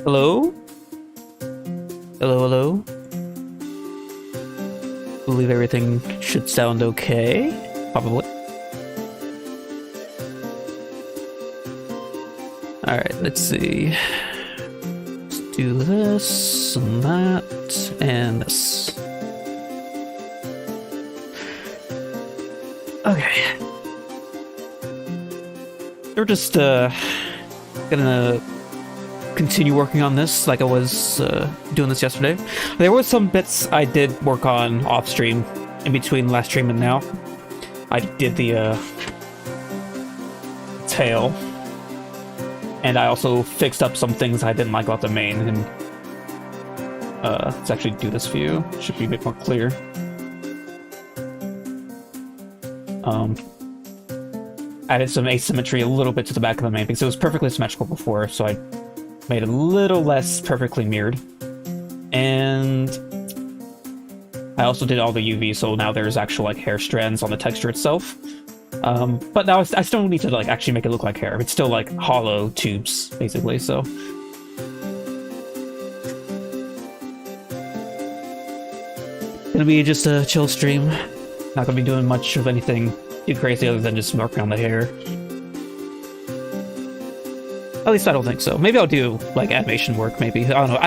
Hello? Hello, hello? believe everything should sound okay. Probably. Alright, let's see. Let's do this, and that, and this. Okay. We're just, gonna continue working on this like I was doing this yesterday. There were some bits I did work on off stream in between last stream and now. I did the tail, and I also fixed up some things I didn't like about the main. And let's actually do this view. Should be a bit more clear. Added some asymmetry a little bit to the back of the main because it was perfectly symmetrical before, so I made it a little less perfectly mirrored. And I also did all the UV, so now there's actual like hair strands on the texture itself. But now I still need to like actually make it look like hair. It's still like hollow tubes, basically, so. Gonna be just a chill stream. Not gonna be doing much of anything too crazy other than just working on the hair. At least I don't think so. Maybe I'll do like animation work, maybe. I don't know.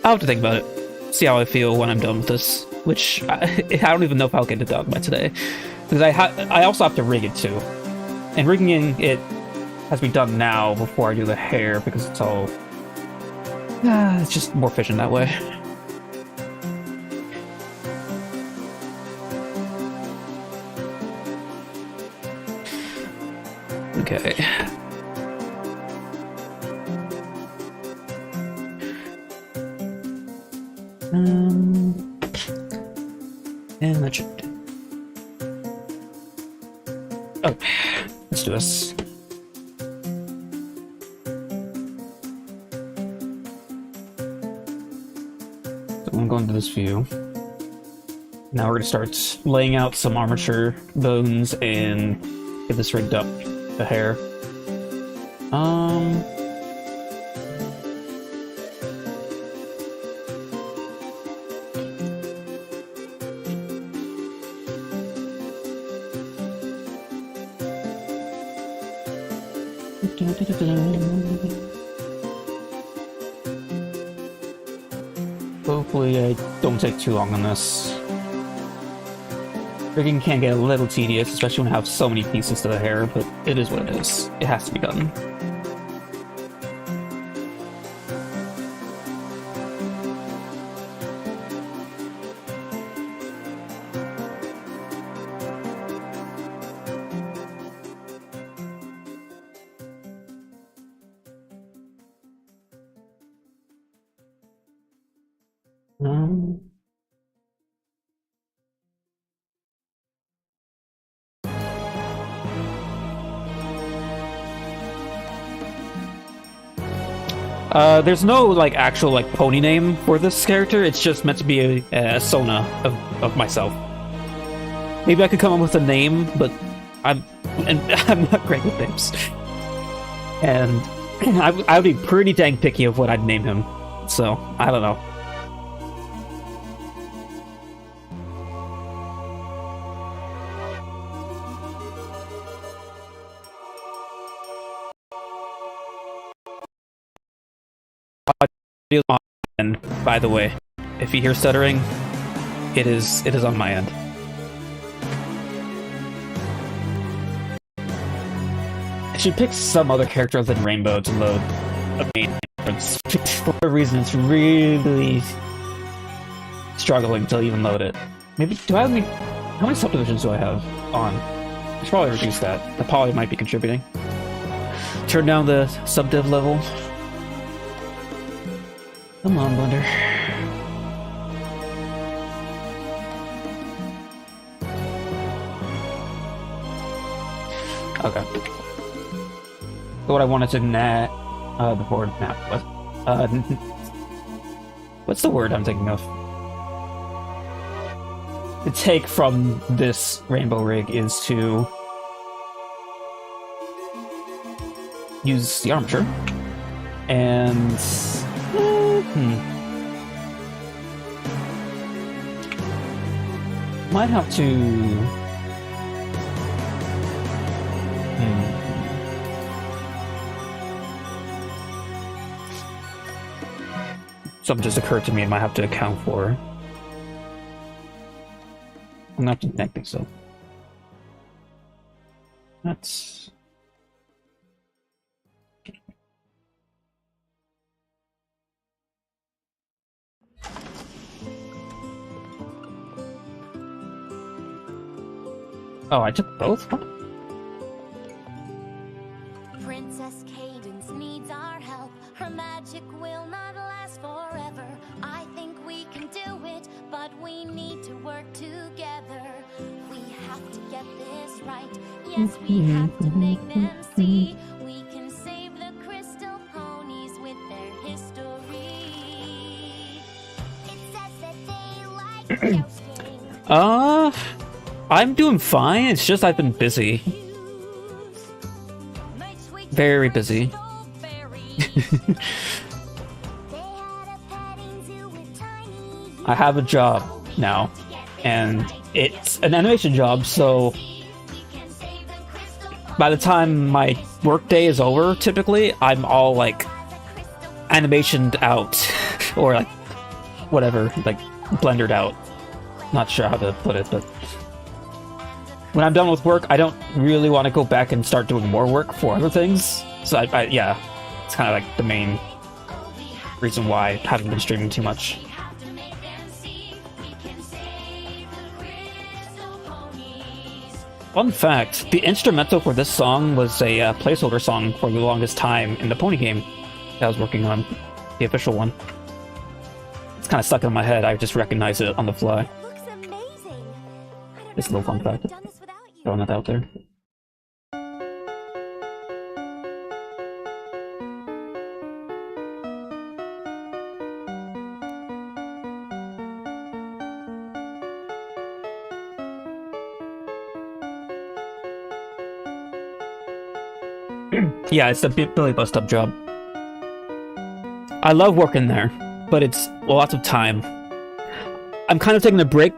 I'll have to think about it. See how I feel when I'm done with this. Which, I don't even know if I'll get it done by today. Because I also have to rig it too. And rigging it has to be done now before I do the hair because it's all... it's just more efficient that way. Okay. And that should... Oh, let's do this. So I'm going to this view. Now we're going to start laying out some armature bones and get this rigged up. The hair. Hopefully I don't take too long on this. Rigging can get a little tedious, especially when I have so many pieces to the hair, but it is what it is. It has to be done. There's no, like, actual, like, pony name for this character. It's just meant to be a persona of myself. Maybe I could come up with a name, but I'm not great with names. And I would be pretty dang picky of what I'd name him. So, I don't know. And by the way, if you hear stuttering, it is on my end. I should pick some other character other than Rainbow to load a main. For a reason, it's really struggling to even load it. Maybe do I have any? How many subdivisions do I have on? I should probably reduce that. The poly might be contributing. Turn down the subdiv level. Come on, Blender. Okay. So what I wanted to the board map was, what's the word I'm thinking of? The take from this rainbow rig is to use the armature and Might have to... Something just occurred to me I might have to account for. I'm gonna have to connect these up. That's... Oh, I took both? What? Princess Cadence needs our help. Her magic will not last forever. I think we can do it, but we need to work together. We have to get this right. Yes, we have to make them see. We can save the crystal ponies with their history. It says that they like jousting. I'm doing fine. It's just I've been busy. Very busy. I have a job now, and it's an animation job, so by the time my workday is over, typically, I'm all like animationed out, or like whatever, like blendered out. Not sure how to put it, but when I'm done with work, I don't really want to go back and start doing more work for other things. So yeah, it's kind of like the main reason why I haven't been streaming too much. Fun fact, the instrumental for this song was a placeholder song for the longest time in the pony game that I was working on, the official one. It's kind of stuck in my head, I just recognized it on the fly. Looks amazing. It's a little fun fact. Throwing that out there. Yeah, it's the Billy Bust Up job. I love working there, but it's lots of time. I'm kind of taking a break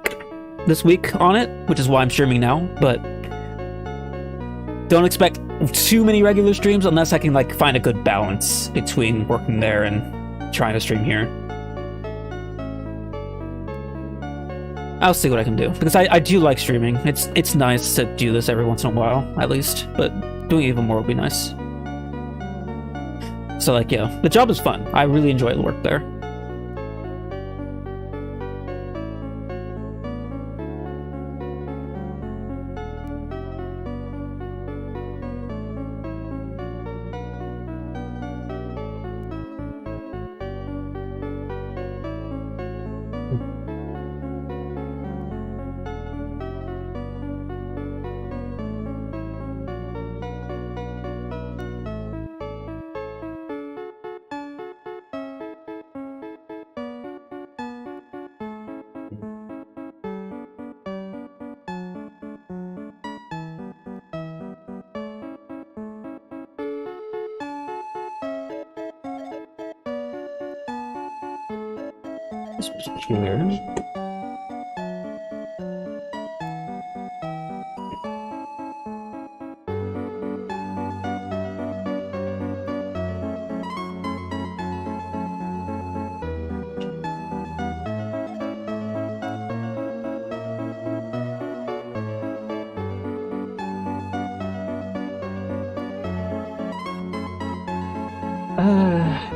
this week on it, which is why I'm streaming now, but don't expect too many regular streams unless I can like find a good balance between working there and trying to stream here. I'll see what I can do, because I do like streaming. It's nice to do this every once in a while, at least, but doing even more would be nice. So like, yeah, the job is fun. I really enjoy the work there. This particular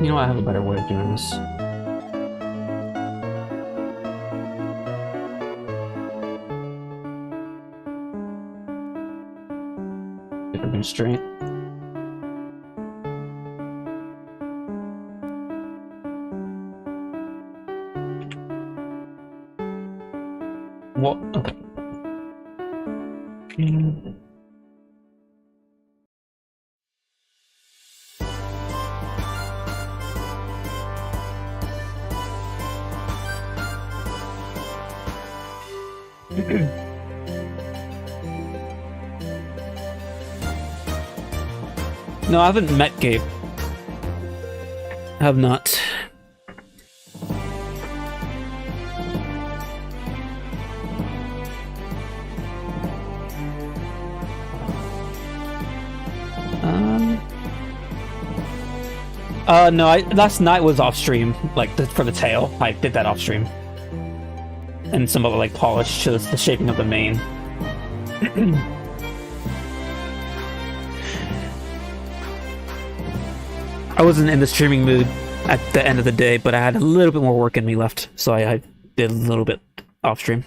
you know, I have a better way of doing this. Different constraint. What? Okay. No, I haven't met Gabe. I have not. No, last night was off stream, like for the tail. I did that off stream, and some of it like polish to the shaping of the mane. I wasn't in the streaming mood at the end of the day, but I had a little bit more work in me left, so I did a little bit off stream.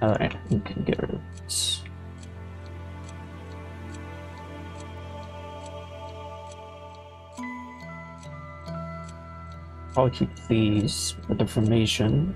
Alright, we can get rid of this. I'll keep these with information.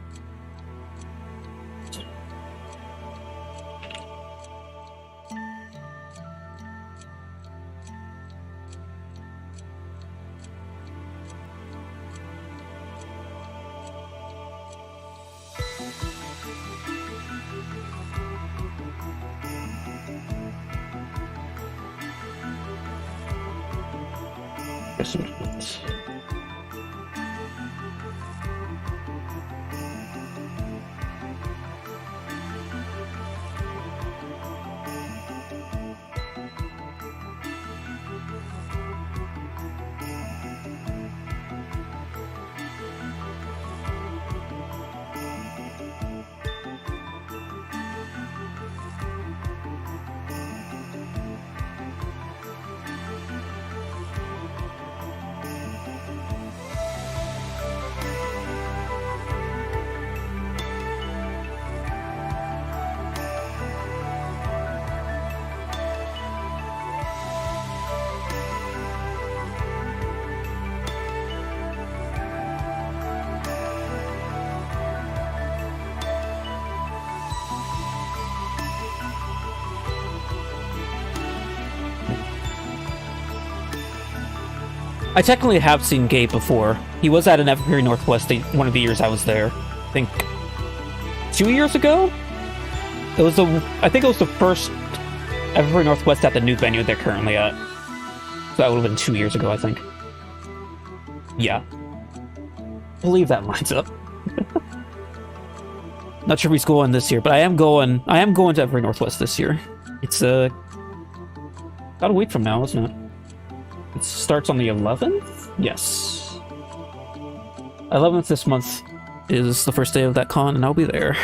I technically have seen Gabe before. He was at an Evergreen Northwest one of the years I was there. I think 2 years ago? I think it was the first Evergreen Northwest at the new venue they're currently at. So that would have been 2 years ago, I think. Yeah. I believe that lines up. Not sure if he's going this year, but I am going to Evergreen Northwest this year. It's about a week from now, isn't it? It starts on the 11th? Yes. 11th this month is the first day of that con, and I'll be there.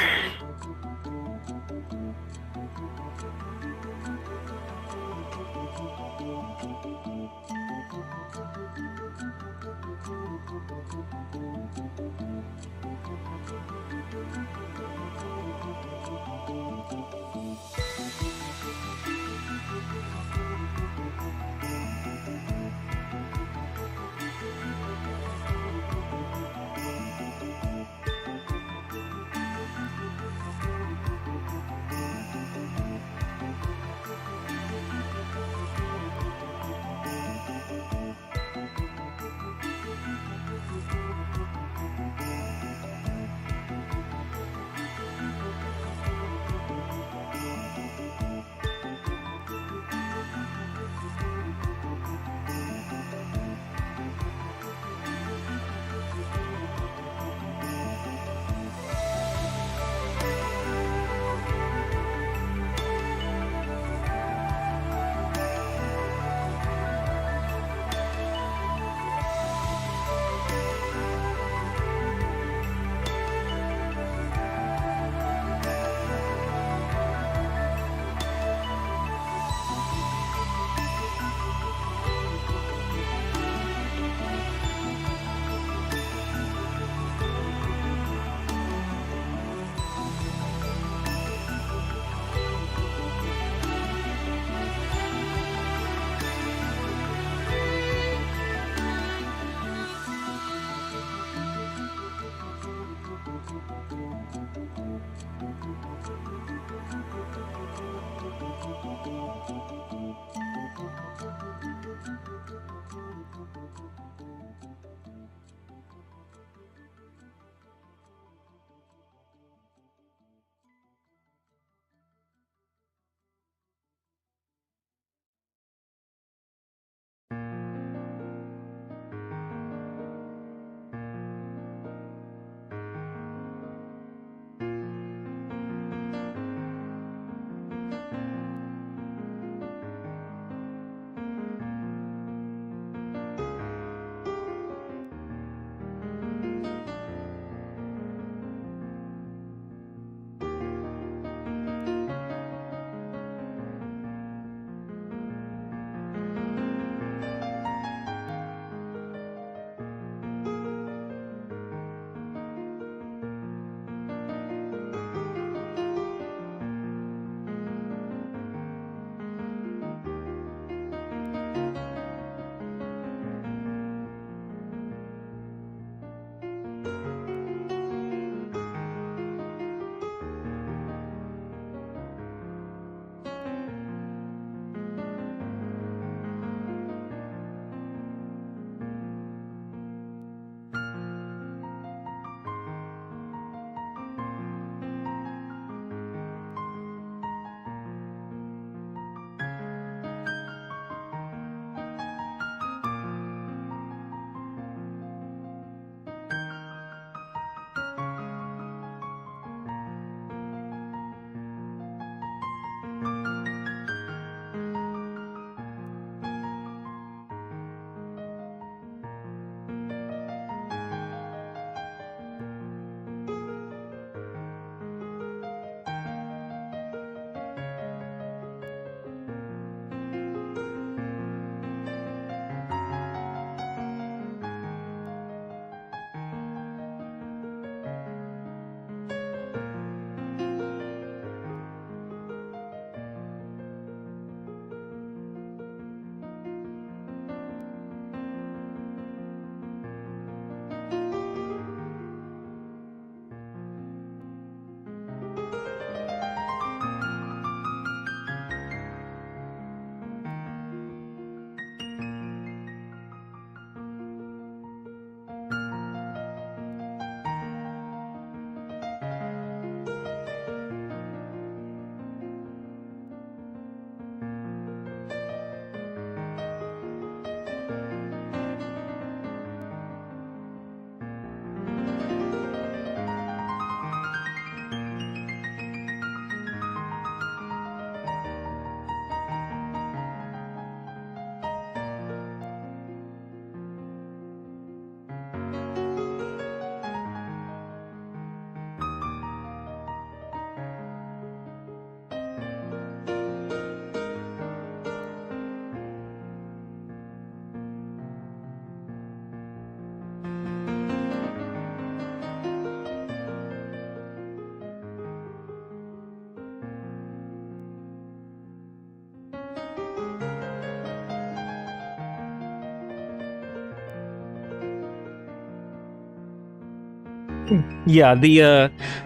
Yeah,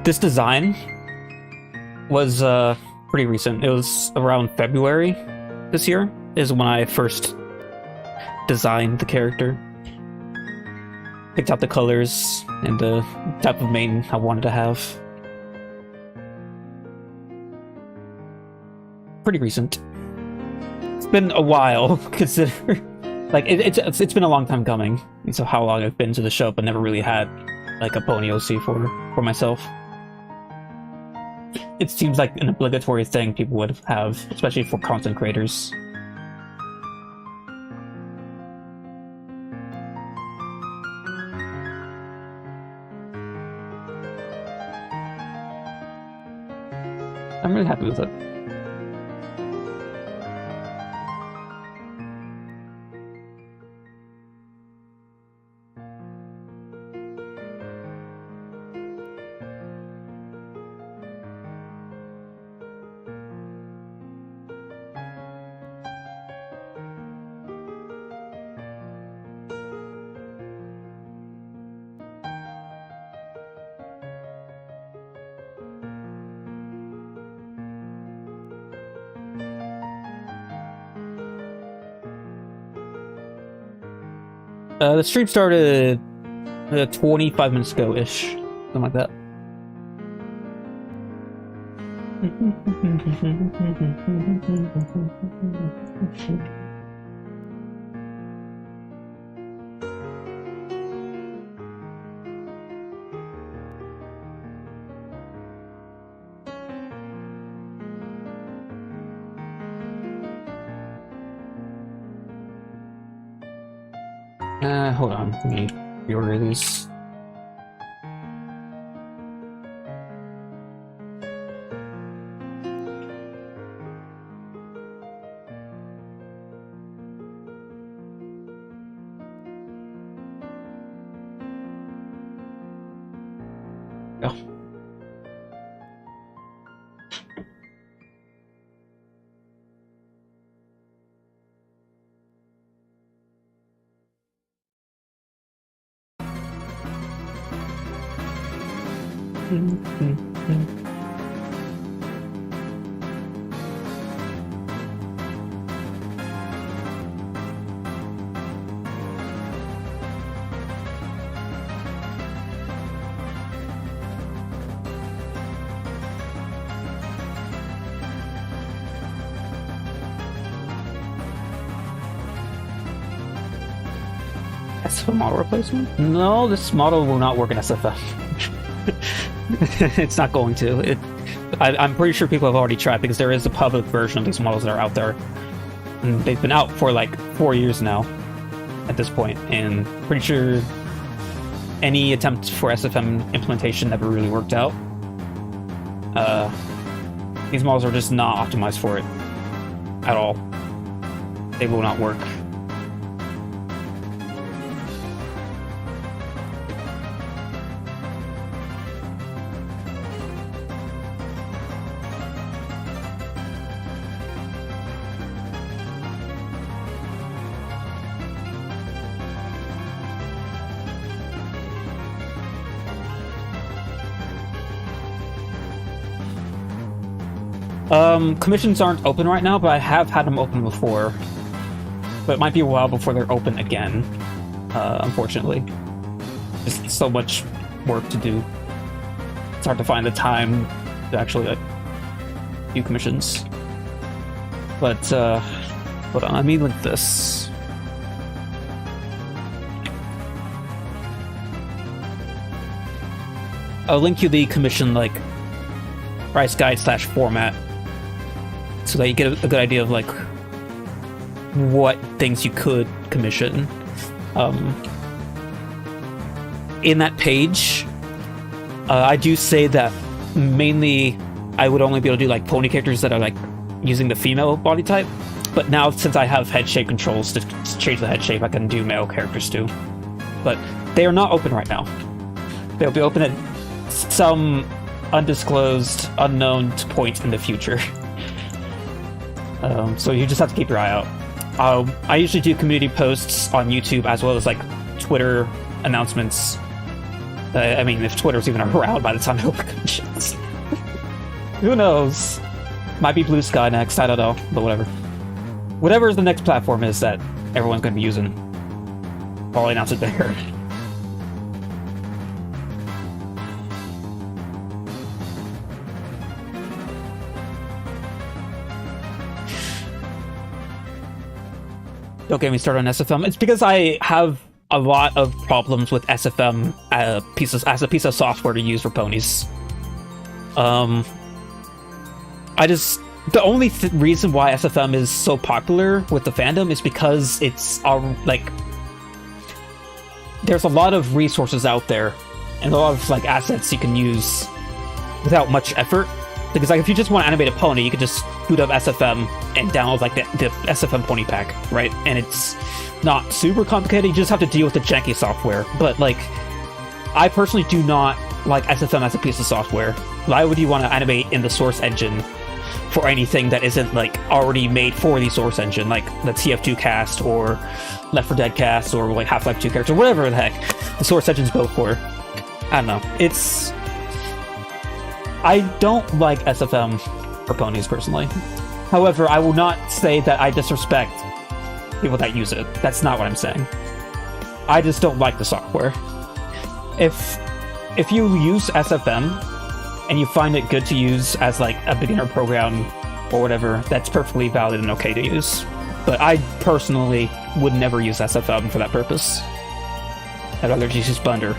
this design was pretty recent. It was around February this year is when I first designed the character. Picked out the colors and the type of main I wanted to have. Pretty recent. It's been a while, consider. Like it's been a long time coming. And so how long I've been to the show, but never really had like a pony OC for myself. It seems like an obligatory thing people would have, especially for content creators. I'm really happy with it. The stream started 25 minutes ago-ish, something like that. Hold on, let me reorder these. Oh. SFM model replacement? No, this model will not work in SFM. It's not going to. I'm pretty sure people have already tried because there is a public version of these models that are out there. And they've been out for like 4 years now at this point, and pretty sure any attempt for SFM implementation never really worked out. These models are just not optimized for it at all. They will not work. Commissions aren't open right now, but I have had them open before. But it might be a while before they're open again, unfortunately. Just so much work to do. It's hard to find the time to actually do commissions. But, hold on, let me link this. I'll link you the commission, like, price guide / format, so that you get a good idea of like what things you could commission. In that page, I do say that mainly I would only be able to do like pony characters that are like using the female body type, but now since I have head shape controls to change the head shape, I can do male characters too. But they are not open right now. They'll be open at some undisclosed, unknown point in the future. So you just have to keep your eye out. I usually do community posts on YouTube as well as like Twitter announcements I mean, if Twitter's even around by the time it opens. Who knows? Might be Blue Sky next, I don't know, but whatever. Whatever the next platform is that everyone's going to be using, I'll announce it there. Don't get me started on SFM. It's because I have a lot of problems with SFM as a piece of software to use for ponies. The only reason why SFM is so popular with the fandom is because it's like there's a lot of resources out there and a lot of like assets you can use without much effort. Because like if you just want to animate a pony, you could just boot up SFM and download like the SFM pony pack, right? And it's not super complicated. You just have to deal with the janky software. But like, I personally do not like SFM as a piece of software. Why would you want to animate in the source engine for anything that isn't like already made for the source engine, like the TF2 cast or Left 4 Dead cast or like Half-Life 2 character, whatever the heck the source engine's built for? I don't know. I don't like SFM for ponies, personally. However, I will not say that I disrespect people that use it. That's not what I'm saying. I just don't like the software. If you use SFM and you find it good to use as like a beginner program or whatever, that's perfectly valid and okay to use. But I personally would never use SFM for that purpose. I'd rather just use Blender.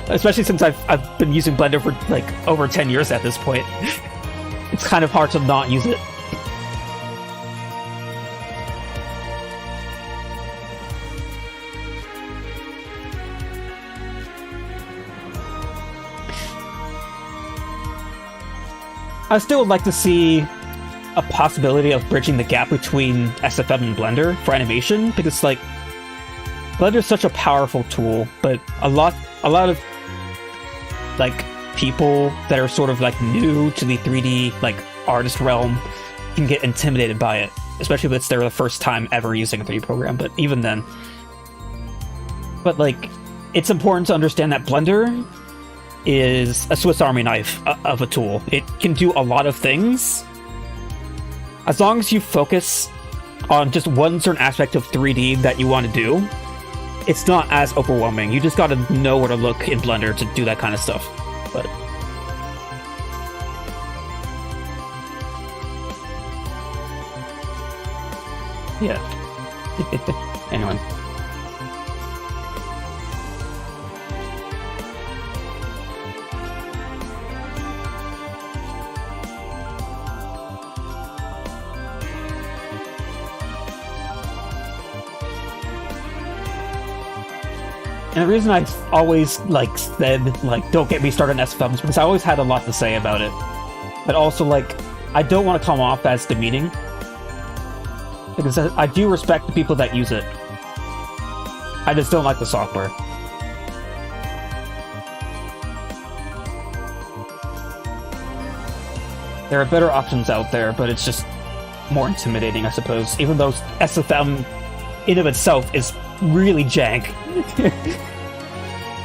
Especially since I've been using Blender for like over 10 years at this point. It's kind of hard to not use it. I still would like to see a possibility of bridging the gap between SFM and Blender for animation, because like Blender is such a powerful tool, but a lot of like people that are sort of like new to the 3D like artist realm can get intimidated by it, especially if it's their first time ever using a 3D program. But even then, like, it's important to understand that Blender is a Swiss Army knife of a tool. It can do a lot of things as long as you focus on just one certain aspect of 3D that you want to do. It's not as overwhelming. You just gotta know where to look in Blender to do that kind of stuff. But yeah. Anyway. And the reason I've always like said like don't get me started on SFM is because I always had a lot to say about it. But also like I don't want to come off as demeaning, because I do respect the people that use it. I just don't like the software. There are better options out there, but it's just more intimidating, I suppose. Even though SFM in of itself is really jank.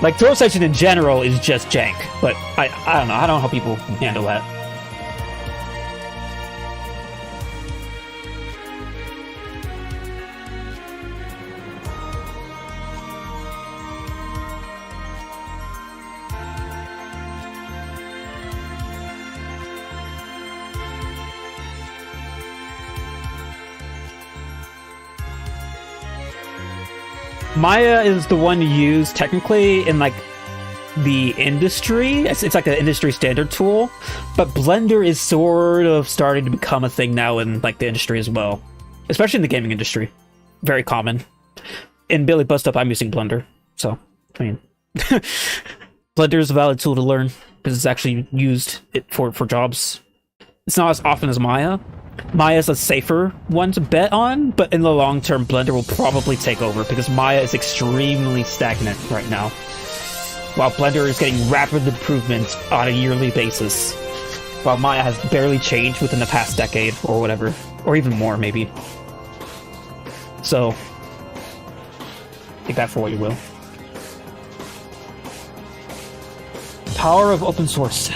Like, Source Engine in general is just jank, but I don't know. I don't know how people handle that. Maya is the one used technically in like the industry. It's like an industry standard tool, but Blender is sort of starting to become a thing now in like the industry as well, especially in the gaming industry. Very common. In Billy Bust Up, I'm using Blender, so I mean, Blender is a valid tool to learn because it's actually used for jobs. It's not as often as Maya. Maya's a safer one to bet on, but in the long term, Blender will probably take over because Maya is extremely stagnant right now, while Blender is getting rapid improvement on a yearly basis, while Maya has barely changed within the past decade or whatever, or even more maybe. So, take that for what you will. power of open source.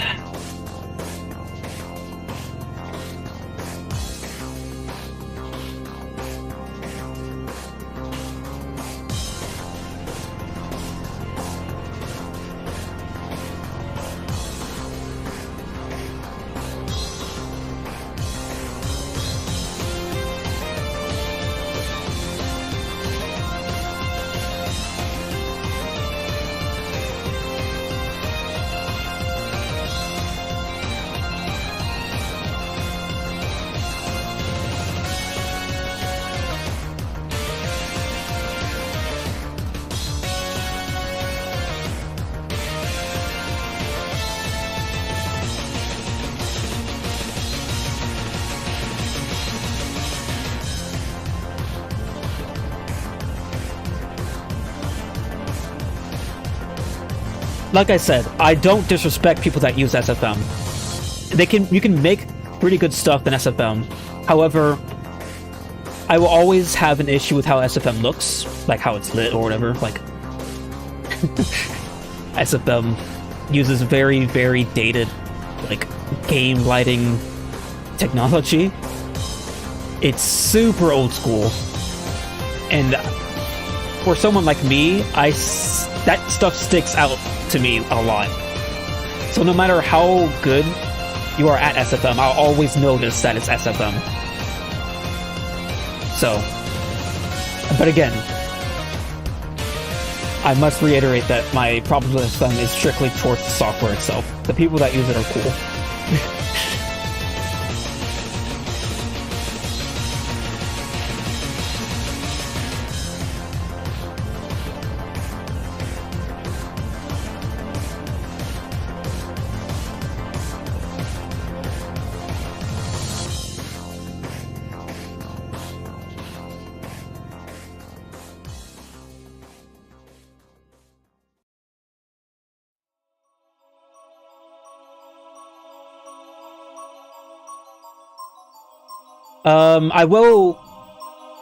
Like I said, I don't disrespect people that use SFM. You can make pretty good stuff in SFM. However, I will always have an issue with how SFM looks, like how it's lit or whatever. Like SFM uses very, very dated, like, game lighting technology. It's super old school, and for someone like me, that stuff sticks out to me a lot. So no matter how good you are at SFM, I'll always notice that it's SFM. So, but again, I must reiterate that my problem with SFM is strictly towards the software itself. The people that use it are cool. I will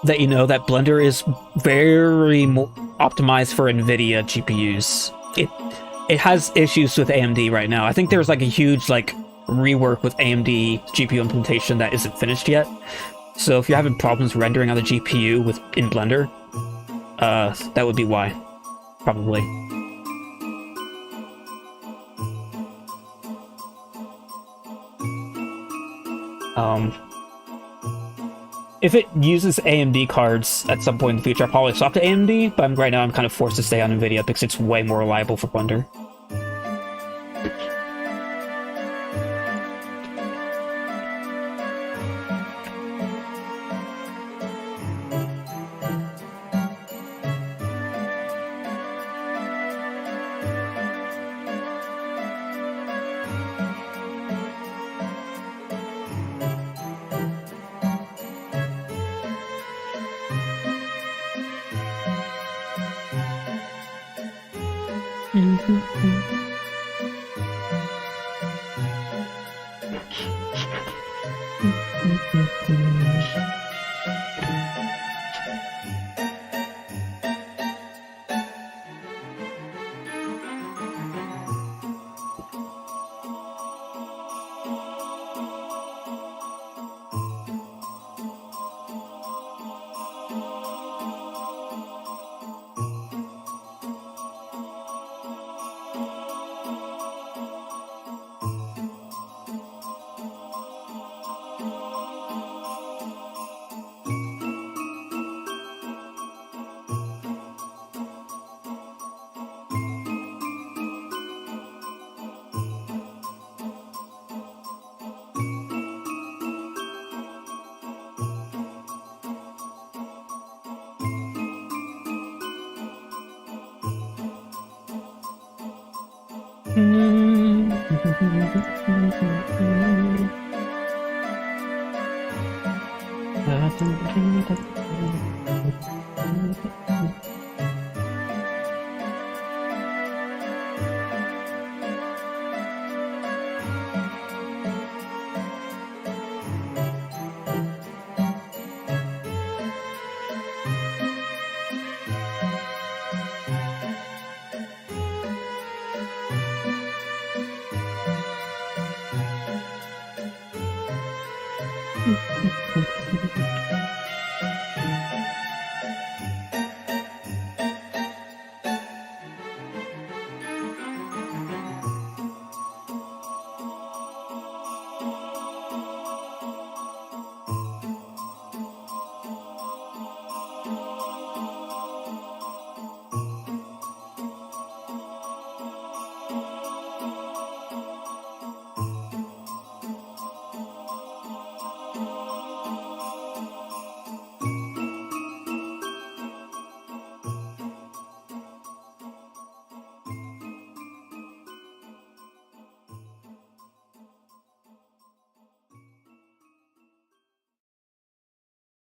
let you know that Blender is very optimized for NVIDIA GPUs. It has issues with AMD right now. I think there's like a huge rework with AMD GPU implementation that isn't finished yet. So if you're having problems rendering on the GPU in Blender, that would be why, probably. If it uses AMD cards at some point in the future, I'll probably swap to AMD, but right now I'm kind of forced to stay on NVIDIA because it's way more reliable for Blender.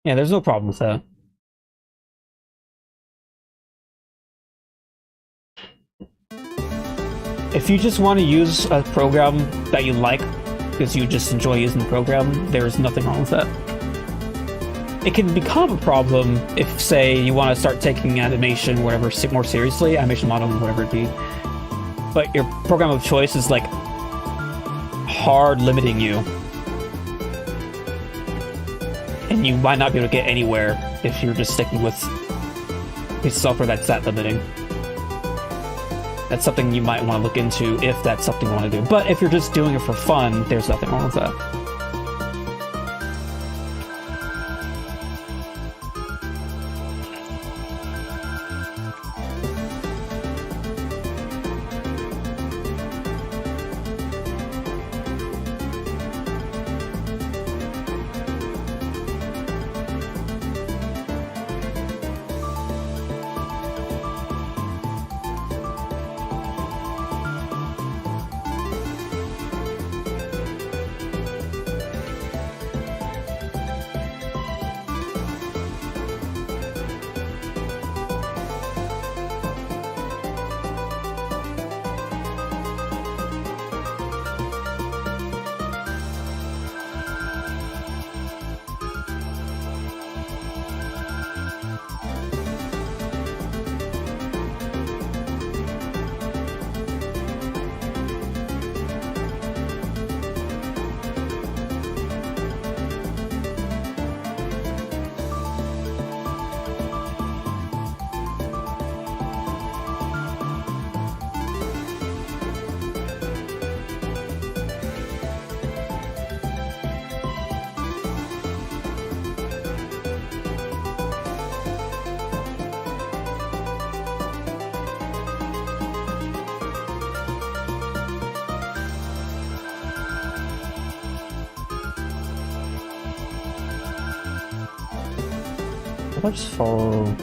Yeah, there's no problem with that. If you just want to use a program that you like because you just enjoy using the program, there's nothing wrong with that. It can become a problem if, say, you want to start taking animation, whatever, more seriously, animation modeling, whatever it be, but your program of choice is, like, hard limiting you. And you might not be able to get anywhere if you're just sticking with a software that's that limiting. That's something you might want to look into if that's something you want to do. But if you're just doing it for fun, there's nothing wrong with that. Let's follow.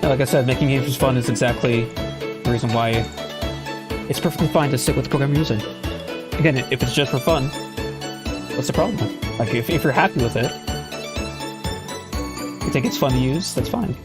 Like I said, making games for fun is exactly the reason why it's perfectly fine to stick with the program you're using. Again, if it's just for fun, what's the problem? Like, if you're happy with it, you think it's fun to use, that's fine.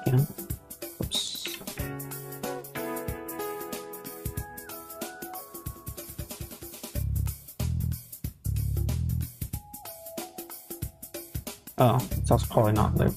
Again. Oops. Oh, it's also probably not there.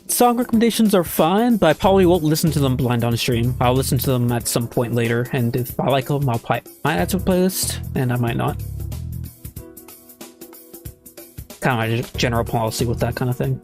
Song recommendations are fine, but I probably won't listen to them blind on stream. I'll listen to them at some point later, and if I like them, might add to a playlist, and I might not. Kind of my general policy with that kind of thing.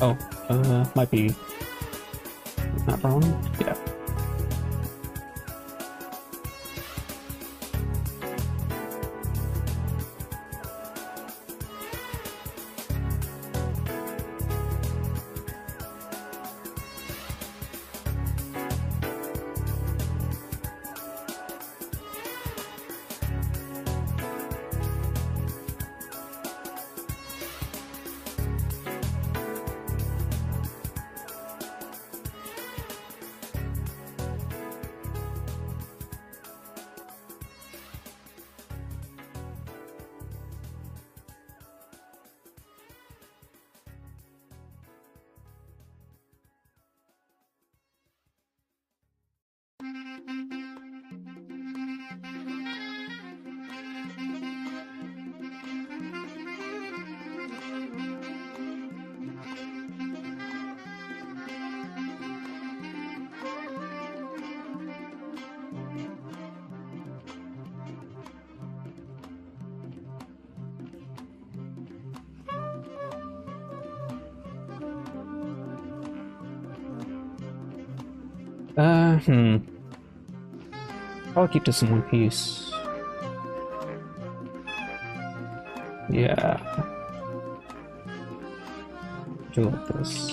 Oh, might be not wrong. Yeah. I'll keep this in one piece. Yeah. Do like this.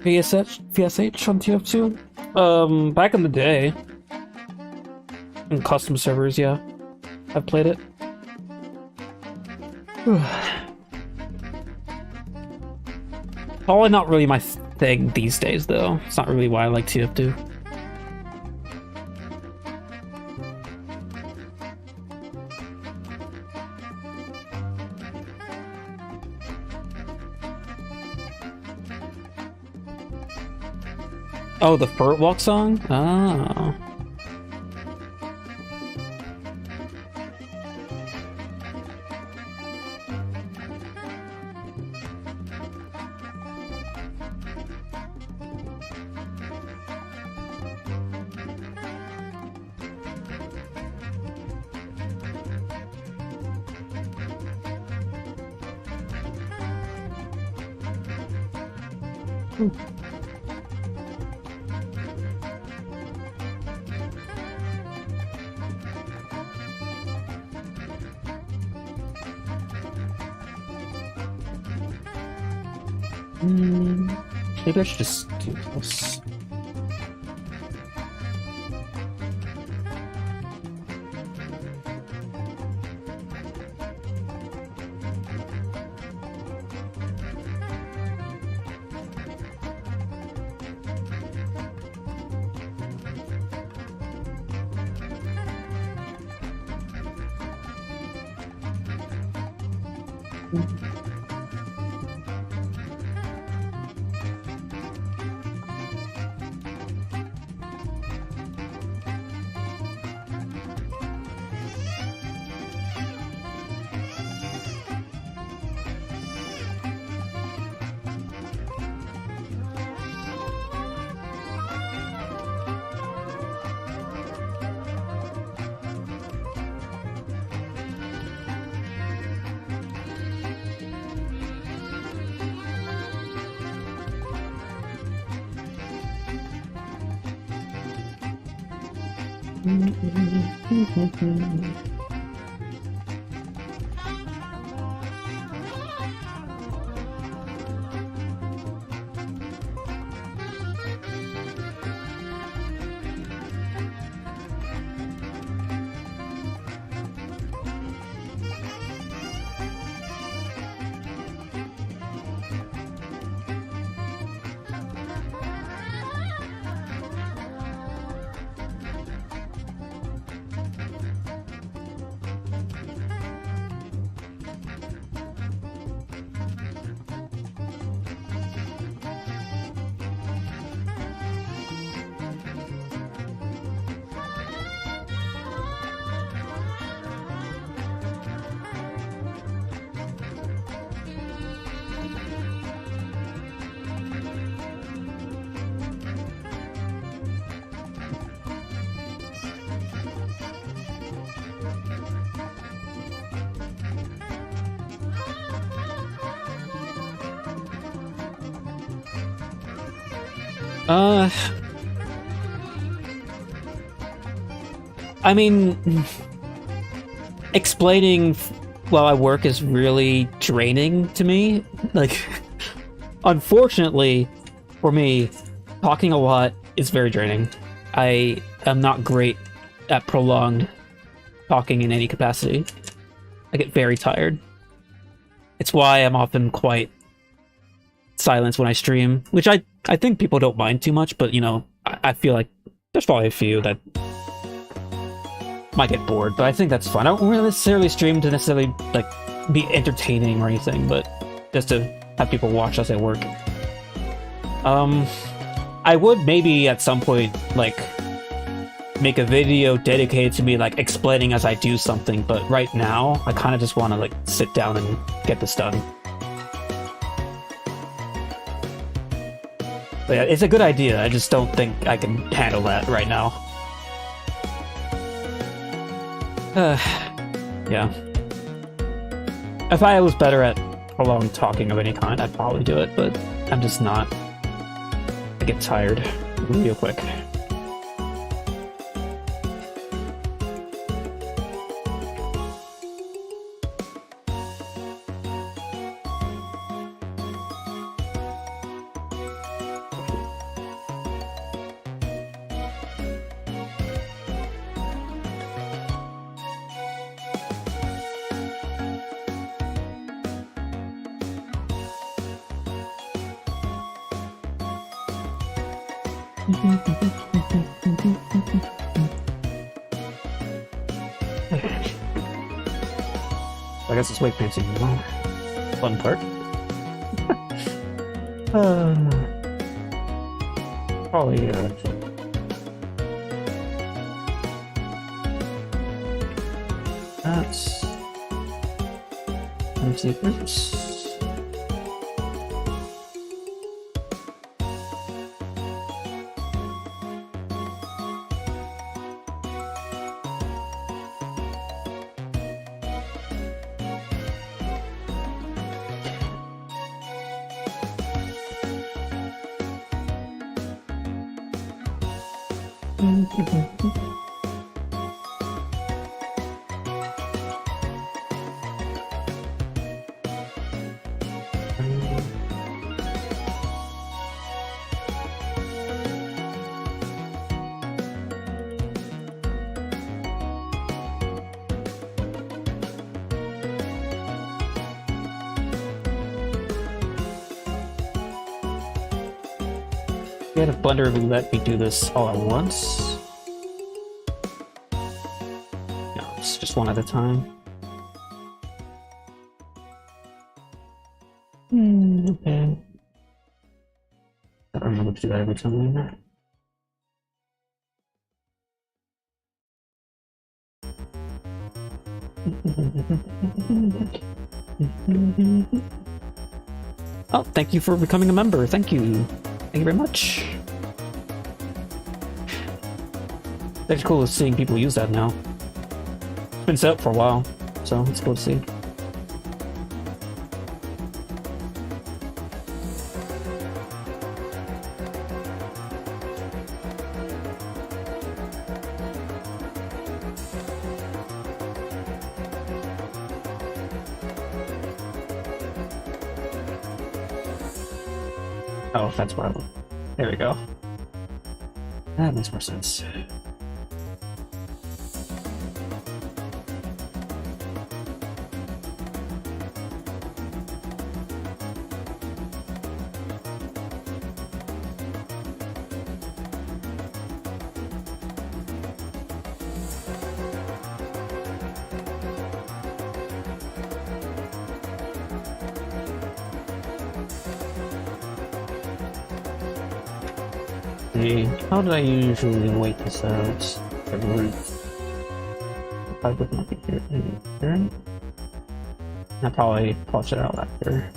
VSH on TF2? Back in the day. In custom servers, yeah. I've played it. Probably not really my thing these days, though. It's not really why I like TF2. Oh, the Furt Walk song? Oh. Maybe I should just do this. Uh, I mean, explaining while I work is really draining to me. Like, unfortunately for me, talking a lot is very draining. I am not great at prolonged talking in any capacity. I get very tired. It's why I'm often quite silent when I stream, which I think people don't mind too much, but, you know, I feel like there's probably a few that might get bored, but I think that's fun. I don't really necessarily stream to necessarily, like, be entertaining or anything, but just to have people watch as I work. I would maybe at some point, like, make a video dedicated to me, like, explaining as I do something, but right now, I kind of just want to, like, sit down and get this done. But yeah, it's a good idea, I just don't think I can handle that right now. Yeah. If I was better at prolonged talking of any kind, I'd probably do it, but I'm just not. I get tired real quick. I guess it's weight painting. Fun part. Probably. That's. Let's see this. Yeah, if Blender would let me do this all at once. No, it's just one at a time. Okay. I don't remember to do that every time. Oh, thank you for becoming a member. Thank you. Thank you very much. It's cool seeing people use that now. It's been set up for a while, so it's cool to see. Oh, that's where I look. There we go. That makes more sense. How did I usually wait this out? I would not be here. I'll probably polish it out after.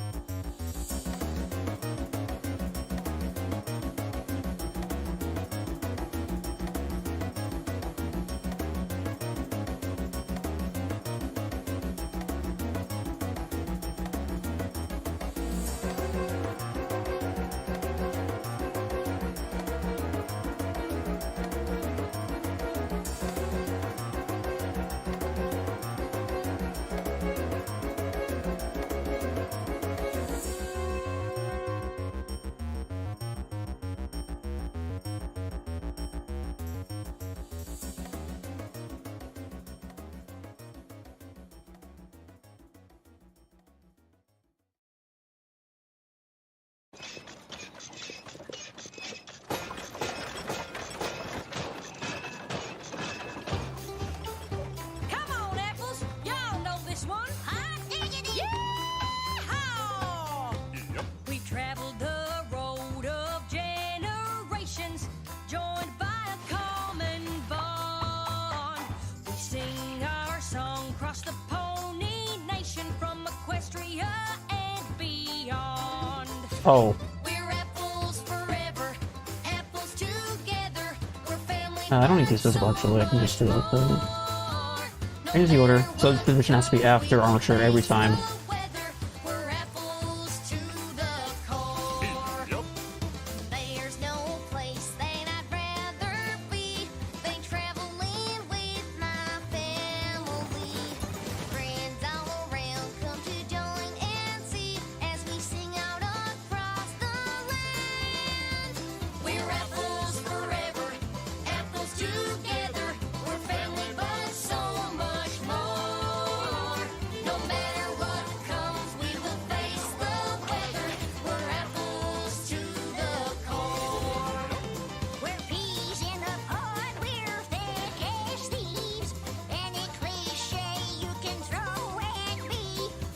Oh. We're apples forever, apples together. We're family. I don't need these visible actually. I can just do it like that. Here's the order. So the position has to be after Archer every time. We're apples to the core. There's no place that I'd rather be than traveling with my family. Friends all around come to join and see as we sing out across the land. We're apples forever, apples together. We're family, but so much more. No matter what comes, we will face the weather. We're apples to the core. We're peas in the pod, we're thick as thieves. Any cliche you can throw at me.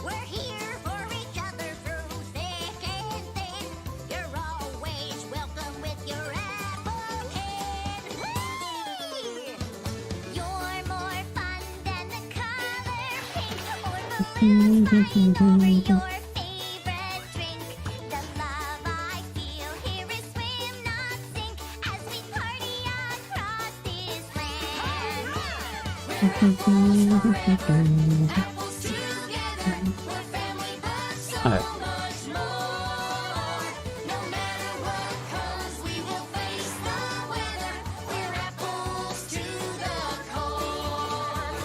We're here for each other through thick and thin. You're always welcome with your apple head. Hey! You're more fun than the color pink or balloons flying over your favorite drink. The love I feel here is swim, not sink, as we party across this land. Apples together, we're family, but so Alright. much more. No matter what comes, we will face the weather. We're apples to the core.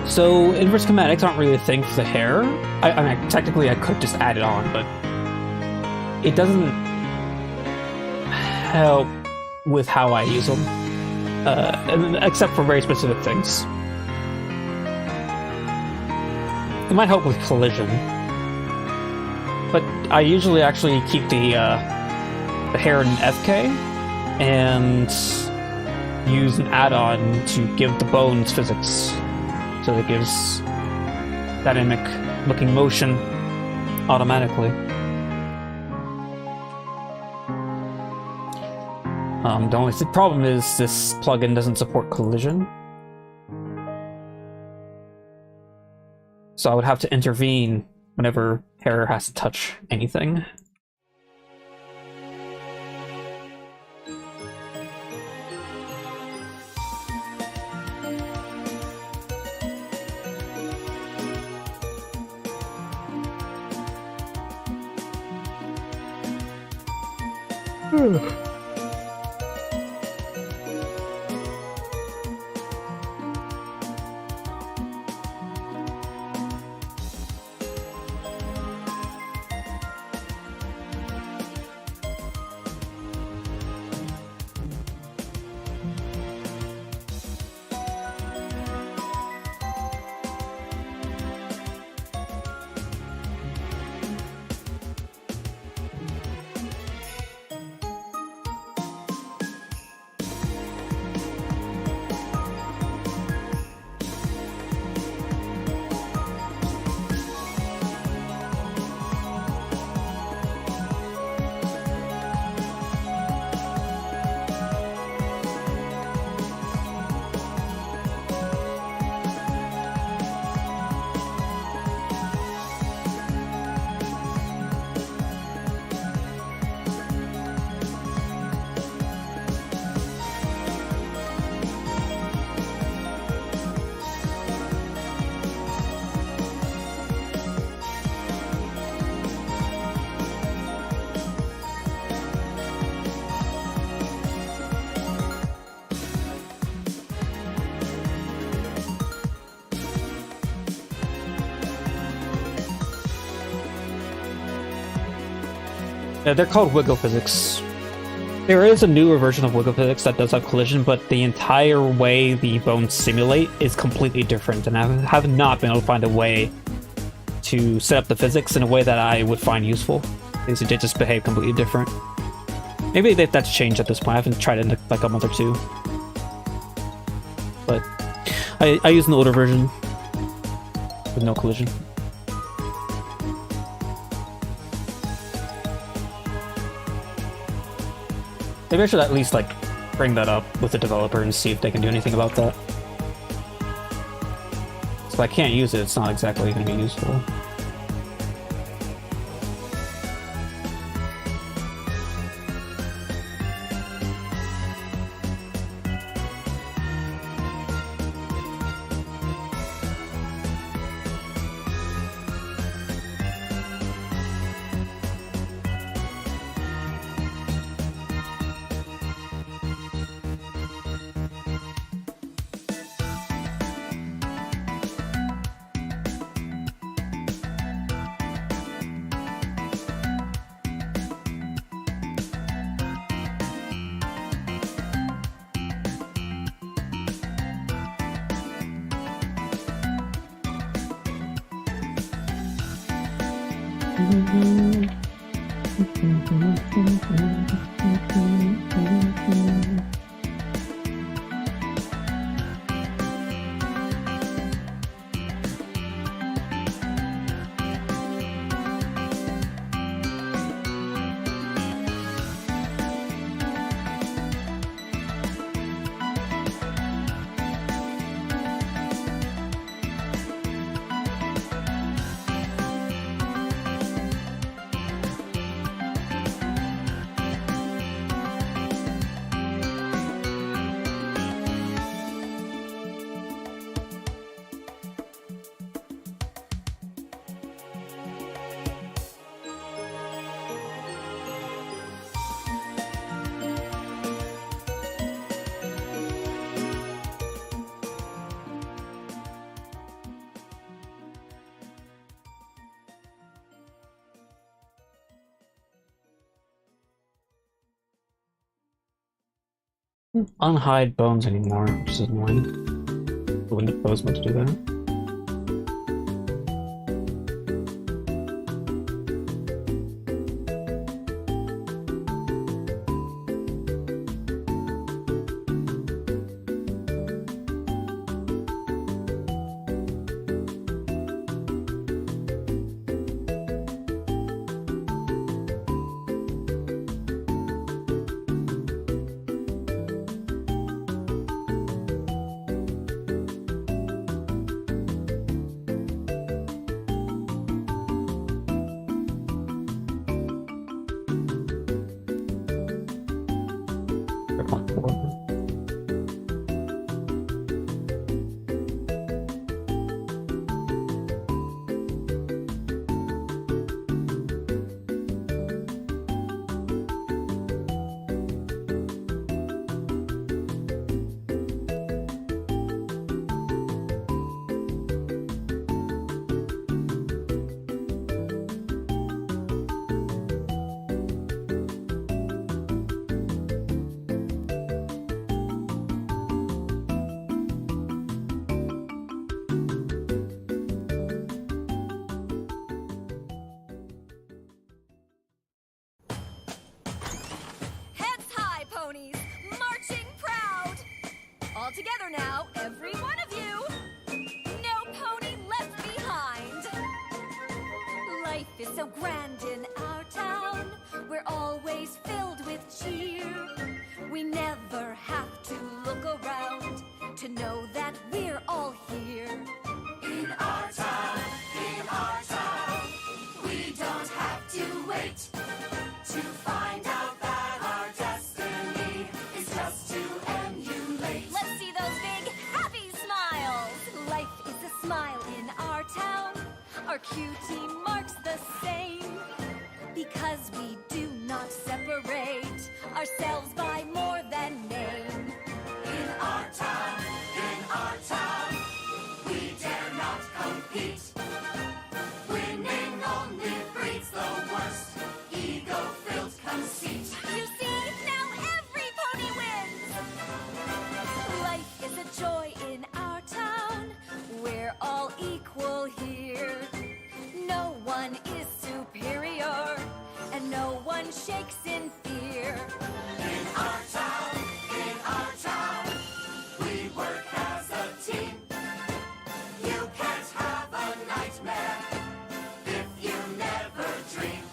So inverse schematics aren't really a thing for the hair. I mean, technically I could just add it on, but it doesn't help with how I use them, except for very specific things. It might help with collision, but I usually actually keep the hair in FK and use an add-on to give the bones physics. So it gives dynamic looking motion automatically. The only problem is this plugin doesn't support collision. So I would have to intervene whenever hair has to touch anything. They're called wiggle physics. There is a newer version of wiggle physics that does have collision, but the entire way the bones simulate is completely different, and I have not been able to find a way to set up the physics in a way that I would find useful, because it did just behave completely different. Maybe that's changed at this point. I haven't tried it in like a month or two. But I use an older version with no collision. Maybe I should at least like bring that up with the developer and see if they can do anything about that. So if I can't use it, it's not exactly going to be useful. unhide bones anymore, which is annoying. I wouldn't have proposed to do that. Heads high, ponies, marching proud. All together now, every one of you. No pony left behind. Life is so grand in our town. We're always filled with cheer. We never have to look around to know that we're all here. In our town, we don't have to wait to find out that our destiny is just to emulate. Let's see those big, happy smiles. Life is a smile in our town. Our cutie marks the same. Because we do not separate ourselves by more than name. In our town, we dare not compete. Winning only breeds the worst ego-filled conceit. You see, now every pony wins. Life is a joy in our town. We're all equal here. No one is superior, and no one shakes in fear. In our town, we work as a team. You can't have a nightmare if you never dream.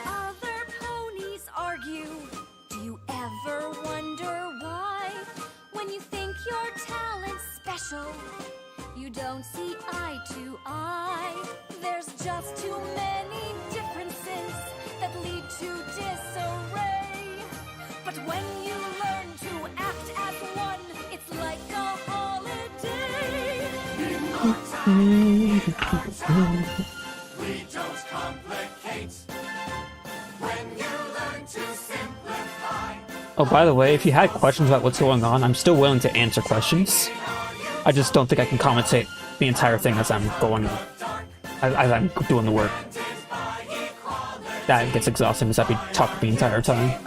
Other ponies argue. Do you ever wonder why? When you think your talent's special, you don't see eye to eye. There's just too many differences that lead to disarray. But when you learn to act as one, it's like a holiday. In our town, we don't complicate. When you learn to simplify. Oh, by the way, if you had questions about what's going on, I'm still willing to answer questions. I just don't think I can commentate the entire thing as I'm doing the work. That gets exhausting because I'd be talking the entire time.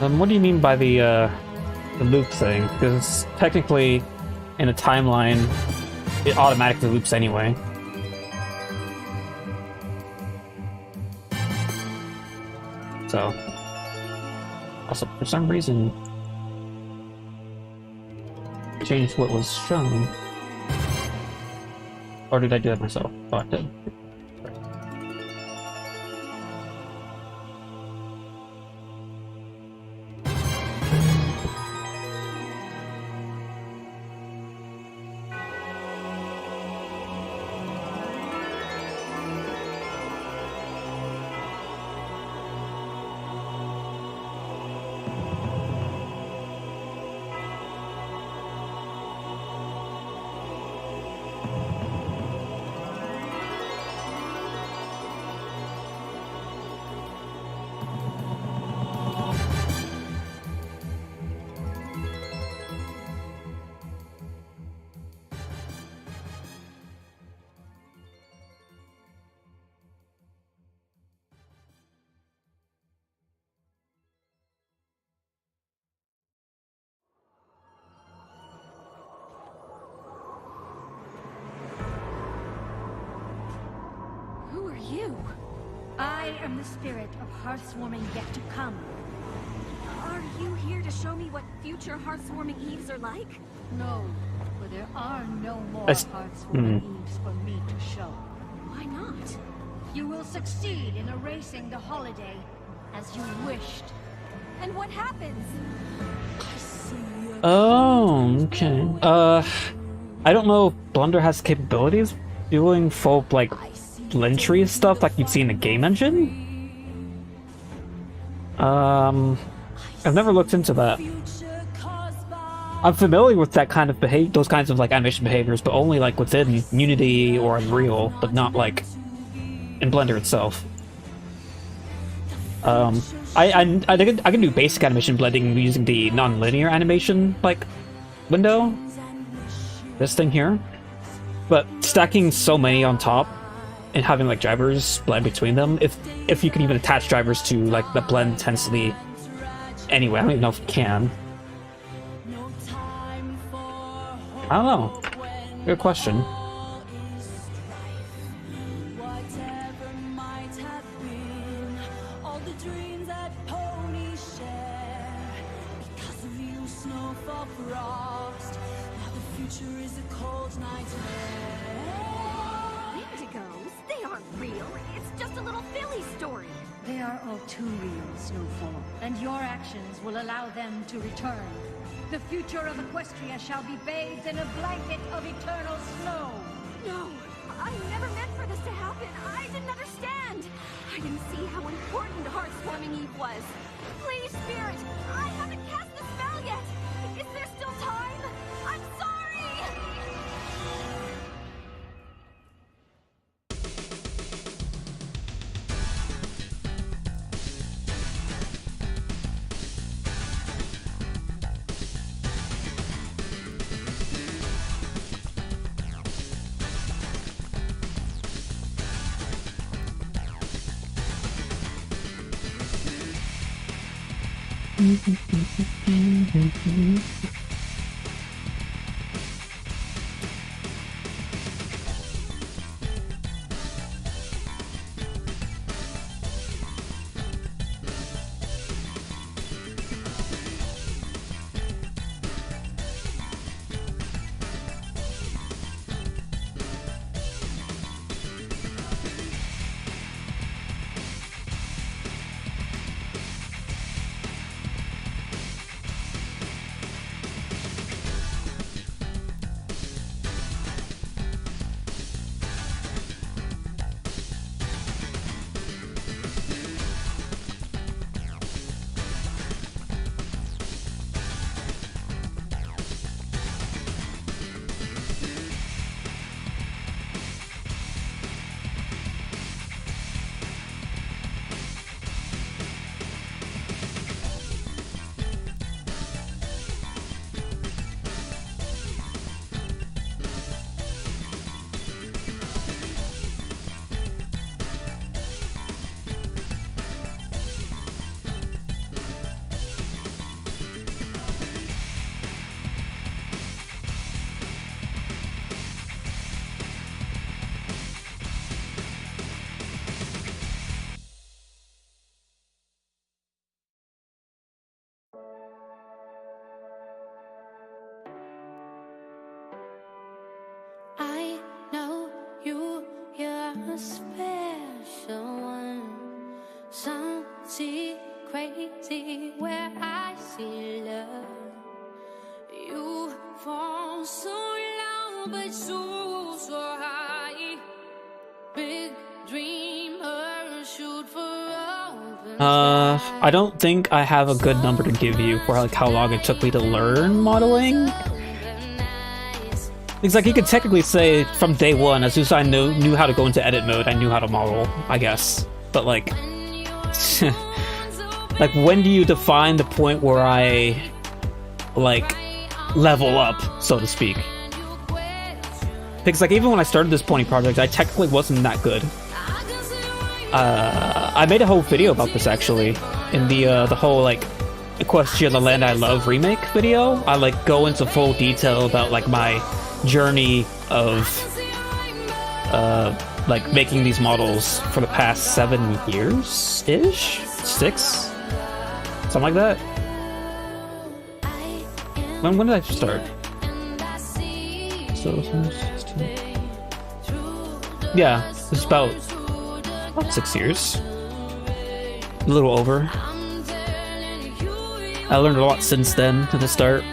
What do you mean by the loop thing? Because technically, in a timeline, it automatically loops anyway. So, also for some reason, changed what was shown. Or did I do that myself? Oh, I did. Who are you? I am the spirit of hearth-warming yet to come. Are you here to show me what future hearth-warming eves are like? No, for there are no more That's- hearth-warming eves for me to show. Why not? You will succeed in erasing the holiday as you wished. And what happens? Oh, okay. I don't know if Blender has capabilities doing full, like, Lentry stuff like you'd see in the game engine. I've never looked into that. I'm familiar with that kind of those kinds of like animation behaviors, but only like within Unity or Unreal, but not like in Blender itself. I can do basic animation blending using the non-linear animation like window. This thing here, but stacking so many on top and having like drivers blend between them, if you can even attach drivers to like the blend intensity. Anyway, I don't even know if you can. I don't know. Good question. Indigos? They aren't real. It's just a little Philly story. They are all too real, Snowfall, and your actions will allow them to return. The future of Equestria shall be bathed in a blanket of eternal snow. No, I never meant for this to happen. I didn't understand. I didn't see how important Heartswarming Eve was. Please, Spirit, I haven't cast the spell yet. Is there still time? I'm sorry! see crazy where I see love. You fall so low, but so high. Big dreamer, shoot for open sky. I don't think I have a good number to give you for like how long it took me to learn modeling. It's like you could technically say from day one, as soon as I knew how to go into edit mode, I knew how to model, I guess. But like, like when do you define the point where I like level up, so to speak? Because like even when I started this pony project, I technically wasn't that good. I made a whole video about this actually in the whole like Equestria the Land I Love remake video. I like go into full detail about like my journey of like making these models for the past 7 years ish, 6, something like that. When did I start? So yeah, it's about 6 years, a little over. I learned a lot since then at the start.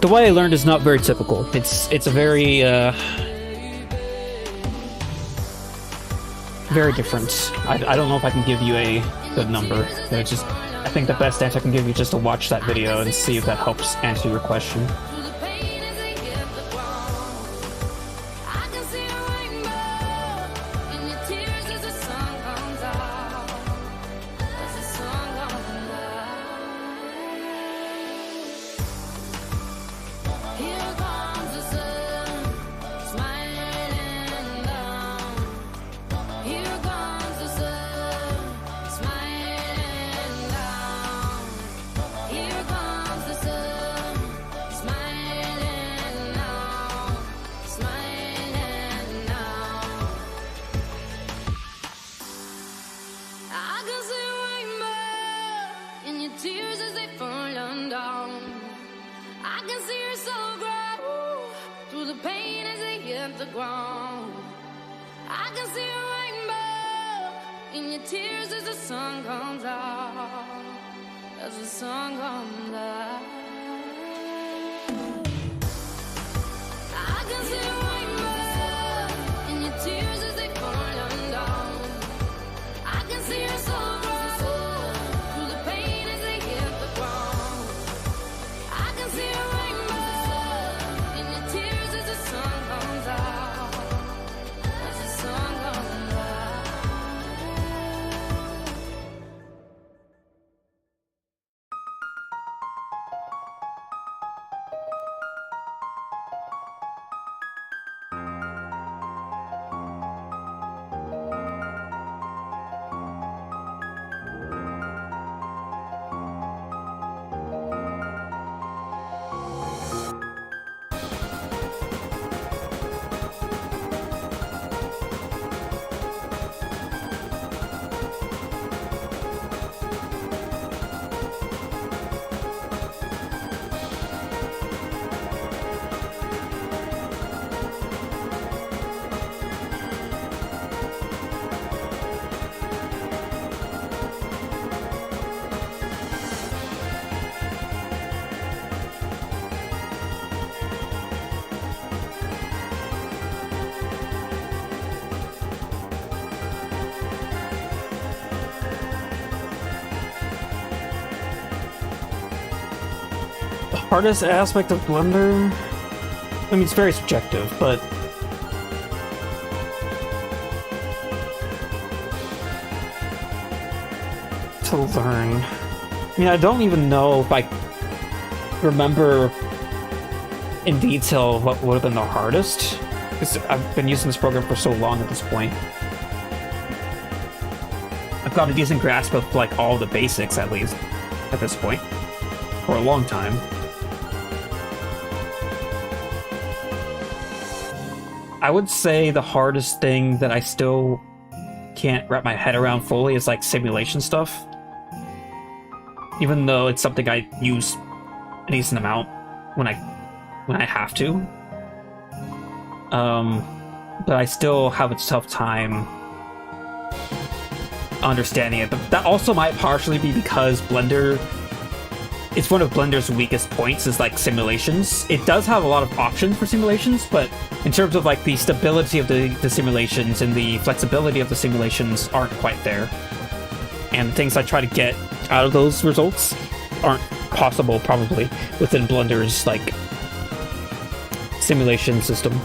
The way I learned is not very typical. It's a very very different. I don't know if I can give you a good number. It's just, I think the best answer I can give you is just to watch that video and see if that helps answer your question. Hardest aspect of Blender? I mean, it's very subjective, but to learn. I mean, I don't even know if I remember in detail what would have been the hardest, because I've been using this program for so long at this point. I've got a decent grasp of like all the basics, at least, at this point, for a long time. I would say the hardest thing that I still can't wrap my head around fully is like simulation stuff. Even though it's something I use a decent amount when I have to. But I still have a tough time understanding it, but that also might partially be because Blender, it's one of Blender's weakest points is like simulations. It does have a lot of options for simulations, but in terms of like the stability of the simulations and the flexibility of the simulations aren't quite there. And the things I try to get out of those results aren't possible probably within Blender's like simulation system.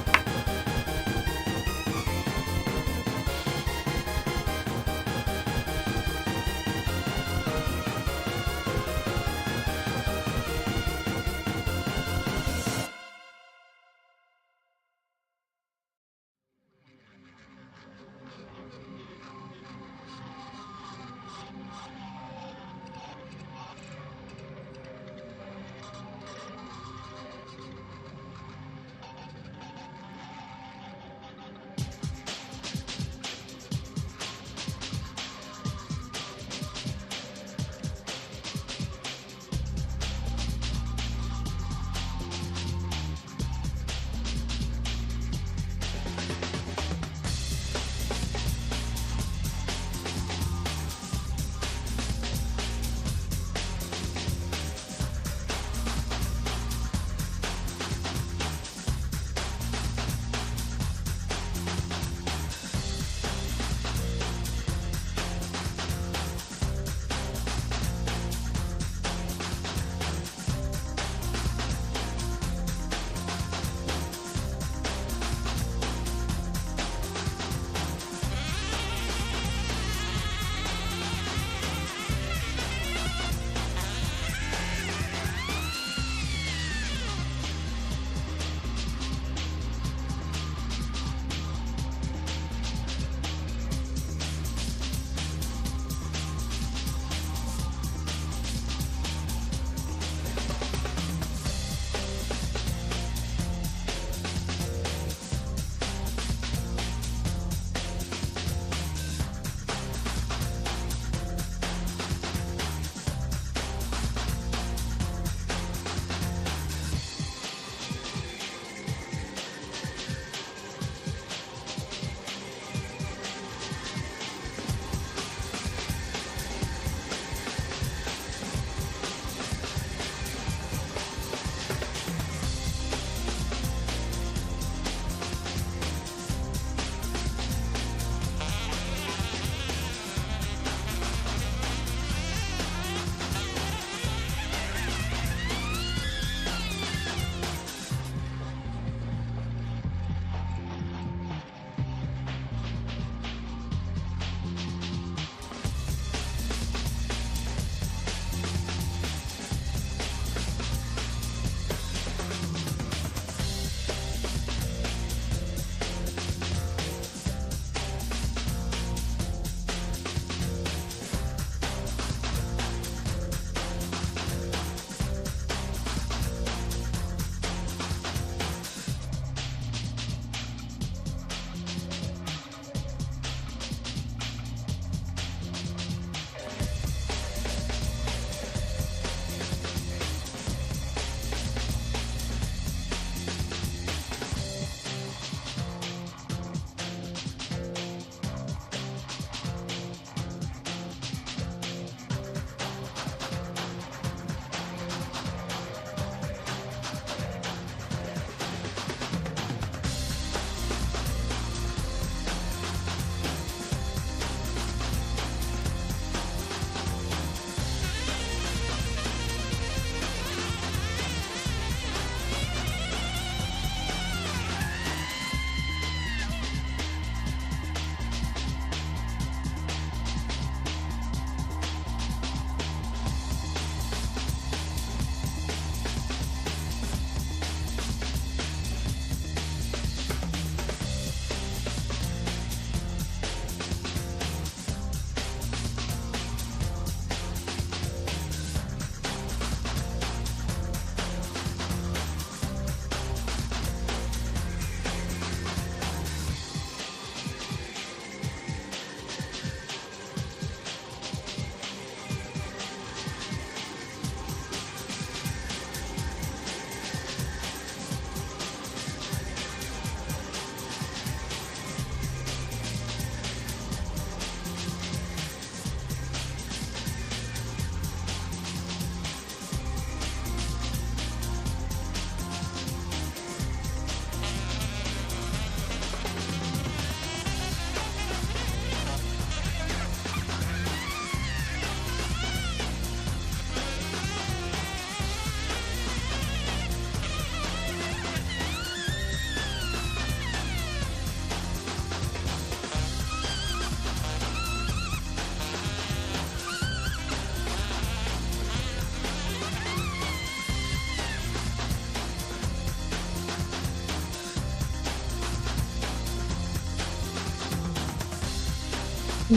Ah,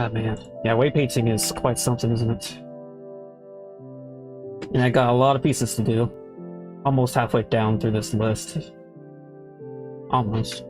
man. Yeah, weight painting is quite something, isn't it? And I got a lot of pieces to do. Almost halfway down through this list. Almost.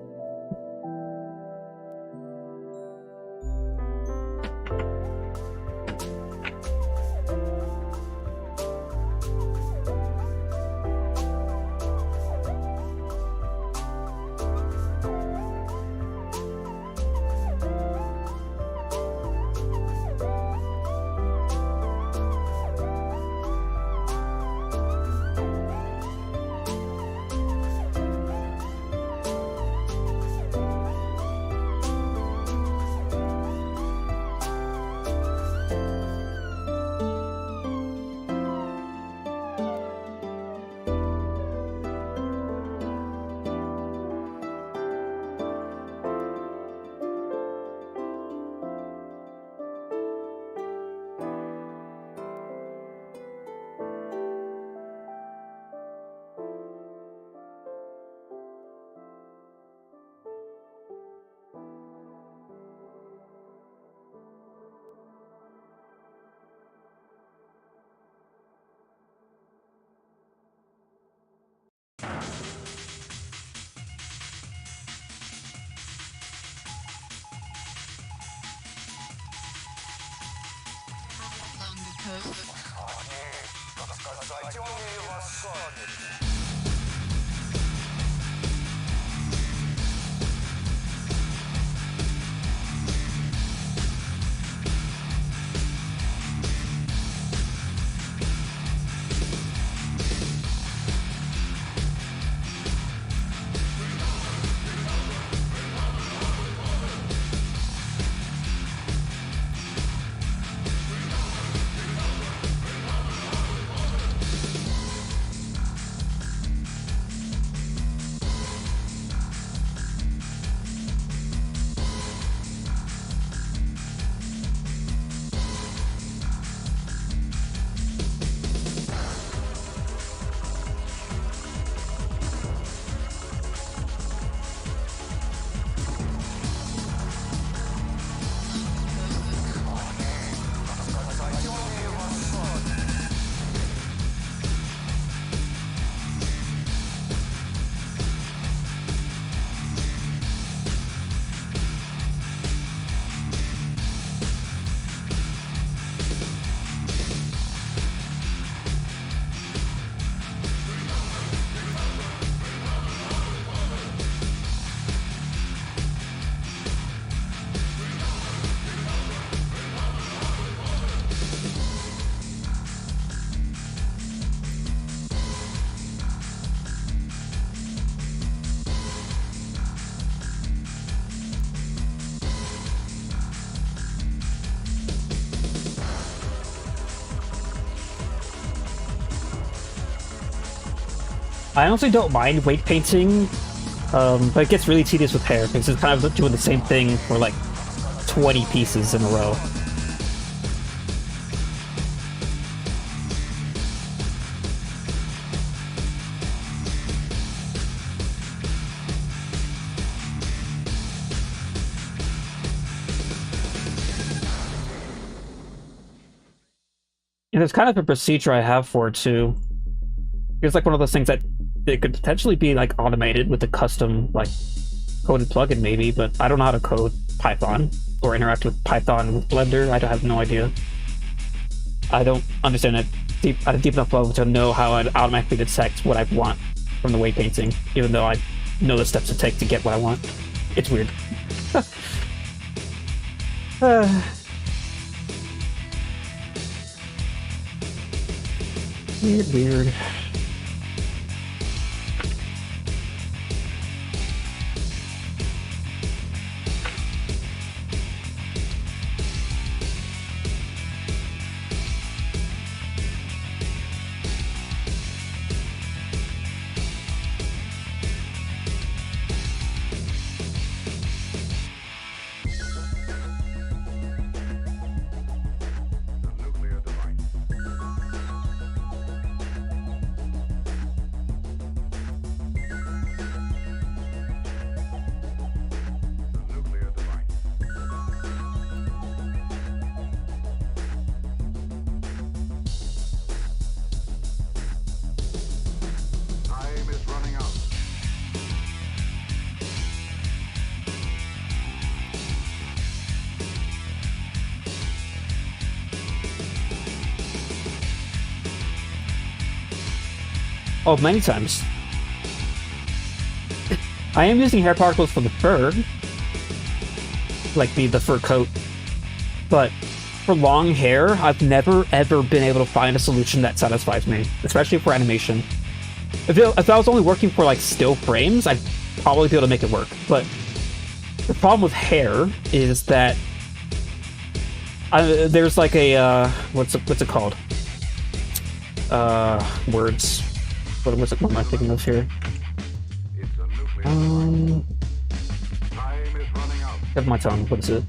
I honestly don't mind weight painting, but it gets really tedious with hair because it's kind of doing the same thing for like 20 pieces in a row. And there's kind of a procedure I have for it too. It's like one of those things that it could potentially be like automated with a custom like coded plugin maybe, but I don't know how to code Python or interact with Python with Blender. I don't have no idea. I don't understand it at a deep enough level to know how I'd automatically detect what I want from the weight painting, even though I know the steps to take to get what I want. It's weird. Weird. Oh, many times. I am using hair particles for the fur, like the fur coat, but for long hair, I've never ever been able to find a solution that satisfies me, especially for animation. If I was only working for like still frames, I'd probably be able to make it work. But the problem with hair is that there's like a what's it called? Words. What am I thinking of here? Have my tongue. What is it?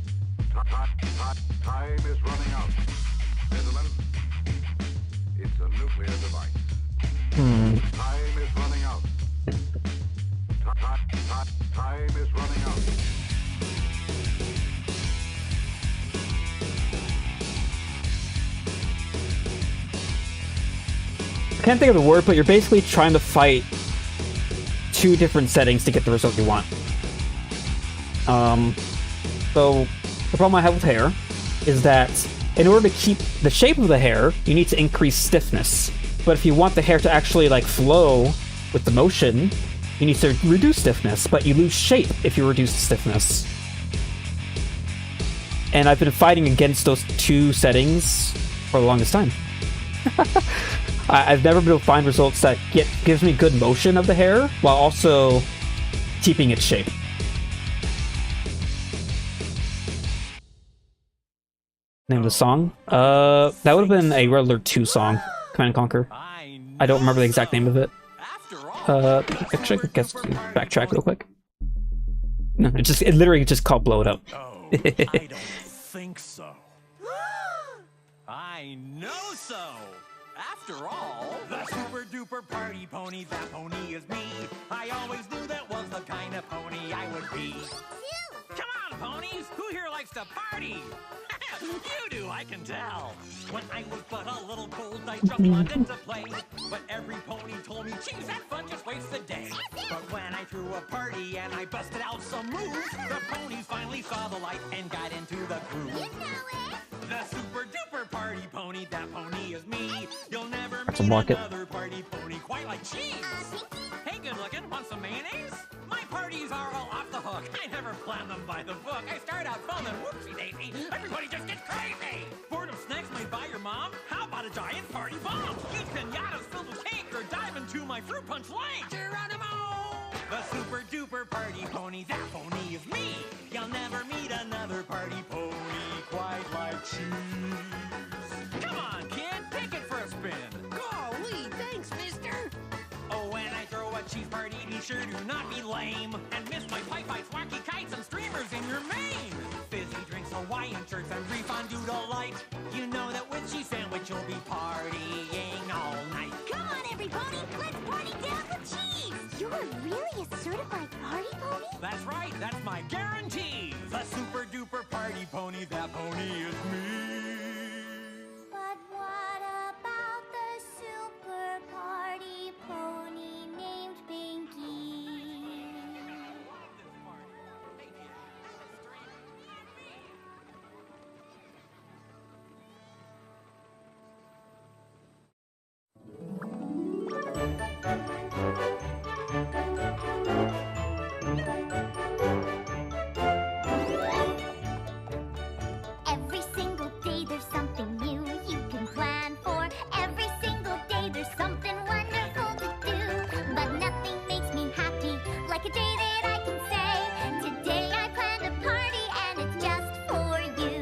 Time is running out. Gentlemen, it's a nuclear device. Time is running out. Time is running out. I can't think of the word, but you're basically trying to fight two different settings to get the result you want. So the problem I have with hair is that in order to keep the shape of the hair, you need to increase stiffness. But if you want the hair to actually like flow with the motion, you need to reduce stiffness, but you lose shape if you reduce the stiffness. And I've been fighting against those two settings for the longest time. I've never been able to find results that gives me good motion of the hair while also keeping its shape. Name of the song? That would have been a Riddler 2 song, Command & Conquer. I don't remember the exact name of it. Actually, I guess backtrack real quick. No, it literally just called Blow It Up. Oh, I don't think so. I know so. After all, the super duper party pony, that pony is me. I always knew that was the kind of pony I would be. Come on, ponies! Who here likes to party? You do, I can tell. When I was but a little colt, I jumped London to play. But every pony told me, geez, that fun just wastes the day. But when I threw a party and I busted out some moves, the ponies finally saw the light and got into the groove. You know it. The super duper party pony, that pony is me. You'll never meet Some market. another party pony quite like cheese. Hey, good looking, want some mayonnaise? My parties are all off the hook. I never plan them by the book. I start out fun and whoopsie daisy, everybody just gets crazy. Boredom snacks made by your mom? How about a giant party bomb? Eat pinatas filled with cake or dive into my fruit punch lake. Geronimo! The super duper party pony, that pony is me. You'll never meet another party pony quite like cheese. Come on, kid, take it for a spin. Golly, thanks, mister. Oh, when I throw a cheese party, be sure do not be lame. And miss my pipe fights, wacky kites, and streamers in your mane. Fizzy drinks, Hawaiian shirts, and brief fondue delight. You know that with cheese sandwich, you'll be partying all night. Come on, everybody, let's party down the cheese. You're really a certified party pony? That's right, that's my guarantee. The super duper party pony, that pony is me. But what about the super party pony named Pinky? Every single day there's something new you can plan for. Every single day there's something wonderful to do. But nothing makes me happy like a day that I can say, today I planned a party and it's just for you.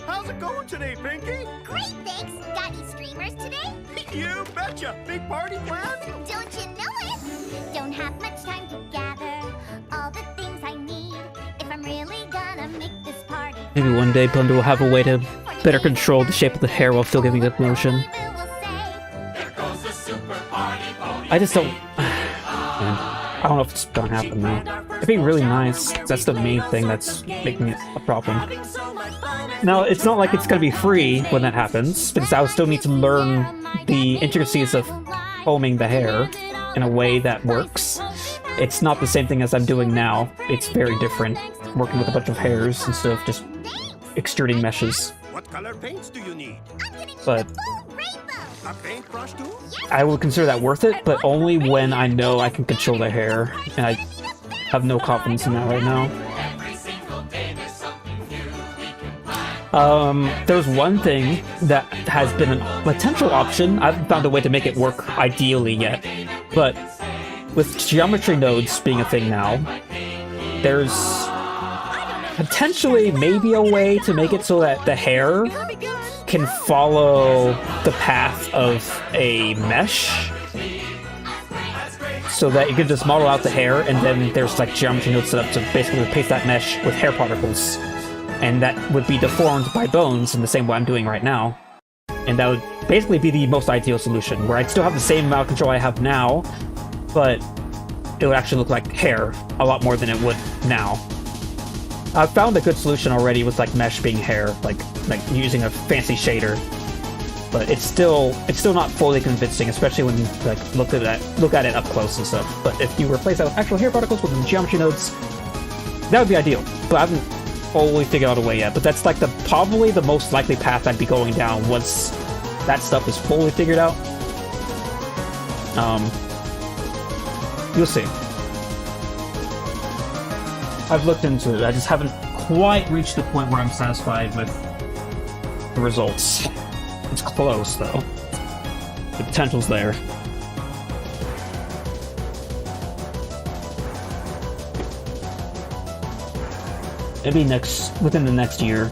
How's it going today, Pinky? Great, thanks. Got any streamers today? You betcha! Big party planned? Don't you know it? Don't have much time to gather all the things I need if I'm really gonna make this party. Maybe one day Bundle will have a way to better control the shape of the hair while still giving it motion. I just don't... Man, I don't know if it's gonna happen now. It'd be really nice. That's the main thing that's making it a problem. Now, it's not like it's gonna be free when that happens, because I would still need to learn the intricacies of combing the hair in a way that works. It's not the same thing as I'm doing now. It's very different, working with a bunch of hairs instead of just extruding meshes. What color paints do you need? I'm gonna need But- the full rainbow. A paintbrush too? I would consider that worth it, but only when I know I can control the hair, and I have no confidence in that right now. There's one thing that has been a potential option. I haven't found a way to make it work ideally yet, but with geometry nodes being a thing now, there's potentially maybe a way to make it so that the hair can follow the path of a mesh, so that you can just model out the hair, and then there's like geometry nodes set up to basically replace that mesh with hair particles, and that would be deformed by bones in the same way I'm doing right now. And that would basically be the most ideal solution, where I'd still have the same amount of control I have now, but it would actually look like hair a lot more than it would now. I've found a good solution already with like mesh being hair, like using a fancy shader, but it's still not fully convincing, especially when you like look at it up close and stuff. But if you replace that with actual hair particles with the geometry nodes, that would be ideal. But I haven't fully figured out a way yet. But that's like probably the most likely path I'd be going down once that stuff is fully figured out. You'll see. I've looked into it. I just haven't quite reached the point where I'm satisfied with the results. It's close, though. The potential's there. Maybe within the next year,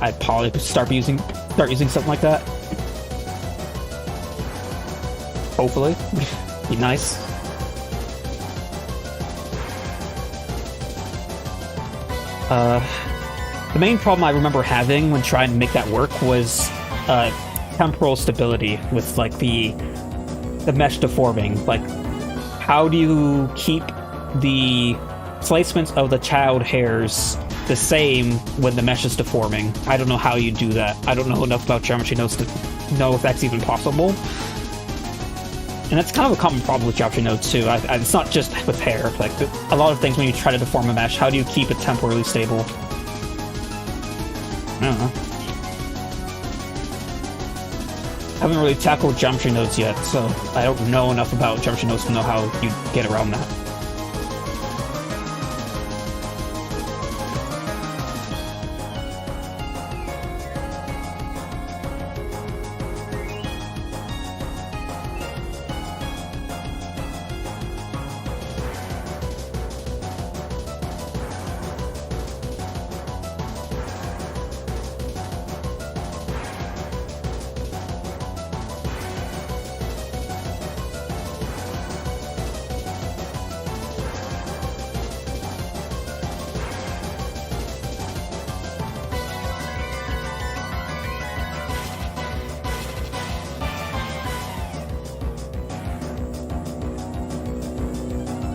I'd probably start using something like that. Hopefully, be nice. The main problem I remember having when trying to make that work was temporal stability with like the mesh deforming. Like, how do you keep the placements of the child hairs the same when the mesh is deforming? I don't know how you do that. I don't know enough about geometry nodes to know if that's even possible. And that's kind of a common problem with geometry nodes too. It's not just with hair. Like a lot of things when you try to deform a mesh, how do you keep it temporally stable? I don't know. I haven't really tackled geometry nodes yet, so I don't know enough about geometry nodes to know how you get around that.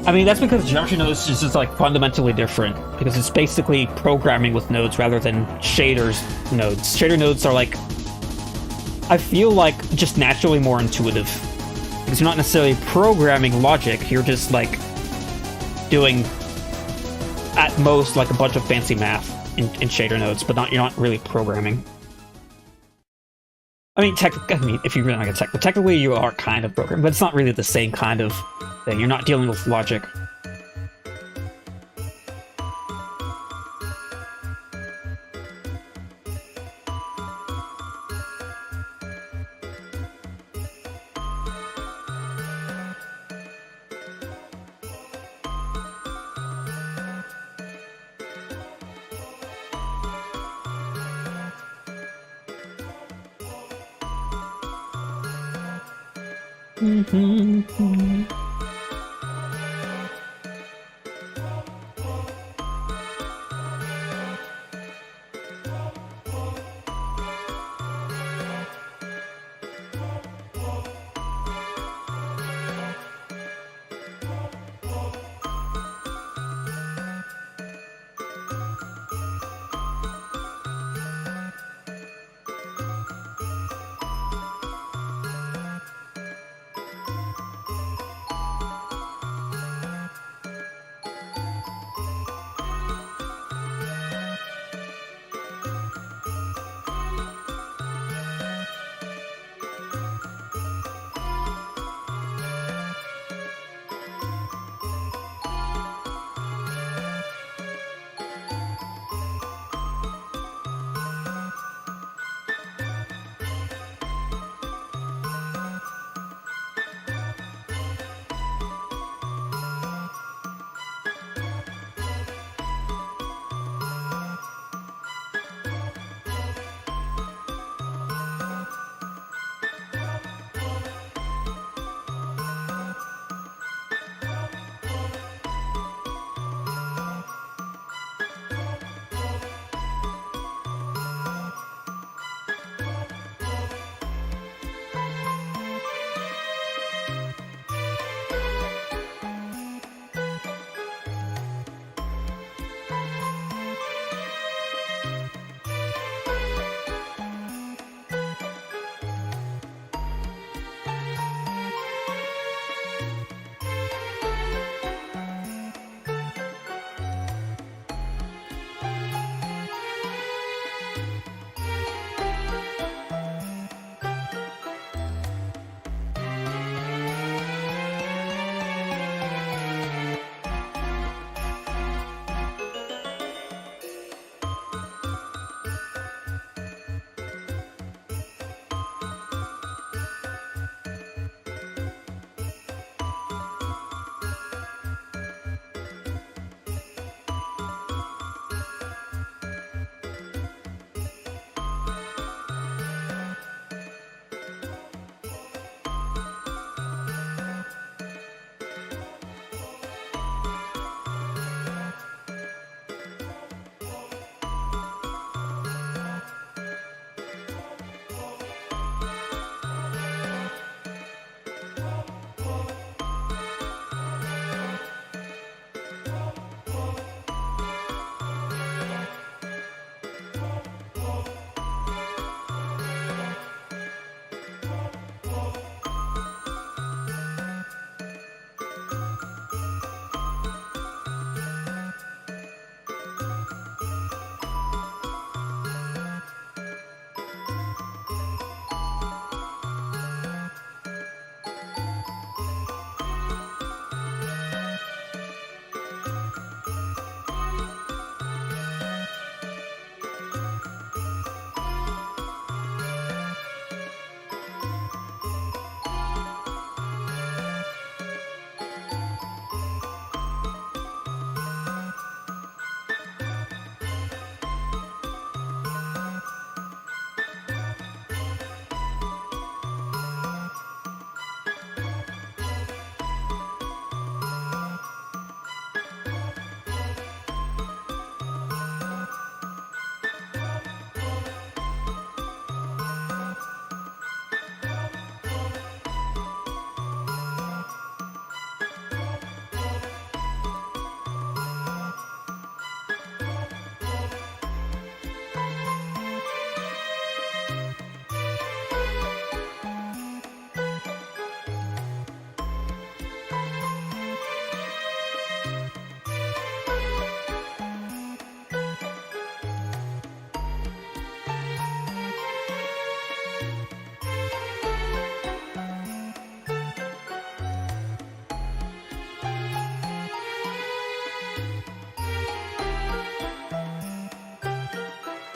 I mean, that's because geometry nodes is just like fundamentally different, because it's basically programming with nodes rather than shaders nodes. Shader nodes are like, I feel like, just naturally more intuitive, because you're not necessarily programming logic, you're just like doing at most like a bunch of fancy math in shader nodes, but you're not really programming. I mean, if you're really not gonna technically you are kind of programming, but it's not really the same kind of thing. You're not dealing with logic.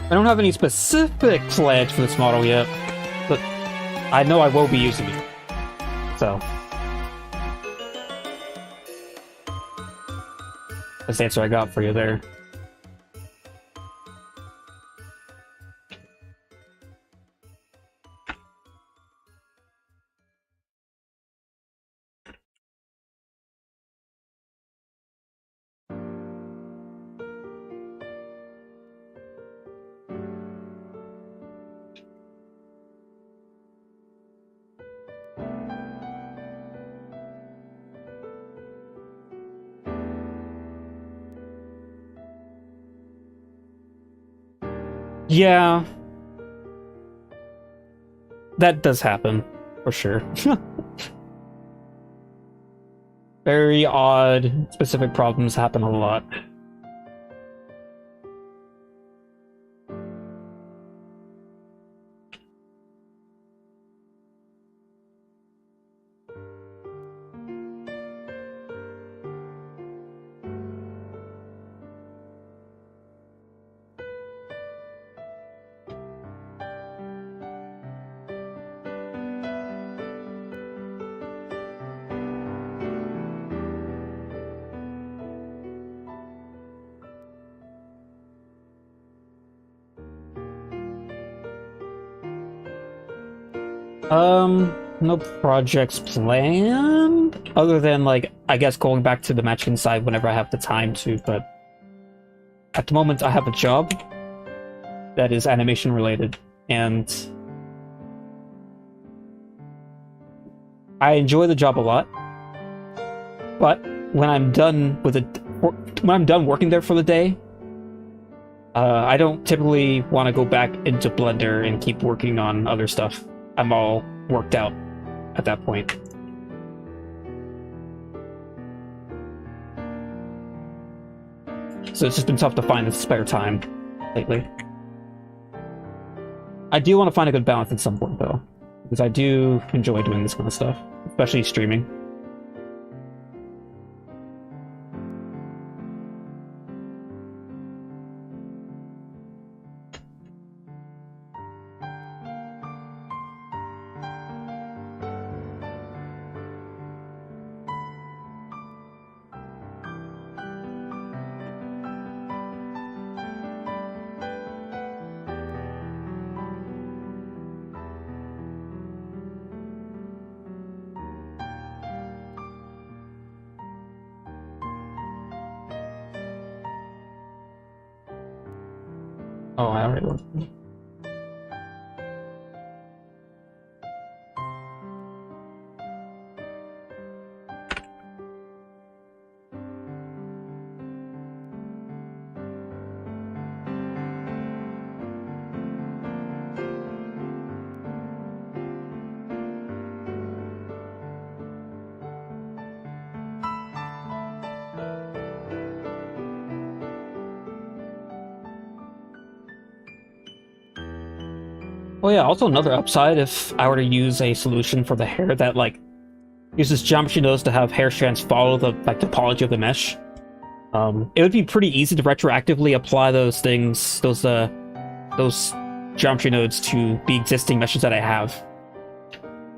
I don't have any specific pledge for this model yet, but I know I will be using it. So that's the answer I got for you there. Yeah, that does happen, for sure. Very odd, specific problems happen a lot. No projects planned, other than, like, I guess going back to the matching side whenever I have the time to, but at the moment I have a job that is animation related, and I enjoy the job a lot, but when I'm done with it, when I'm done working there for the day, I don't typically want to go back into Blender and keep working on other stuff. I'm all worked out at that point. So it's just been tough to find the spare time lately. I do want to find a good balance at some point, though, because I do enjoy doing this kind of stuff, especially streaming. Oh, I already looked. Oh yeah, also another upside, if I were to use a solution for the hair that, like, uses geometry nodes to have hair strands follow the, like, topology of the mesh, it would be pretty easy to retroactively apply those things, those geometry nodes to the existing meshes that I have.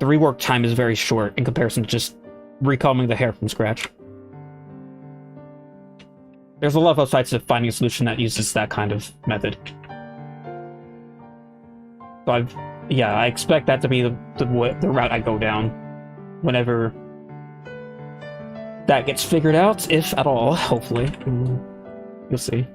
The rework time is very short in comparison to just recombing the hair from scratch. There's a lot of upsides to finding a solution that uses that kind of method. So I expect that to be the route I go down whenever that gets figured out, if at all, hopefully. You'll see.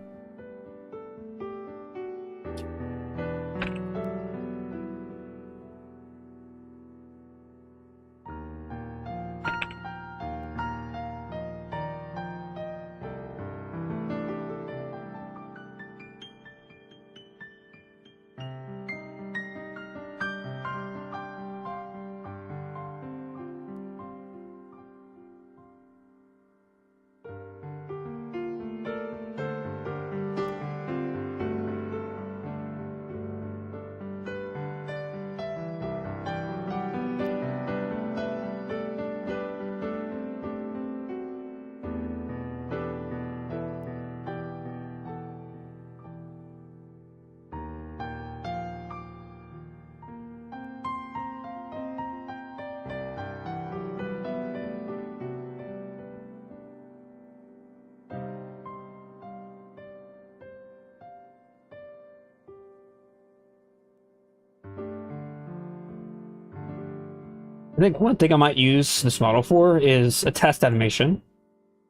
I think one thing I might use this model for is a test animation.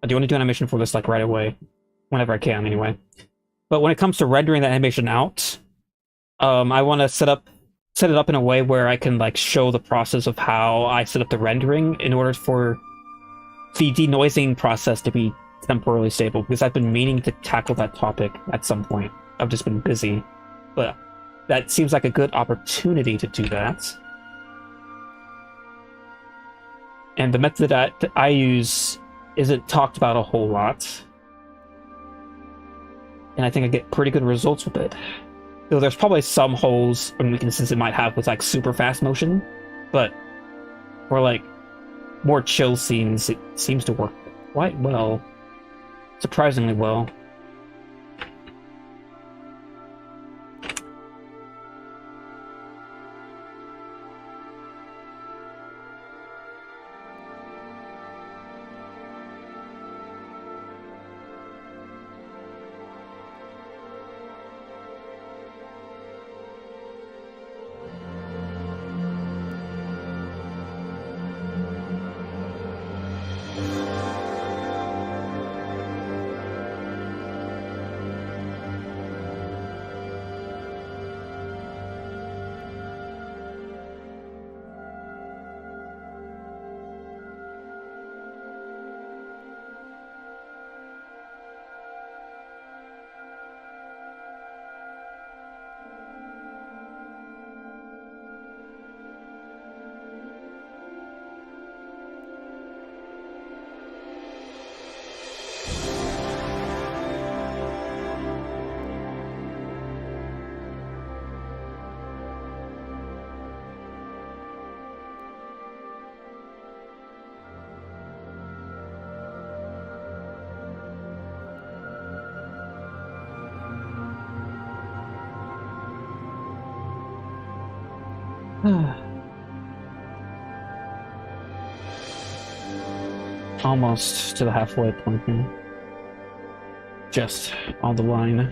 I do want to do animation for this like right away, whenever I can anyway. But when it comes to rendering that animation out, I want to set it up in a way where I can like show the process of how I set up the rendering in order for the denoising process to be temporally stable, because I've been meaning to tackle that topic at some point. I've just been busy, but that seems like a good opportunity to do that. And the method that I use isn't talked about a whole lot, and I think I get pretty good results with it. Though there's probably some holes and weaknesses it might have with like super fast motion, but for like more chill scenes, it seems to work quite well. Surprisingly well. Almost to the halfway point here. Just on the line.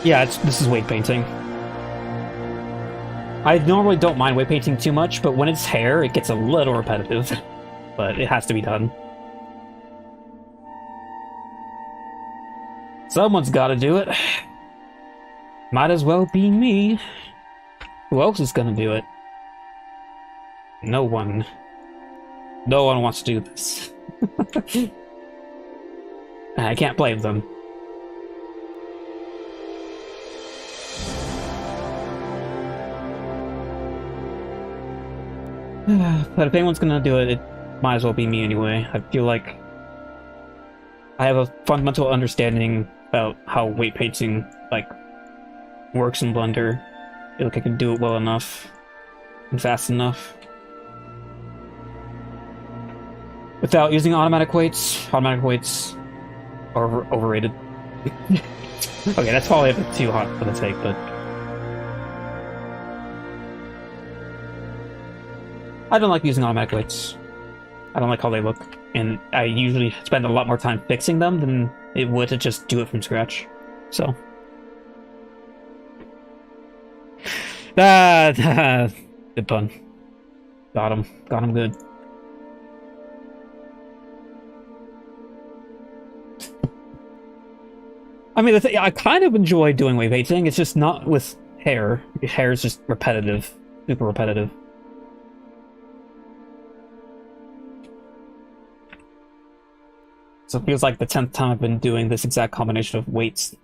Yeah, this is weight painting. I normally don't mind weight painting too much, but when it's hair, it gets a little repetitive. But it has to be done. Someone's gotta do it. Might as well be me. Who else is gonna do it? No one. No one wants to do this. I can't blame them. But if anyone's gonna do it, it might as well be me anyway. I feel like I have a fundamental understanding about how weight painting like works in Blender, feel like I can do it well enough and fast enough without using automatic weights. Automatic weights are overrated. Okay, that's probably a bit too hot for the take, but I don't like using automatic weights. I don't like how they look, and I usually spend a lot more time fixing them than it would to just do it from scratch. So, good pun. Got him good. I mean, I kind of enjoy doing wave painting. It's just not with hair. Hair is just repetitive, super repetitive. So it feels like the 10th time I've been doing this exact combination of weights.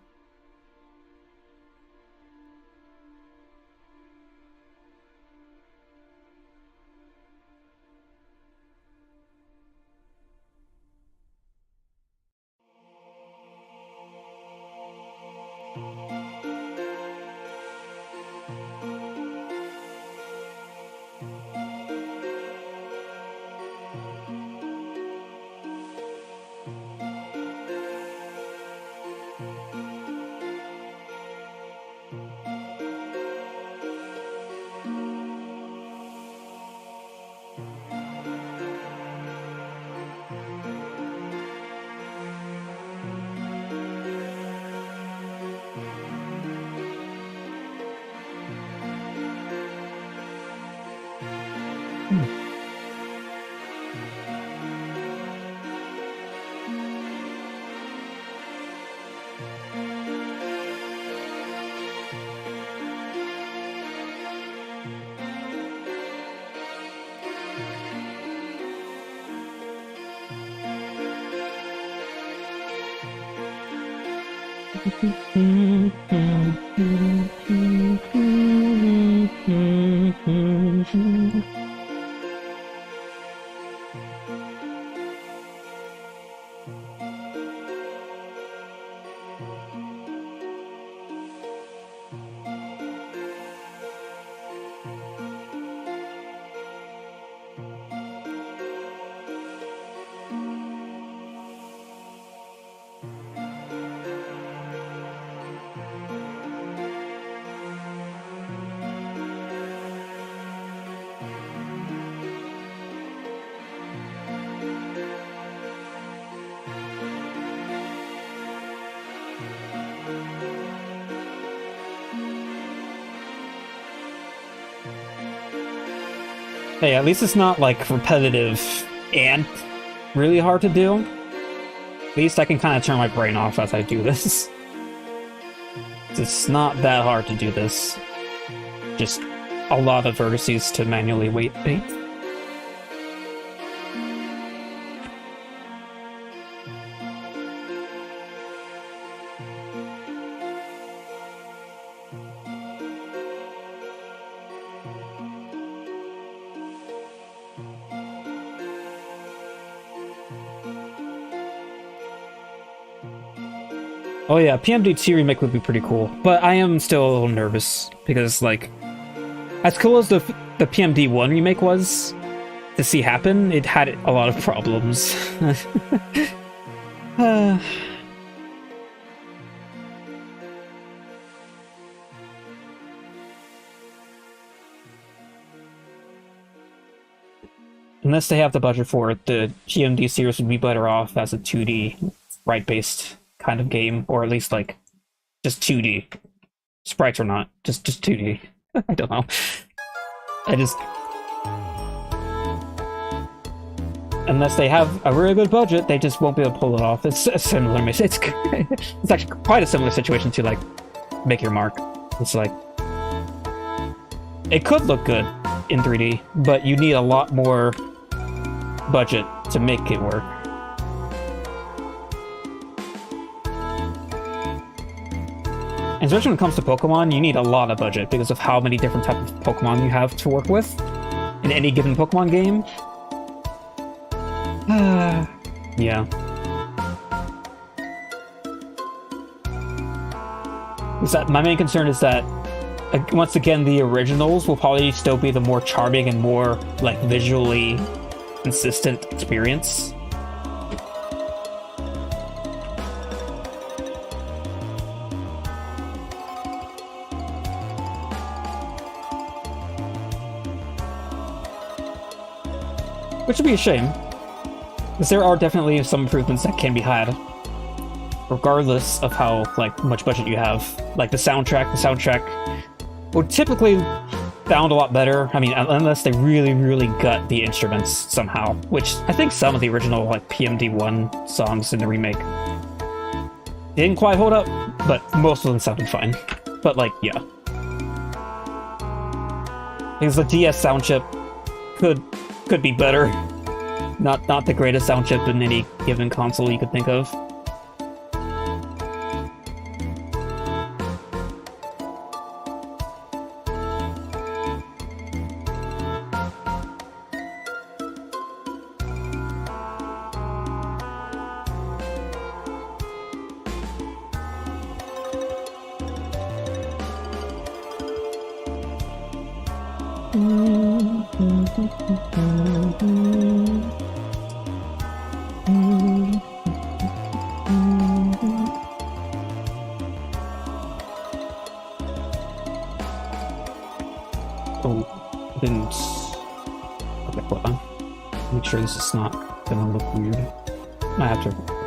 Hey, at least it's not like repetitive and really hard to do. At least I can kind of turn my brain off as I do this. It's not that hard to do this. Just a lot of vertices to manually weight paint. Oh yeah, PMD2 remake would be pretty cool, but I am still a little nervous because, like, as cool as the PMD1 remake was to see happen, it had a lot of problems. Unless they have the budget for it, the PMD series would be better off as a 2D sprite-based kind of game, or at least like just 2D. Sprites or not, just 2D. I don't know. Unless they have a really good budget, they just won't be able to pull it off. It's a similar it's actually quite a similar situation to like Make Your Mark. It's like it could look good in 3D, but you need a lot more budget to make it work. And especially when it comes to Pokemon, you need a lot of budget because of how many different types of Pokemon you have to work with in any given Pokemon game. Yeah. My main concern is that once again, the originals will probably still be the more charming and more, like, visually consistent experience. Which would be a shame, because there are definitely some improvements that can be had, regardless of how, like, much budget you have. Like, the soundtrack would typically sound a lot better, I mean, unless they really, really gut the instruments somehow, which I think some of the original, like, PMD1 songs in the remake didn't quite hold up, but most of them sounded fine. But, like, yeah. Because the DS sound chip could be better. Not the greatest sound chip in any given console you could think of. Oh, I didn't... Okay, hold on. Make sure this is not gonna look weird. I have to...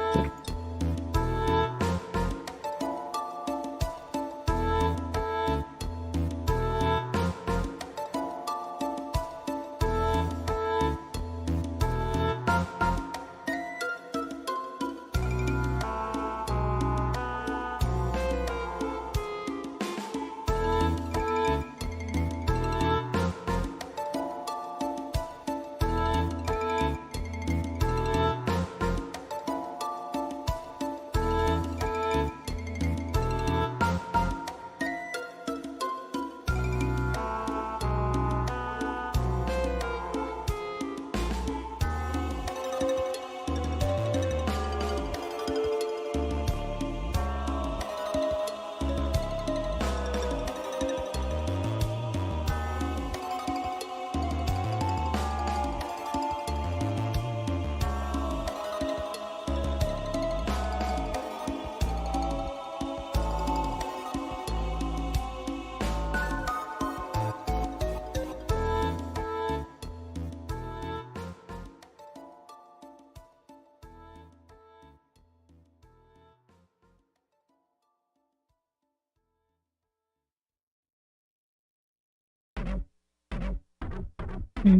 I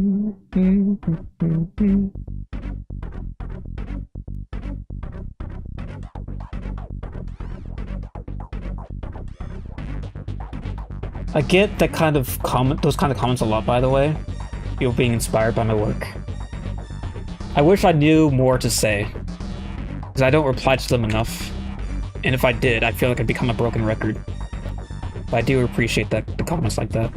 get that kind of those kind of comments a lot, by the way. People being inspired by my work. I wish I knew more to say, because I don't reply to them enough. And if I did, I feel like I'd become a broken record. But I do appreciate the comments like that.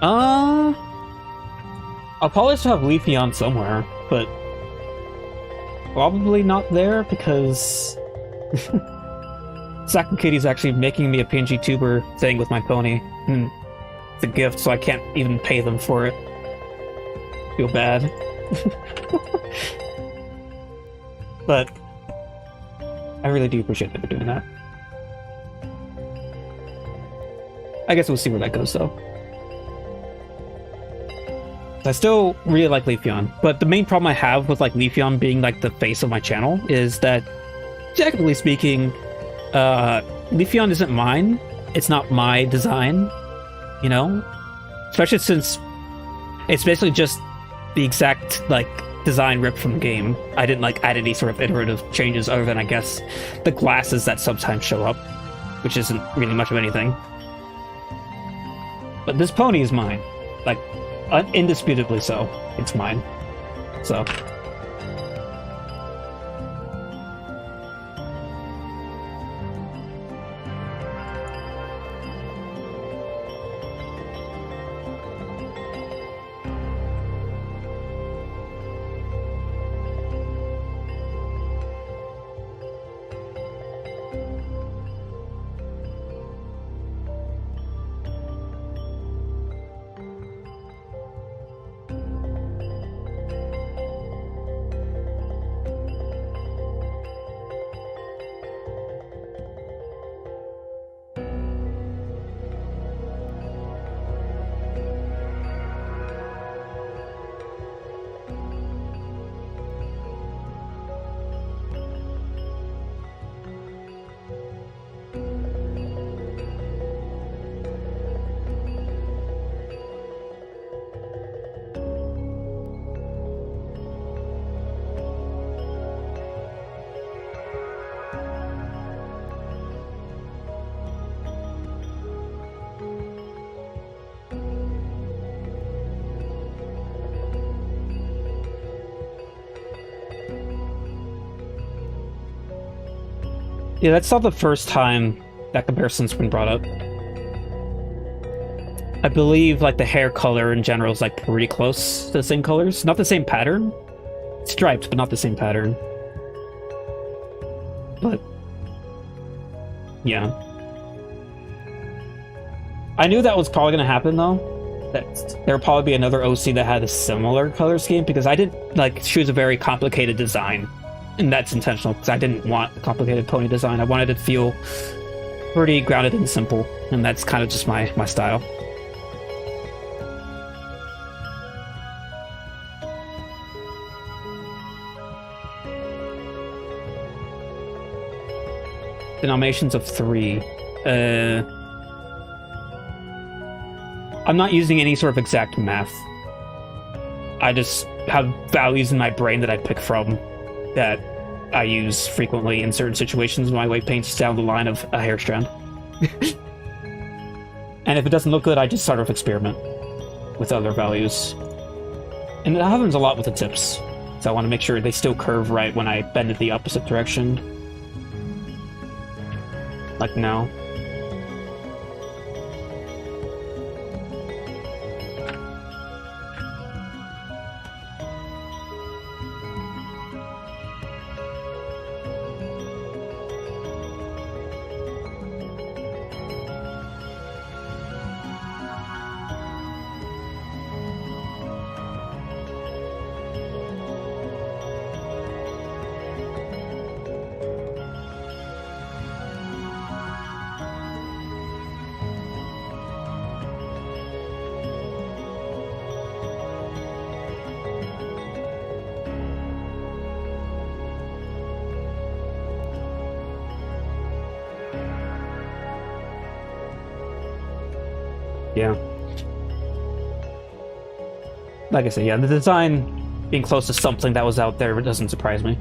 I'll probably still have Leafy on somewhere, but probably not there because Zach and Katie's actually making me a PNG tuber thing with my pony. And it's a gift, so I can't even pay them for it. Feel bad. But I really do appreciate them for doing that. I guess we'll see where that goes, though. I still really like Leafeon, but the main problem I have with like Leafeon being like the face of my channel is that, technically speaking, Leafeon isn't mine. It's not my design, you know? Especially since it's basically just the exact like design ripped from the game. I didn't like add any sort of iterative changes other than, I guess, the glasses that sometimes show up, which isn't really much of anything. But this pony is mine. Like, indisputably so. It's mine. So. Yeah, that's not the first time that comparison's been brought up. I believe, like, the hair color in general is, like, pretty close to the same colors. Not the same pattern. Striped, but not the same pattern. But, yeah. I knew that was probably going to happen, though. That there would probably be another OC that had a similar color scheme, because I didn't, like, choose a very complicated design. And that's intentional, because I didn't want a complicated pony design. I wanted it to feel pretty grounded and simple, and that's kind of just my style. Denominations of 3. I'm not using any sort of exact math. I just have values in my brain that I pick from that I use frequently in certain situations when my weight paints down the line of a hair strand. And if it doesn't look good, I just sort of experiment with other values. And it happens a lot with the tips. So I want to make sure they still curve right when I bend it the opposite direction. Like now. Yeah. Like I said, yeah, the design being close to something that was out there doesn't surprise me.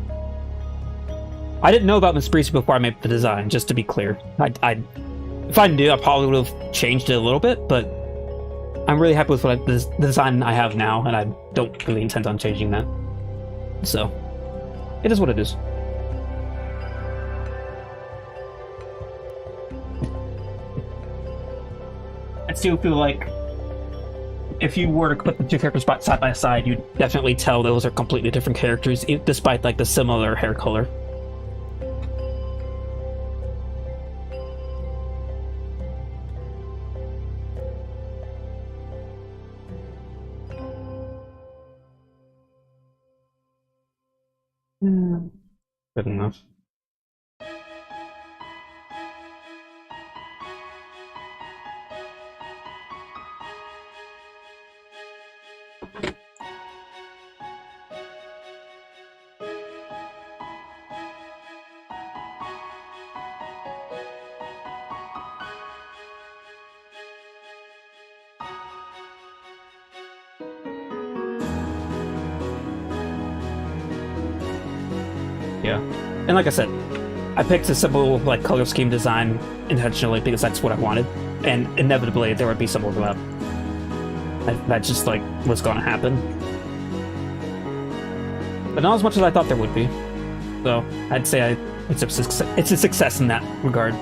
I didn't know about Miss Breezy before I made the design, just to be clear. If I knew, I probably would have changed it a little bit, but I'm really happy with the design I have now, and I don't really intend on changing that. So, it is what it is. I still feel like if you were to put the two characters side by side, you'd definitely tell those are completely different characters, despite like the similar hair color. Good enough. Yeah, and like I said, I picked a simple like color scheme design intentionally because that's what I wanted, and inevitably there would be some overlap. That just like was going to happen, but not as much as I thought there would be. So I'd say it's a success in that regard.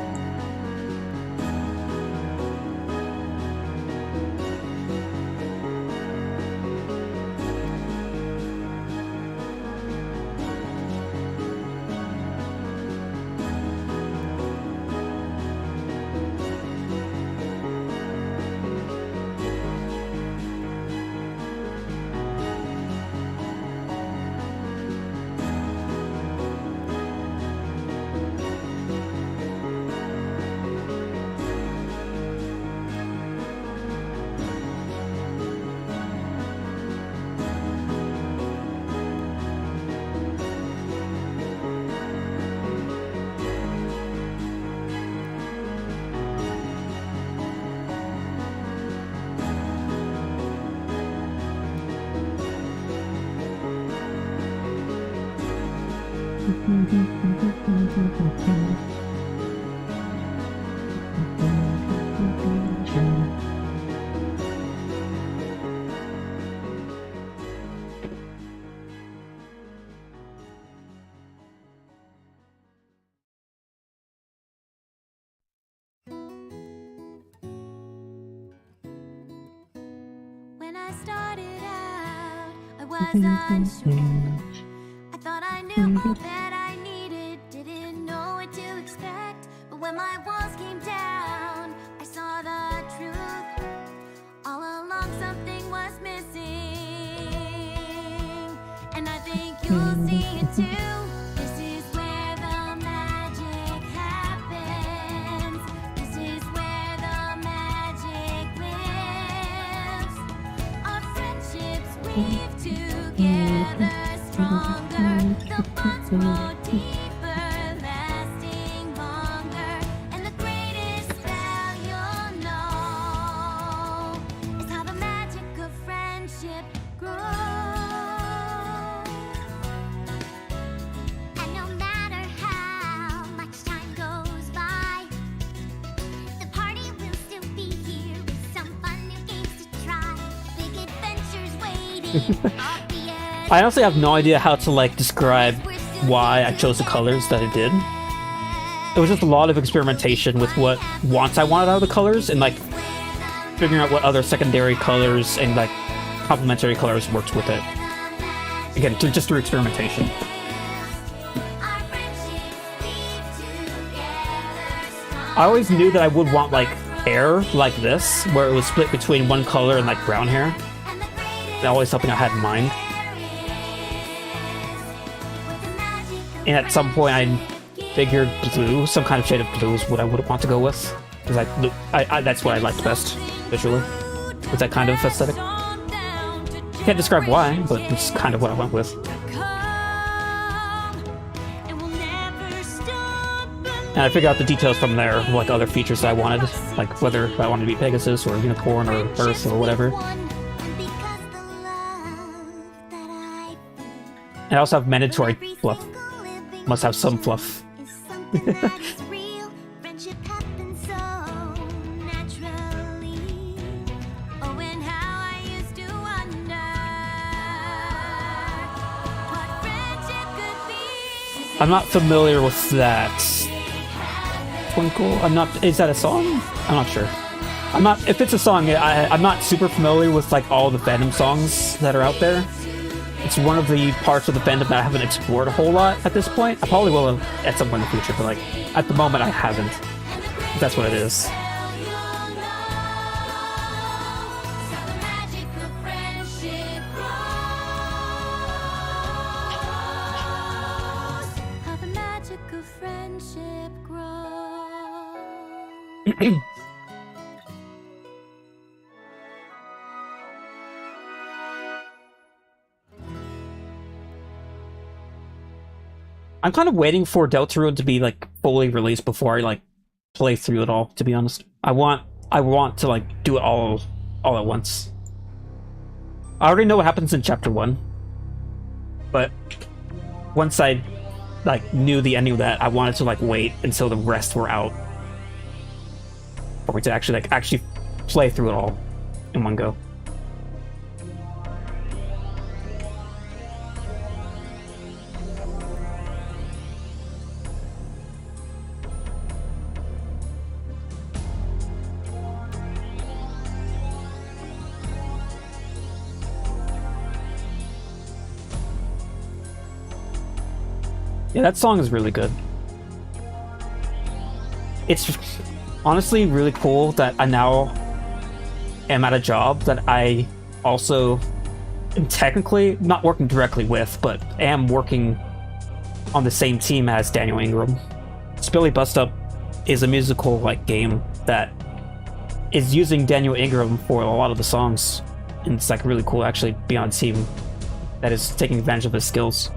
When I started out, I was unsure. I thought I knew all that I needed, didn't know what to expect. But when my walls came down, I saw the truth. All along something was missing, and I think you'll see it too. This is where the magic happens. This is where the magic lives. Our friendships weave together stronger. The bonds grow deeper, lasting longer. And the greatest spell you'll know is how the magic of friendship grows. And no matter how much time goes by, the party will still be here with some fun new games to try. Big adventures waiting at the edge. I honestly have no idea how to like describe why I chose the colors that I did. It was just a lot of experimentation with what I wanted out of the colors, and like figuring out what other secondary colors and like complementary colors worked with it. Again, just through experimentation. Our friendships weave together strong. I always knew that I would want like hair like this, where it was split between one color and like brown hair. And the greatest That always something I had in mind. with the magic of And at some point, I figured blue, some kind of shade of blue, is what I would want to go with, because I that's what I liked best visually. With that kind of aesthetic. Can't describe why, but it's kind of what I went with. And I figured out the details from there, like other features that I wanted, like whether I wanted to be Pegasus or Unicorn or Earth or whatever. And I also have mandatory fluff. Must have some fluff. I'm not familiar with that. Twinkle? I'm not. Is that a song? I'm not sure. I'm not. If it's a song, I'm not super familiar with like all the Fandom songs that are out there. It's one of the parts of the fandom that I haven't explored a whole lot at this point. I probably will at some point in the future, but like at the moment I haven't. That's what it is. How the magic of friendship grows. How the magic of friendship grows. I'm kind of waiting for Deltarune to be like fully released before I like play through it all, to be honest. I want to like do it all at once. I already know what happens in chapter 1. But once I like knew the ending of that, I wanted to like wait until the rest were out for me to actually play through it all in one go. Yeah, that song is really good. It's honestly really cool that I now am at a job that I also am technically not working directly with, but am working on the same team as Daniel Ingram. Spilly Bust Up is a musical like game that is using Daniel Ingram for a lot of the songs, and it's like really cool actually be on a team that is taking advantage of his skills.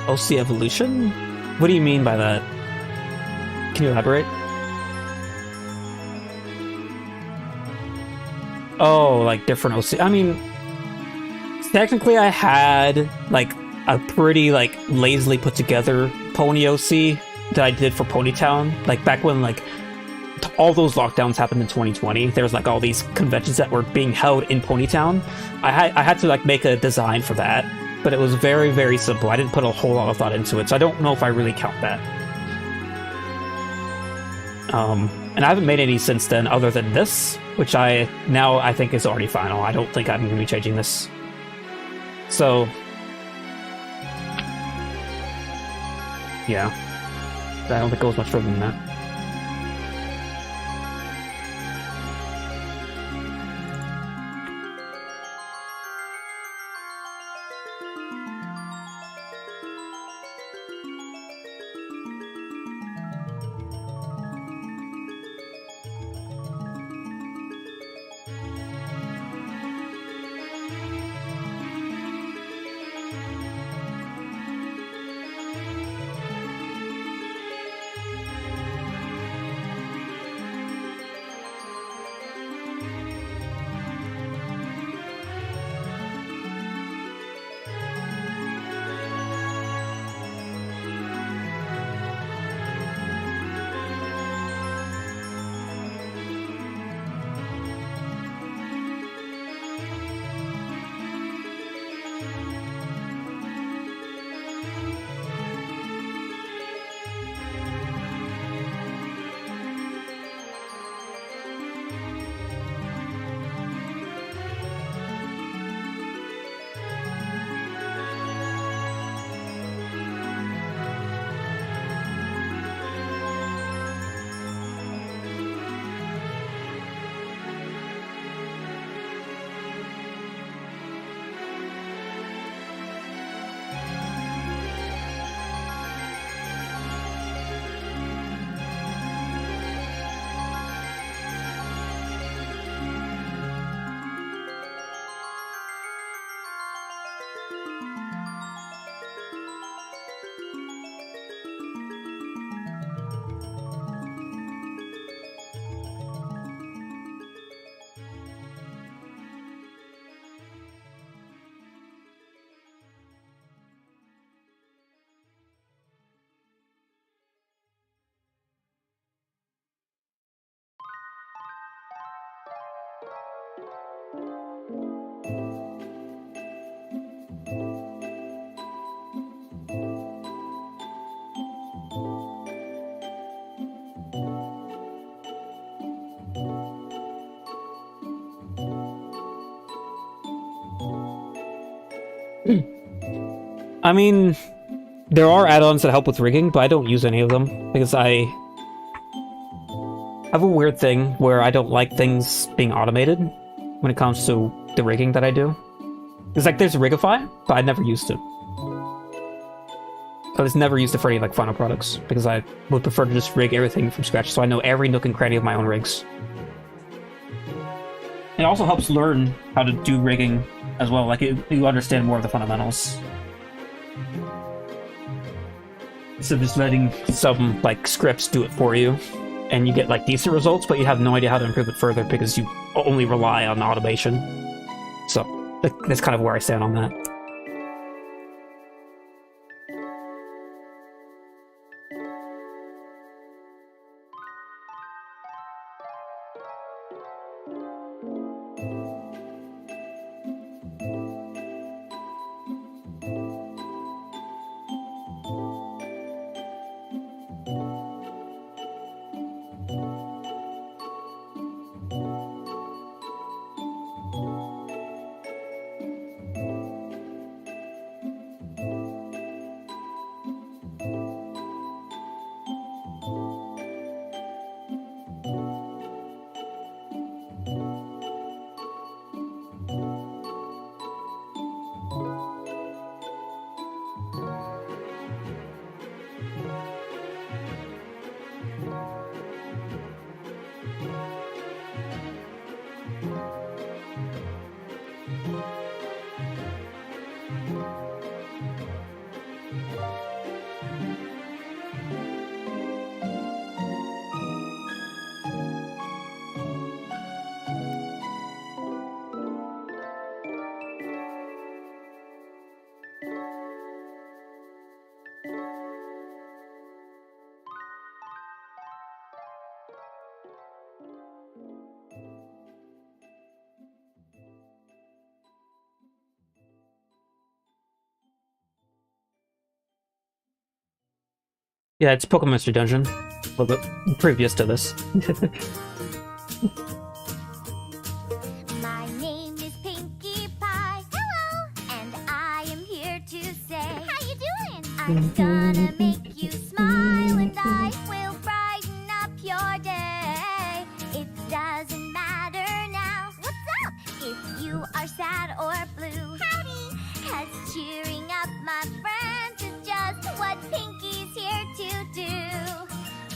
OC evolution? What do you mean by that? Can you elaborate? Oh, like different OC. I mean, technically I had like a pretty like lazily put together pony OC that I did for Ponytown. Like back when like all those lockdowns happened in 2020, there was like all these conventions that were being held in Ponytown. I had to like make a design for that, but it was very, very simple. I didn't put a whole lot of thought into it, so I don't know if I really count that. And I haven't made any since then other than this, which I think is already final. I don't think I'm going to be changing this. So, yeah. I don't think it goes much further than that. I mean, there are add-ons that help with rigging, but I don't use any of them because I have a weird thing where I don't like things being automated when it comes to the rigging that I do. It's like there's Rigify, but I never used it. I was never used it for any like final products because I would prefer to just rig everything from scratch, so I know every nook and cranny of my own rigs. It also helps learn how to do rigging as well, like you understand more of the fundamentals. Instead of just letting some like scripts do it for you, and you get like decent results, but you have no idea how to improve it further because you only rely on automation. So that's kind of where I stand on that. Yeah, it's Pokemon Mystery Dungeon. A little bit previous to this. My name is Pinkie Pie. Hello, and I am here to say, how you doing? I'm gonna make you smile, and I will brighten up your day. It doesn't matter now. What's up? If you are sad or blue, howdy. 'Cause cheering up my friends is just what Pinkie's here to do.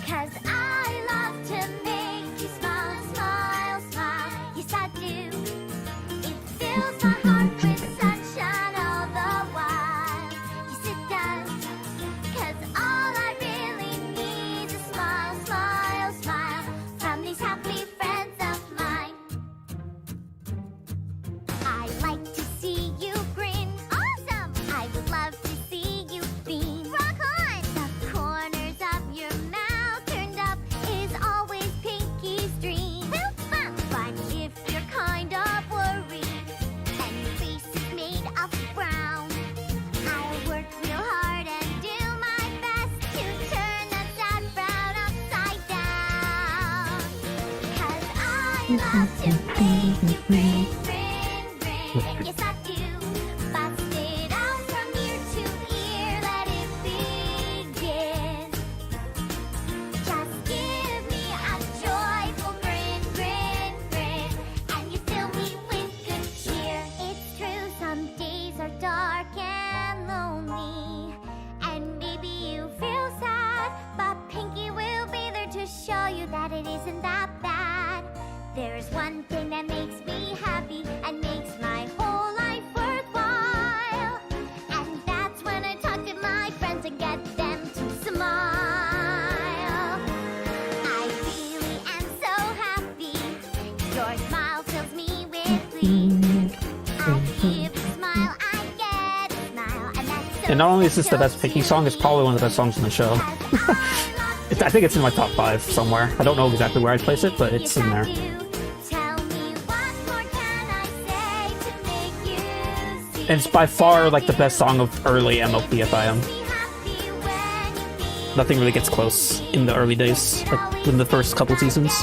'Cause I love to make you smile, smile, smile. Yes, I do. It fills my heart with sunshine all the while. Yes, it does. 'Cause all I really need is a smile, smile, smile from these happy friends of mine. I like to see you grin. Awesome! I would love to see you beam. Rock on! The corners of your mouth turned up is always Pinkie's dream. Fun! But if you're kind of worried and your face is made of brown, I'll work real hard and do my best to turn that sad frown upside down. 'Cause I love to make you grin, grin, grin. Yes, I do. Bust it out from ear to ear, let it begin. Just give me a joyful grin, grin, grin, and you fill me with good cheer. It's true, some days are dark and lonely, and maybe you feel sad, but Pinkie will be there to show you that it isn't that bad. There's one thing that makes me happy and makes my whole life worthwhile, and that's when I talk to my friends and get them to smile. I really am so happy. Your smile fills me with glee. I give a smile, I get a smile, and that's so And not only is this the best so Pinkie song, it's probably one of the best songs in the show. I think it's in my top 5 somewhere. I don't know exactly where I'd place it, but it's in there. Tell And it's by far like the best song of early MLPFIM. Nothing really gets close in the early days, like in the first couple seasons.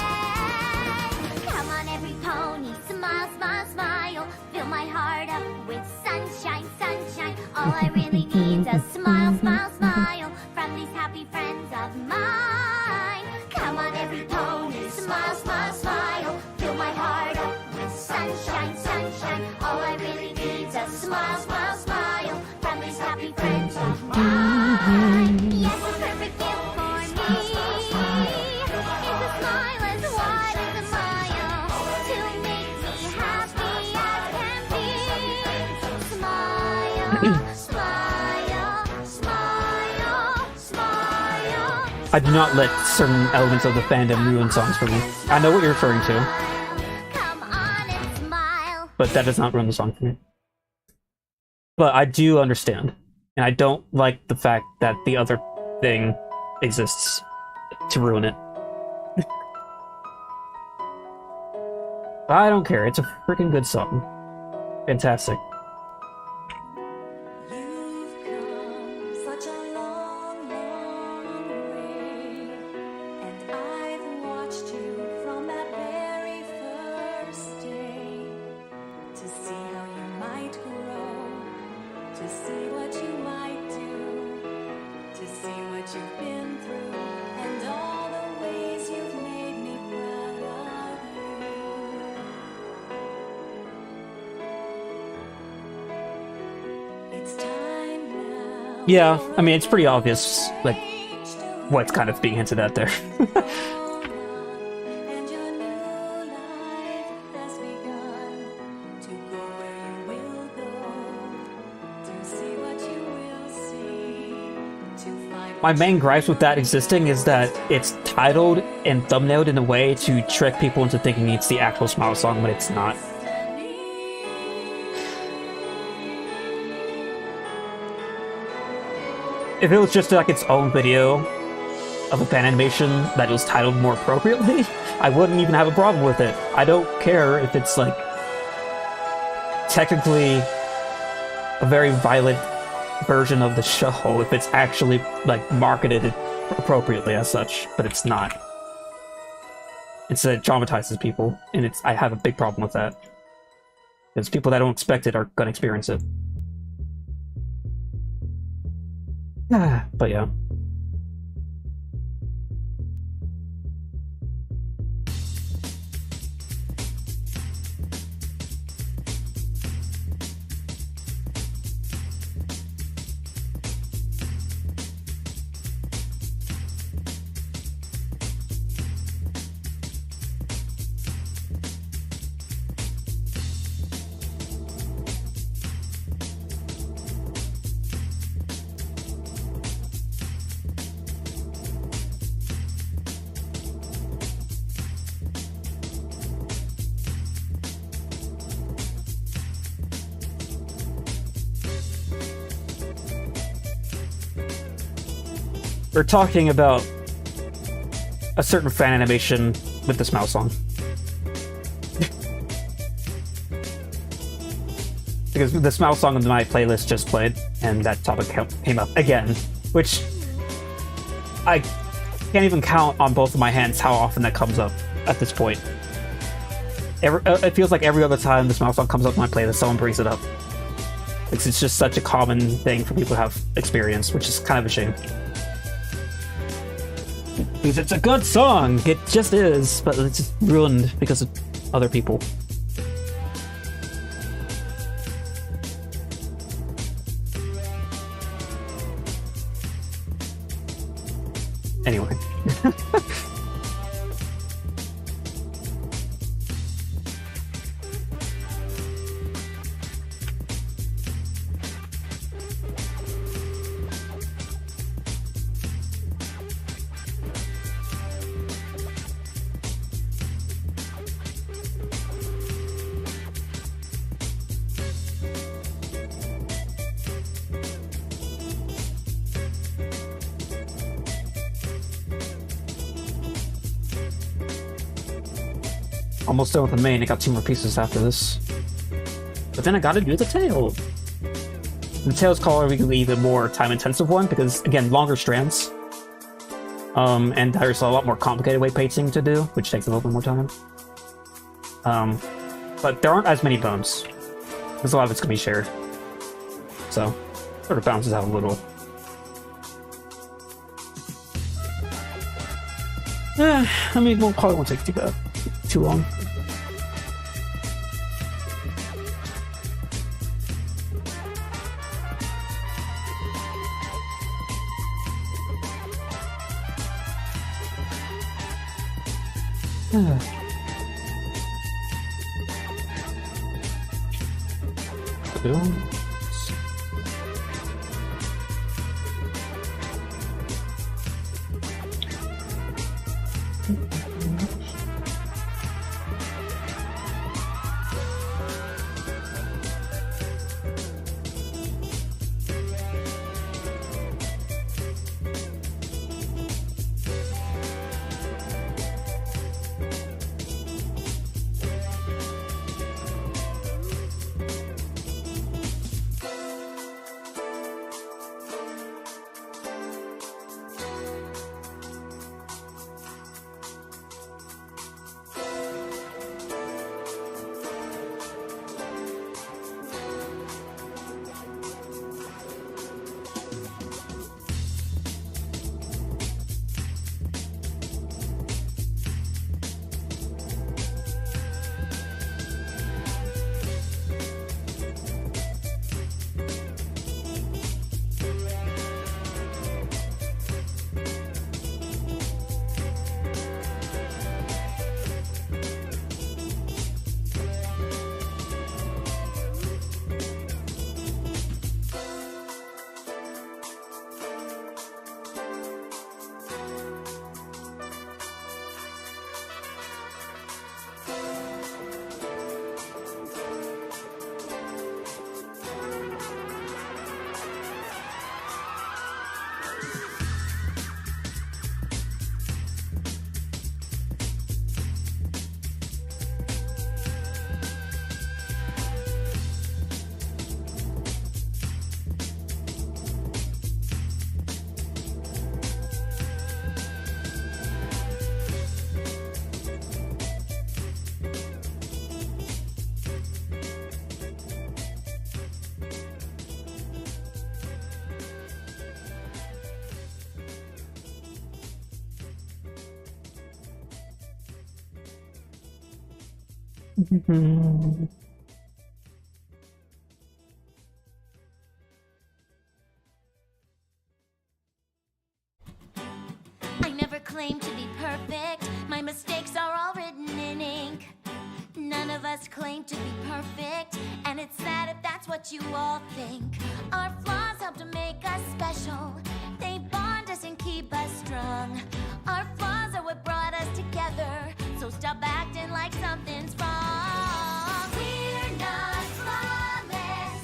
Come on, every pony, smile, smile, smile. Fill my heart up with sunshine, sunshine. All I really need is a smile, smile, smile from these happy friends of mine. Come on, every pony, smile, smile, smile. Fill my heart up with sunshine, sunshine. All I really need is a smile, smile, smile from these happy friends of mine. Yes, a perfect gift for me. It's a smile as wide as a mile to make me happy as can be. Smile, smile, smile, smile. I do not let certain elements of the fandom ruin songs for me. I know what you're referring to, Come on and smile. but that does not ruin the song for me. But I do understand, and I don't like the fact that the other thing exists to ruin it. I don't care, it's a freaking good song. Fantastic. You've come such a long, long way, and I've watched you from that very first day to see how you might grow, to see what you might do, to see what you've been through, and all the ways you've made me proud of you. It's time now. Yeah, I mean, it's pretty obvious, like, what's kind of being hinted at there. And your new life has begun to go where you will go, to see what you will see, to find My main gripes with that existing is that it's titled and thumbnailed in a way to trick people into thinking it's the actual Smile song, but it's not. If it was just like its own video of a fan animation that was titled more appropriately, I wouldn't even have a problem with it. I don't care if it's like technically a very violent version of the show, if it's actually like marketed appropriately as such, but it's not. It traumatizes people, and I have a big problem with that. Because people that don't expect it are gonna experience it. But yeah. We're talking about a certain fan animation with the Smile song. Because the Smile song in my playlist just played, and that topic came up again, which I can't even count on both of my hands how often that comes up at this point. It feels like every other time the Smile song comes up in my playlist, someone brings it up. It's just such a common thing for people to have experienced, which is kind of a shame. Because it's a good song, it just is, but it's just ruined because of other people. Anyway. Almost done with the main, I got 2 more pieces after this. But then I gotta do the tail. The tails color we can leave a more time-intensive one because, again, longer strands. And there's a lot more complicated weight painting to do, which takes a little bit more time. But there aren't as many bones, because a lot of it's going to be shared. So, sort of bounces out a little. I mean, probably won't take too long. I never claimed to be perfect. My mistakes are all written in ink. None of us claim to be perfect, and it's sad if that's what you all think. Our flaws help to make us special. They bond us and keep us strong. Our flaws are what brought us together, so stop acting like something's wrong. We're not flawless.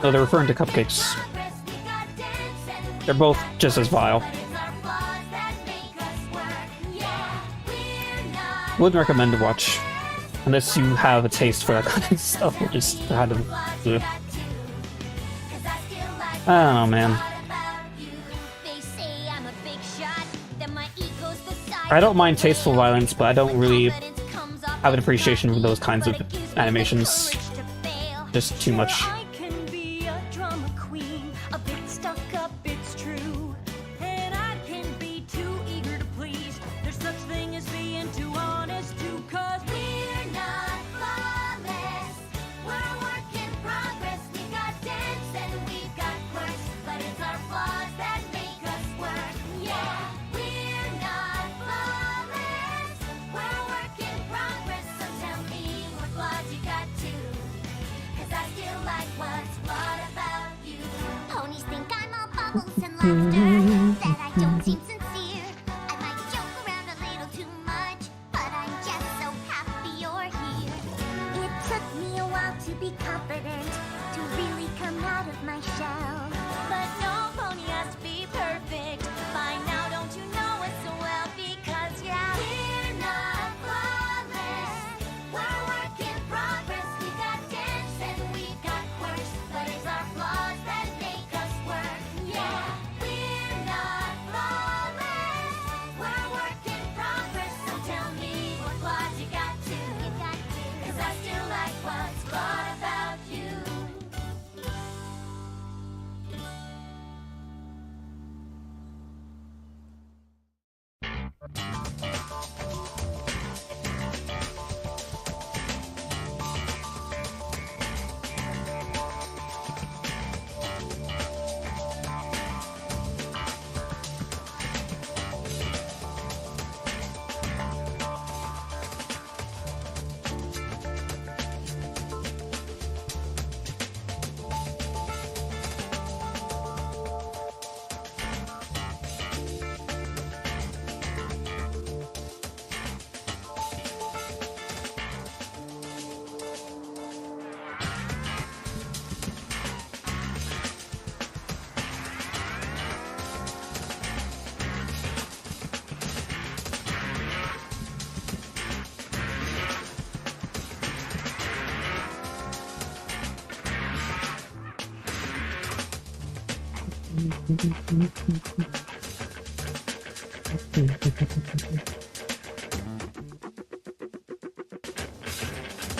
Oh, they're referring to cupcakes. Progress, we got dents and we They're both got just as vile. but it's our flaws that make us work. Yeah, we're not Wouldn't recommend to watch unless you have a taste for that kind of stuff, or just had to. Ugh. I don't know, man. I don't mind tasteful violence, but I don't really have an appreciation for those kinds of animations. Just too much. I can be a drama queen, a bit stuck up, it's true. And I can be too eager to please. There's such thing as being too honest too, 'cause We're not flawless. We're a work in progress. We got dents and we've got quirks, but it's our flaws that make us work. Yeah, we're not flawless. We're a work in progress. So tell me what flaws you got too, 'cause I still like what's flawed about you. Ponies think I'm all bubbles and laughter, that I don't seem sincere. I might joke around a little too much, but I'm just so happy you're here. It took me a while to be confident, to really come out of my shell. But no pony has to be perfect. By now, don't you know us so well? Because yeah, we're not flawless. We're a work in progress. We got dents and we got quirks, but it's our flaws that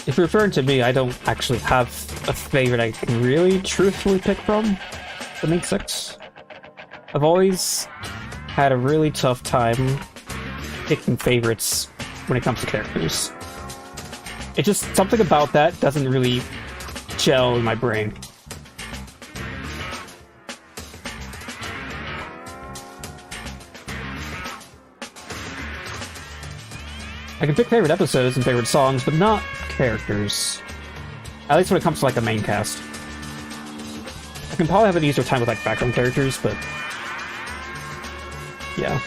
If you're referring to me, I don't actually have a favorite I can really truthfully pick from the Make 6. I've always had a really tough time picking favorites when it comes to characters. It just, something about that doesn't really gel in my brain. I can pick favorite episodes and favorite songs, but not characters. At least when it comes to like a main cast. I can probably have an easier time with like background characters, but yeah.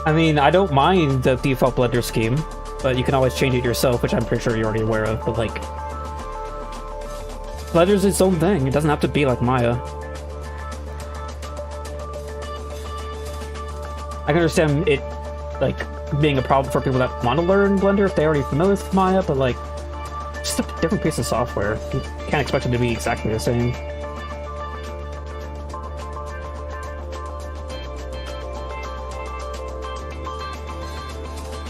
I mean, I don't mind the default blender scheme, but you can always change it yourself, which I'm pretty sure you're already aware of, but like... Blender's its own thing, it doesn't have to be like Maya. I can understand it, like, being a problem for people that want to learn Blender if they're already familiar with Maya, but like... Just a different piece of software. You can't expect it to be exactly the same.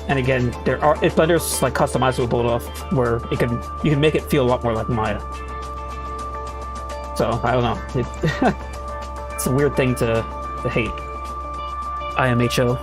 And again, if Blender's like customizable enough where you can make it feel a lot more like Maya. So I don't know. It's a weird thing to hate. IMHO.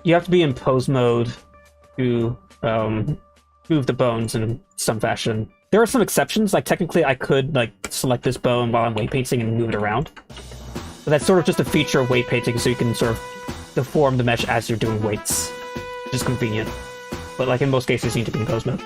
You have to be in pose mode to move the bones in some fashion. There are some exceptions, like technically I could like select this bone while I'm weight painting and move it around. But that's sort of just a feature of weight painting, so you can sort of deform the mesh as you're doing weights, which is convenient. But like in most cases you need to be in pose mode.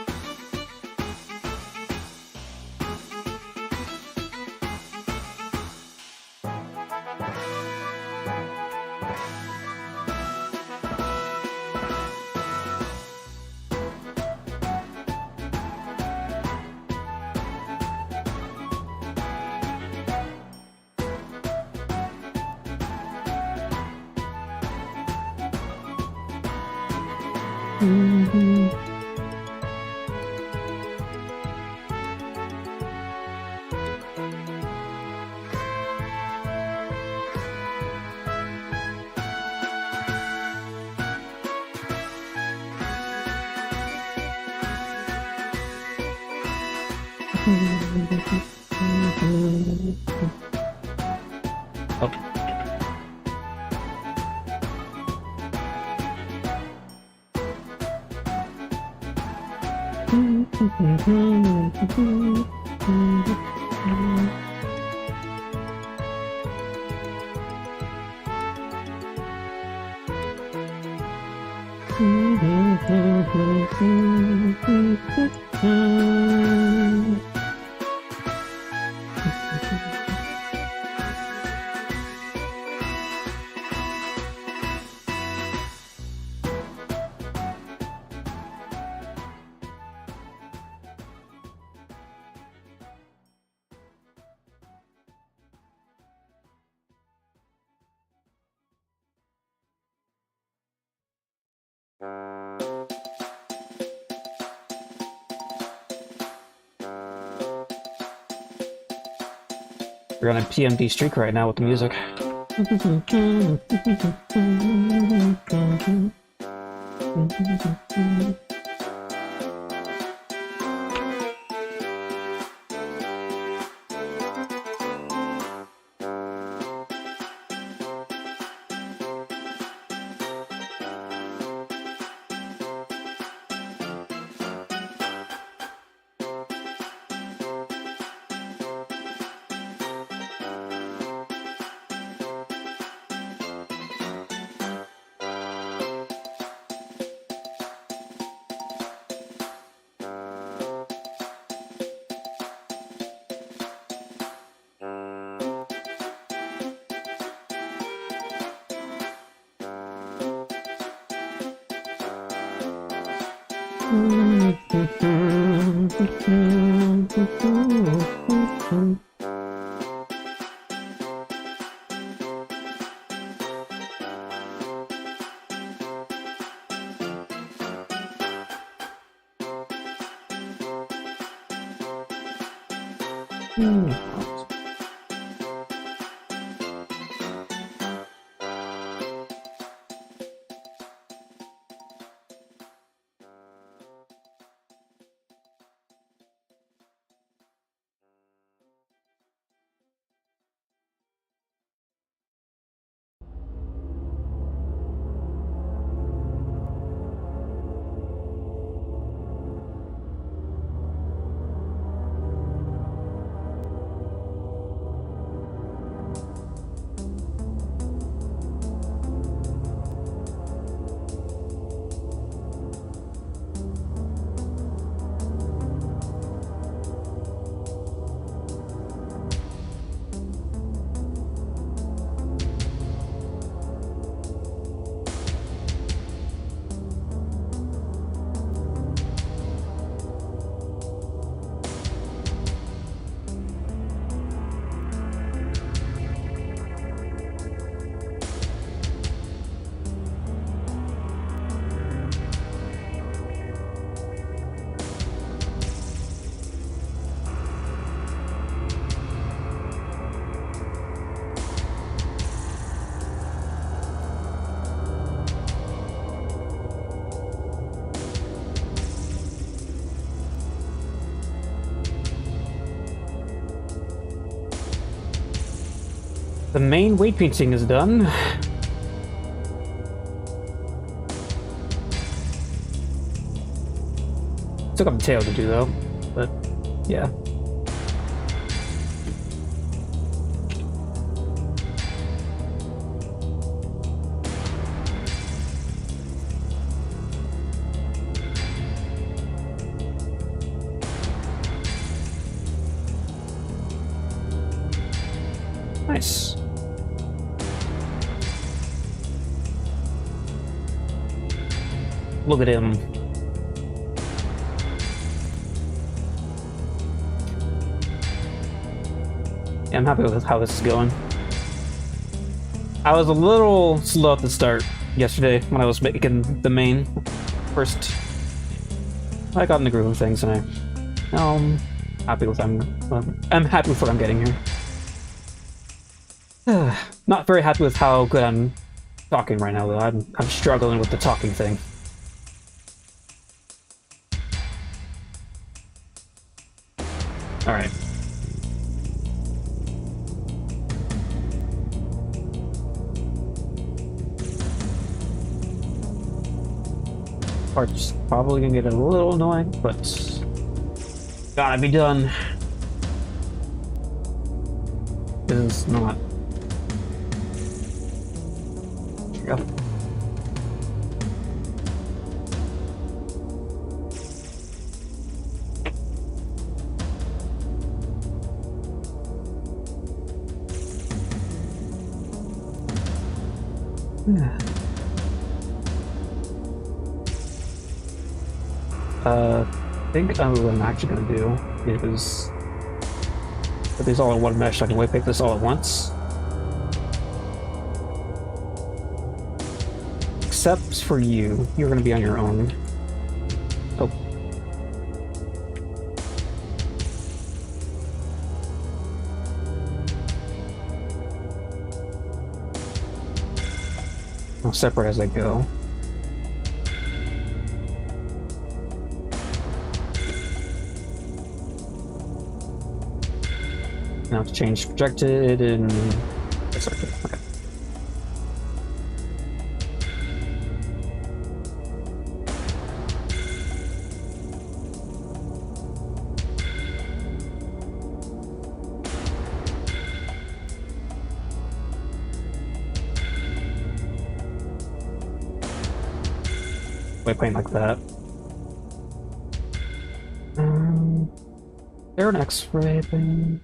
Oh. We're on a PMD streak right now with the music. The main weight painting is done. Took up the tail to do though, but yeah. Nice. Look at him. Yeah, I'm happy with how this is going. I was a little slow at the start yesterday when I was making the main. first I got in the groove of things, and now I'm happy with I'm happy with what I'm getting here. Not very happy with how good I'm talking right now, though. I'm struggling with the talking thing. All right. Part's probably gonna get a little annoying, but gotta be done. Is not. There we go. I think what I'm actually gonna do is put these all in one mesh so I can pick this all at once. Except for you. You're gonna be on your own. Oh. I'll separate as I go. Now to change projected and okay. Waypoint like that. There an X-ray thing.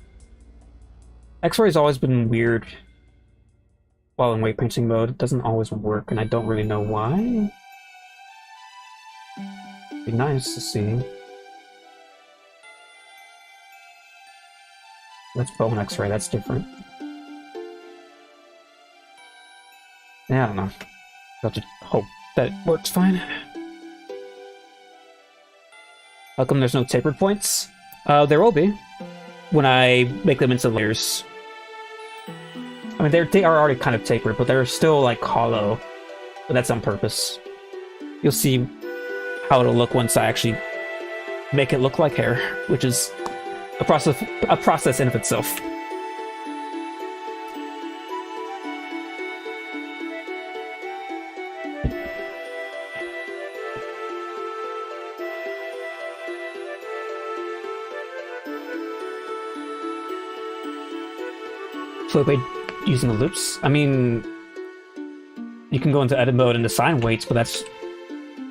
X-ray's always been weird while in weight painting mode. It doesn't always work, and I don't really know why. It'd be nice to see. Let's bow an X-ray, that's different. Yeah, I don't know. I'll have to hope that it works fine. How come there's no tapered points? There will be when I make them into layers. I mean, they are already kind of tapered, but they're still like hollow. But that's on purpose. You'll see how it'll look once I actually make it look like hair, which is a process in of itself. So by using the loops, I mean, you can go into edit mode and assign weights, but that's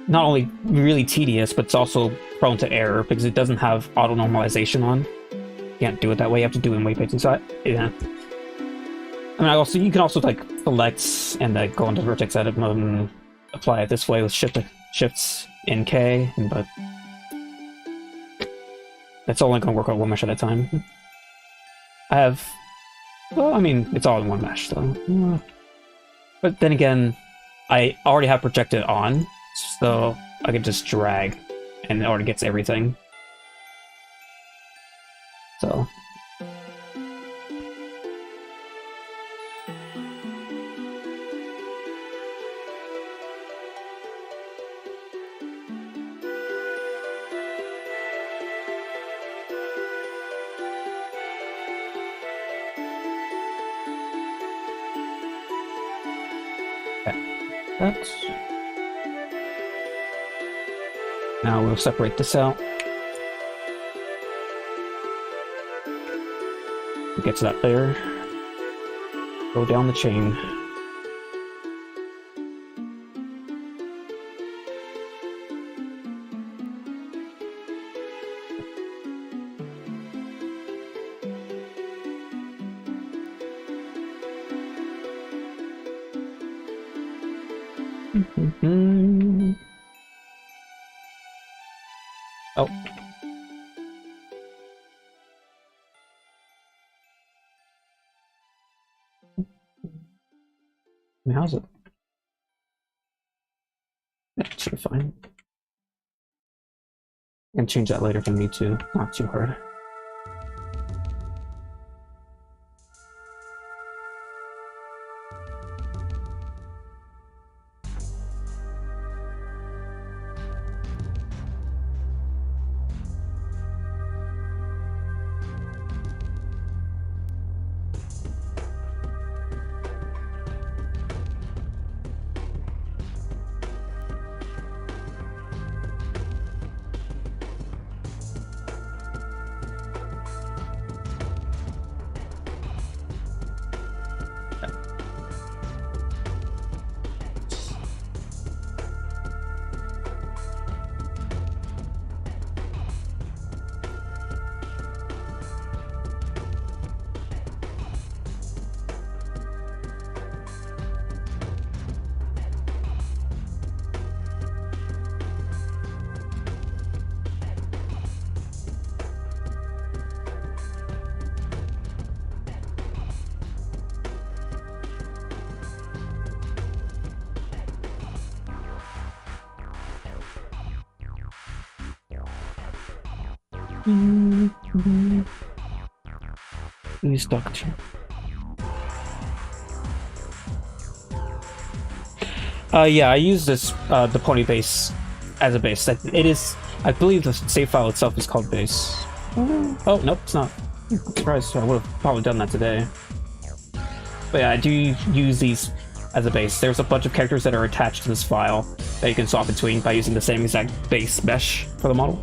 not only really tedious, but it's also prone to error because it doesn't have auto normalization on. You can't do it that way. You have to do it in weight painting. So yeah. I mean, you can also like select and go into vertex edit mode and apply it this way with shifts in K, but that's only going to work on one mesh at a time. Well, I mean, it's all in one mesh, though. But then again, I already have projected on, so I can just drag, and it already gets everything. So. Now we'll separate this out. Get to that layer. Go down the chain. Oh. How's it? Yeah, should be fine. And change that later if I need to. Not too hard. New structure. Yeah, I use this the pony base as a base. It is, I believe, the save file itself is called base. Oh nope, it's not. I'm surprised. I would have probably done that today. But yeah, I do use these as a base. There's a bunch of characters that are attached to this file that you can swap between by using the same exact base mesh for the model.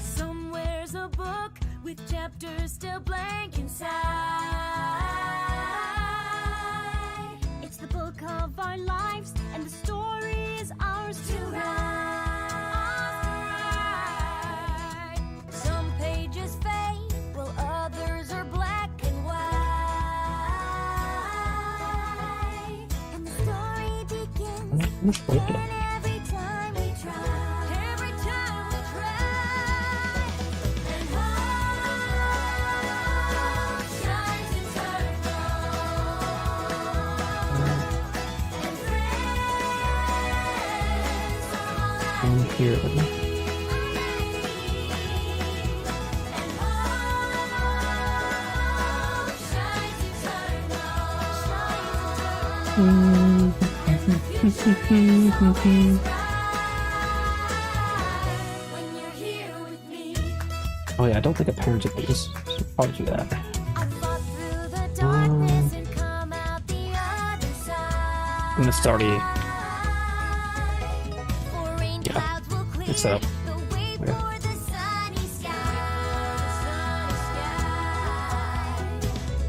Somewhere's a book with chapters still blank inside. It's the book of our lives, and the story is ours to write. Some pages fade, while others are black and white. And the story begins, and every time we try. Every time we try. And hope shines eternal. And friends are all I Here. need. And hope shines eternal. Shines eternal. When you're here with me. Oh yeah, I don't think I parented these. So probably do that. I fought through the darkness and come out the other side. I'm gonna start a For rain Yeah, clouds will clear it's set up. the way Okay. for the sunny sky.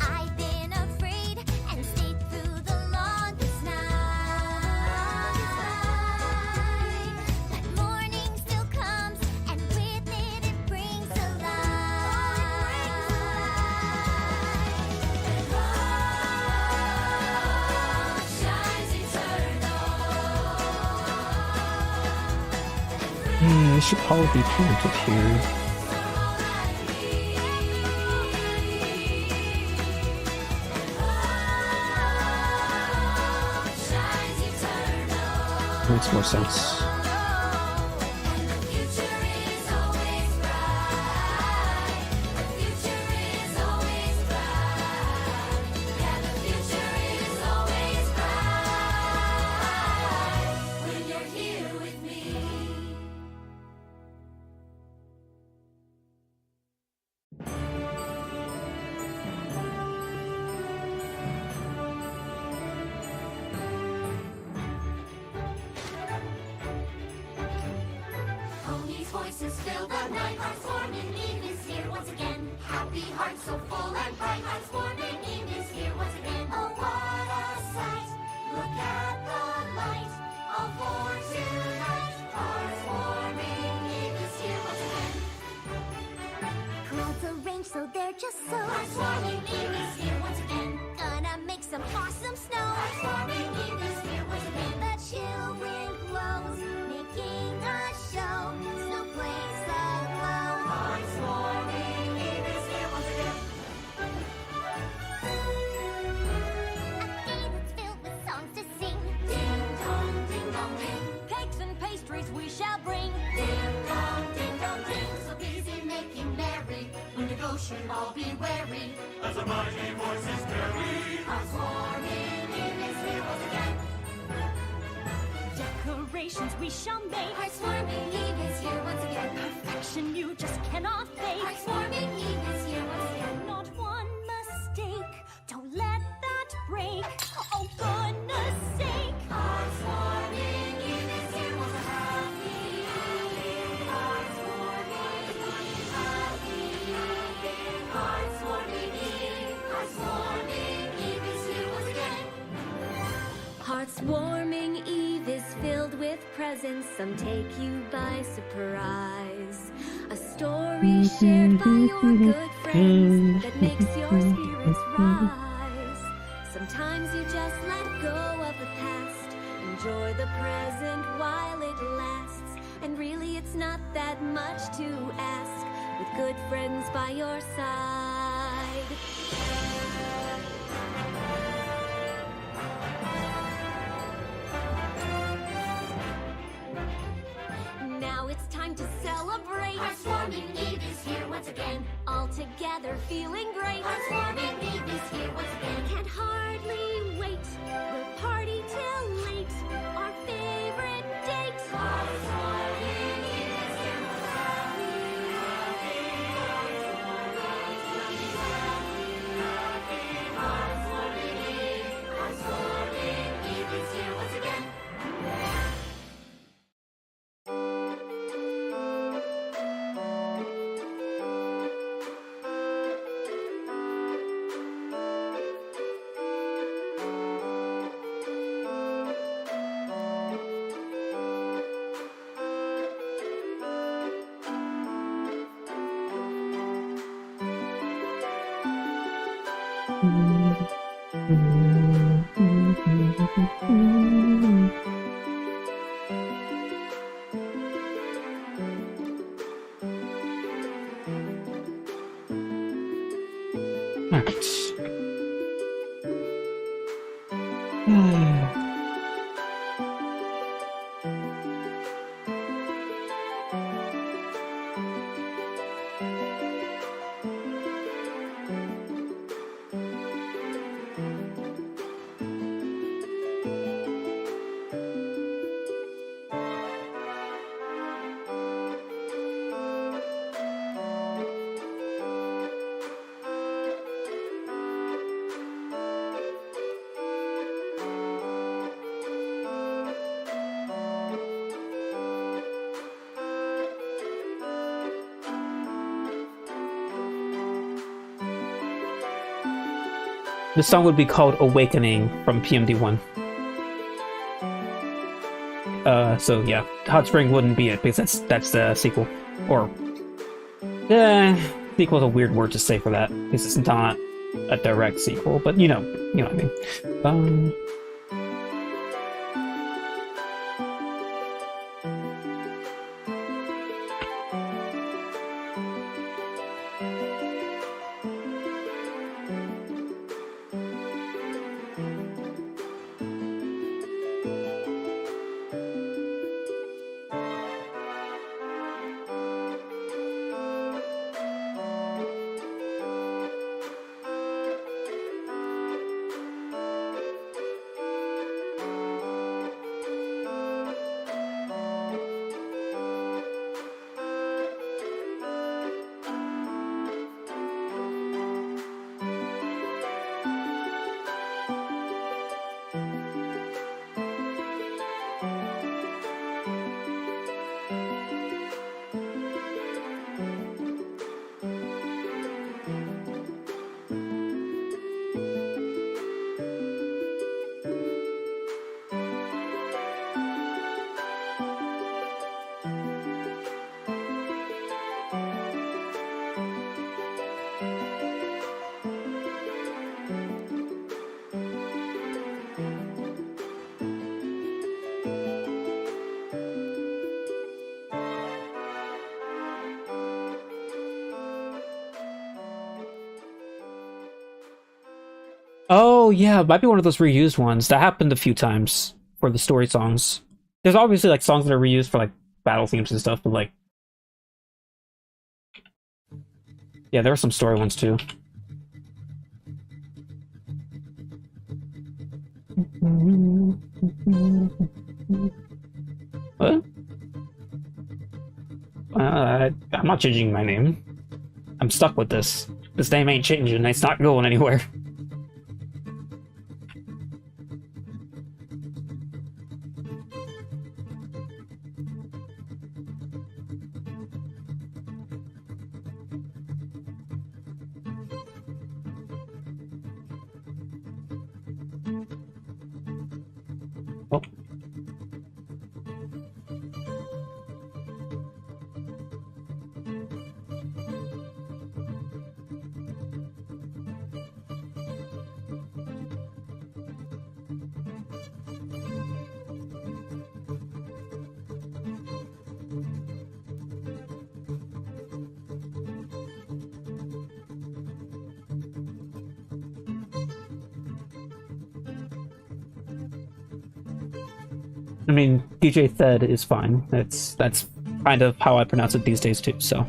I've been afraid and stayed through the longest night. But morning still comes, and with it it brings the light. And hope shines eternal. It should probably be parented here. Makes more sense. Ponies' voices fill the night. Transforming Eve is here once again. Happy hearts so full and bright. Transforming Eve is here once again. Oh, what a sight! Look at the light. All for tonight. Transforming Eve is here once again. Clouds arranged so they're just so. Transforming Eve is here once again. Gonna make some awesome snow. Transforming Eve is here once again. The chill wind blows, making should all be wary. As a mighty voice is carried, heartswarming Eve is here once again. Decorations we shall make. Heartswarming Eve is here once again. Perfection you just cannot fake. Heartswarming Eve is here once again. Not one mistake. Don't let that break. Oh, goodness sake. Heartswarming Eve is here once again. Heartswarming Eve. Heartswarming Eve is here once again. Heartswarming Eve is filled with presents. Some take you by surprise. A story shared by your good friends that makes your spirits rise. Sometimes you just let go of the past. Enjoy the present while it lasts. And really it's not that much to ask with good friends by your side. Now it's time to celebrate. Heartswarming Eve is here once again. All together feeling great. Heartswarming Eve is here once again. Can't hardly wait. We'll party till late. Our favorite date. Heartswarming Eve is here once again. Heartswarming Eve is here once again. The song would be called Awakening from PMD1. So yeah, Hot Spring wouldn't be it because that's the sequel. Or sequel is a weird word to say for that because it's not a direct sequel, but you know what I mean. Oh yeah, it might be one of those reused ones. That happened a few times for the story songs. There's obviously like songs that are reused for like battle themes and stuff, but like Yeah, there are some story ones too. What? I'm not changing my name. I'm stuck with this. This name ain't changing. It's not going anywhere. Oh. I mean, DJ Thed is fine. That's kind of how I pronounce it these days too, so.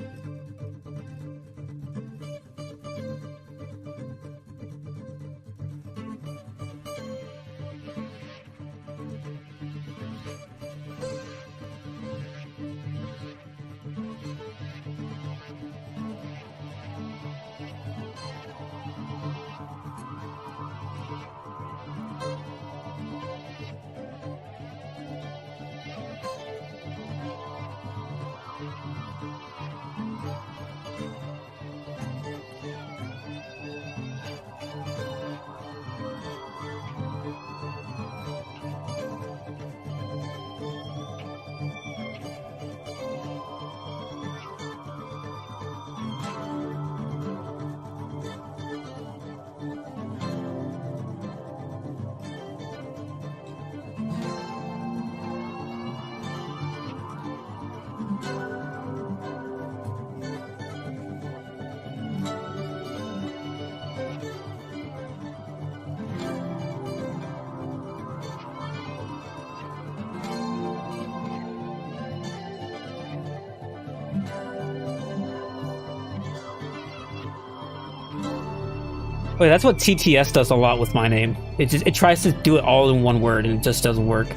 Wait, that's what TTS does a lot with my name. It tries to do it all in one word and it just doesn't work.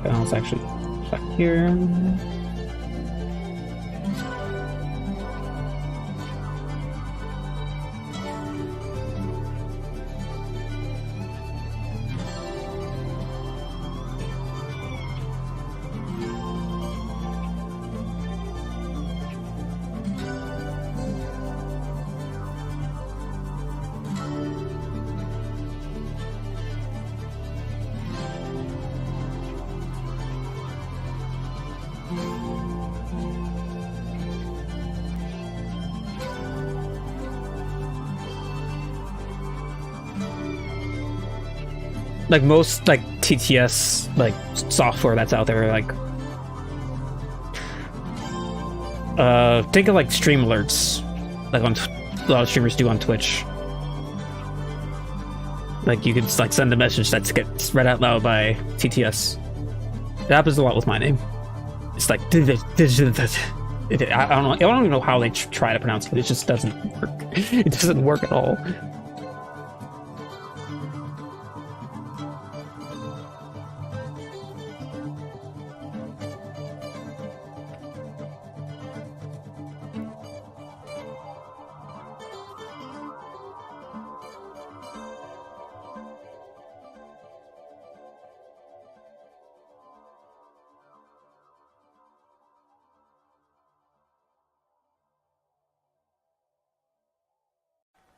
Let's actually check here. Like most like TTS like software that's out there, like think of like stream alerts, like on a lot of streamers do on Twitch. Like you could like send a message that gets read out loud by TTS. It happens a lot with my name. It's like I don't know. I don't even know how they try to pronounce it. It just doesn't work. It doesn't work at all.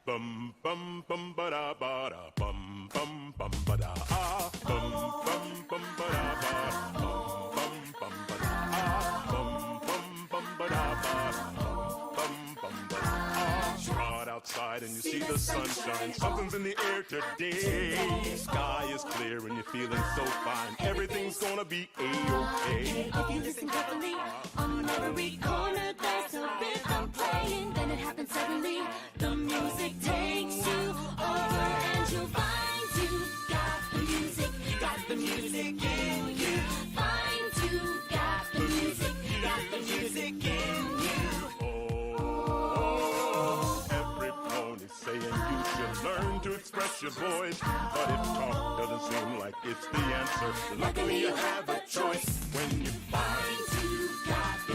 Bum bum bum ba da ba da bum bum bum ba da ah bum bum bum ba da ba bum bum ba da ah bum bum ba da ba bum ba da ah. Trot outside and you see the sunshine. Something's in the air today. Sky is clear and you're feeling so fine. Everything's gonna be a-okay. If you listen carefully, on every corner there's a rhythm playing. Then it happens suddenly. The music takes you over and you'll find you've got the music in you. Find you've got the music in you. Oh, every pony saying you should learn to express your voice. But if talk doesn't seem like it's the answer, luckily you have a choice. When you find you've got the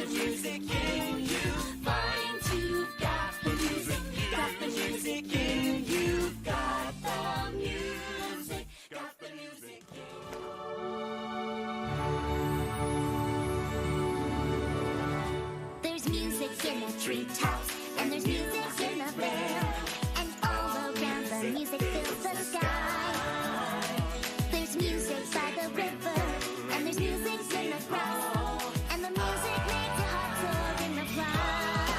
music in you. Find you've got the music in you. Got the music, got the music. There's music in the treetops, and there's music in the vale, and all around the music fills the sky. There's music by the river, and there's music in the grass, and the music makes your heart soar in the pride.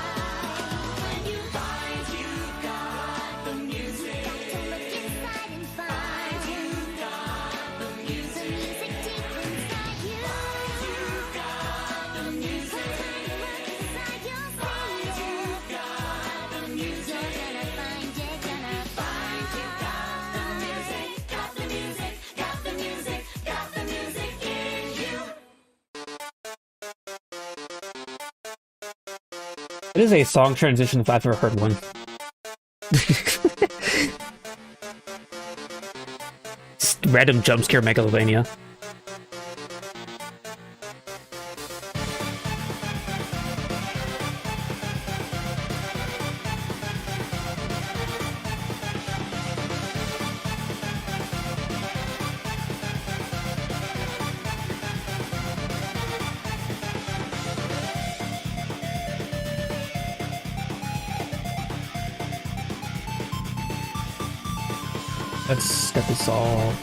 When you find you've got the music, you've got to look inside and find you've got the music deep inside you. You've got the music. Look inside, you'll see it. You've got the music. You're gonna find it, gonna find you. Got the music, got the music, got the music, got the music in you. It is a song transition if I've ever heard one. Just random jumpscare megalovania. Let's get this all.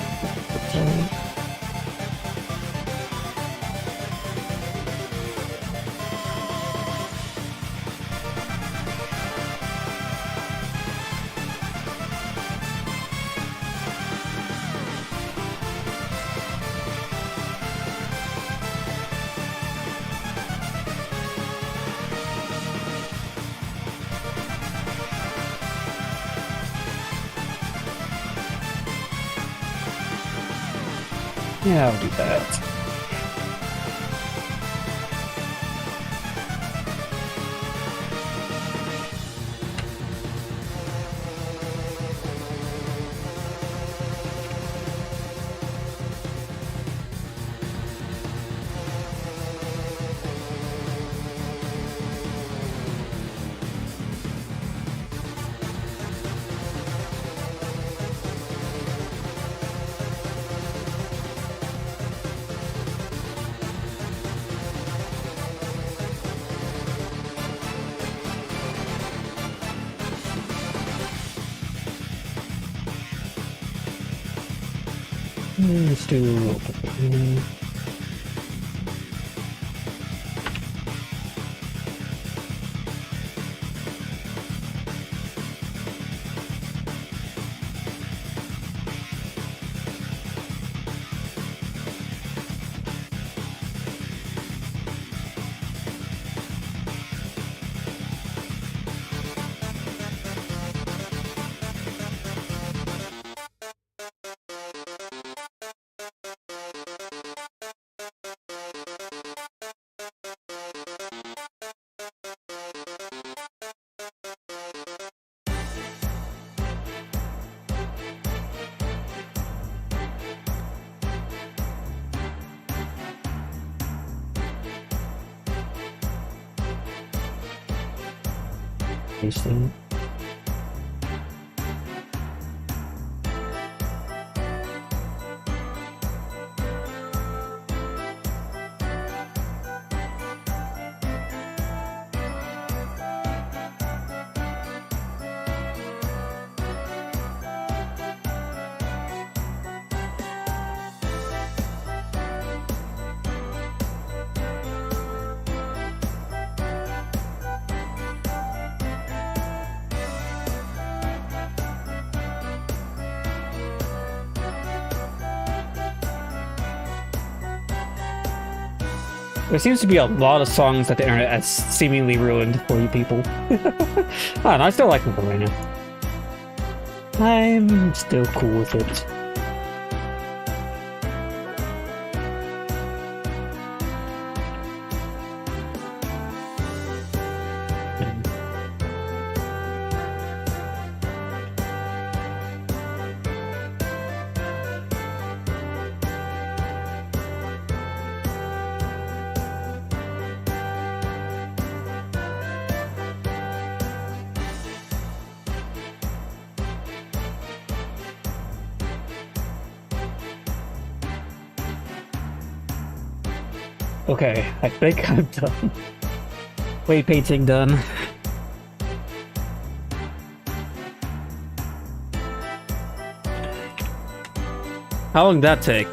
Yeah, I'll do that. Let's do. Interesting. There seems to be a lot of songs that the internet has seemingly ruined for you people. I don't know, I still like Macarena. I'm still cool with it. Okay, I think I'm done. Wave painting done. How long did that take?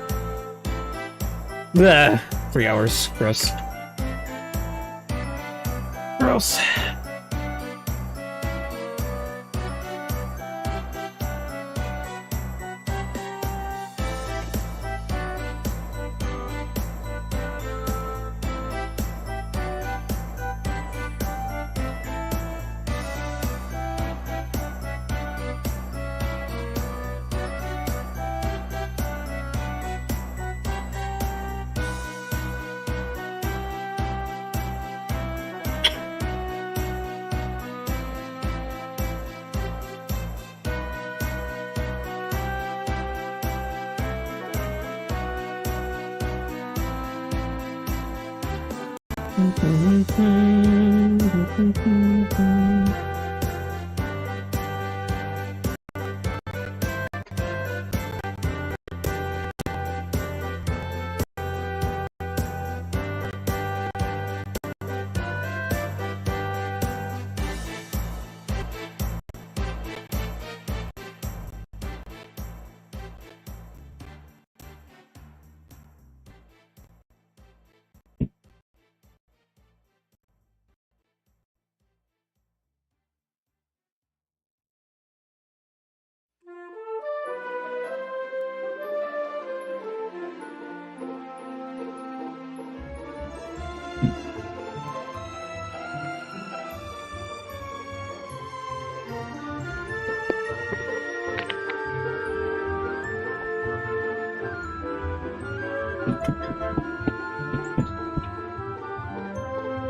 Bleh, 3 hours. Gross. Gross.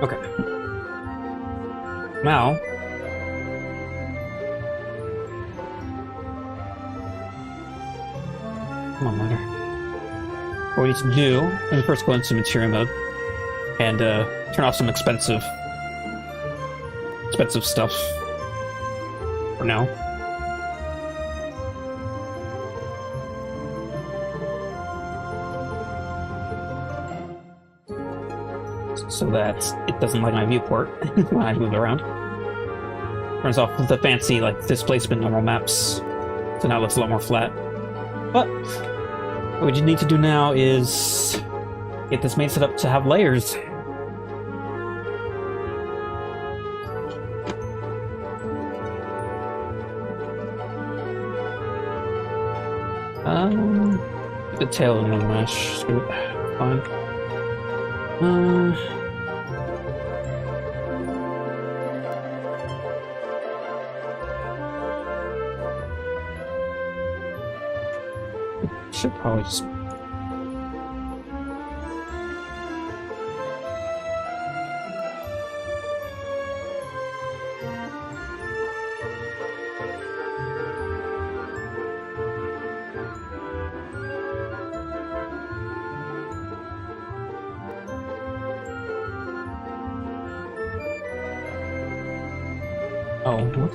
Okay. Now, come on, miner. What we need to do is first go into material mode and turn off some expensive stuff for now. So that it doesn't like my viewport when I move around. Turns off the fancy like displacement normal maps, so now it looks a lot more flat. But what we need to do now is get this made set up to have layers. The tail in one mesh. Fine. Should probably just. Oh, what?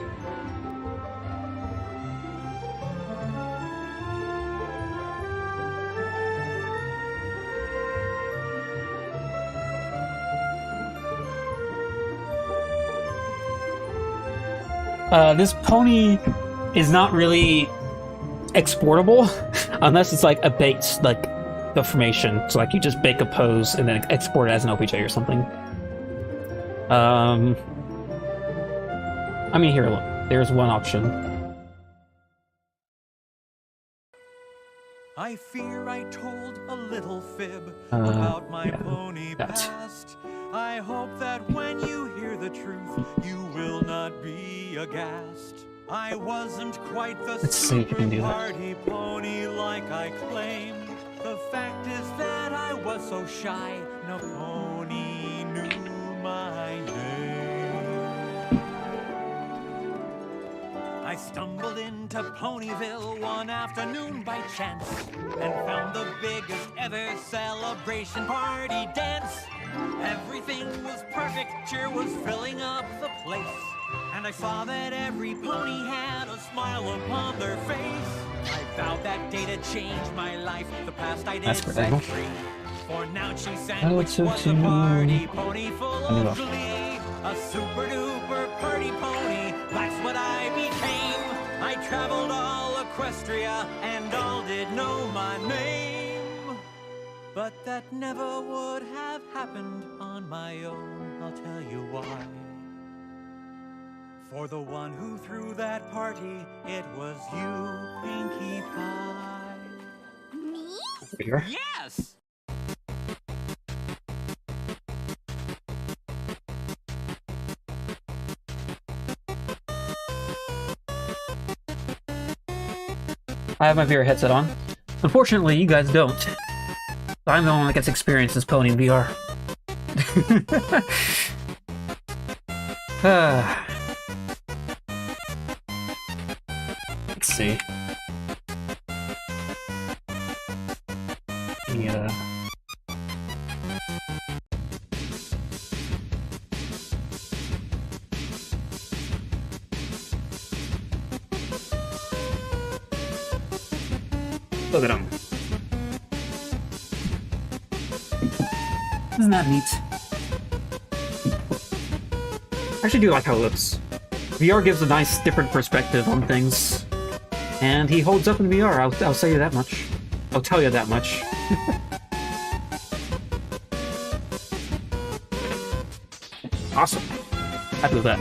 This pony is not really exportable unless it's like a baked like information. So like you just bake a pose and then export it as an OBJ or something. I mean, here, look. There's one option. I fear I told a little fib about my pony past. I hope that when you hear the truth, you will not be aghast. I wasn't quite the super party pony like I claimed. The fact is that I was so shy, no pony knew my name. I stumbled into Ponyville one afternoon by chance and found the biggest ever celebration party dance. Everything was perfect, cheer was filling up the place. And I saw that every pony had a smile upon their face. I vowed that day to change my life, the past I did set free. For now she sandwich was a party pony full of glee. A super duper party pony, that's what I became. I traveled all Equestria and all did know my name. But that never would have happened on my own, I'll tell you why. For the one who threw that party, it was you, Pinkie Pie. Me? Here. Yes! I have my VR headset on. Unfortunately, you guys don't. I'm the one that gets experience this pony in VR. Let's see. Yeah. Look at him. Isn't that neat? I actually do like how it looks. VR gives a nice, different perspective on things. And he holds up in VR, I'll say you that much. I'll tell you that much. Awesome. Happy with that.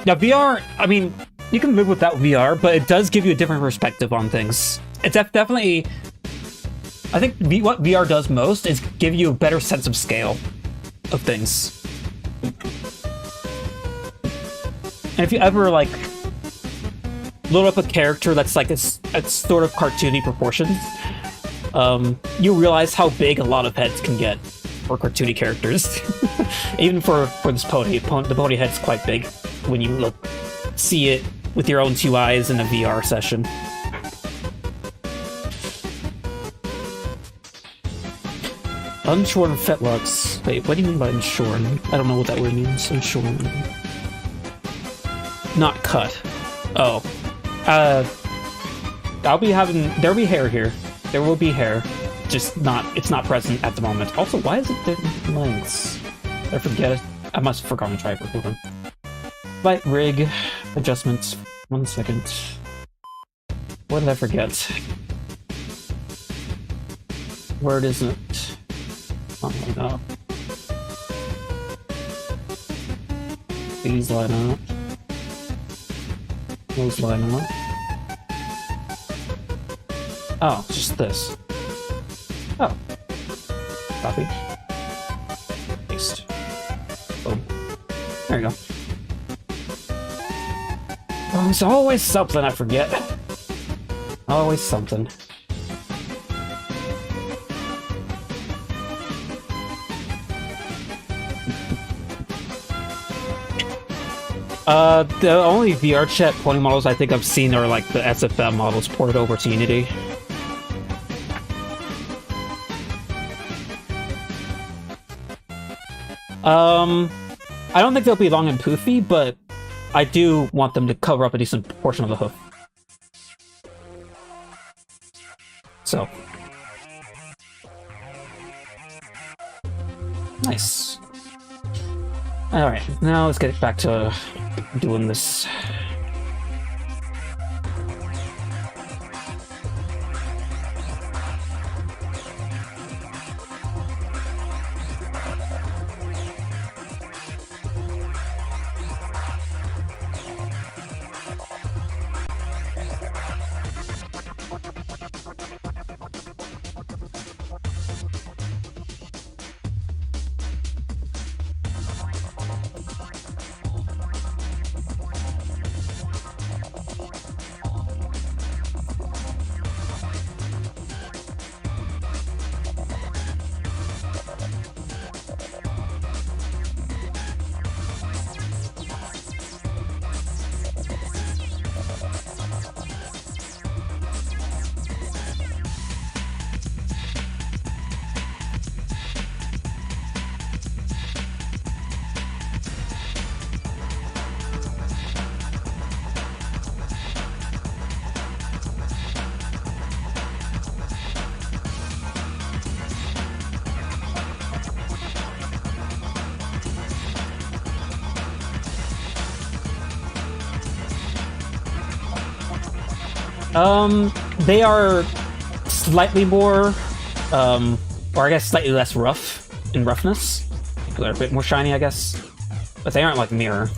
Now VR, I mean, you can live without VR, but it does give you a different perspective on things. It's definitely, I think what VR does most is give you a better sense of scale of things. And if you ever, like, load up a character that's like it's sort of cartoony proportions, you realize how big a lot of heads can get for cartoony characters. Even for this pony, the pony head's quite big when you see it with your own two eyes in a VR session. Unshorn fetlocks. Wait, what do you mean by unshorn? I don't know what that word means. Unshorn. Not cut. Oh. There'll be hair here. There will be hair. Just it's not present at the moment. Also, why is it the lengths? I forget it. I must have forgotten to try it. Hold on. Light rig. Adjustments. 1 second. What did I forget? Word isn't. Oh no. These line up. Those line up. Oh, just this. Oh. Copy. Paste. Boom. There you go. Oh, there's always something I forget. Always something. The only VR chat pony models I think I've seen are like the SFM models ported over to Unity. I don't think they'll be long and poofy, but I do want them to cover up a decent portion of the hoof. So. Nice. Alright, now let's get back to doing this. They are slightly more, or I guess slightly less rough in roughness. They're a bit more shiny, I guess. But they aren't like mirror.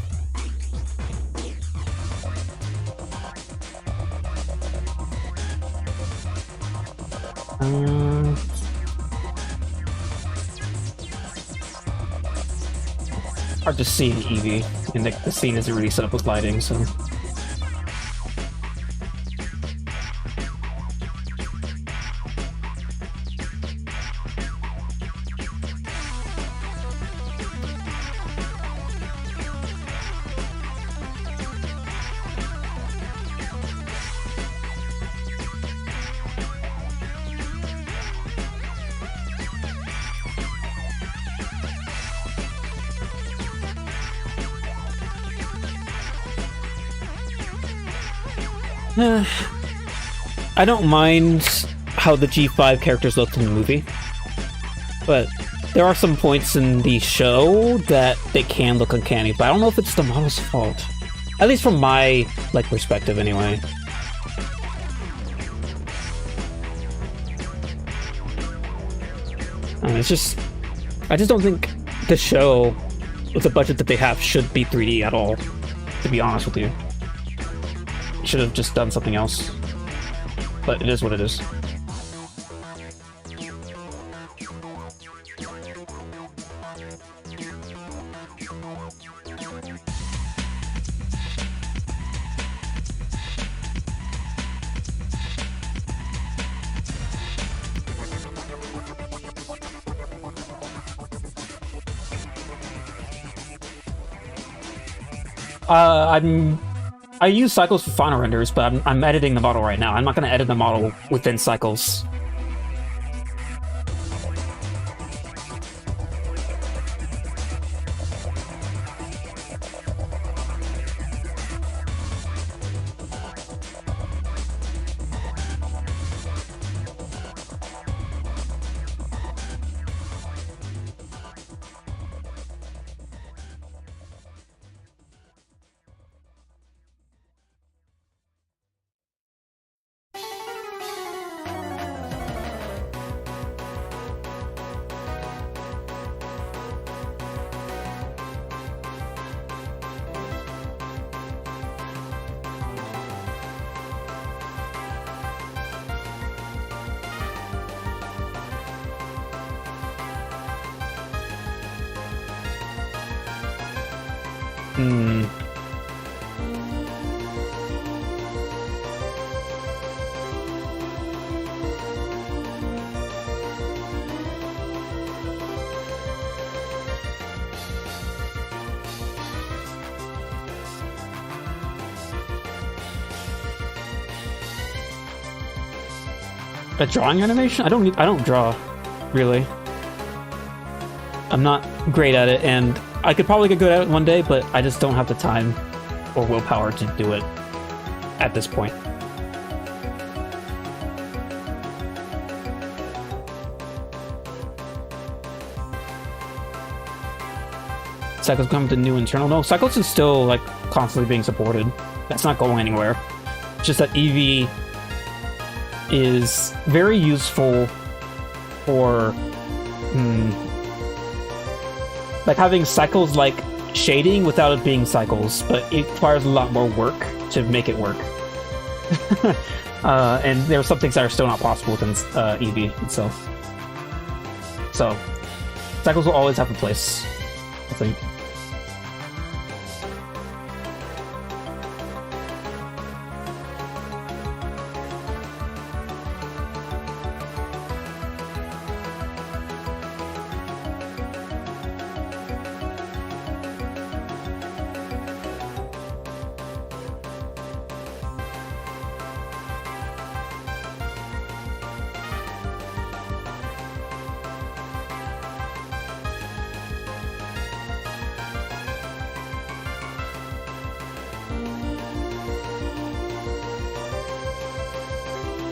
Hard to see in Eevee, and the scene isn't really set up with lighting, so... I don't mind how the G5 characters looked in the movie, but there are some points in the show that they can look uncanny, but I don't know if it's the model's fault. At least from my, like, perspective, anyway. It's just... I just don't think the show, with the budget that they have, should be 3D at all, to be honest with you. Should have just done something else. But it is what it is. I use cycles for final renders, but I'm editing the model right now. I'm not going to edit the model within cycles. A drawing animation? I don't draw, really. I'm not great at it, and I could probably get good at it one day, but I just don't have the time or willpower to do it at this point. Cycles come with a new internal. No, Cycles is still like constantly being supported. That's not going anywhere. It's just that Eevee is very useful for like having cycles like shading without it being cycles, but it requires a lot more work to make it work. And there are some things that are still not possible within Eevee itself. So cycles will always have a place, I think.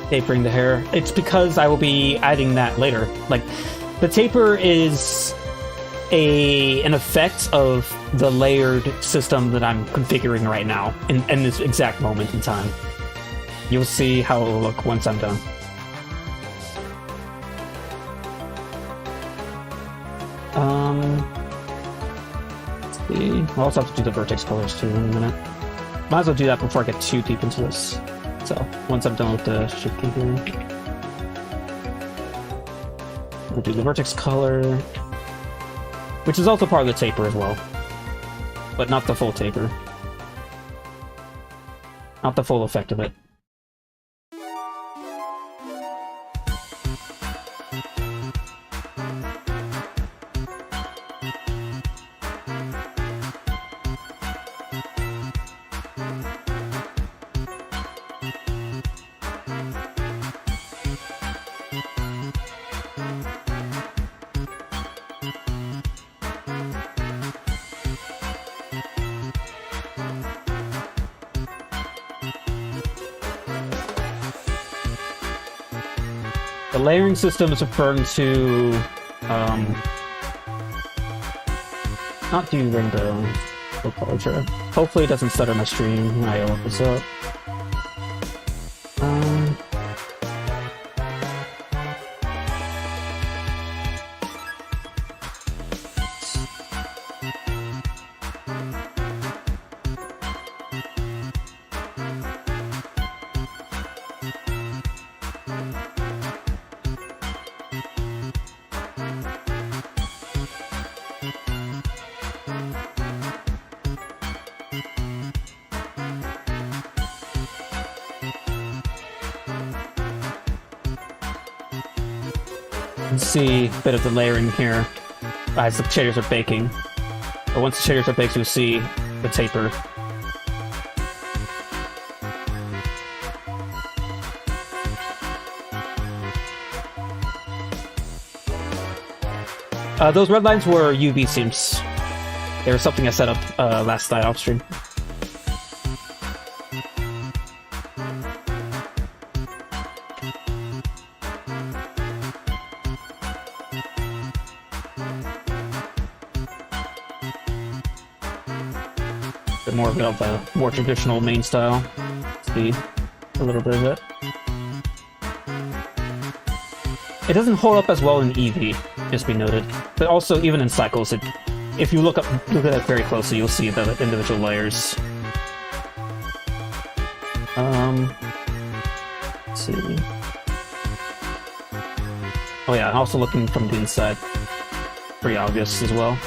Tapering the hair. It's because I will be adding that later. Like, the taper is an effect of the layered system that I'm configuring right now in this exact moment in time. You'll see how it will look once I'm done. Let's see. I'll also have to do the vertex colors too in a minute. Might as well do that before I get too deep into this. So, once I'm done with the shifting here, we'll do the vertex color, which is also part of the taper as well, but not the full taper. Not the full effect of it. The layering system is referring to, not do rainbow culture. Hopefully it doesn't stutter my stream when I open this up. See a bit of the layering here as the shaders are baking. But once the shaders are baked, you'll see the taper. Those red lines were UV seams. They were something I set up last night off stream. More of a more traditional main style. See a little bit of it. It doesn't hold up as well in EV, just be noted. But also even in cycles, if you look at it very closely, you'll see the individual layers. Let's see. Oh yeah, also looking from the inside, pretty obvious as well.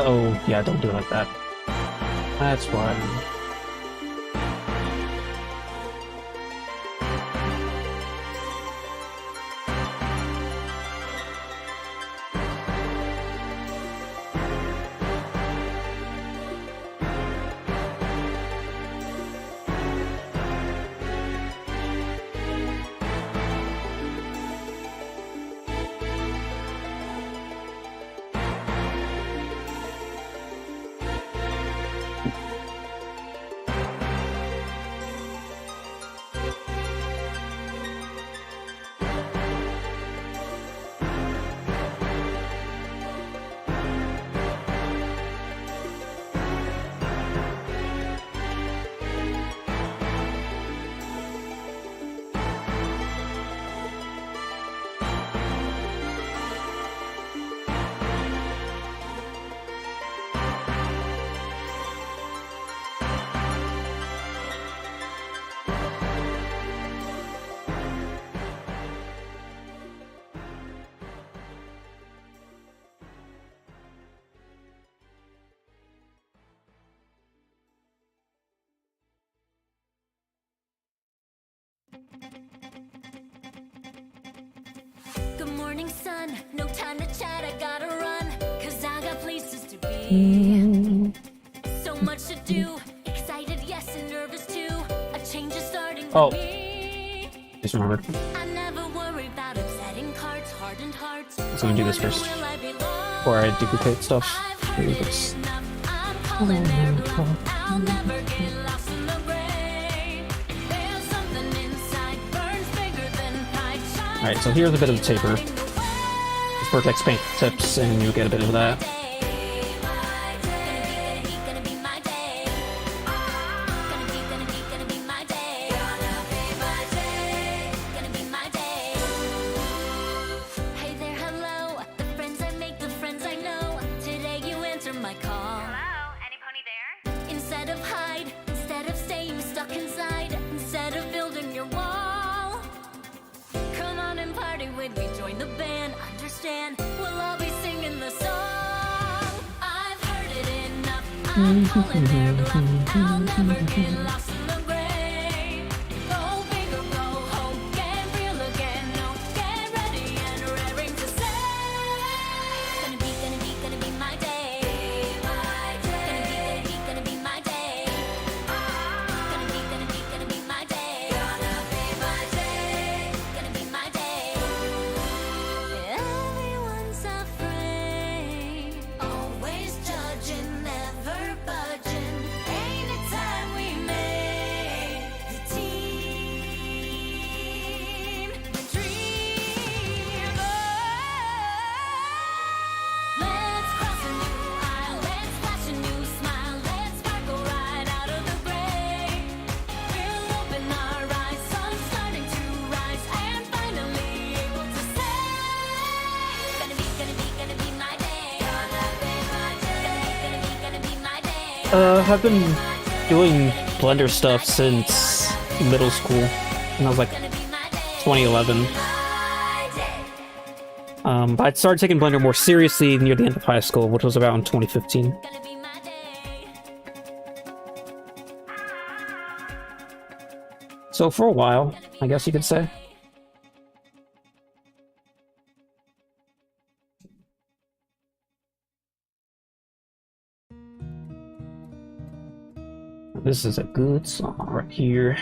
Oh, yeah, don't do it like that. That's why. Good morning, sun. No time to chat, I gotta run. Cause I got places to be. So much to do. Excited, yes, and nervous too. A change is starting with me. Just remembered. I never worry about upsetting cards, hardened hearts. So I'm gonna do this first. Before I duplicate stuff. I've heard it enough. I'm calling their bluff. I'll never get lost in the gray. There's something inside burns bigger than pride. Alright, so here's a bit of the taper. This Vertex paint tips, and you get a bit of that. I'm calling their bluff. I'll never get lost in the gray. Go big or go home. Get real again. No, get ready and raring to say. Gonna be my day. Gonna be my day. Gonna be my day. Gonna be my day. Everyone's afraid. Always judging, never budging. Ain't it time we made the team dream? Let's cross a new aisle. Let's flash a new smile. Let's sparkle right out of the gray. We'll open our eyes, sun starting to rise, and finally able to say, gonna be my day. Gonna be my day. I've been doing Blender stuff since middle school, and I was like 2011. But I started taking Blender more seriously near the end of high school, which was about in 2015. Gonna be my day. So for a while, I guess you could say. This is a good song right here.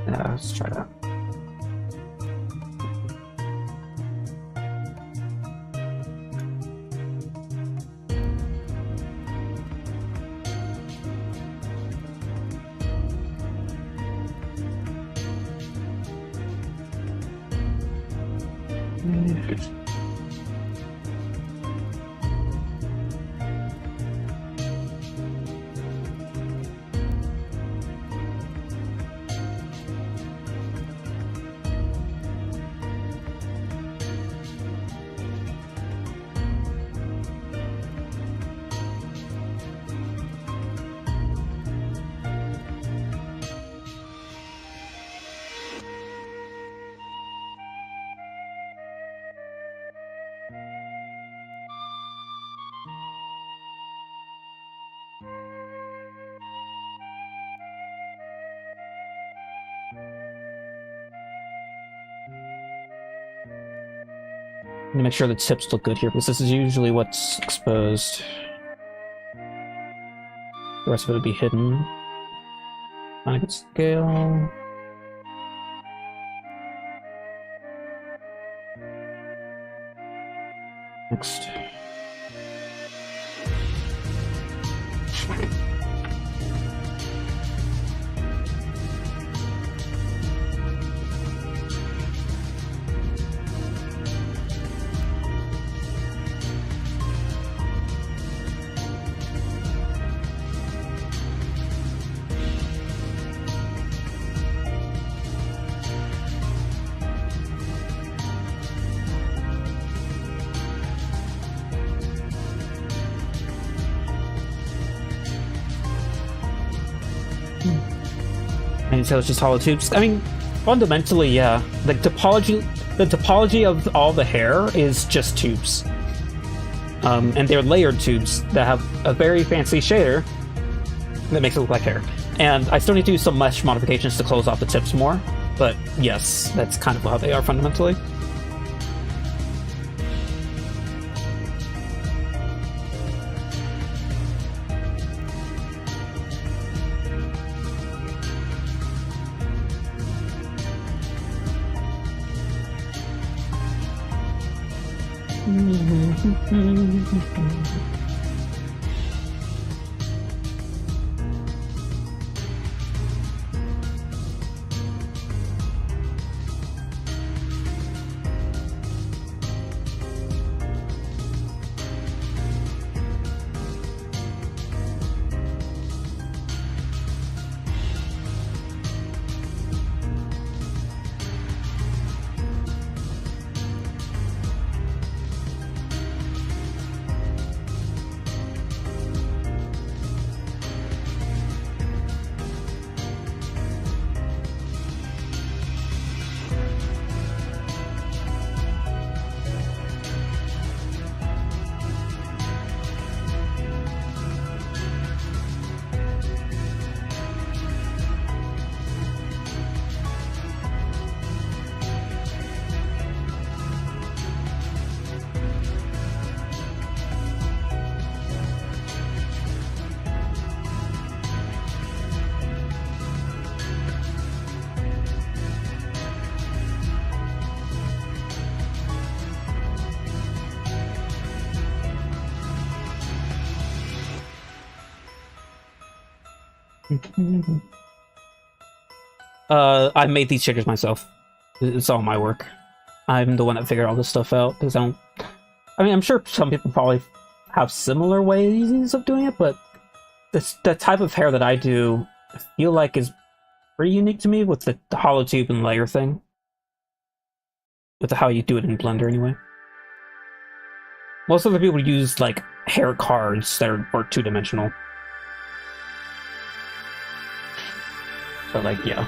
Let's try that. Let me make sure the tips look good here, because this is usually what's exposed. The rest of it would be hidden. Find a good scale. Next. And you said it's just hollow tubes. I mean, fundamentally, yeah. The topology of all the hair is just tubes. And they're layered tubes that have a very fancy shader that makes it look like hair. And I still need to do some mesh modifications to close off the tips more, but yes, that's kind of how they are fundamentally. I made these shaders myself. It's all my work. I'm the one that figured all this stuff out, because I mean, I'm sure some people probably have similar ways of doing it, but the type of hair that I do, I feel like is pretty unique to me with the hollow tube and layer thing. With how you do it in Blender, anyway. Most other people use, like, hair cards that are two-dimensional. But, like, yeah.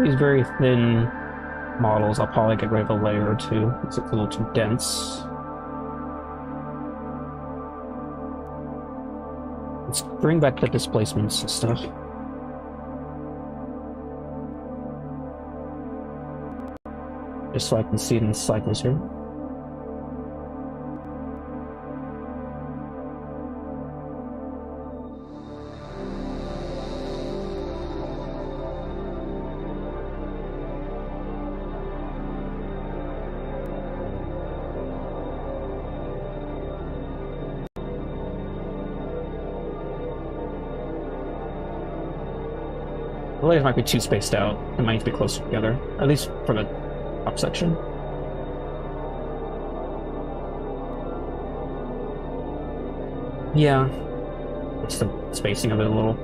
These very thin models, I'll probably get rid of a layer or two. It's a little too dense. Let's bring back the displacements and stuff. Just so I can see it in the cycles here. The layers might be too spaced out. It might need to be closer together, at least for the top section. Yeah, it's the spacing of it a little.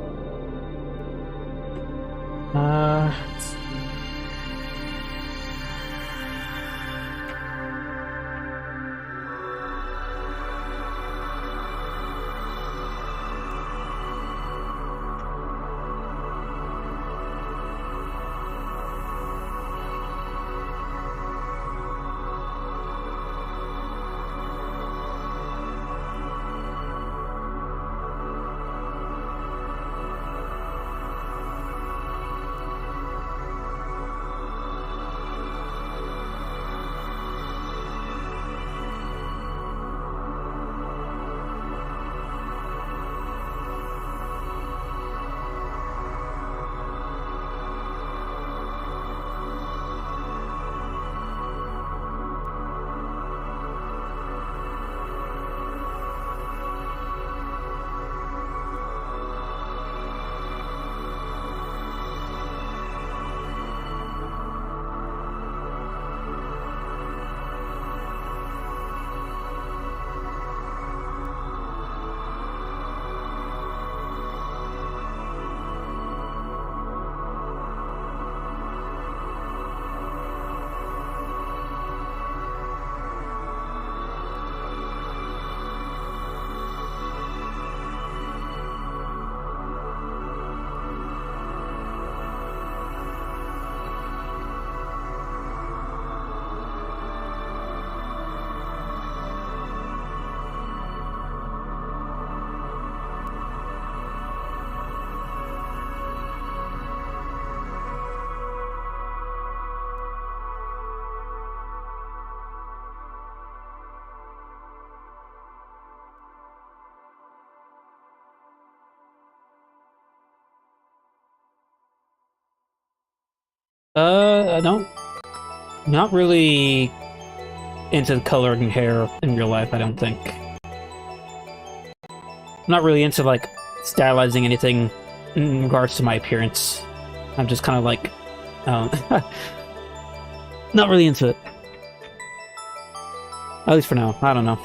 I don't... Not really into coloring hair in real life, I don't think. I'm not really into, like, stylizing anything in regards to my appearance. I'm just kind of like... not really into it. At least for now, I don't know.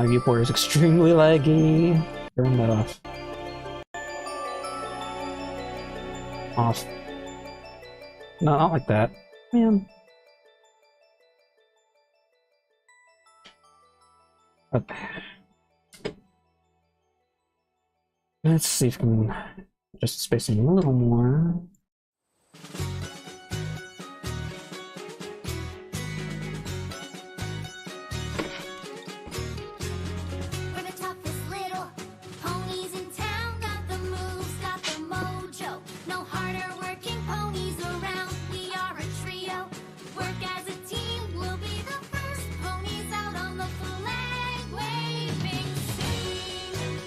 My viewport is extremely laggy. Turn that off. Off. No, not like that. Man. Okay. Let's see if we can adjust the spacing a little more. We're the toughest little ponies in town. Got the moves, got the mojo. No harder working ponies around. We are a trio. Work as a team. We'll be the first ponies out on the flag waving scene.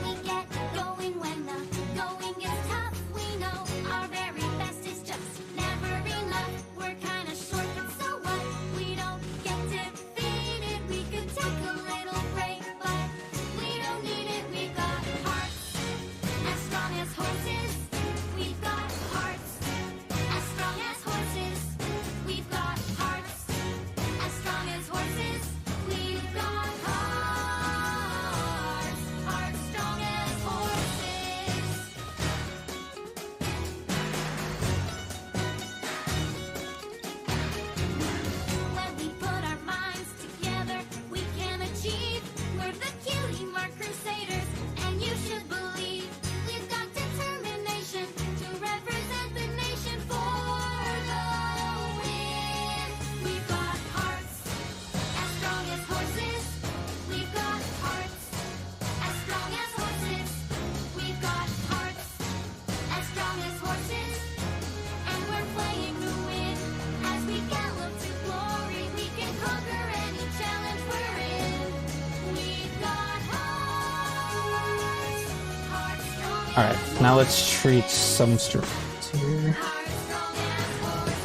We get going when the going gets tough. We know our very best is just never enough. We're kind of short, but so what? We don't get defeated. We could take a little break, but we don't need it. We've got hearts as strong as horses. We've got hearts as strong as horses. We've got hearts as strong as horses. We've got hearts, hearts strong as horses. When we put our minds together, we can achieve. We're the cutie mark crusaders, and you should believe we've got determination to represent the nation for the win. We've got hearts as strong as horses. We've got hearts as strong as horses. We've got hearts as strong as horses. And we're playing to win. As we gallop to glory, we can conquer any challenge we're in. We've got hearts, hearts strong as Alright, now let's treat some strengths here. hearts strong as horses.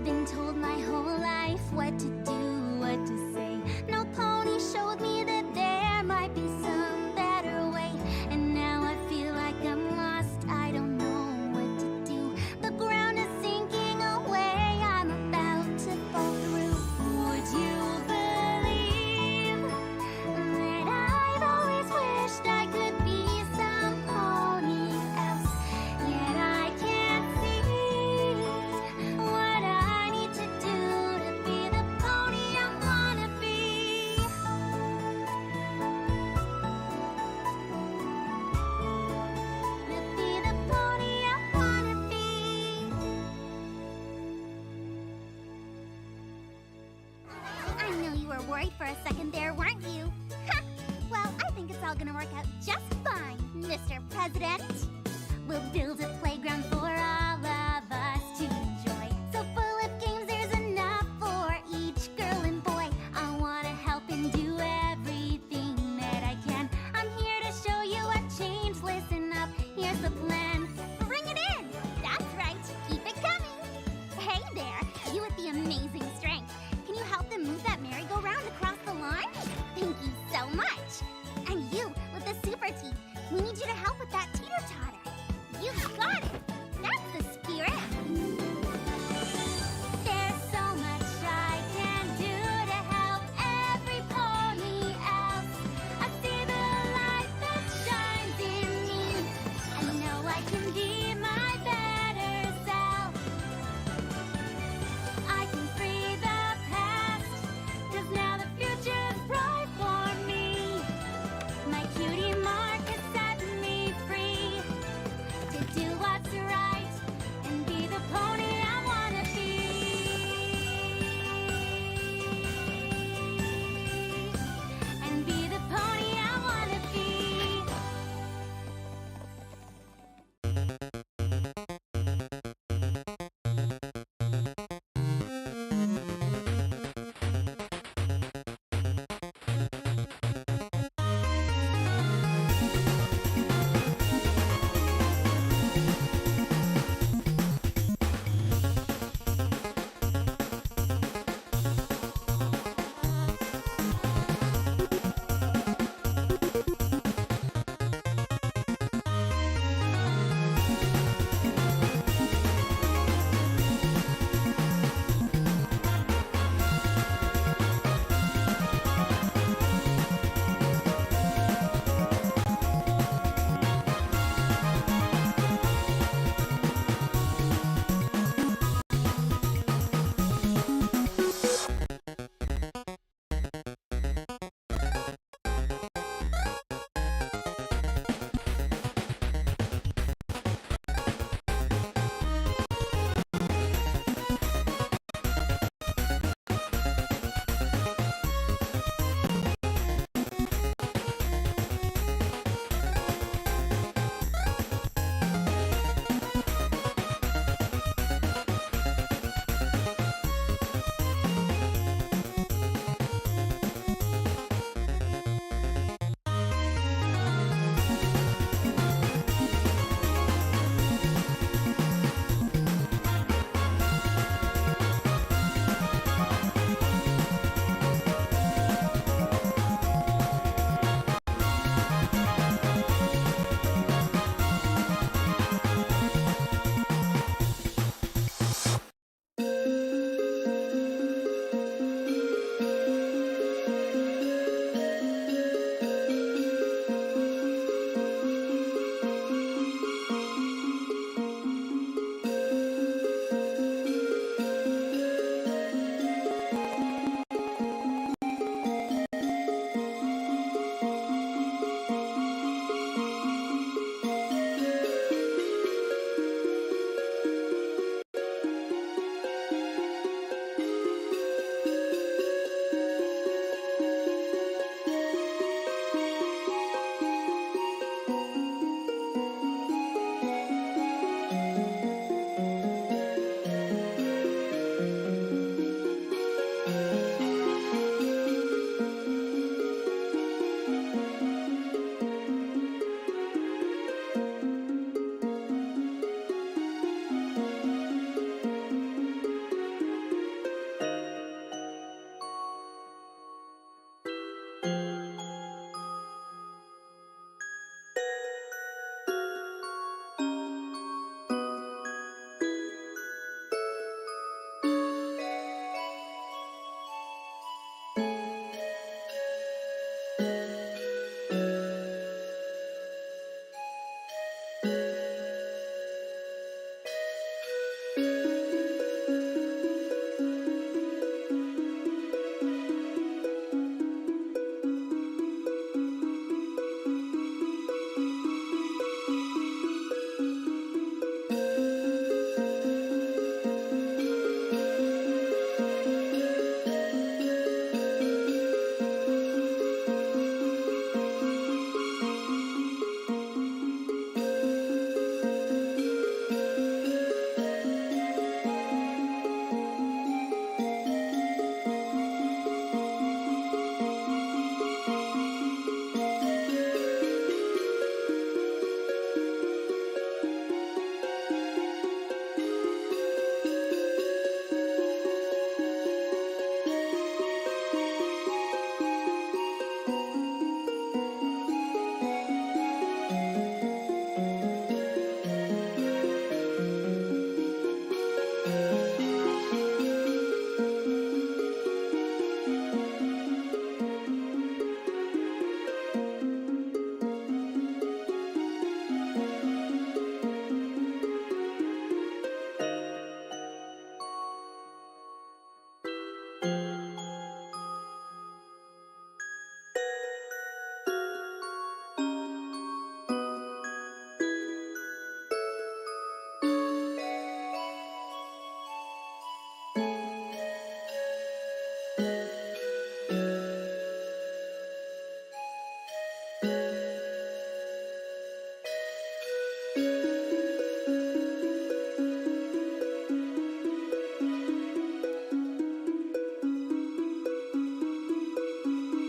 been told my whole life what to do, what to say. No pony showed me that there might be some better way. And now I feel like I'm lost, I don't know what to do. The ground is sinking away, I'm about to fall through. Would you believe that I've always wished I could be some pony else? Yet I can't see what I need to do to be the pony I wanna be. To be the pony I wanna be. I know you were worried for a second there, weren't you? Well, I think it's all gonna work out just fine, Mr. President. We'll build a playground for all of us to enjoy. So full of games, there's enough for each girl and boy. I wanna help and do everything that I can. I'm here to show you a change. Listen up, here's the plan. Bring it in! That's right, keep it coming. Hey there, you with the amazing strength. Can you help them move that merry-go-round across the line? Thank you so much. And you with the super teeth. We need you to help with that teeter-totter. You got it. That's the spirit.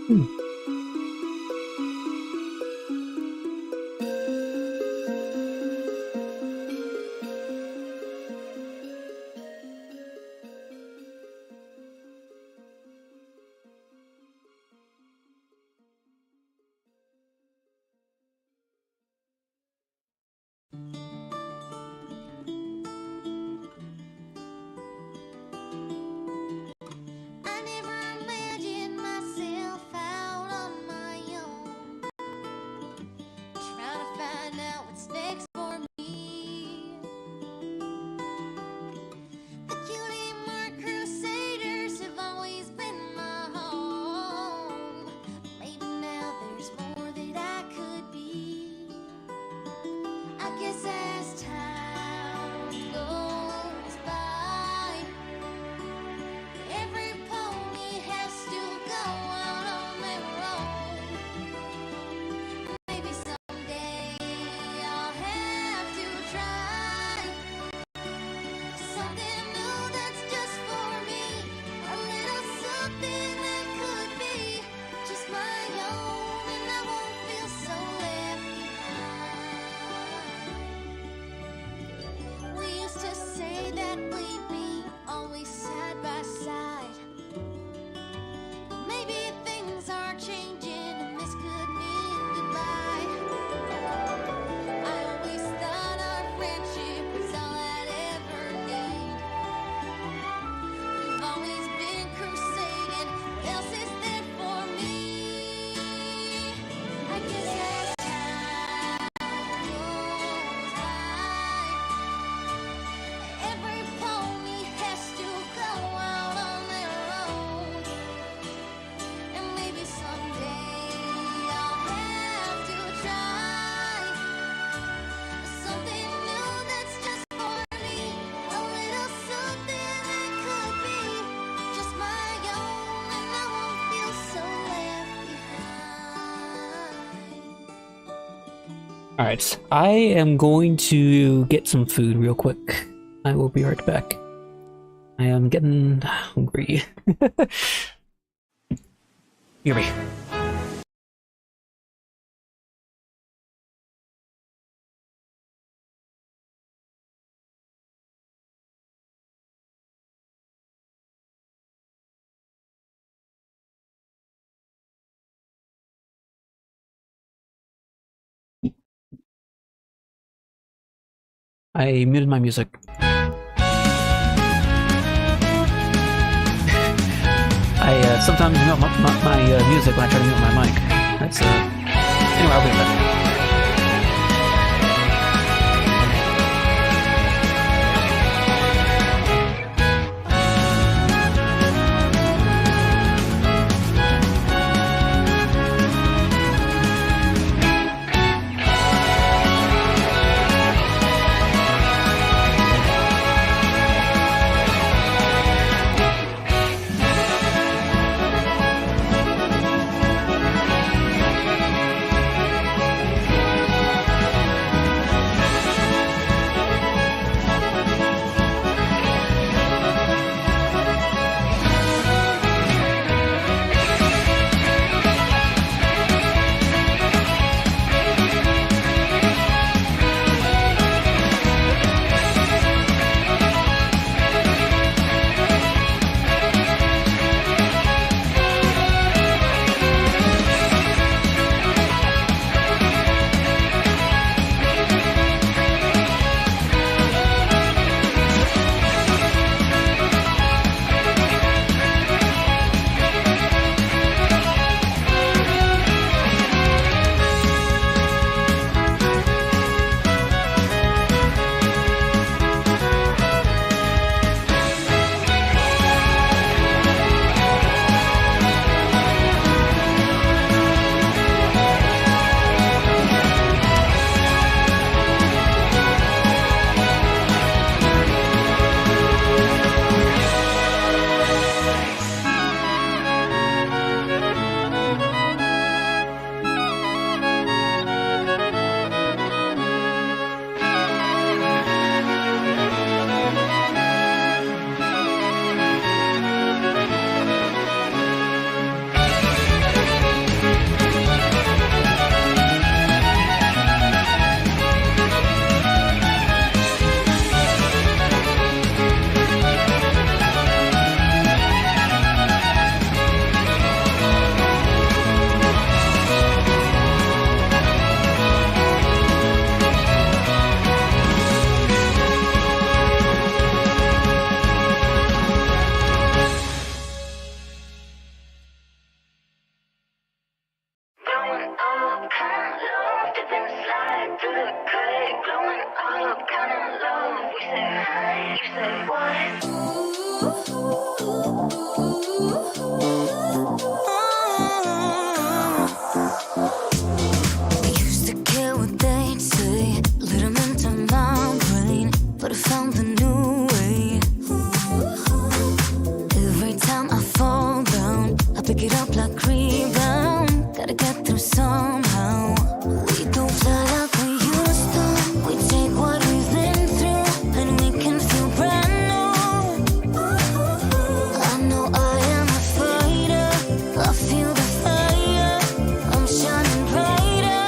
I never imagined myself out on my own, trying to find out what's next for me. The cutie mark crusaders have always been my home. Maybe now there's more that I could be. I guess as time goes by, every pony has to go out on their own. Maybe someday I'll have to try something new that's just for me. A little something that could be just my own, and I won't feel so left behind. We used to say that we'd be always side by side. Maybe things are changing and this could mean goodbye. I always thought our friendship was all I'd ever need. We've always been crusading. What else is there for me? I guess as time goes by, every pony has to go out on their own. And maybe someday I'll have to try something new that's just for me. A little something that could be just my own, and I won't feel so left behind. Alright, I am going to get some food real quick. I will be right back. I am getting hungry. Hear me. I muted my music. I sometimes mute my music when I try to mute my mic. That's anyway, I'll be back. Used to care what they'd say, let 'em into my brain, but I found the new way. Every time I fall down, I pick it up like rebound. Gotta get through somehow. We don't fly like we used to. We take what we've been through, and we can feel brand new. I know I am a fighter. I feel the fire. I'm shining brighter.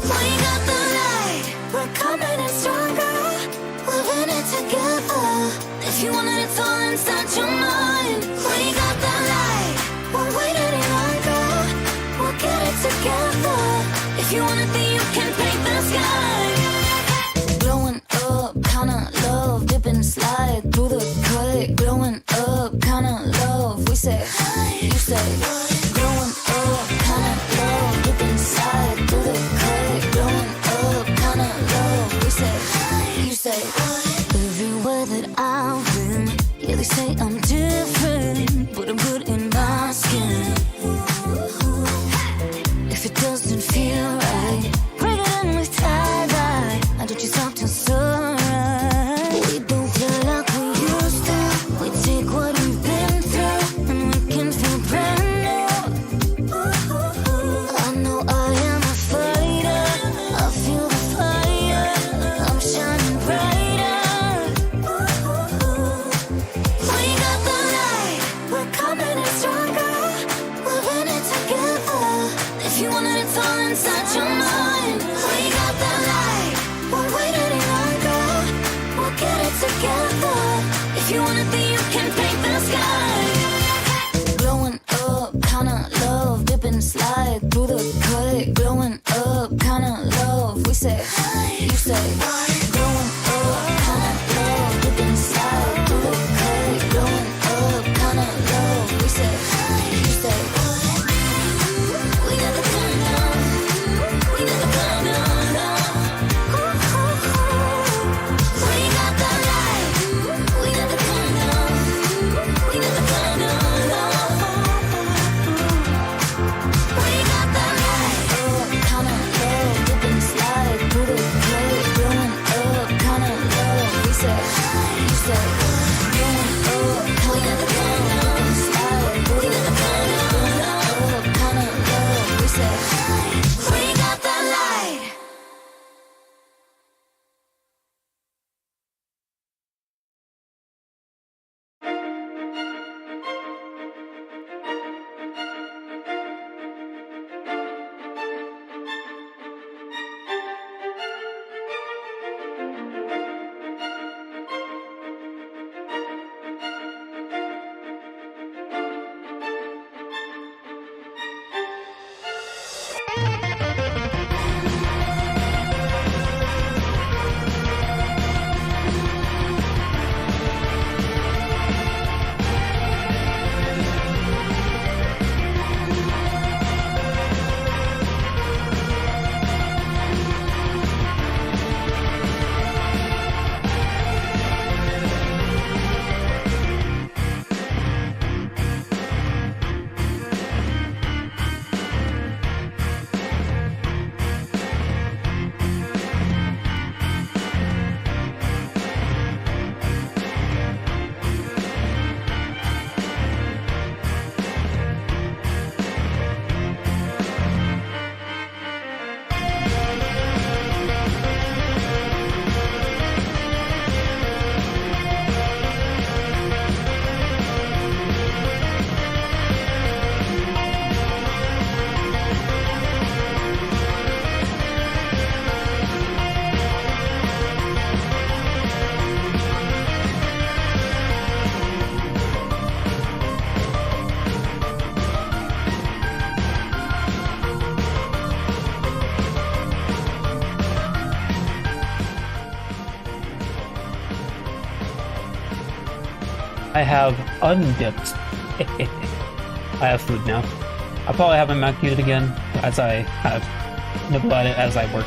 We got the light. We're coming in stronger. Living it together. If you want it, it's all inside your mind. We got the light. Won't wait any longer. We'll get it together. If you want it, then you can paint the sky. Glowing up, kinda love, dip and slide through the cut. Glowing up, kinda love. We say, you say. Glowing up, kinda love, dip and slide through the cut. Glowing up, kinda love. We say, you say. Everywhere that I've been, yeah, they say I'm different, but I'm good in my skin. If it doesn't feel right, break it in with tie-dye. I don't you stop till sunrise. We don't feel like we used to. We take what we've been through, and we can feel brand new. I know I am a fighter. I feel the fire. I'm shining brighter. We got the light. We're coming in stronger. Living it together. If you want it, it's all inside your mind. We got the light. Won't wait any longer. We'll get it together. If you want it, then you can paint the sky. Glowing up, kinda love, dip and slide through the cut. Glowing up, kinda love. We say, you say. Glowing up, kinda love, dip and slide through the cut. Glowing up, kinda love. We say, you say. We got the countdown. We got the countdown. We got the light. We got the countdown. We got the countdown. We got the light. Kinda love, dip and slide through the cut. Blowing up, kinda love. We say, you say. Blowing up, we got the countdown. Slide, we got the countdown. Up, kinda love. We say, we got the light. I have undipped. I have food now. I'll probably have my mic muted again as I kind of nibble at it as I work.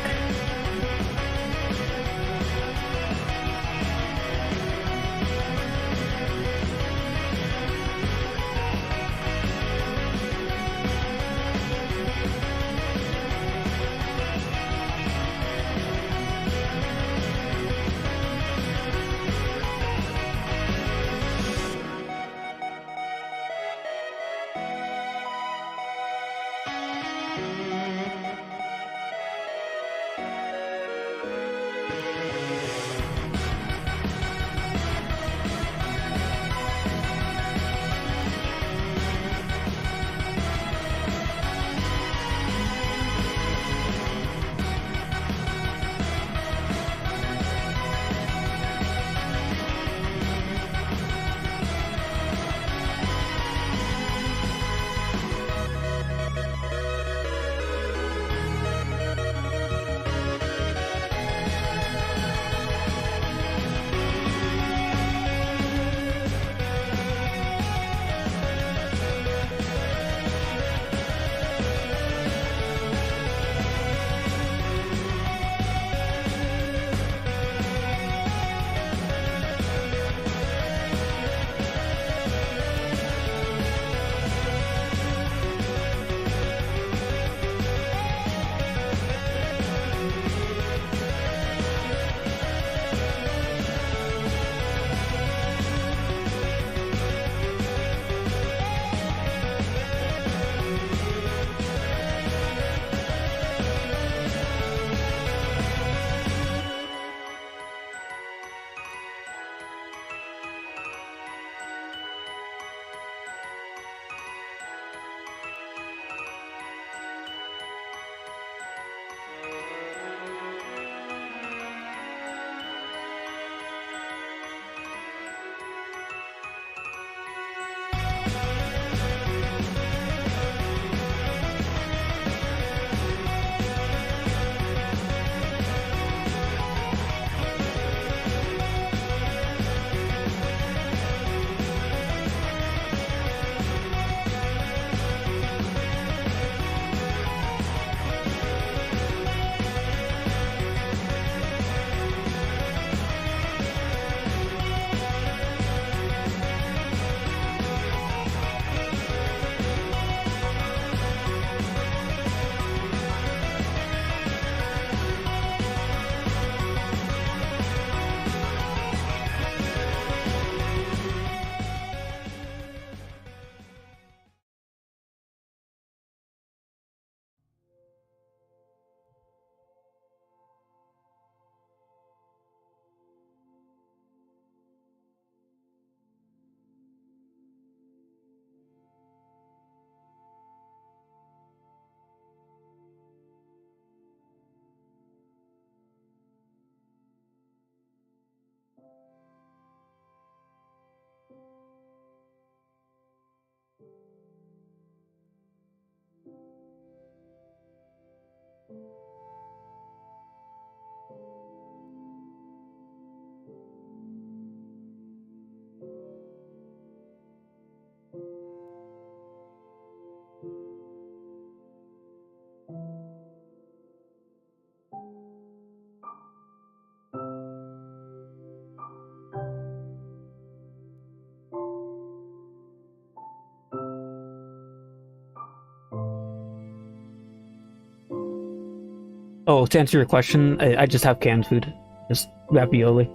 Oh, to answer your question, I just have canned food. Just ravioli.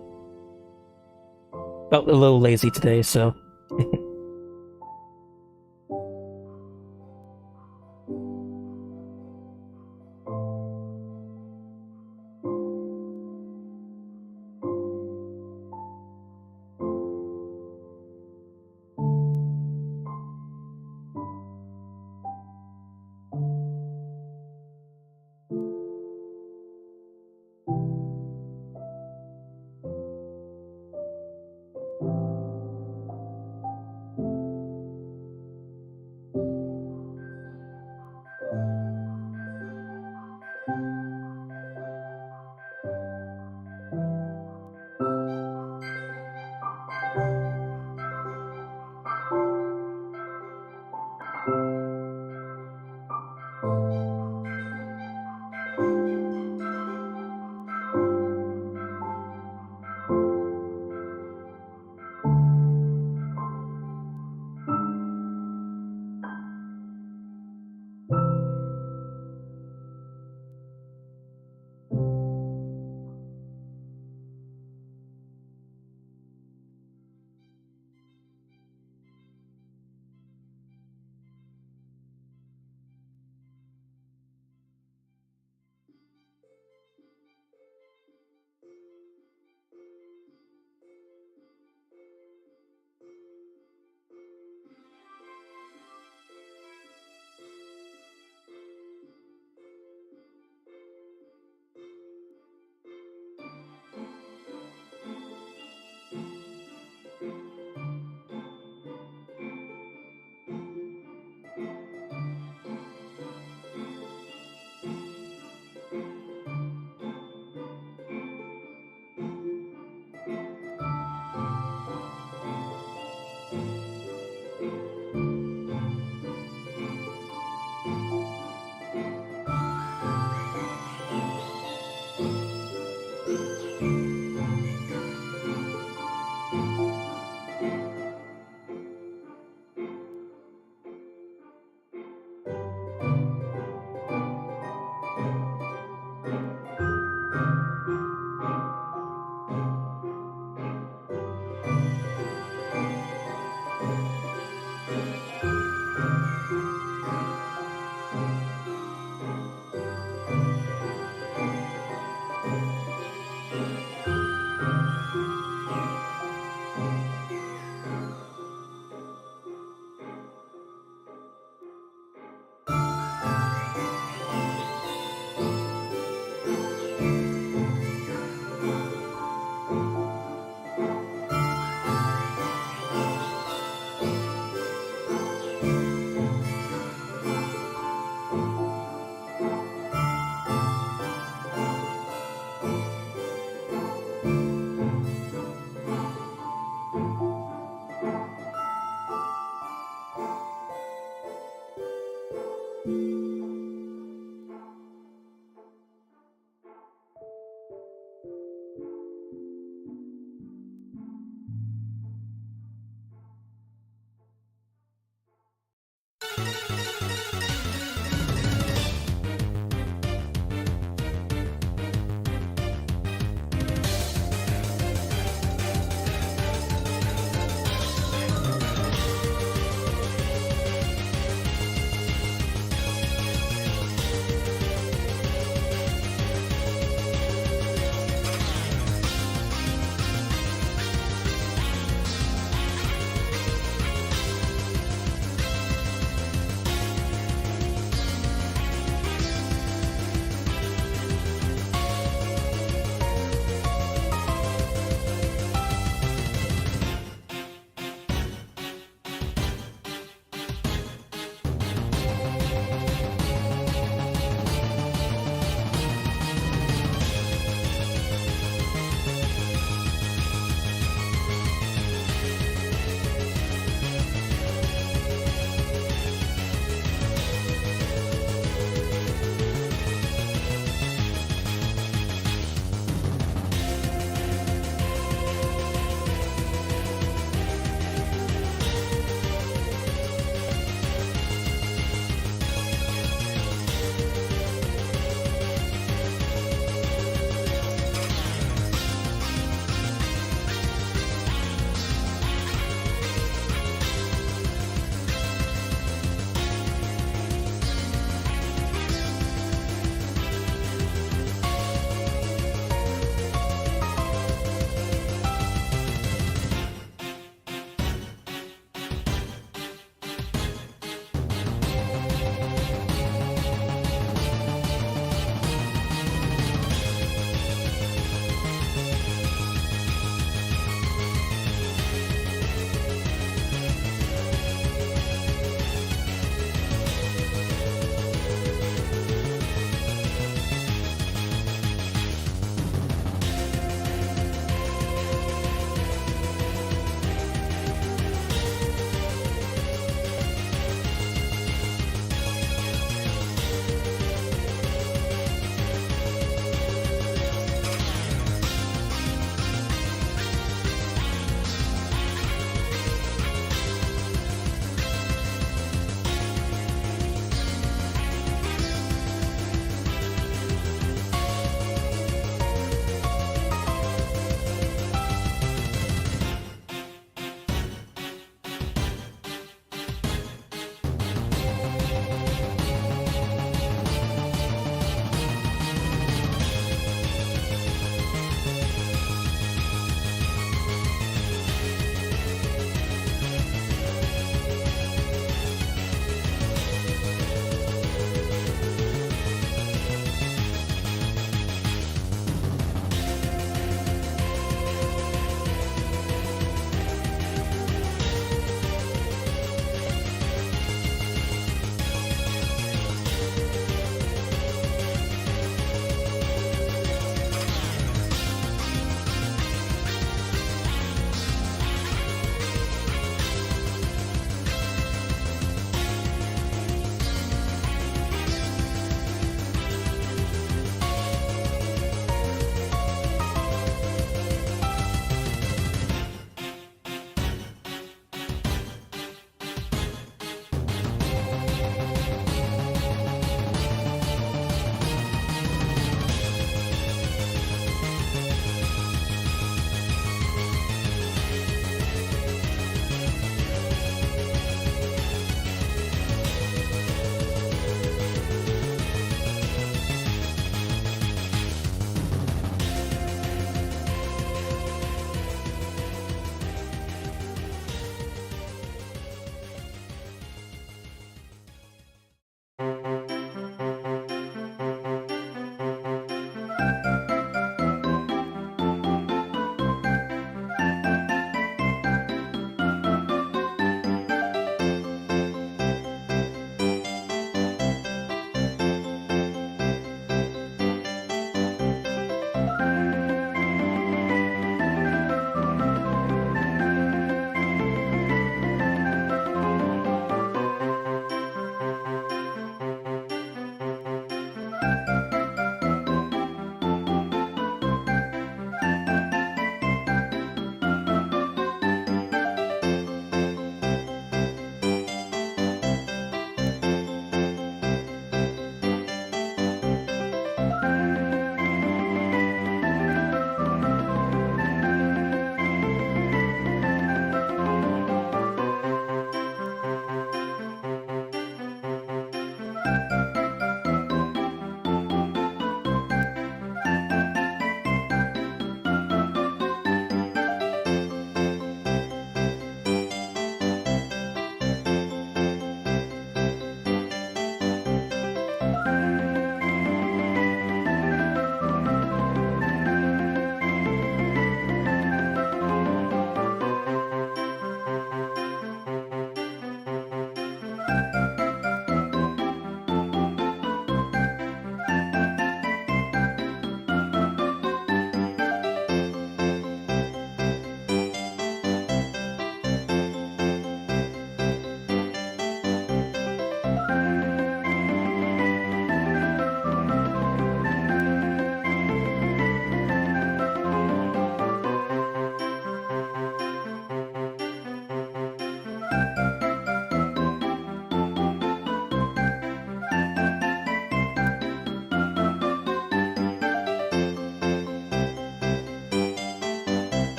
Felt a little lazy today, so.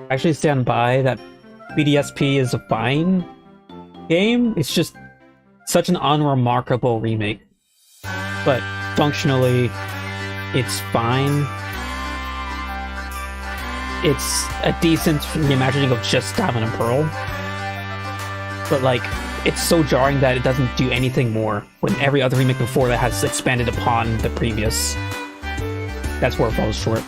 actually stand by that BDSP is a fine game. It's just such an unremarkable remake. But functionally, it's fine. It's a decent reimagining of just Diamond and Pearl. But like, it's so jarring that it doesn't do anything more when every other remake before that has expanded upon the previous. That's where it falls short.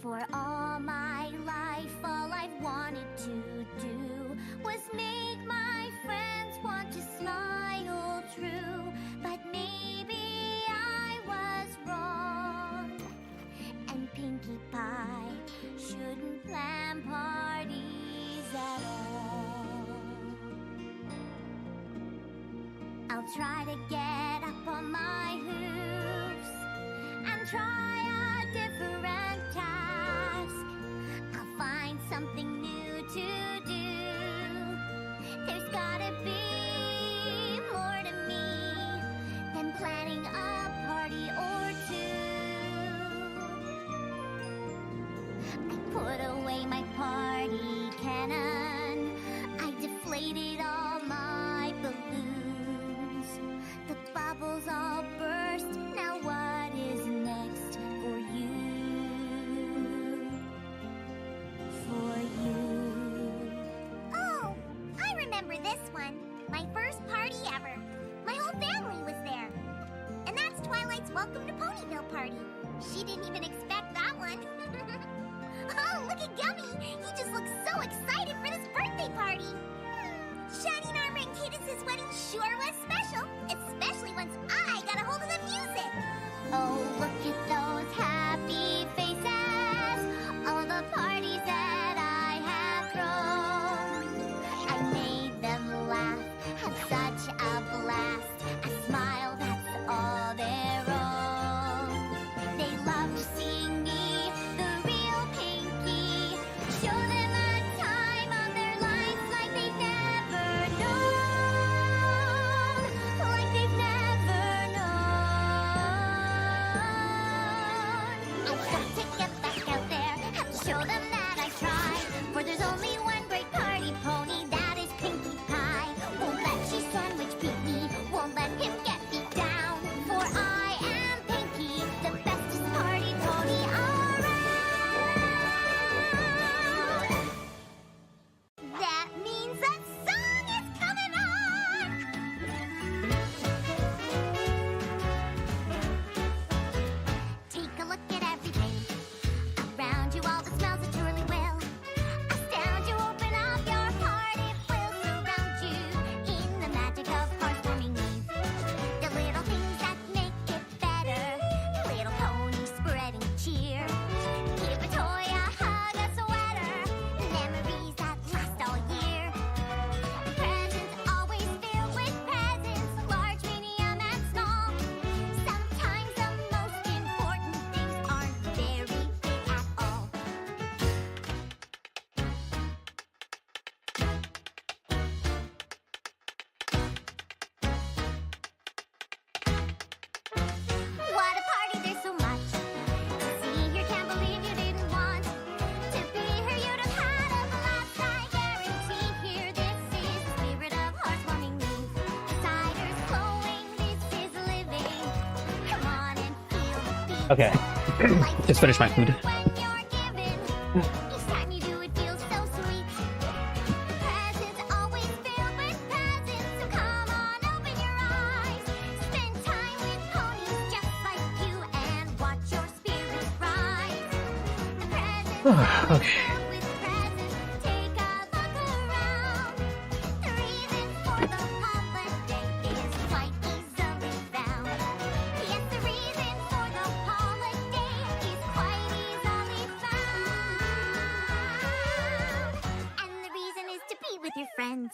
For all my life, all I've wanted to do was make my friends want to smile true. But maybe I was wrong, and Pinkie Pie shouldn't plan parties at all. try to get up on my hooves and try a different task. I'll find something new to do. There's gotta be more to me than planning a party or two. I put away my party cannon. I deflated all my balloons. The bubbles all burst. Now what is next for you? For you. Oh, I remember this one. My first party ever. My whole family was there. And that's Twilight's welcome to Ponyville party. She didn't even expect that one. Oh, look at Gummy! He just looks so excited for this birthday party! Shining Armor and Cadence's wedding sure was special, especially once I got a hold of the music! Oh, look at those happy faces, all the parties that I have thrown. I made them laugh, have such a blast, a smile that's all their own. They loved seeing me, the real Pinky, show them a time of their lives like they've never known, like they've never known. I've got to get back out there, have to show them that I tried, for there's only one great party pony, that is Pinkie Pie. Won't let cheese sandwich beat me, won't let him get beat down, for I am Pinkie, the bestest party pony around. That means a song is coming on! Take a look at everything around you, all the smells that surely will astound you. Open up your heart, it will surround you in the magic of heartwarming Eve. The little things that make it better, little ponies spreading cheer. Give a toy a hug, a sweater, memories that last all year. Presents always filled with presents, large, medium, and small. Sometimes the most important things aren't very big at all. What a party, there's so much to see here, can't believe you didn't want to be here. You'd have had a blast, I guarantee. Here, this is the spirit of heartwarming Eve. Cider's flowing, this is living. Come on and feel the beat. Okay. Life's Just finished my food. when you're given. Each time you do, it feels so sweet. Presents always filled with presents, so come on, open your eyes. Spend time with ponies just like you and watch your spirits rise. The presents always filled with presents, take a look around. The reason for the holiday is quite easily found. Yes, the reason for the holiday is quite easily found. And the reason is to be with your friends.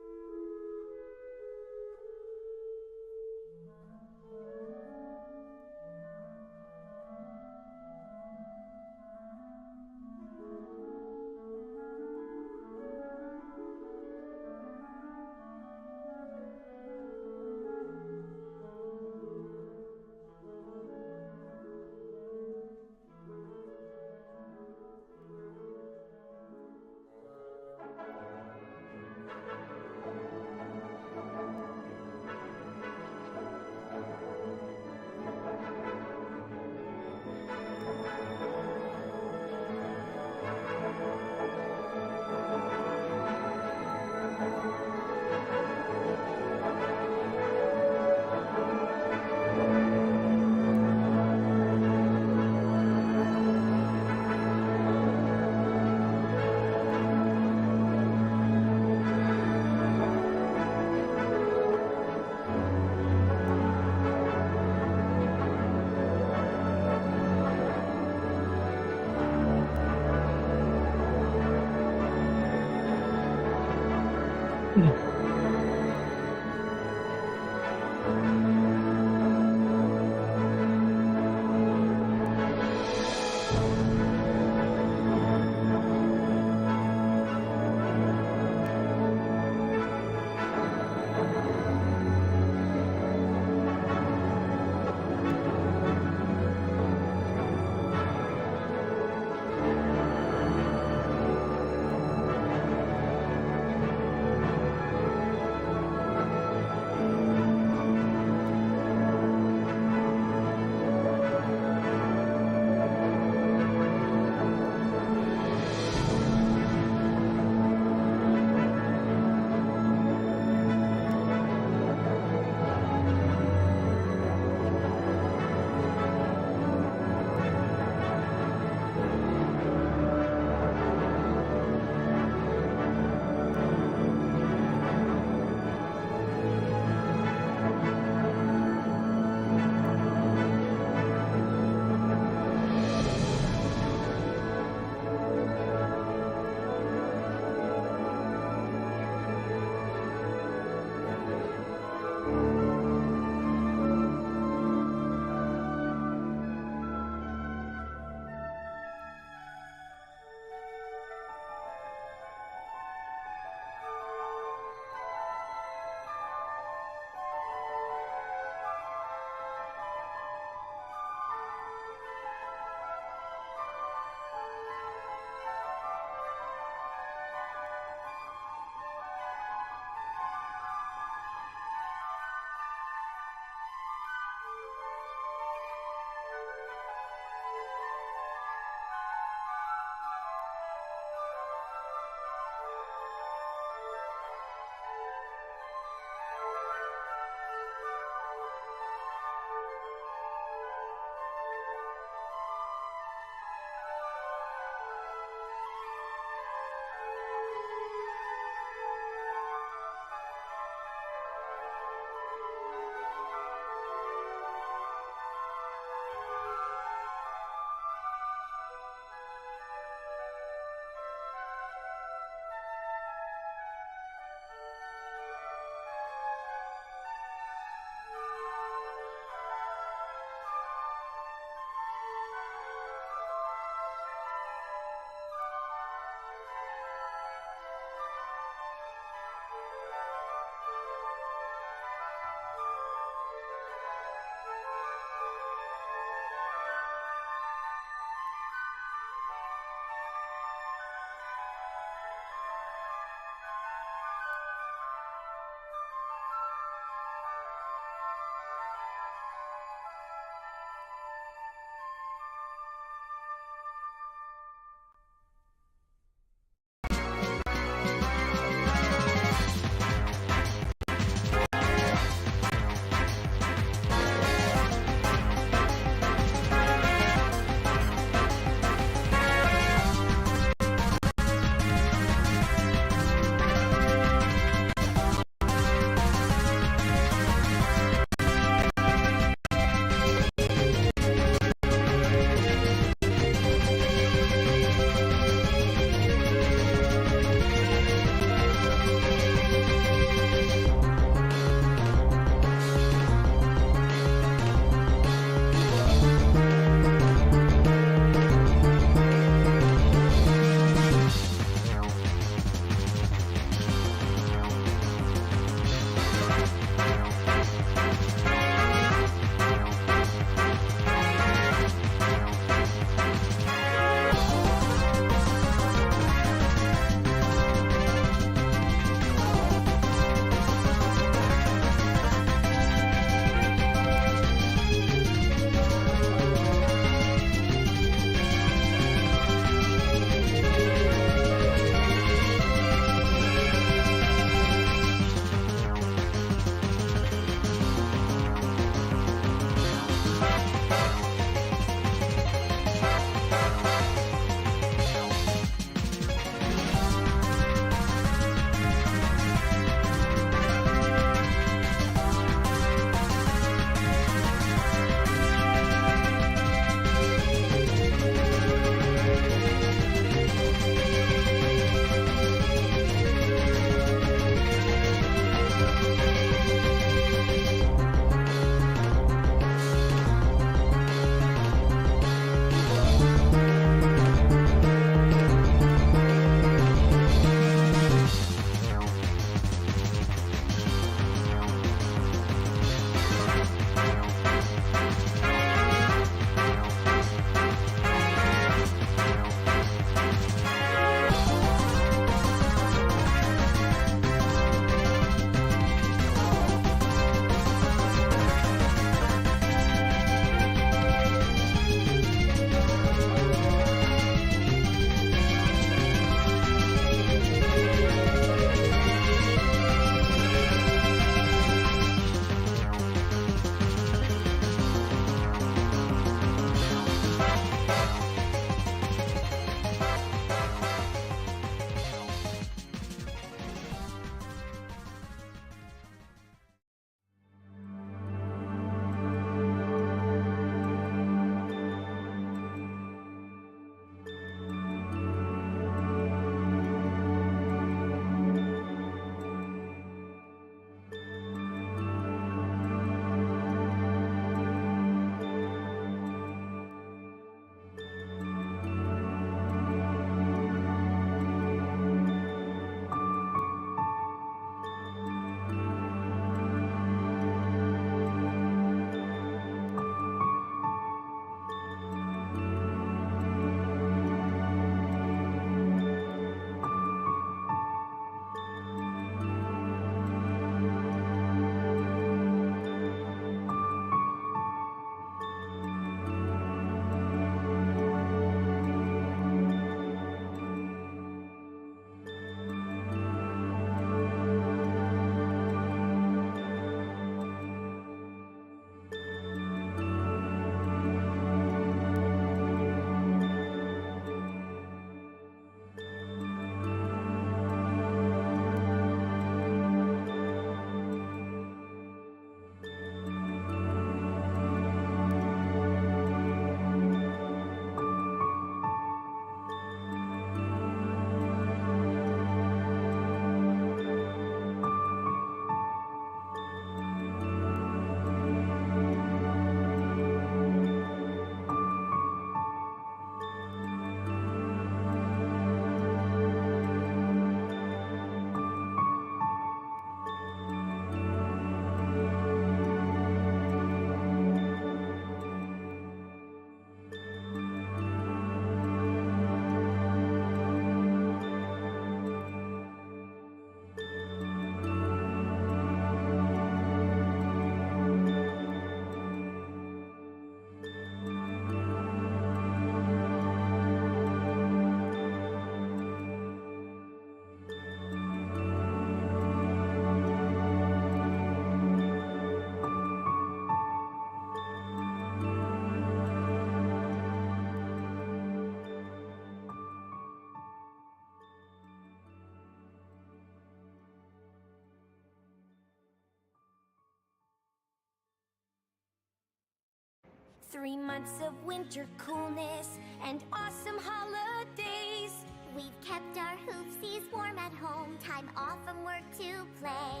3 months of winter coolness and awesome holidays. We've kept our hoofsies warm at home, time off from work to play.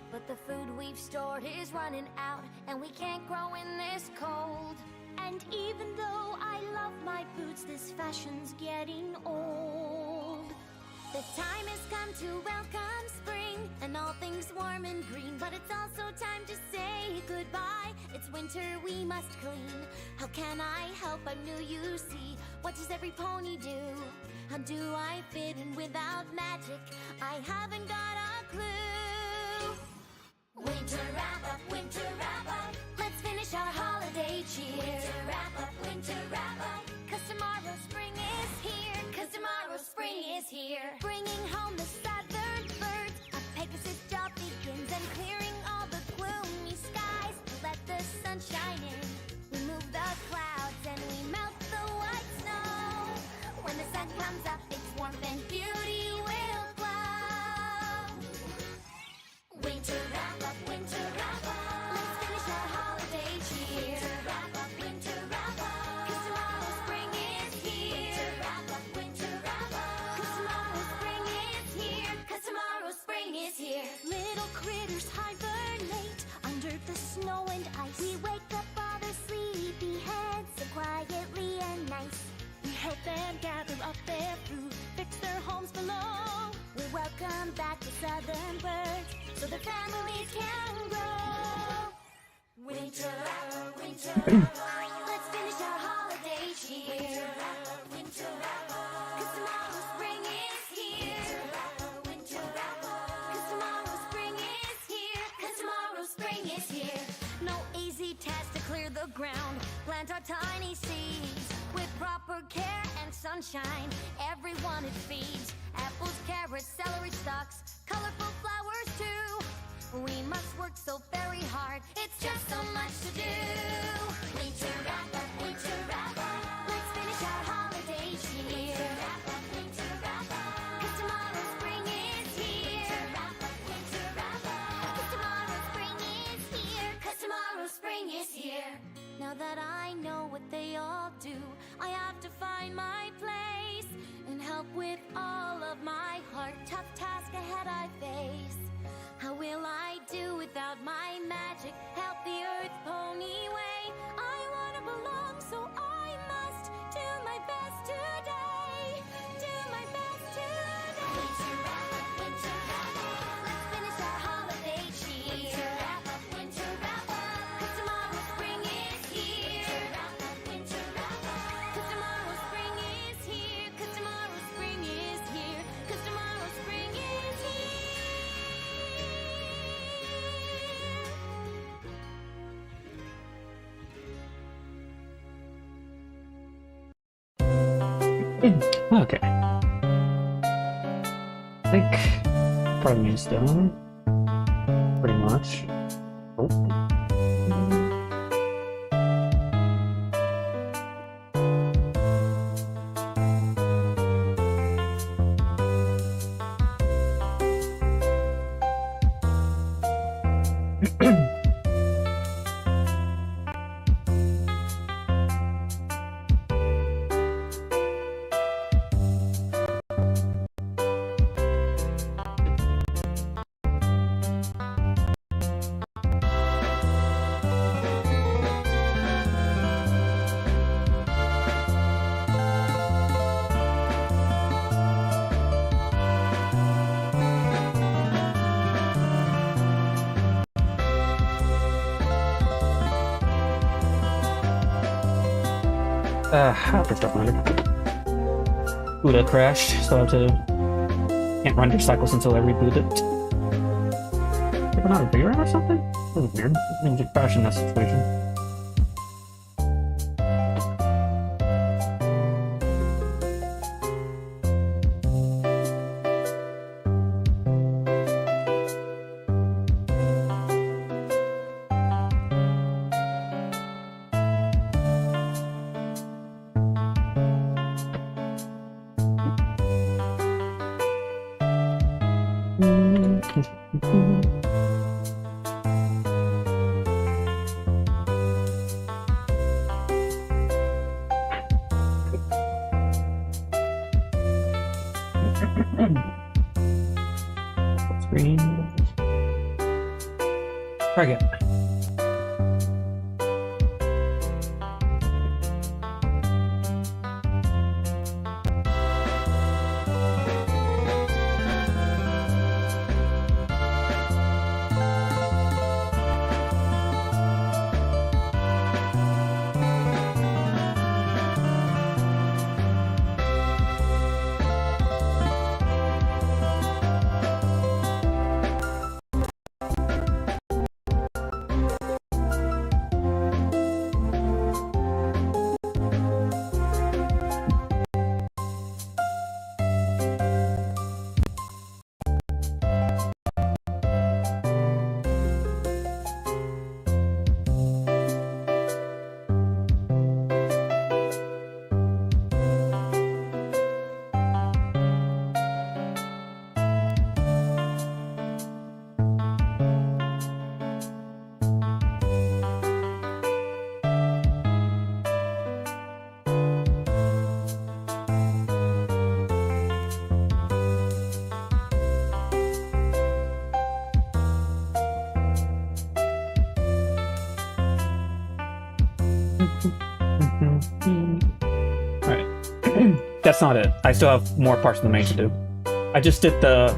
But the food we've stored is running out, and we can't grow in this cold. And even though I love my boots, this fashion's getting old. The time has come to welcome spring and all things warm and green, but it's also time to say goodbye. It's winter, we must clean. How can I help? I'm new, you see. What does every pony do? How do I fit in without magic? I haven't got a clue. Winter wrap up, winter wrap up. Let's finish our holiday cheer. Winter wrap up, winter wrap up. 'Cause tomorrow spring is here. 'Cause tomorrow spring is here. Bringing home the southern birds. A Pegasus job begins and clearing all the gloomy skies. Let the sun shine in. We move the clouds and we melt the white snow. When the sun comes up, it's warmth and beauty will glow. Winter wrap up, winter wrap up. Let's finish our holiday cheer. Winter wrap up, winter wrap up. 'Cause tomorrow spring is here. Winter wrap up, winter wrap up. 'Cause tomorrow spring is here. 'Cause tomorrow spring is here. Little critters hibernate under the snow and ice. We wake up all their sleepy heads so quietly and nice. We help them gather up their food, fix their homes below. We welcome back the southern birds so the families can grow. Winter wrap, winter wrap. Let's finish our holiday cheer. Winter wrap, winter wrap. 'Cause tomorrow spring is here. Winter wrap, 'cause tomorrow spring is here. 'Cause tomorrow spring is here. No easy task to clear the ground. Plant our tiny seeds with proper care and sunshine. Everyone it feeds. Apples, carrots, celery stalks, colorful flowers too. We must work so very hard. It's just so much to do. Winter wrap up, winter wrap up. Let's finish our holiday cheer. Winter wrap up, winter wrap up. 'Cause tomorrow spring is here. Winter wrap up, winter wrap up. 'Cause tomorrow spring is here. 'Cause tomorrow spring is here. Now that I know what they all do, I have to find my place and help with all of my heart. Tough task ahead I face. How will I do without my magic? Help the earth pony way. I wanna belong, so I must do my best today. Do my best today. Winter wrap up, winter wrap up. Let's finish our holiday cheer. Winter wrap up, winter wrap up. 'Cause tomorrow spring is here. Winter wrap up, winter wrap up. 'Cause tomorrow spring is here. 'Cause tomorrow spring is here. 'Cause tomorrow spring is here. Okay. I think part of me is done. Pretty much. Oh. First up, Buddha crashed, so I have to can't render cycles until I reboot it. Did I not a VRAM or something? That was weird. I didn't just crash in that situation. Screen. Try again. Alright. That's not it. I still have more parts of the mane to do. I just did the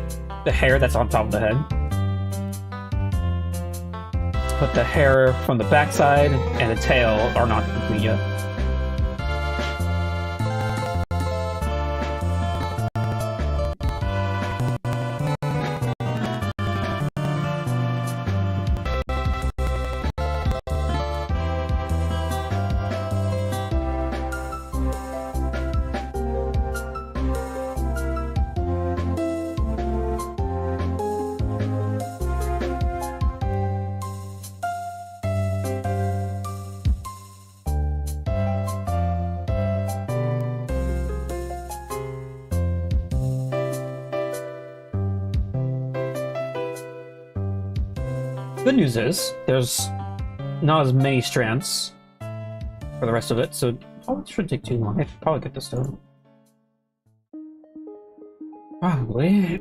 hair that's on top of the head. But the hair from the backside and the tail are not complete yet. Good news is, there's not as many strands for the rest of it, so it shouldn't take too long. I should probably get this done. Probably.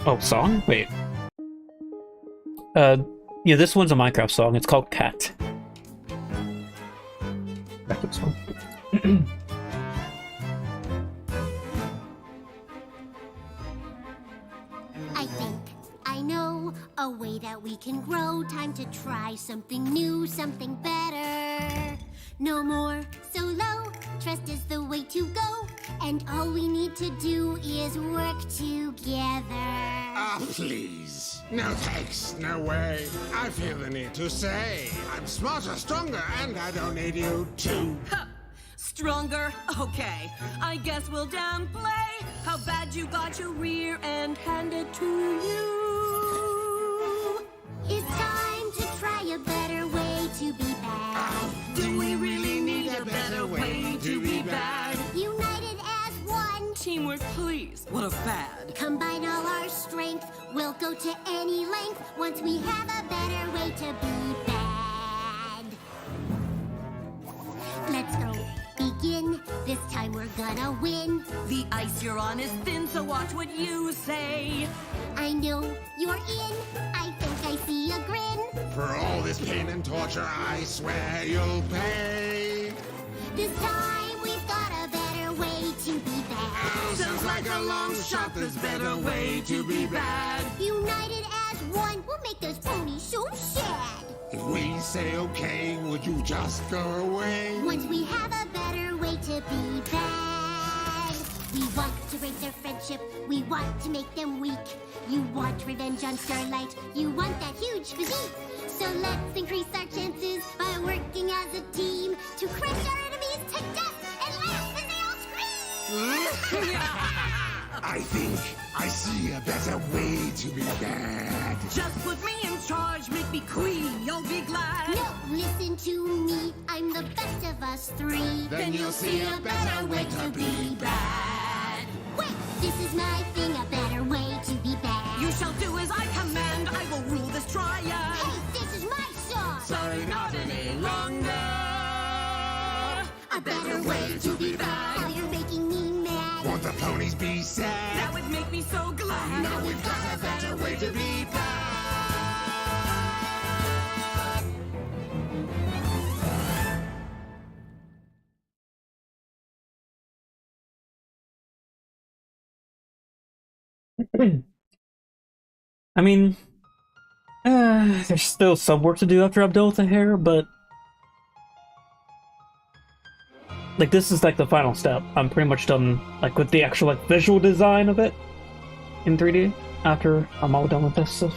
Oh, song? Wait. Yeah, this one's a Minecraft song. It's called Cat. Back to this one. I think I know a way that we can grow. Time to try something new, something better. No more solo, trust is the way to go. And all we need to do is work together. Ah, please. No thanks, no way. I feel the need to say I'm smarter, stronger, and I don't need you to. Stronger? Okay. I guess we'll downplay how bad you got your rear end handed to you. It's time to try a better way to be bad. Do we really need a better way to be bad? United as one. Teamwork, please. What a fad. Combine all our strength. We'll go to any length once we have a better way to be bad. Let's go. Begin. This time we're gonna win. The ice you're on is thin, so watch what you say. I know you're in. I think I see a grin. For all this pain and torture, I swear you'll pay. This time we've got a better way to be bad. Sounds like a long shot, there's better way to be bad. United as one, we'll make those ponies so sad. If we say okay, would you just go away? Once we have a better way to be bad. We want to break their friendship, we want to make them weak. You want revenge on Starlight, you want that huge physique. So let's increase our chances by working as a team to crush our enemies to death and laugh as they all scream! I think I see a better way to be bad. Just put me in charge, make me queen, you'll be glad. No, listen to me, I'm the best of us three. Then you'll see a better way to be bad. Wait, this is my thing, a better way to be bad. You shall do as I command, I will rule this triad. Hey, this is my song! Sorry, not any longer. A better way to be bad. Now you're making me mad. Won't the ponies be sad? That would make me so glad. Now we've got a better way to be bad. I mean, there's still some work to do after I'm done with the hair, but like this is like the final step. I'm pretty much done like with the actual like visual design of it in 3D after I'm all done with this stuff.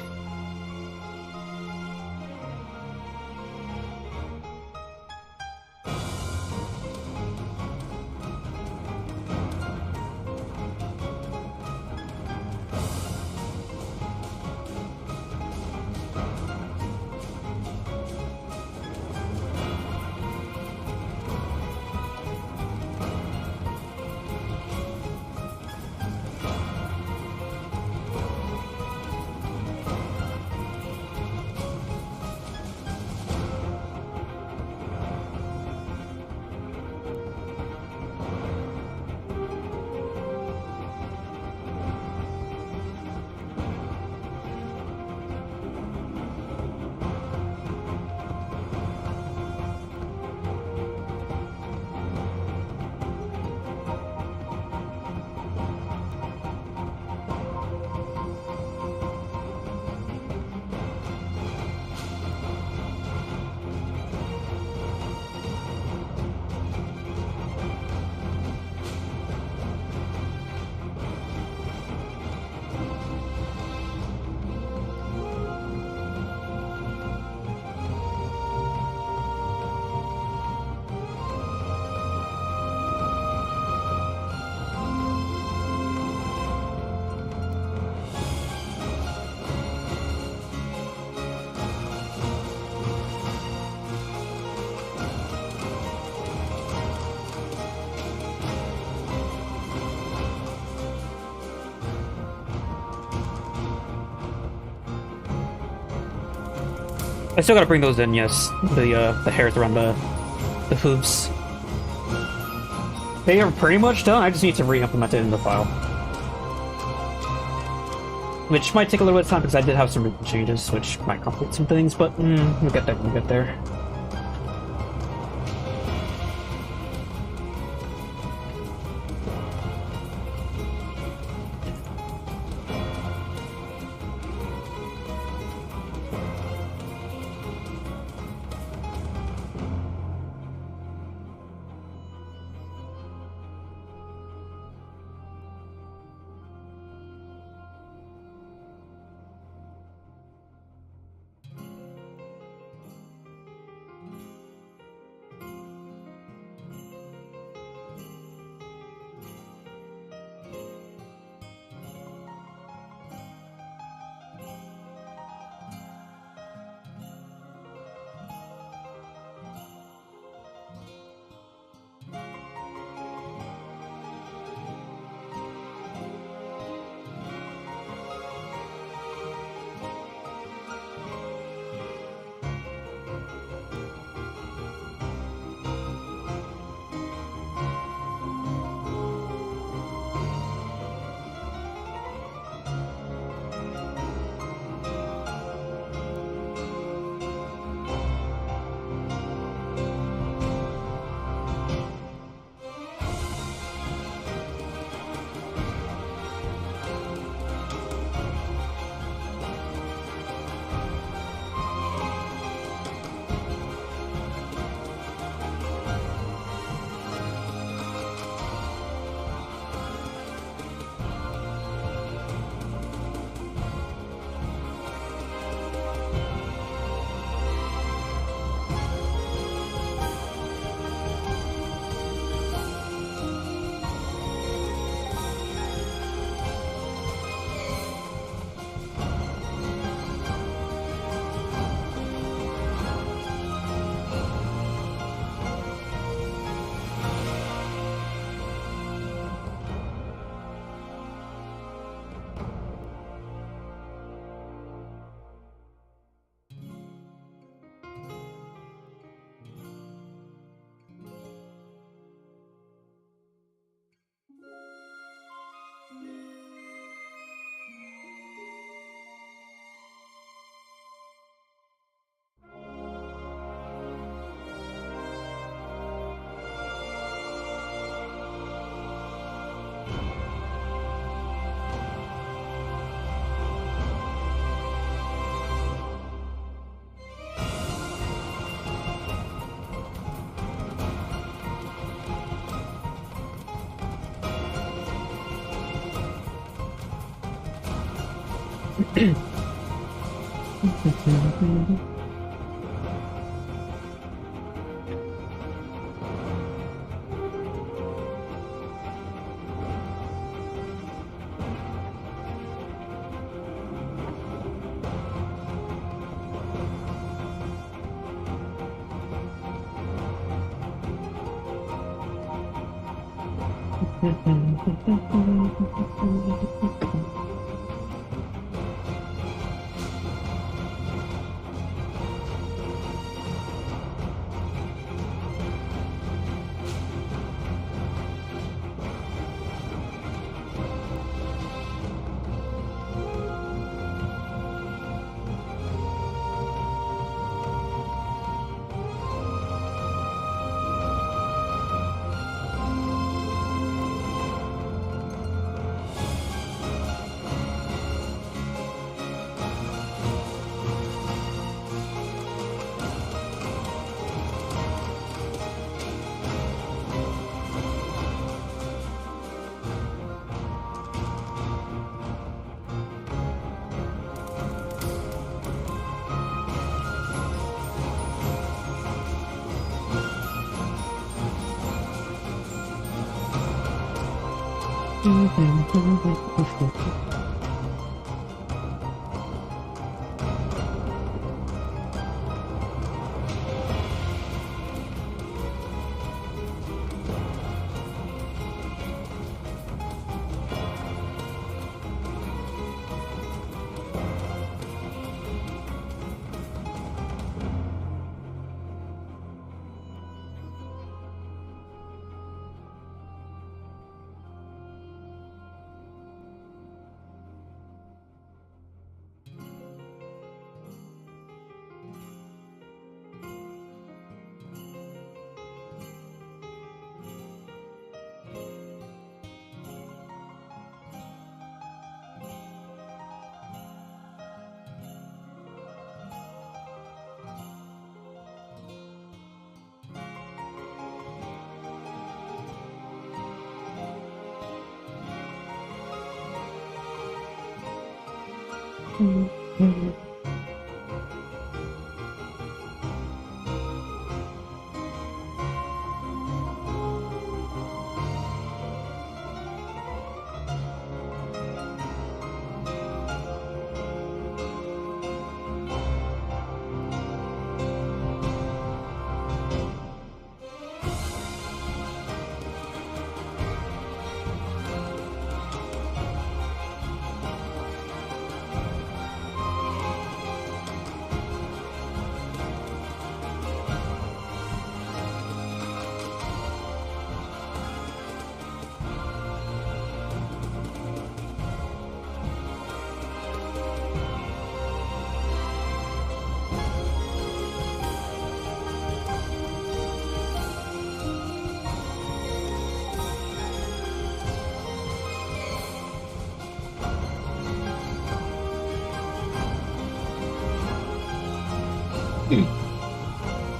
I still gotta bring those in, yes. The hairs around the hooves. They are pretty much done. I just need to re-implement it in the file. which might take a little bit of time because I did have some changes, which might complicate some things, but we'll get there. We'll get there.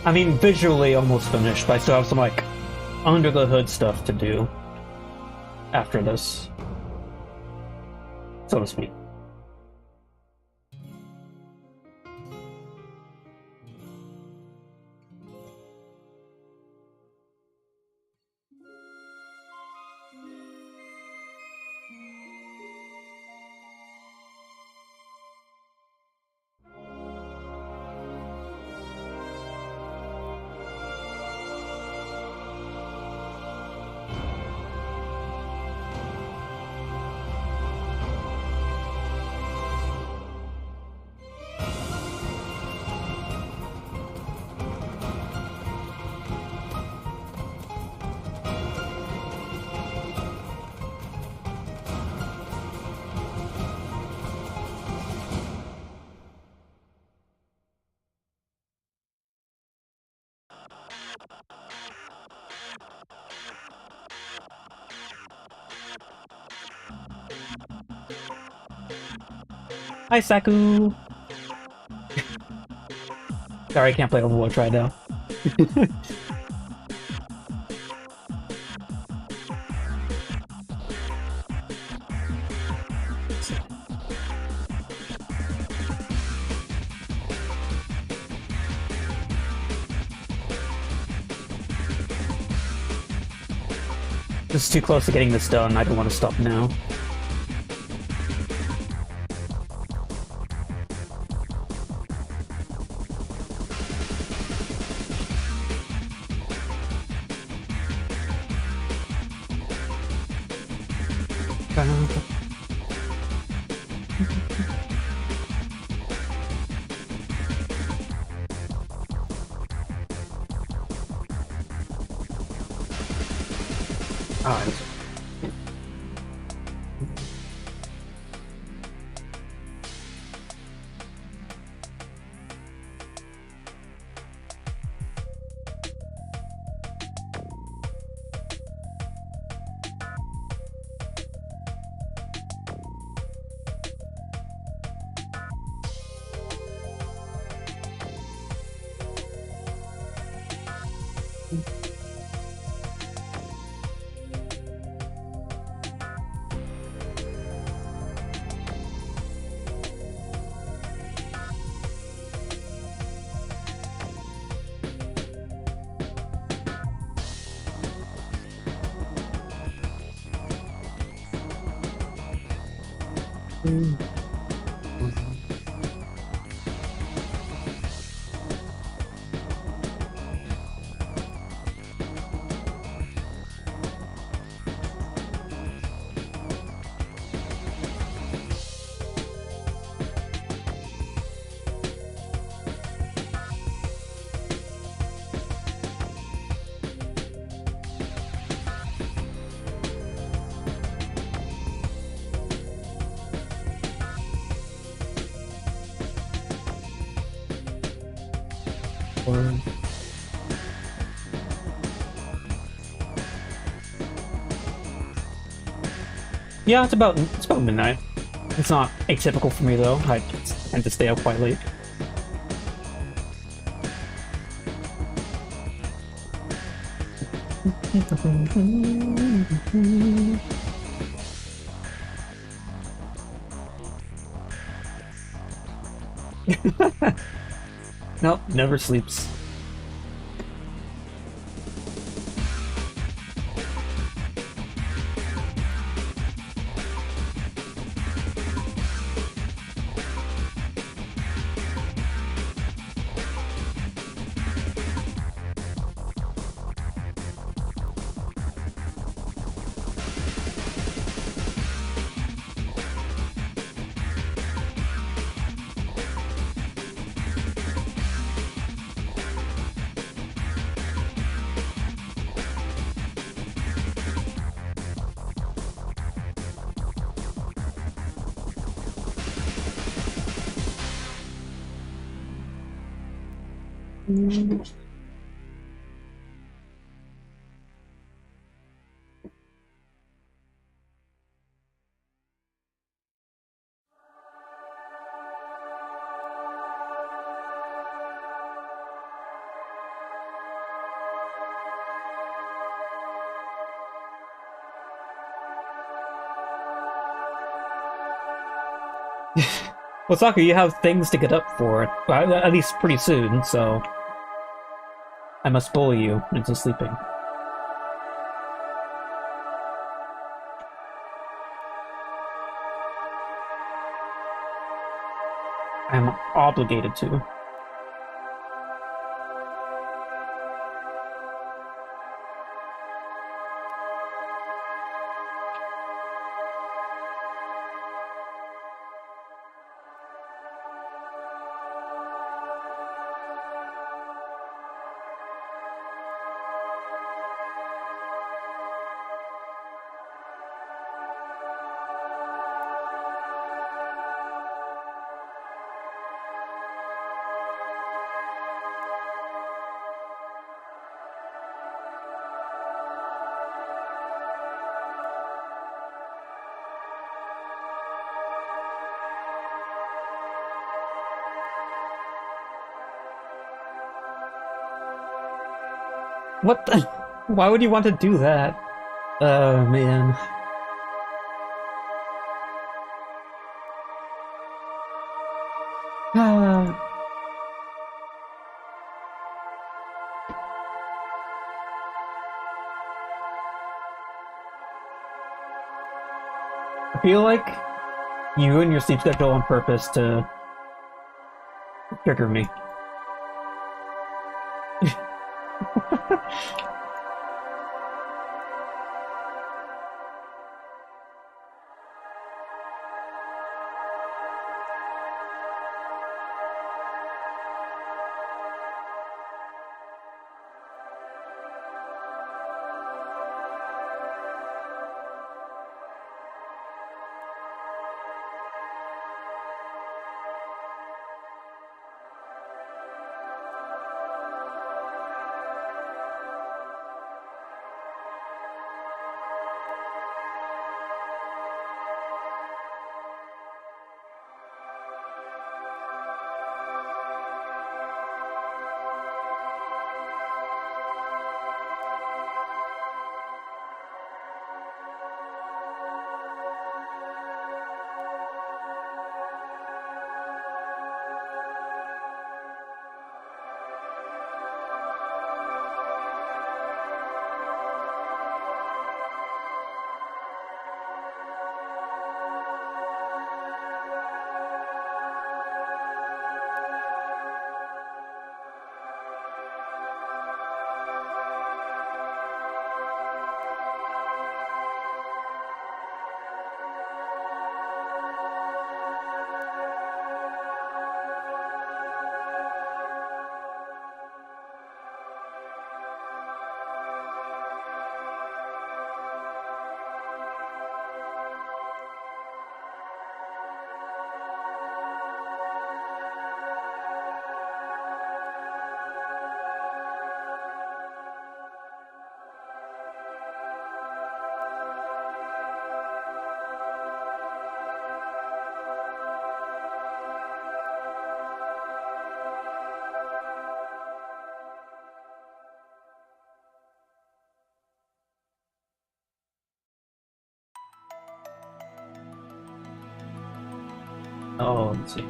I mean, visually almost finished, but I still have some, like, under the hood stuff to do after this, so to speak. Hi, Saku! Sorry, I can't play Overwatch right now. This is too close to getting this done. I don't want to stop now. Alright. Yeah, it's about midnight. It's not atypical for me though. I tend to stay up quite late. Nope, never sleeps. Well, Soccer, you have things to get up for, well, at least pretty soon, so I must bully you into sleeping. I'm obligated to. What the? Why would you want to do that? Oh, man. I feel like you ruin your sleep schedule on purpose to trigger me. Oh, let's see.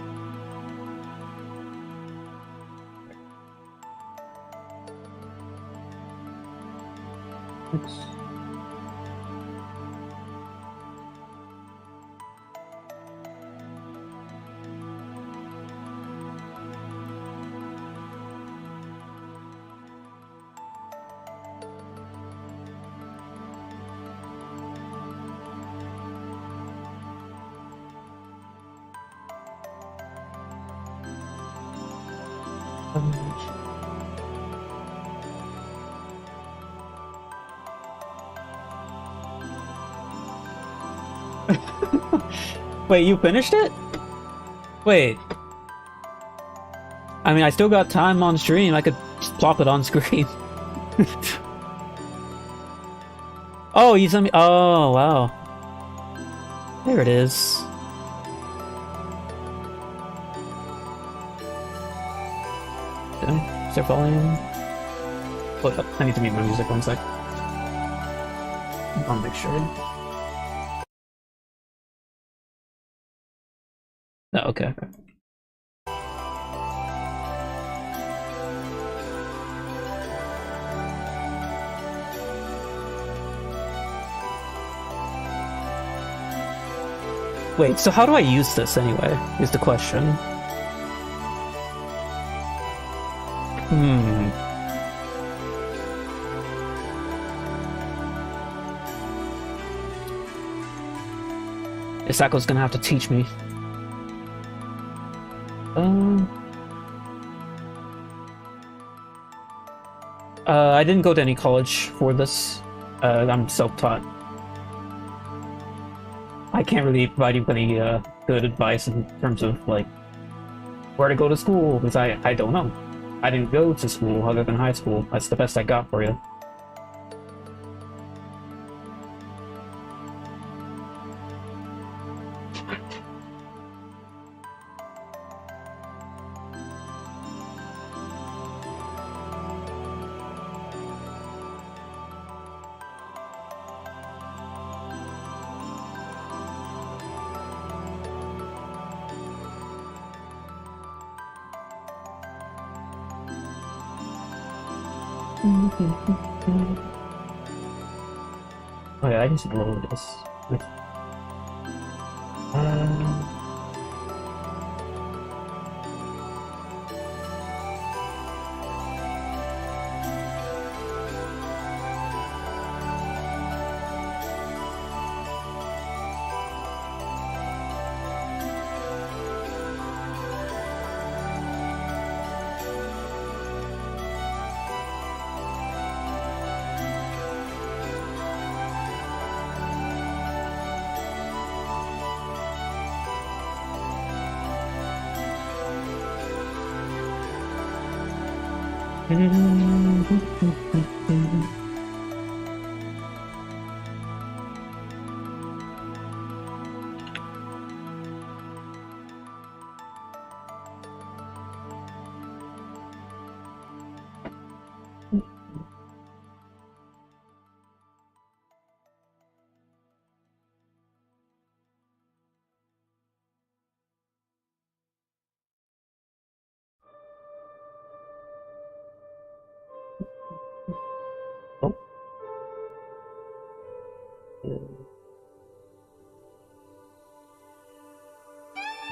Wait, you finished it? Wait. I mean, I still got time on stream. I could just plop it on screen. Oh, you sent me. Oh, wow. There it is. Okay, start volume. Hold up, I need to mute my music 1 sec. I'll make sure. No, okay. Wait, so how do I use this anyway, is the question. Isako's gonna have to teach me. I didn't go to any college for this. I'm self-taught. I can't really provide you with any good advice in terms of like where to go to school, because I don't know. I didn't go to school other than high school. That's the best I got for you. Oh yeah, I just load this.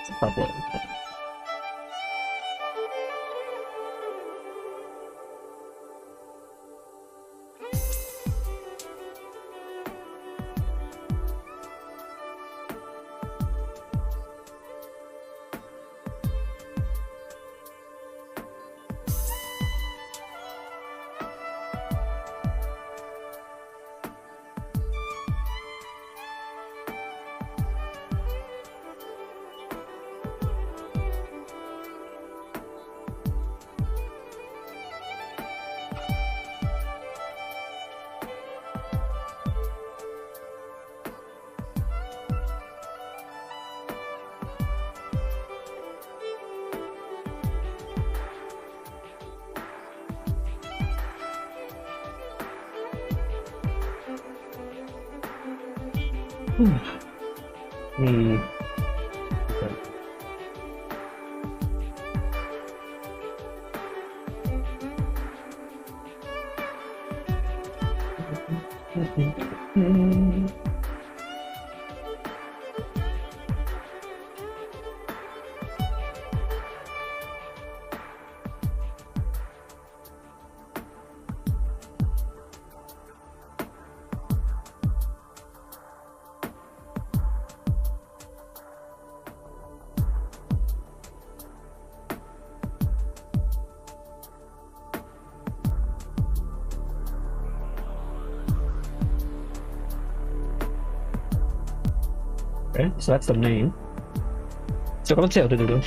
It's a problem. Okay. Okay, so that's the main. So come on, tail, do.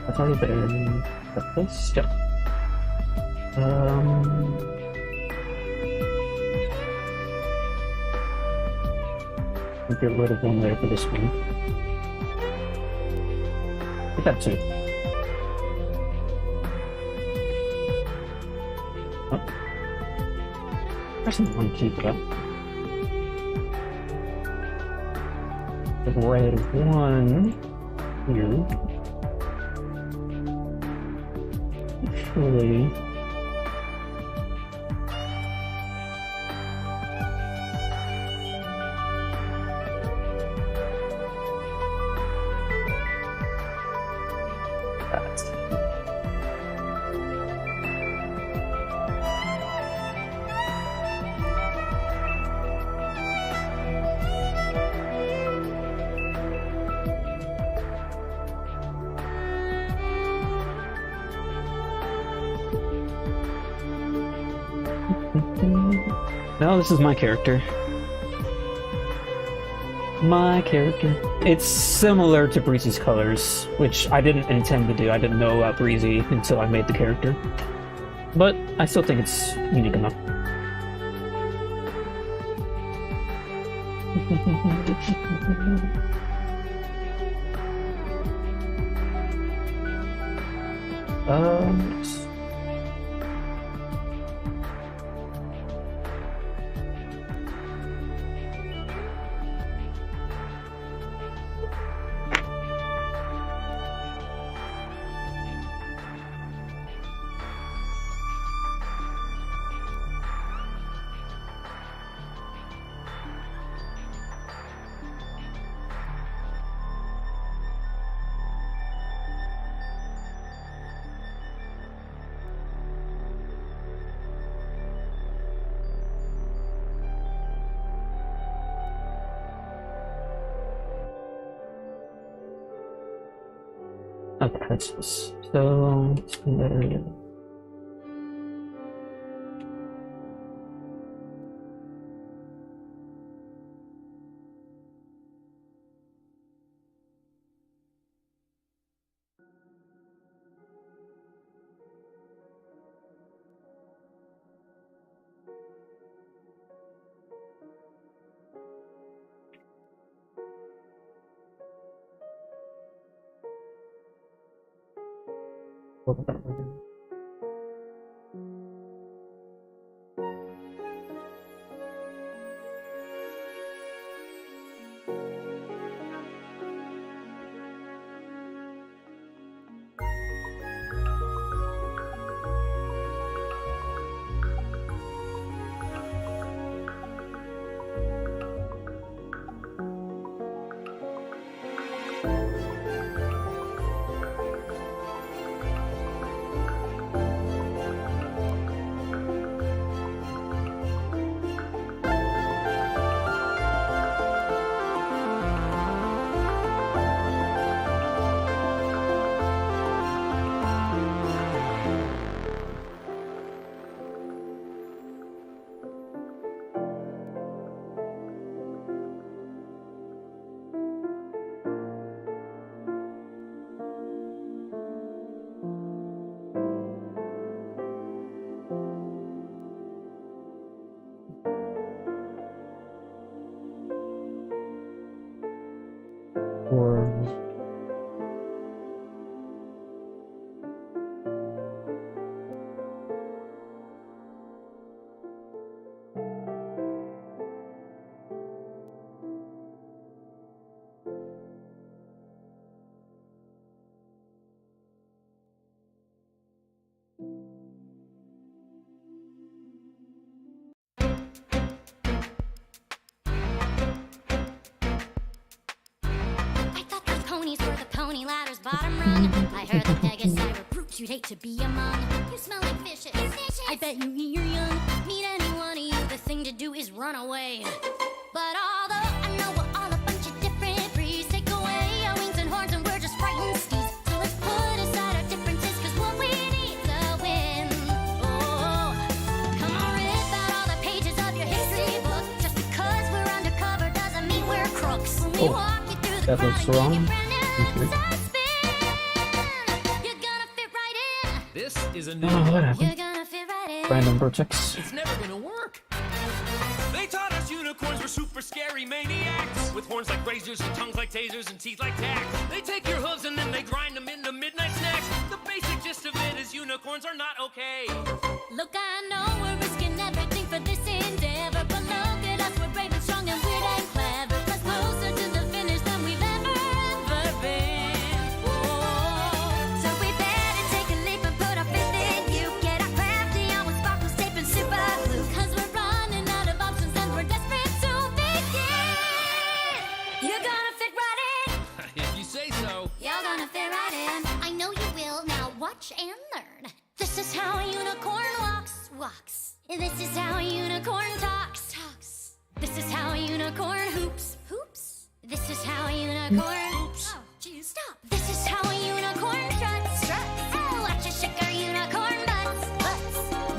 That's already been got this. Yeah. I'll get rid of one there for this one. Get that too. Oh. There's one key for that. The red one here. Actually, no, this is my character. My character. It's similar to Breezy's colors, which I didn't intend to do. I didn't know about Breezy until I made the character. But I still think it's unique enough. Okay, that's this. So, ponies were the pony ladder's bottom rung. I heard the Pegasus were brutes you'd hate to be among. You smell like fishes. I bet you eat your young. Meet any one of you, the thing to do is run away. But although I know we're all a bunch of different breeds, take away our wings and horns and we're just frightened steeds. So let's put aside our differences, cause what we need's a win. Oh, come on, rip out all the pages of your history book. Just because we're undercover doesn't mean we're crooks. When we walk you through the that crowd was and wrong. give your brand new spin, you're gonna fit right in. This is a new Oh, what happened? You're gonna fit right in. Random vertex. It's never gonna work. They taught us unicorns were super scary maniacs with horns like razors and tongues like tasers and teeth like tacks. They take your hooves and then they grind them into midnight snacks. The basic gist of it is unicorns are not okay. Look, I know we're risking everything for this endeavor, but look at us, we're brave and strong and weird and clever. Plus closer to the finish than we've ever been. Whoa. So we better take a leap and put our faith in you. Get our crafty on with sparkles, tape, and super glue. Cause we're running out of options and we're desperate to begin. You're gonna fit right in. If you say so. You're gonna fit right in. I know you will. Now watch and learn. This is how a unicorn walks. This is how a unicorn talks. This is how a unicorn hoops. This is how a unicorn. Oops. Oh, geez. Stop. This is how a unicorn struts. Oh, watch us shake our unicorn butts.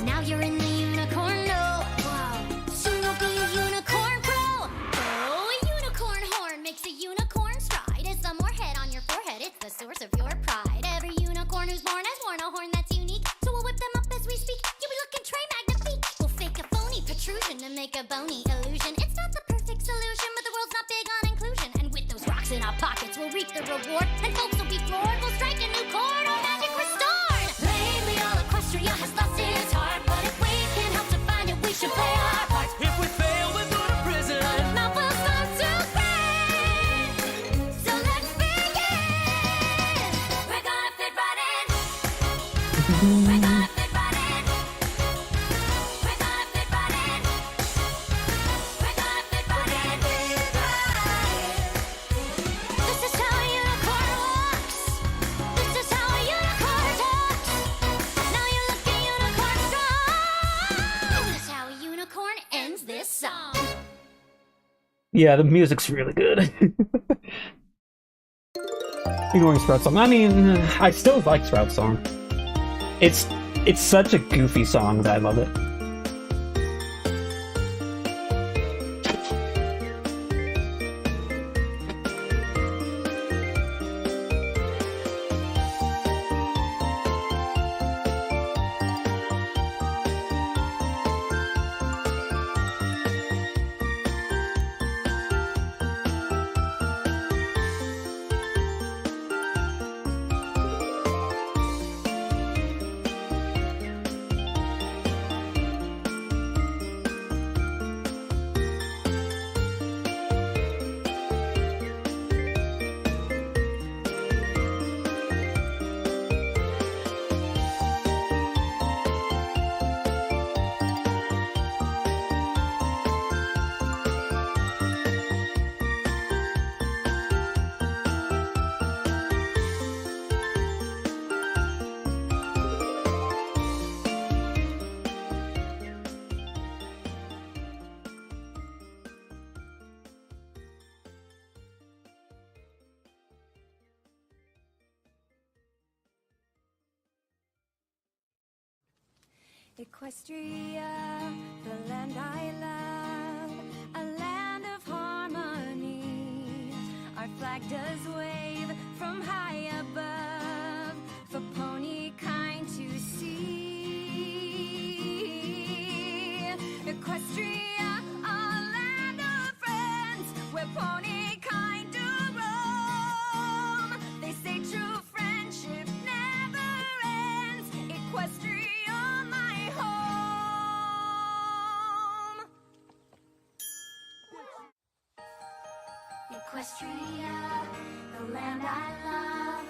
Now you're in the unicorn know. Wow. Soon you'll be a unicorn pro. Oh, a unicorn horn makes a unicorn stride. It's the more head on your forehead. It's the source of your pride. Every unicorn who's born has worn a horn that's unique. So we'll whip them up as we speak. You'll be looking très magnifique. We'll fake a phony protrusion to make a bony illusion. It's not the perfect solution, but the world's not big on inclusion. And with those rocks in our pockets, we'll reap the reward. And folks will be floored. We'll strike a new chord. Our magic restored. Lately, all Equestria has lost its heart. But if we can help to find it, we should play our part. If we fail, we go to prison. Mouth will start to crack. So let's begin. We're gonna fit right in. We're gonna fit right in. We're gonna fit right in. We're gonna fit right in. This is how a unicorn walks. This is how a unicorn talks. Now you look a unicorn strong. This is how a unicorn ends this song. Yeah, the music's really good. Ignoring Sprout Song. I mean, I still like Sprout Song. It's such a goofy song that I love it. Equestria, the land I love, a land of harmony. Our flag does wave from high above for pony kind to see. Equestria, a land of friends, where pony kind do roam. They say true friendship never ends. Equestria, my home. Equestria, the land I love,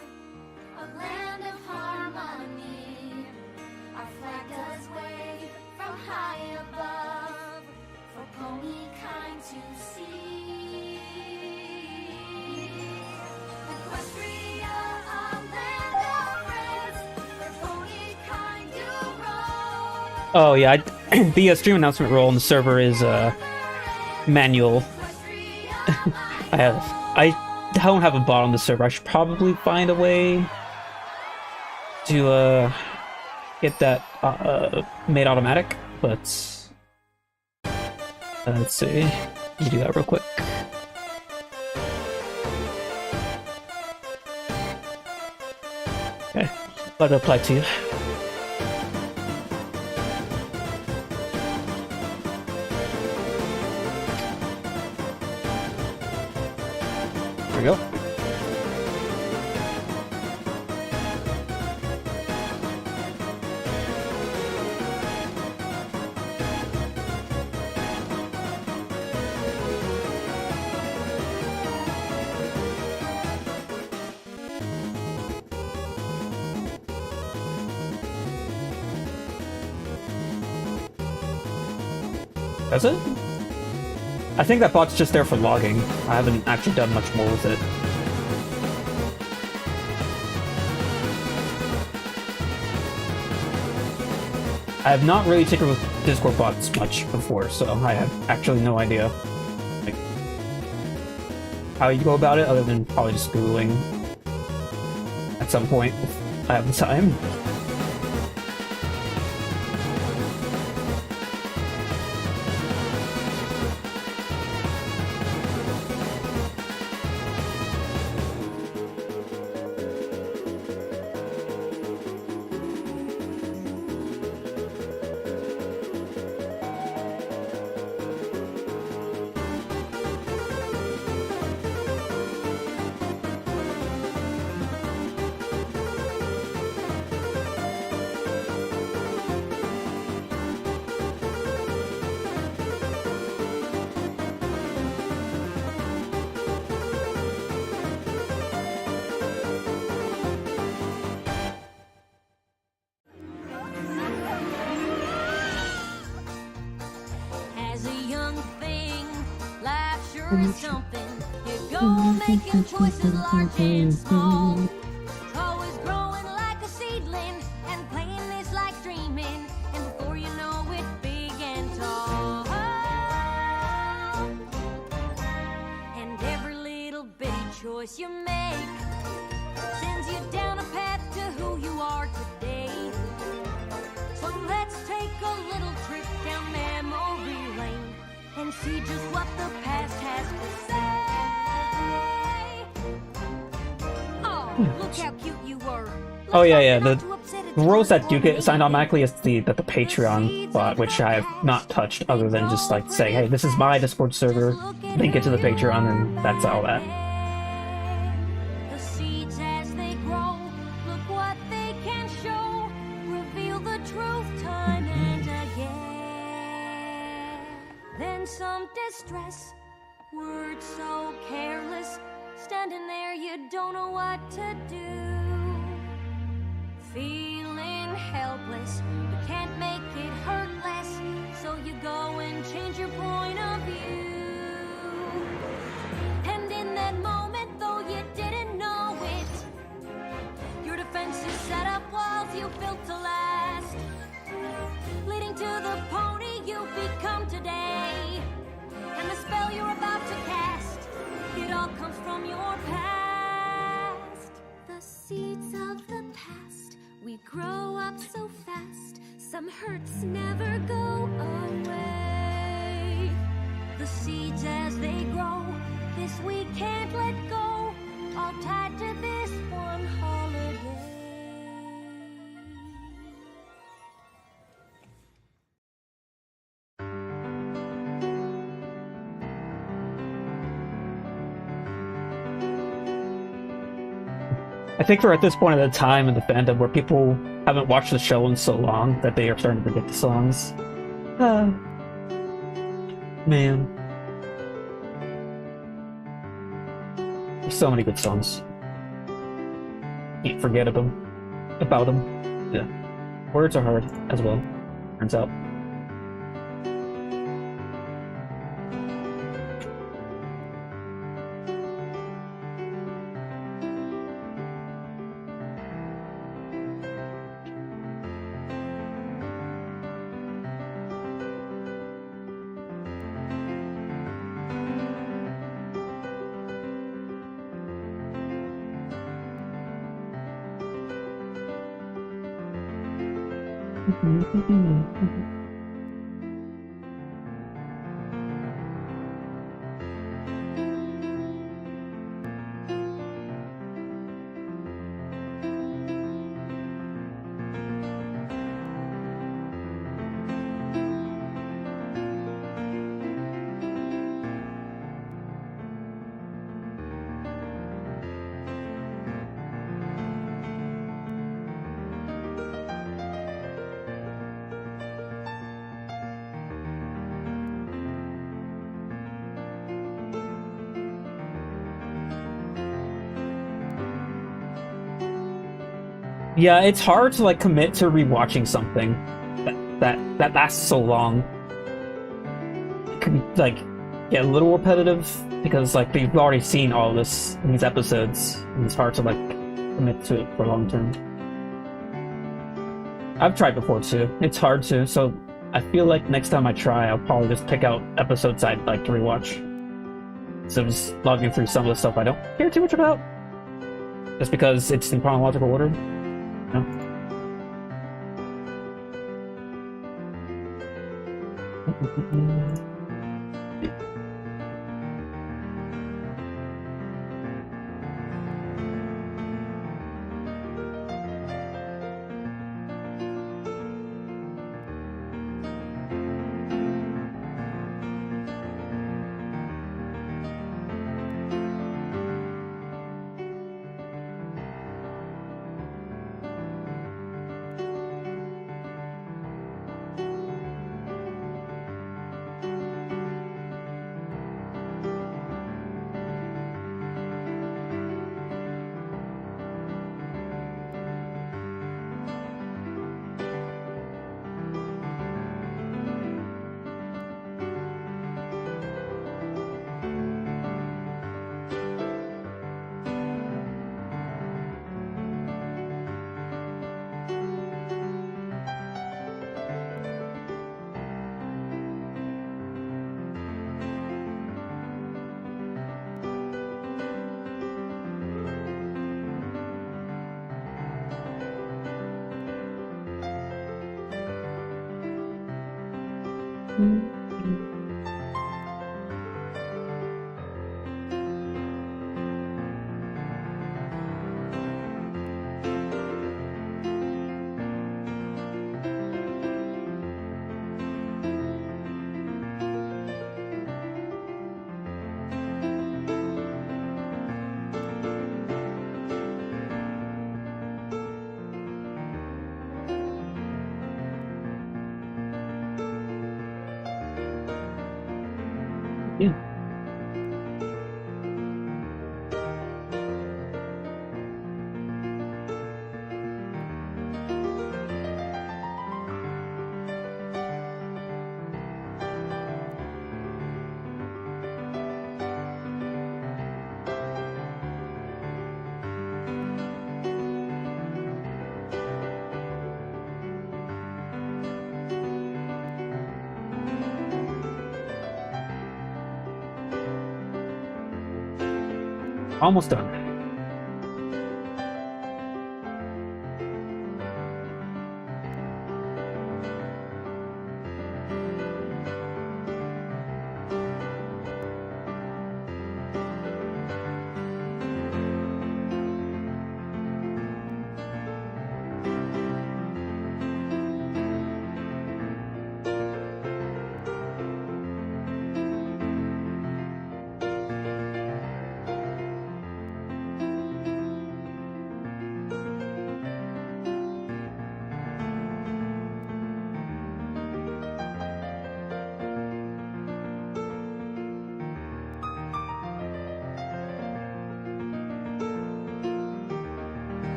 Oh yeah, the stream announcement role on the server is manual. I don't have a bot on the server. I should probably find a way to get that made automatic, but let's see. Let me do that real quick. Okay, let it apply to you. There we go. Does it? I think that bot's just there for logging. I haven't actually done much more with it. I have not really tinkered with Discord bots much before, so I have actually no idea like how you go about it, other than probably just Googling at some point if I have the time. As a young thing, life sure is something. You go making choices large and small. Always growing like a seedling, and playing is like dreaming. And before you know it, big and tall. And every little bitty choice you make sends you down a path to who you are today. So let's take a little trip down memory lane and see just what the past has to say. Oh, look how cute you were. Oh yeah, the roles that do get assigned automatically is the Patreon bot, which I have not touched other than just like saying, hey, this is my Discord server, link it to the Patreon, and that's all that. The seeds as they grow, look what they can show. Reveal the truth time and again. Then some distress, words so careless, standing there you don't know what to do. Feeling helpless, you can't make it hurt less, so you go and change your point of view. And in that moment, though you didn't know it, your defenses set up walls you built to last, leading to the pony you become today. And the spell you're about to cast, it all comes from your past. The seeds of the past, we grow up so fast, some hurts never go away. The seeds as they grow, this we can't let go, all tied to this one holiday. I think we're at this point of the time in the fandom where people haven't watched the show in so long that they are starting to forget the songs. Man. There's so many good songs. Can't forget about them. Yeah. Words are hard as well, turns out. Yeah, it's hard to like commit to rewatching something that lasts so long. It can like get a little repetitive because like we've already seen all this in these episodes, and it's hard to like commit to it for long term. I've tried before too. It's hard to, so I feel like next time I try, I'll probably just pick out episodes I'd like to rewatch. So just logging through some of the stuff I don't care too much about, just because it's in chronological order. No. Yeah. Almost done.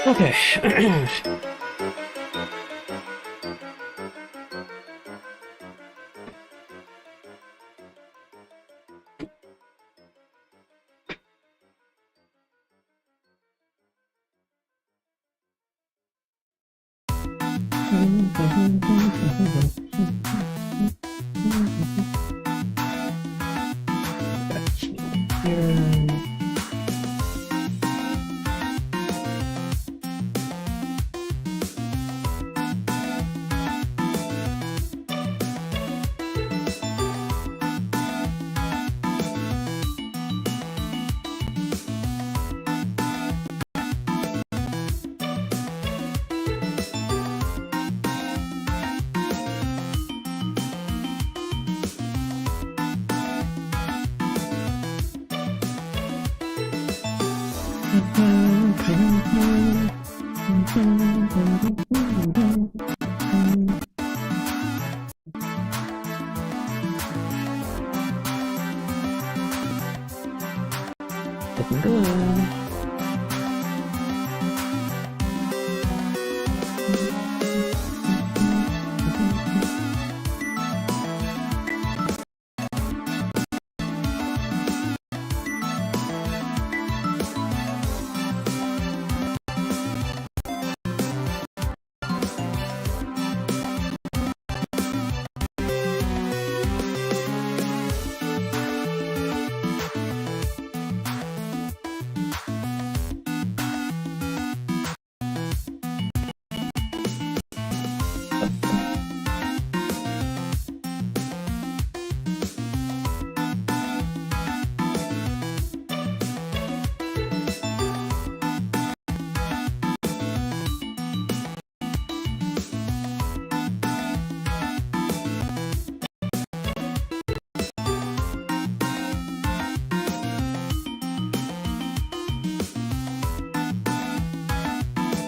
Okay. Looking good.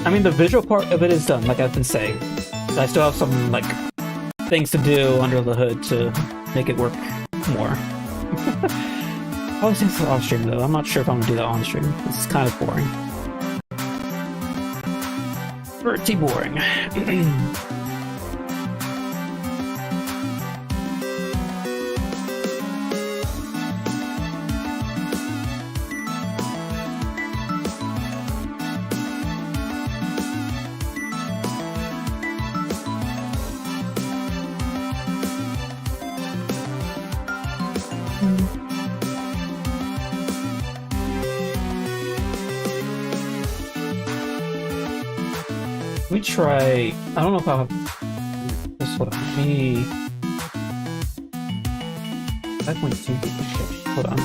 I mean, the visual part of it is done, like I've been saying. I still have some, like, things to do under the hood to make it work more. I always think it's off stream, though. I'm not sure if I'm gonna do that on stream. This is kind of boring. Pretty boring. We try. I don't know if I'll have this one. Me 5.2. Hold on.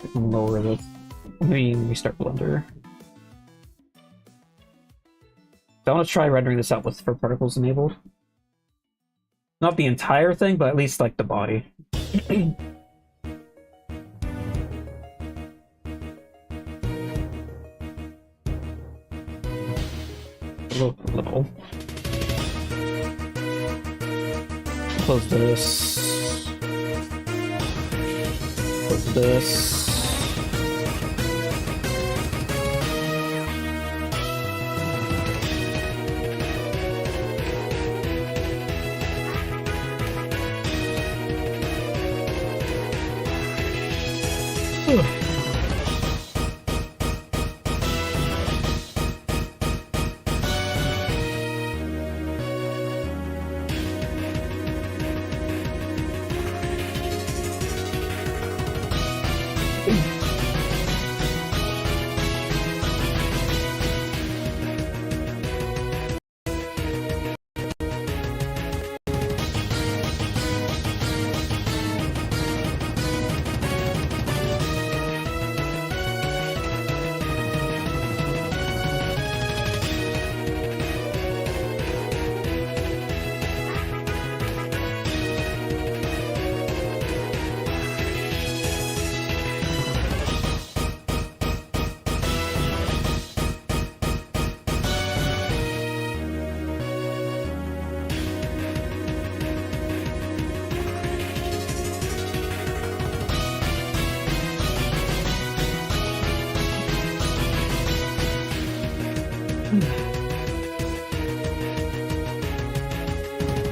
I can lower this. Maybe restart Blender. I want to try rendering this out with for particles enabled. Not the entire thing, but at least like the body. Little. Close this. Close this.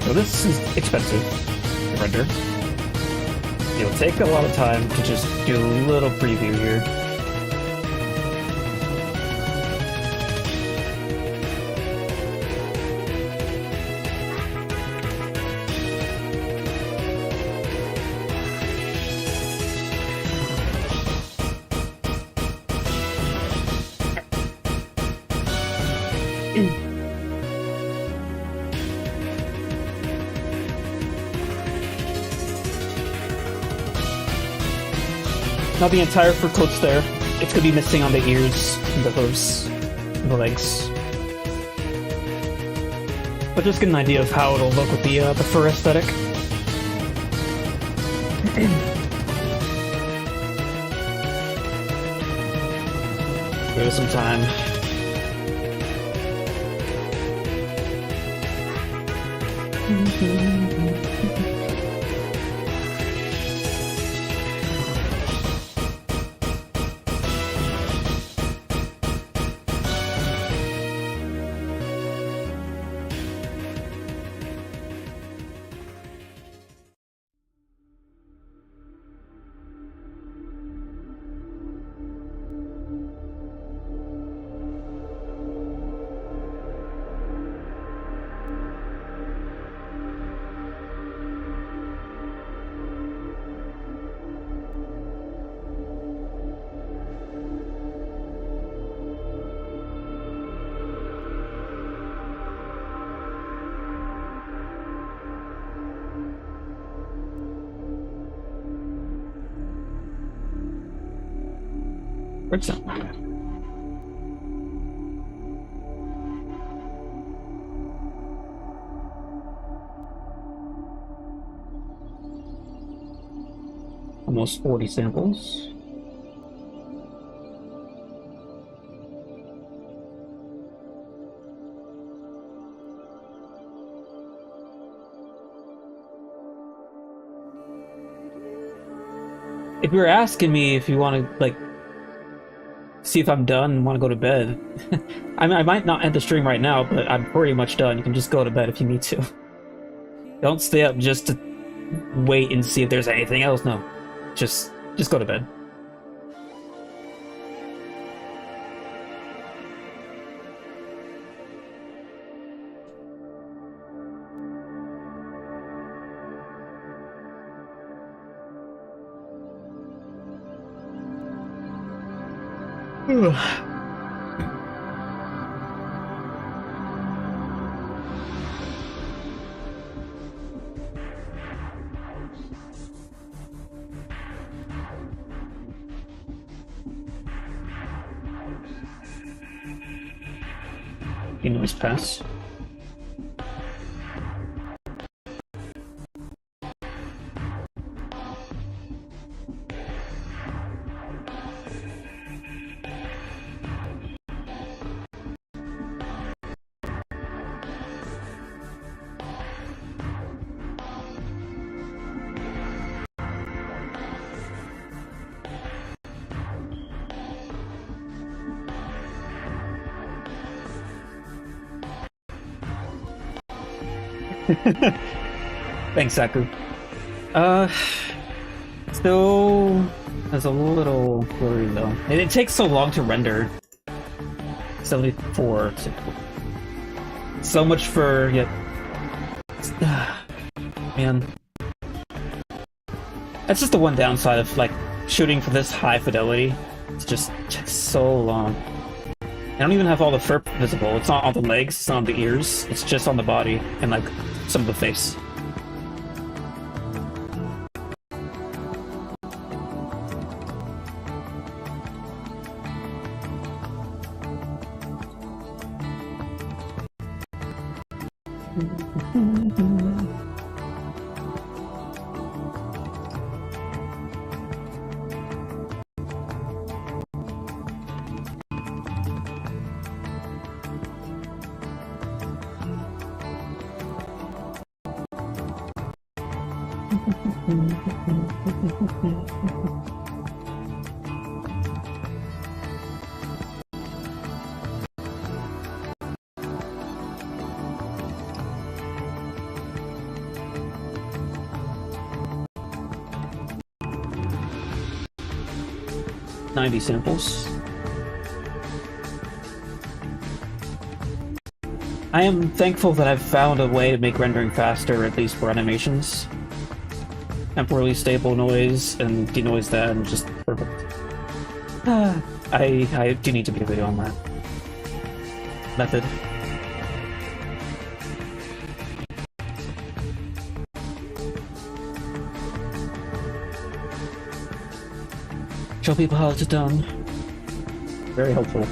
So this is expensive to render. It'll take a lot of time to just do a little preview here. Not the entire fur coat's there. It's gonna be missing on the ears, and the hooves, and the legs. But just get an idea of how it'll look with the fur aesthetic. Give it some time. Where's that? Almost 40 samples. If you were asking me if you want to, like, see if I'm done and want to go to bed, I might not end the stream right now, but I'm pretty much done. You can just go to bed if you need to. Don't stay up just to wait and see if there's anything else. No. Just go to bed. Noise pass. Thanks, Saku. Still has a little blurry though. And it takes so long to render. 74. So much for man. That's just the one downside of like shooting for this high fidelity. It just takes so long. I don't even have all the fur visible. It's not on the legs, it's not on the ears. It's just on the body and like some of the face. 90 samples. I am thankful that I've found a way to make rendering faster, at least for animations. Temporally stable noise and denoise that and just perfect. I do need to make a video on that method. Show people how it's done. Very helpful.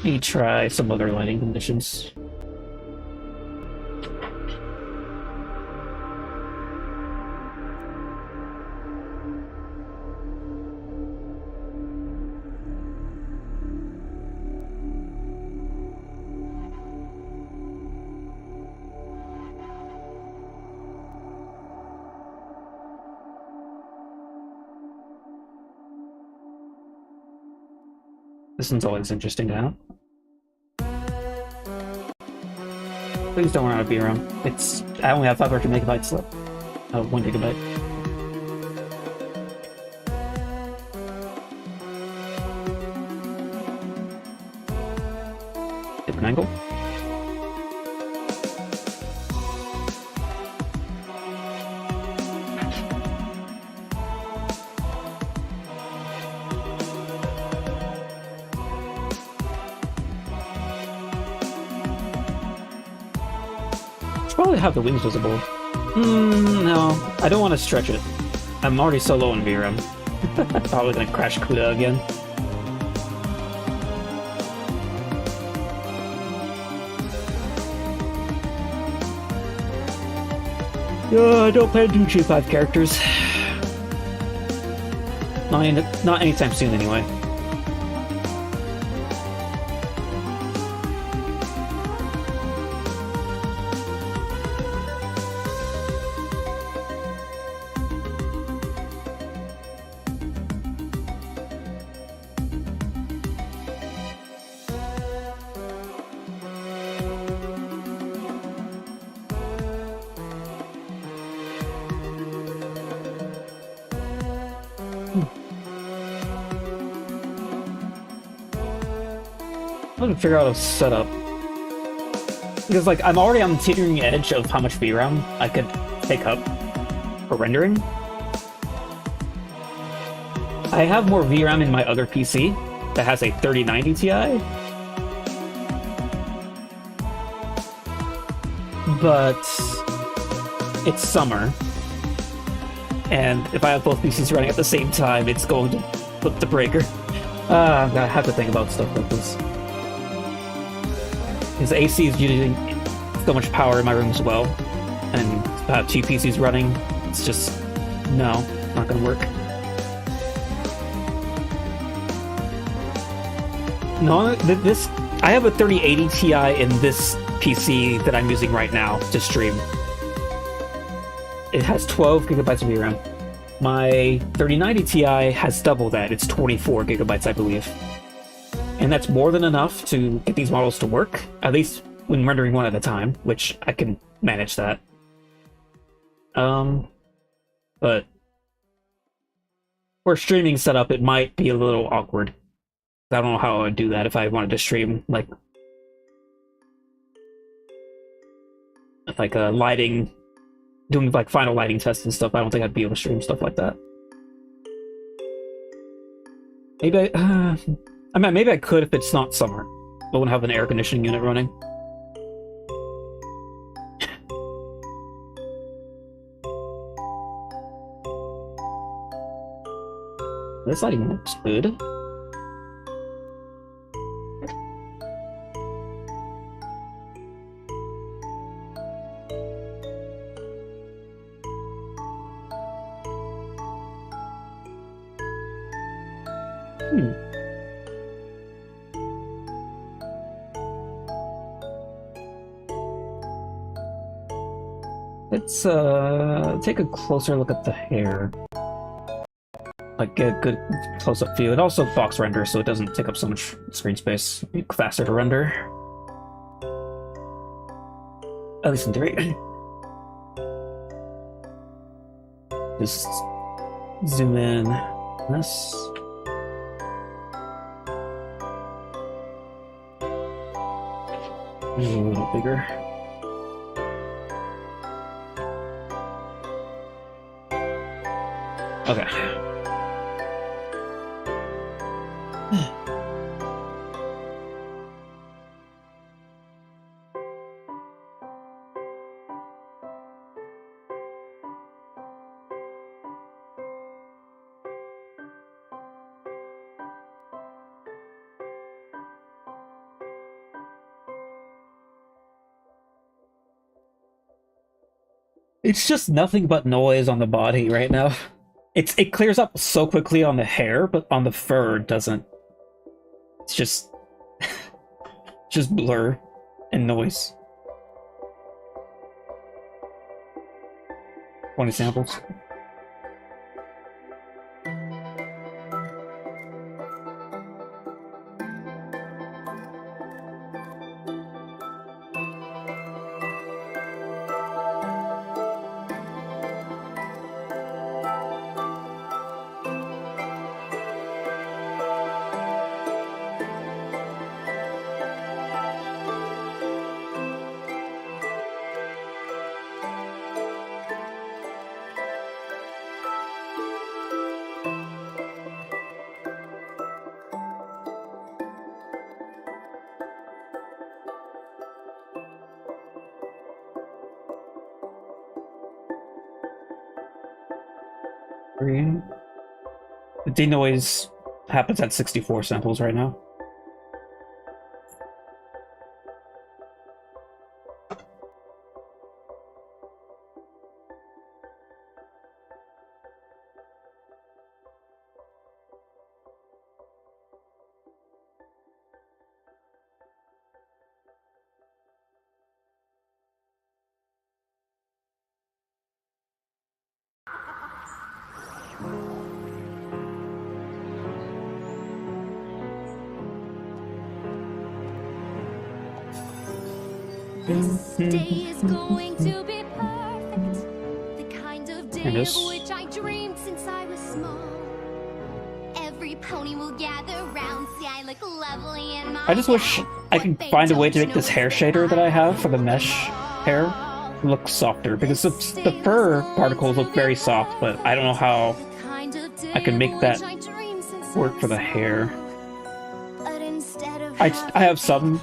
Let me try some other lighting conditions. This one's always interesting to have. Please don't run out of VRAM. I only have 500 megabytes left. Oh, 1 gigabyte. Different angle. Probably have the wings visible. No, I don't want to stretch it. I'm already so low in VRAM. Probably gonna crash CUDA again. I don't plan to do G5 characters. Not anytime soon, anyway. I'm gonna figure out a setup. Because, like, I'm already on the teetering edge of how much VRAM I could take up for rendering. I have more VRAM in my other PC that has a 3090 Ti. But it's summer. And if I have both PCs running at the same time, it's going to flip the breaker. I'm gonna have to think about stuff like this. Because AC is using so much power in my room as well, and to have two PCs running, it's just, no, not gonna work. No, I have a 3080 Ti in this PC that I'm using right now to stream. It has 12 gigabytes of VRAM. My 3090 Ti has double that, it's 24 gigabytes, I believe. And that's more than enough to get these models to work, at least when rendering one at a time, which I can manage that. But for a streaming setup, it might be a little awkward. I don't know how I would do that if I wanted to stream, like lighting, doing like final lighting tests and stuff. I don't think I'd be able to stream stuff like that. Maybe I could if it's not summer. I wouldn't have an air conditioning unit running. This lighting looks good. Let's take a closer look at the hair. like get a good close-up view. It also box renders, so it doesn't take up so much screen space. It'll be faster to render, at least in theory. Just zoom in. This. A little bigger. Okay. It's just nothing but noise on the body right now. It clears up so quickly on the hair, but on the fur it doesn't. It's just just blur and noise. 20 samples. The denoise happens at 64 samples right now. This day is going to be perfect. The kind of day of which I dreamed since I was small. Every pony will gather round, see I look lovely in my I just wish I could find a way to make this hair shader that I have for the mesh hair look softer, because the fur particles look very soft, but I don't know how I can make that work for the hair. I have some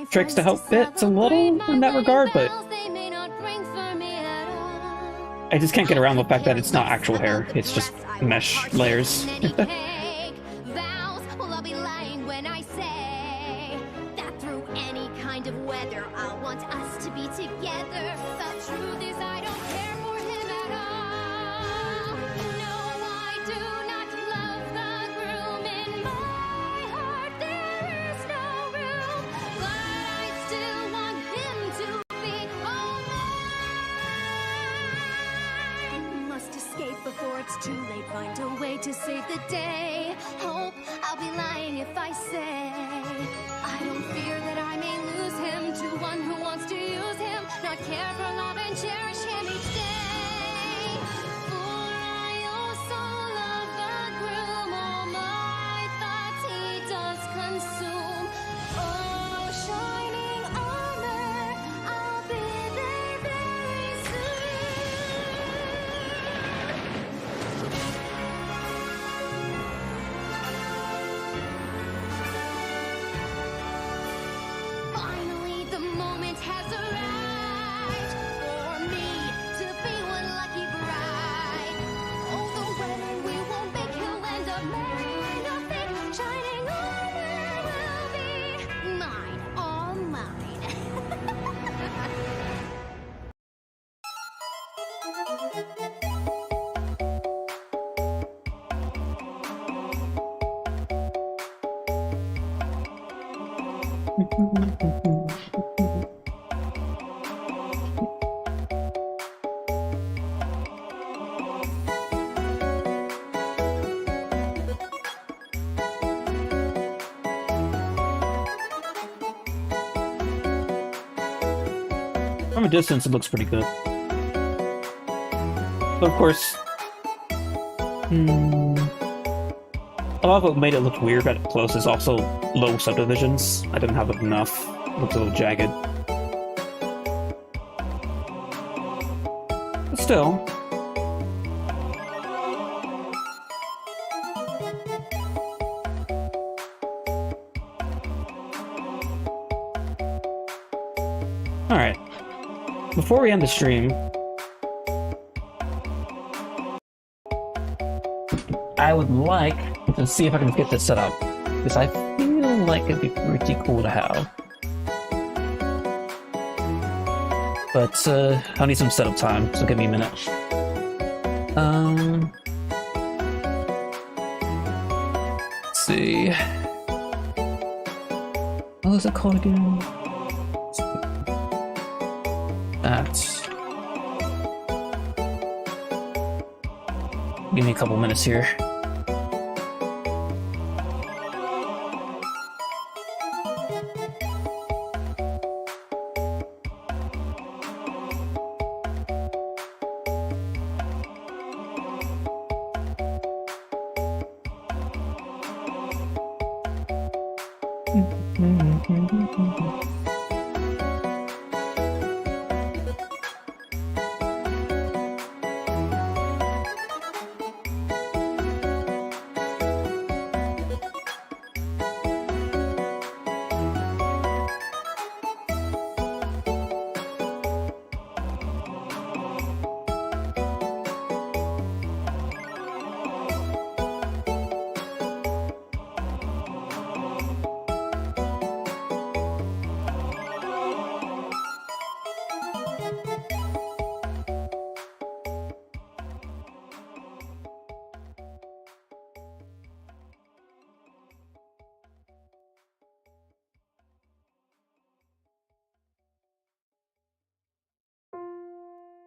tricks to help bits a little in that regard, but I just can't get around the fact that it's not actual hair, it's just mesh layers. Before it's too late, find a way to save the day. Hope I'll be lying if I say I don't fear that I may lose him to one who wants to use him, not care for love and cherish him each day. For I also love the groom, all my thoughts he does consume. Oh, shining armor, I'll be there very soon. Finally, the moment has arrived for me to be one lucky bride. Oh, the wedding we won't make, he'll end up marrying nothing. Shining armor will be mine, all mine. from a distance, it looks pretty good. But of course, a lot of what made it look weird at close is also low subdivisions. I didn't have enough. It looks a little jagged. But still. Alright. Before we end the stream, I would like to see if I can get this set up, because I feel like it'd be pretty cool to have. But I'll need some setup time, so give me a minute. Let's see. What was it called again? Give me a couple minutes here.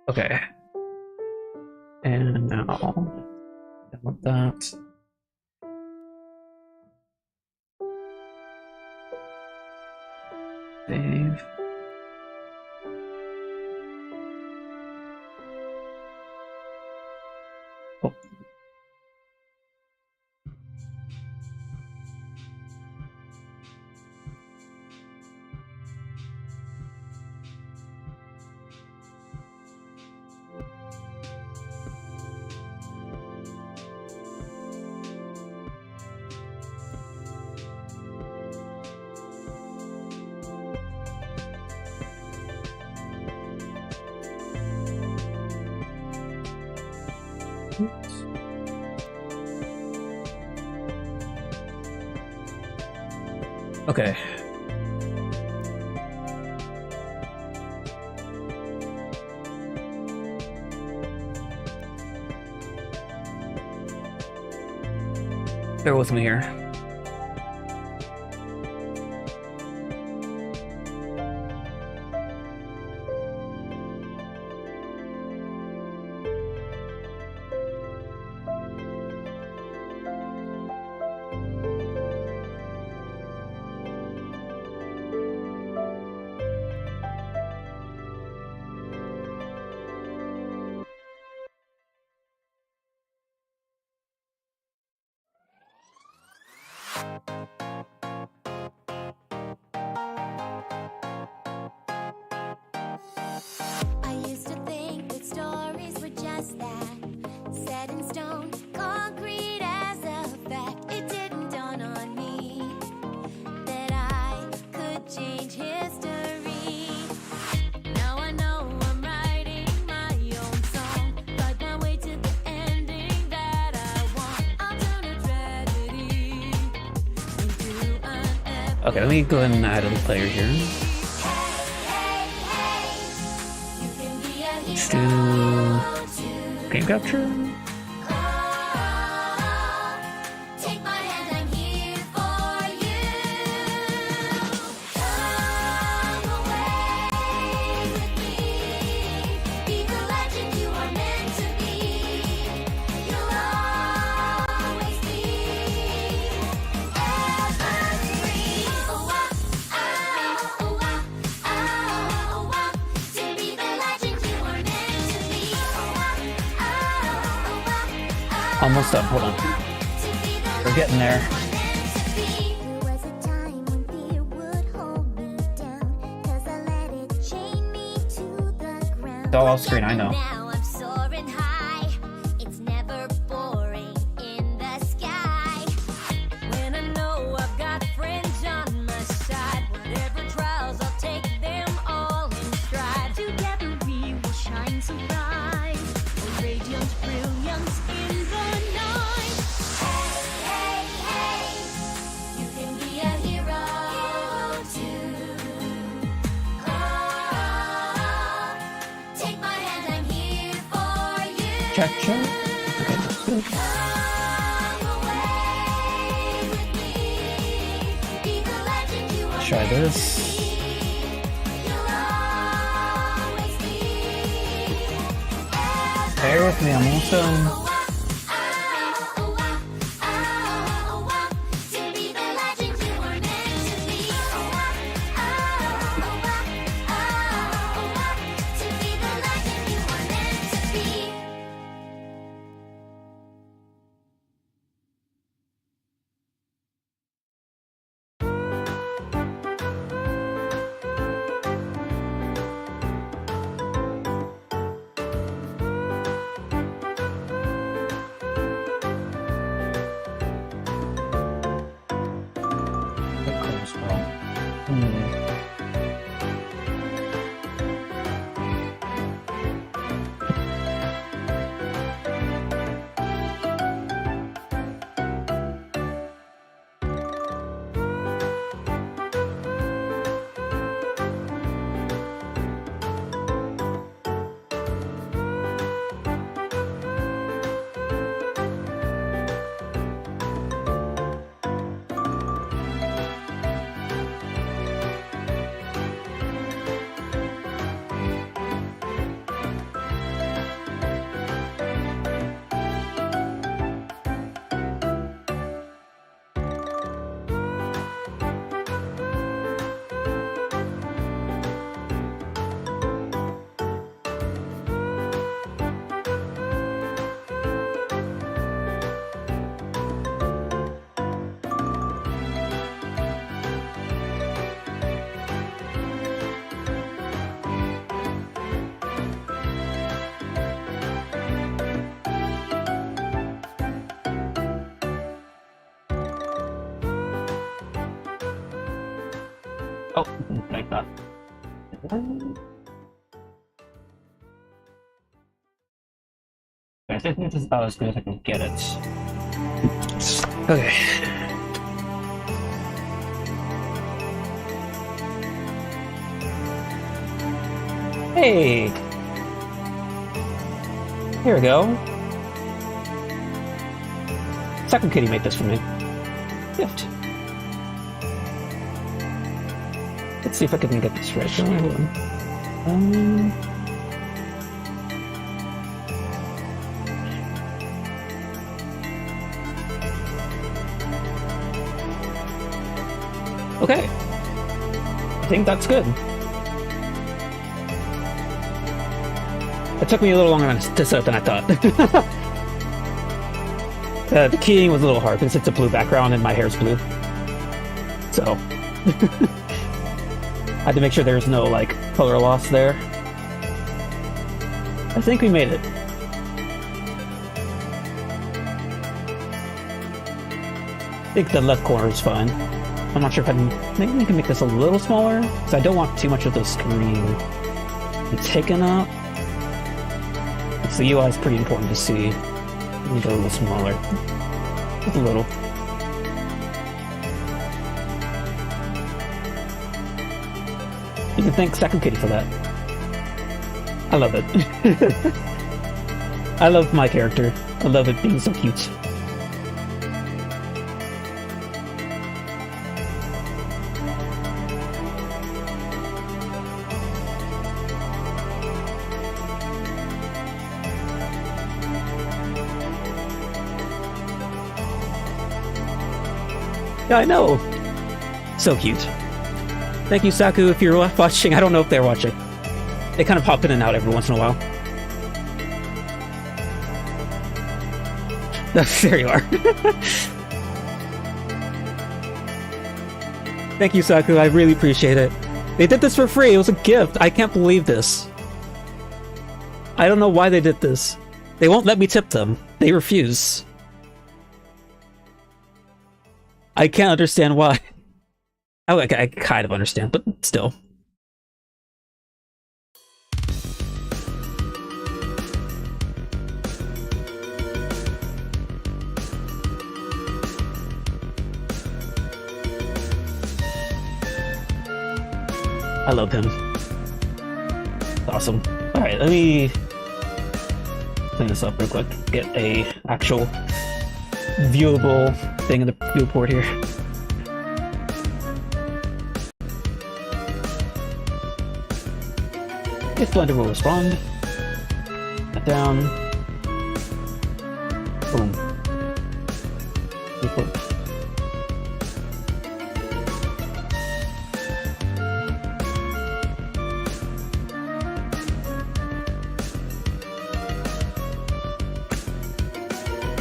Okay. And now, I want that. Save. Oh. Okay. Bear with me here. I used to think that stories were just that, set in stone, concrete as a fact. It didn't dawn on me that I could change history. Now I know I'm writing my own song, fight my way to the ending that I want. I'll turn a tragedy into an epic. Okay, let me go ahead and add a player here. Let's do game capture. Take my hand, I'm here for you. Come away with me. Be the legend you are meant to be. You'll always be evergreen. Oh, oh, oh, oh, oh, oh, to be Almost done. Hold on. We're getting there. There was a time when fear would hold me down, 'cause I let it chain me to the ground. It's all off screen, I know. Now I'm soaring high. It's never boring in the sky. When I know I've got friends on my side, whatever trials, I'll take them all in stride. Together we will shine so bright, a radiant brilliance in the night. Hey, hey, hey, you can be a hero too. Oh, take my hand, I'm here for you. Check, check. Okay, that's good. Come away with me, be the legend you are. Try this. You'll always be. Bear with me, I'm almost done. To be the legend you were meant to be. To be the legend you were meant to be. Oh, like that. I think this is about as good as I can get it. Okay. Hey! Here we go. Second kitty made this for me. Gift. Let's see if I can get this right. Hold on. Okay. I think that's good. It took me a little longer to set up than I thought. The keying was a little hard because it's a blue background and my hair's blue. So I had to make sure there's no like color loss there. I think we made it. I think the left corner is fine. I'm not sure if I can. Maybe we can make this a little smaller because I don't want too much of the screen taken up. Because the UI is pretty important to see. Let me go a little smaller. Just a little. You can thank Second Kitty for that. I love it. I love my character. I love it being so cute. Yeah, I know. So cute. Thank you, Saku, if you're watching. I don't know if they're watching. They kind of pop in and out every once in a while. There you are. Thank you, Saku. I really appreciate it. They did this for free. It was a gift. I can't believe this. I don't know why they did this. They won't let me tip them. They refuse. I can't understand why. Oh, I kind of understand, but still. I love him. Awesome. Alright, let me clean this up real quick. Get a actual viewable thing in the viewport here. If Blender will respond. That down. Boom. Viewport.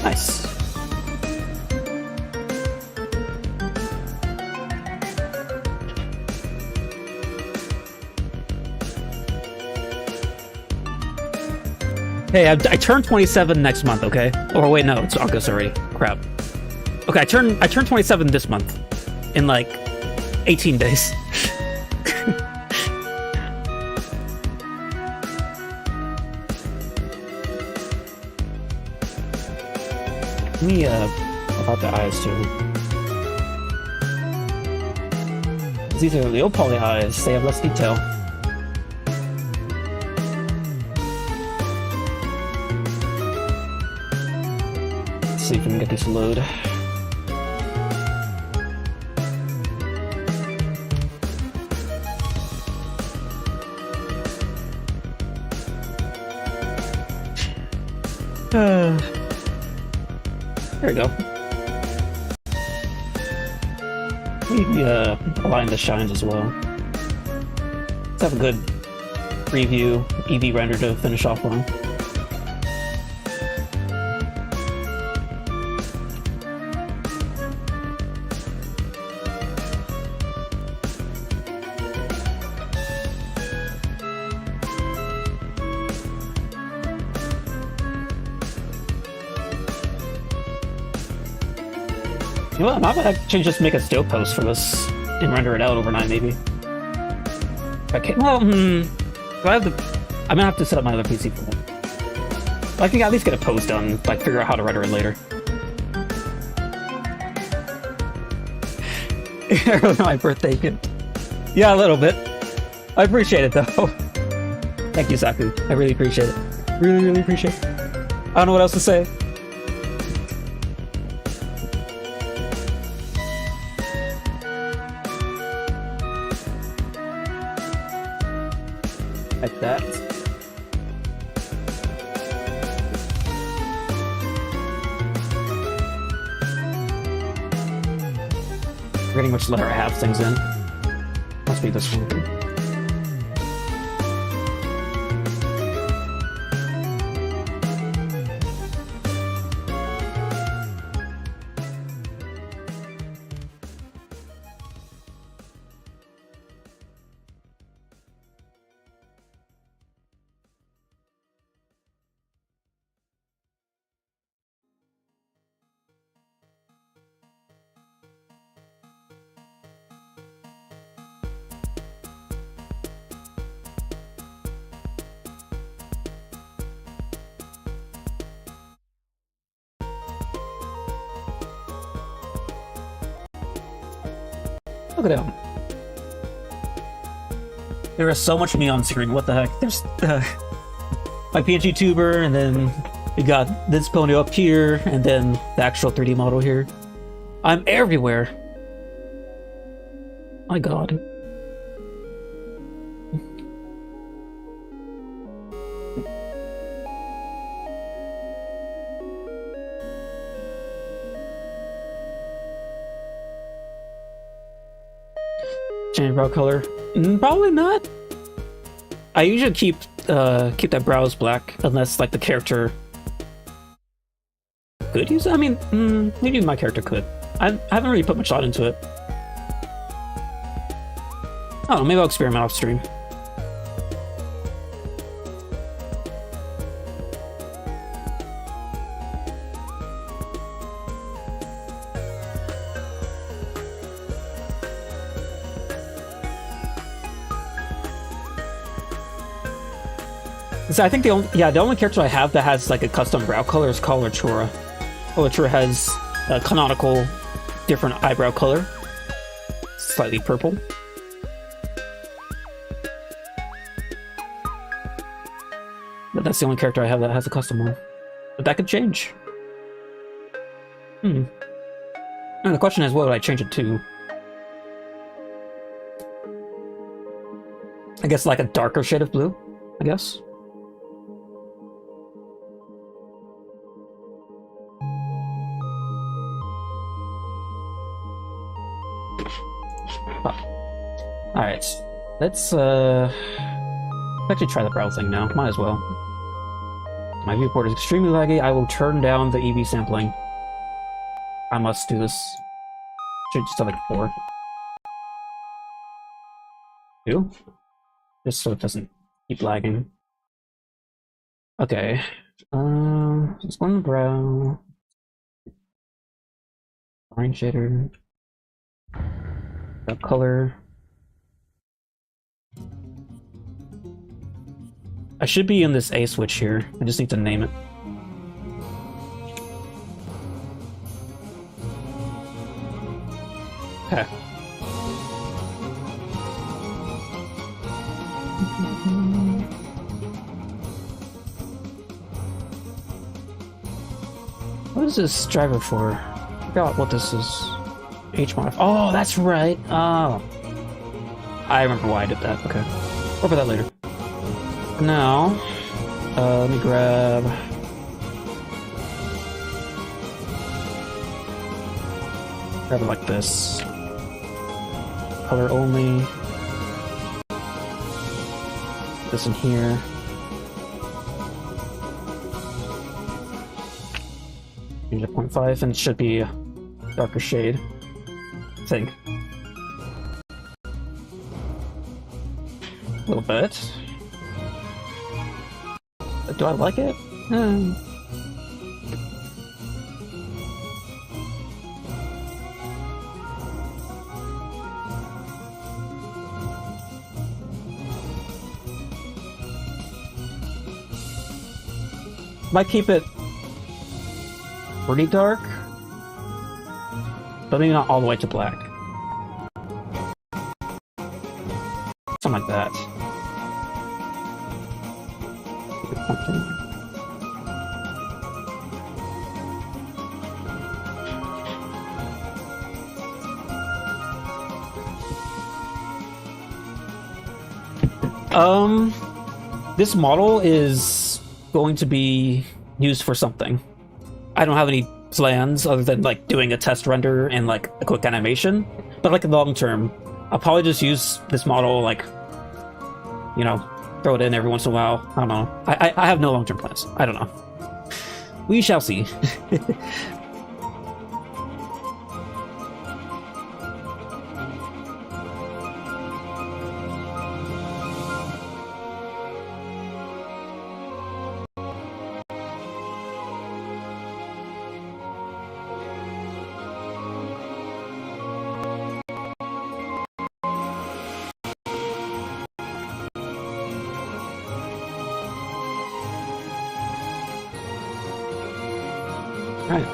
Nice. Hey, I turned 27 next month, okay? Or wait, no, it's August already. Crap. Okay, I turned 27 this month. In like 18 days. Let me, about the eyes too. These are low poly eyes, they have less detail. Let's see if we can get these to load. There we go. Maybe align the shines as well. Let's have a good preview EV render to finish off on. You know what, I might actually just make a still post for this and render it out overnight, maybe. Okay, well, do I have the... I'm gonna have to set up my other PC for that. I can at least get a post done, like figure out how to render it later. Early my birthday gift. Yeah, a little bit. I appreciate it, though. Thank you, Saku. I really appreciate it. Really, really appreciate it. I don't know what else to say. Like that. Forgetting which letter I have things in. Must be this one. Look at him. There is so much me on screen. What the heck? There's my PNG tuber, and then we got this pony up here, and then the actual 3D model here. I'm everywhere. My God. Change brow color? Probably not. I usually keep that brows black unless like the character could use it? I mean, maybe my character could. I haven't really put much thought into it. I don't know, maybe I'll experiment off stream. So I think the only character I have that has like a custom brow color is Colortura. Colortura has a canonical different eyebrow color, slightly purple. But that's the only character I have that has a custom one. But that could change. And the question is, what would I change it to? I guess like a darker shade of blue, I guess. Alright, let's actually try the brow thing now. Might as well. My viewport is extremely laggy. I will turn down the EV sampling. I must do this. Should just have like 4. 2? Just so it doesn't keep lagging. Okay. Just one brow. Line shader. Brow color. I should be in this A switch here. I just need to name it. Okay. What is this driver for? I forgot what this is. HModif. Oh, that's right. Oh. I remember why I did that. Okay. Work with that later. Now, let me grab it like this. Color only. This in here. Change it to 0.5, and it should be a darker shade, I think. A little bit. Do I like it? Might keep it pretty dark, but maybe not all the way to black. Something like that. This model is going to be used for something. I don't have any plans other than like doing a test render and like a quick animation, but like long term, I'll probably just use this model, like, you know, throw it in every once in a while. I don't know. I have no long term plans. I don't know. We shall see. Alright,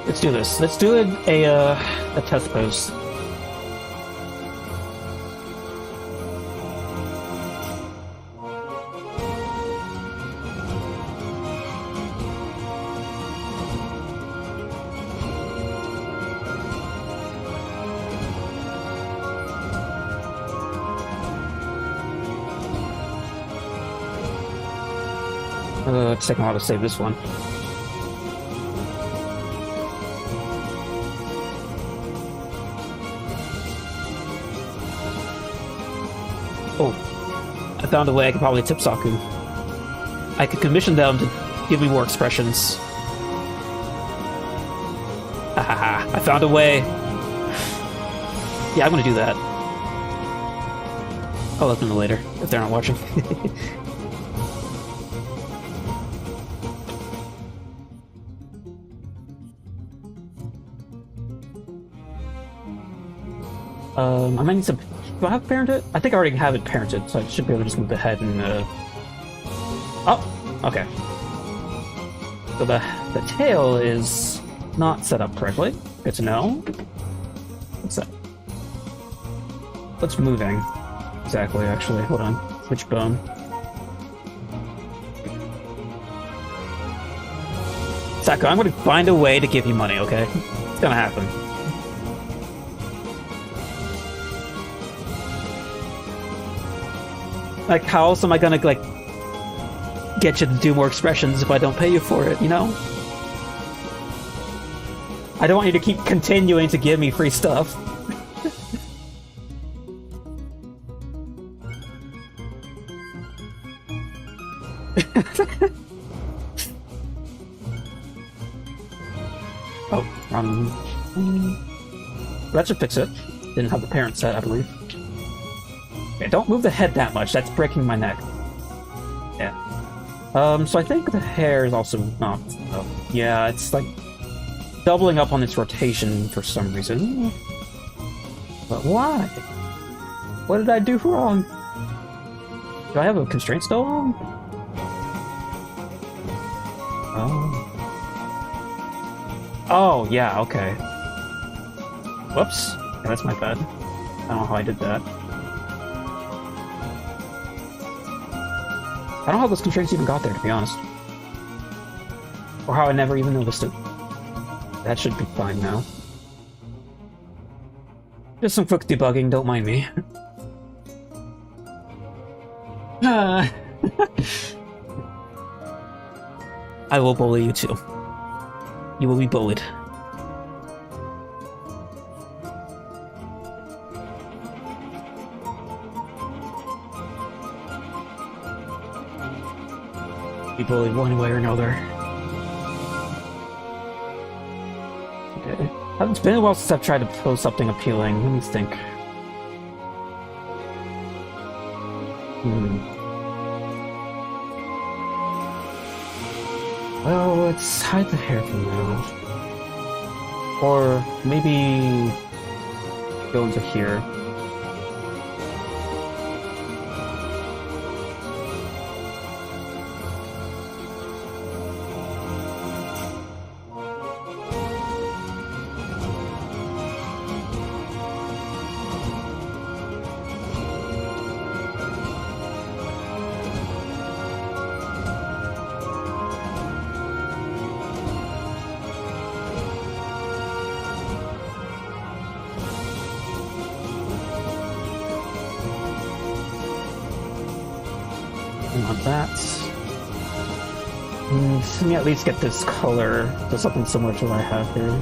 let's do this. Let's do a test pose. It's taking a while to save this one. Oh, I found a way I could probably tip Saku. I could commission them to give me more expressions. I found a way. Yeah, I'm gonna do that. I'll let them know later if they're not watching. I might need some. Do I have parented? I think I already have it parented, so I should be able to just move the head and. Oh, okay. So the tail is not set up correctly. Good to know. What's that? What's moving? Exactly, actually. Hold on. Which bone? Sako, I'm gonna find a way to give you money, okay? It's gonna happen. Like, how else am I gonna, like, get you to do more expressions if I don't pay you for it, you know? I don't want you to keep continuing to give me free stuff. That should fix it. Didn't have the parent set, I believe. Okay, don't move the head that much, that's breaking my neck. Yeah. So I think the hair is also not... yeah, it's like doubling up on its rotation for some reason. But why? What did I do wrong? Do I have a constraint still on? Oh. Oh, yeah, okay. Whoops. Yeah, that's my bad. I don't know how I did that. I don't know how those constraints even got there, to be honest. Or how I never even noticed it. That should be fine now. Just some quick debugging, don't mind me. I will bully you too. You will be bullied. Be bullied one way or another. Okay. It's been a while since I've tried to post something appealing. Let me think. Well, let's hide the hair for now. Or maybe go into here. Not that. Let me at least get this color to something similar to what I have here.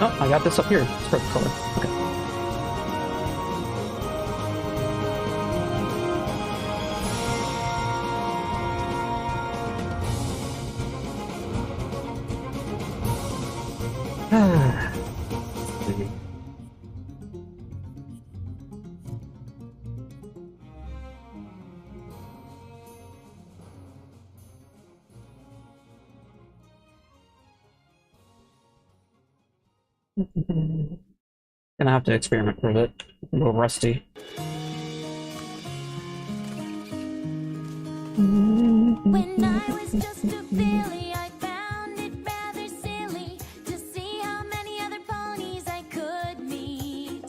Oh, I got this up here. It's perfect color. Okay. Gonna have to experiment with it. A little rusty. When I was just a filly, I found it rather silly to see how many other ponies I could meet.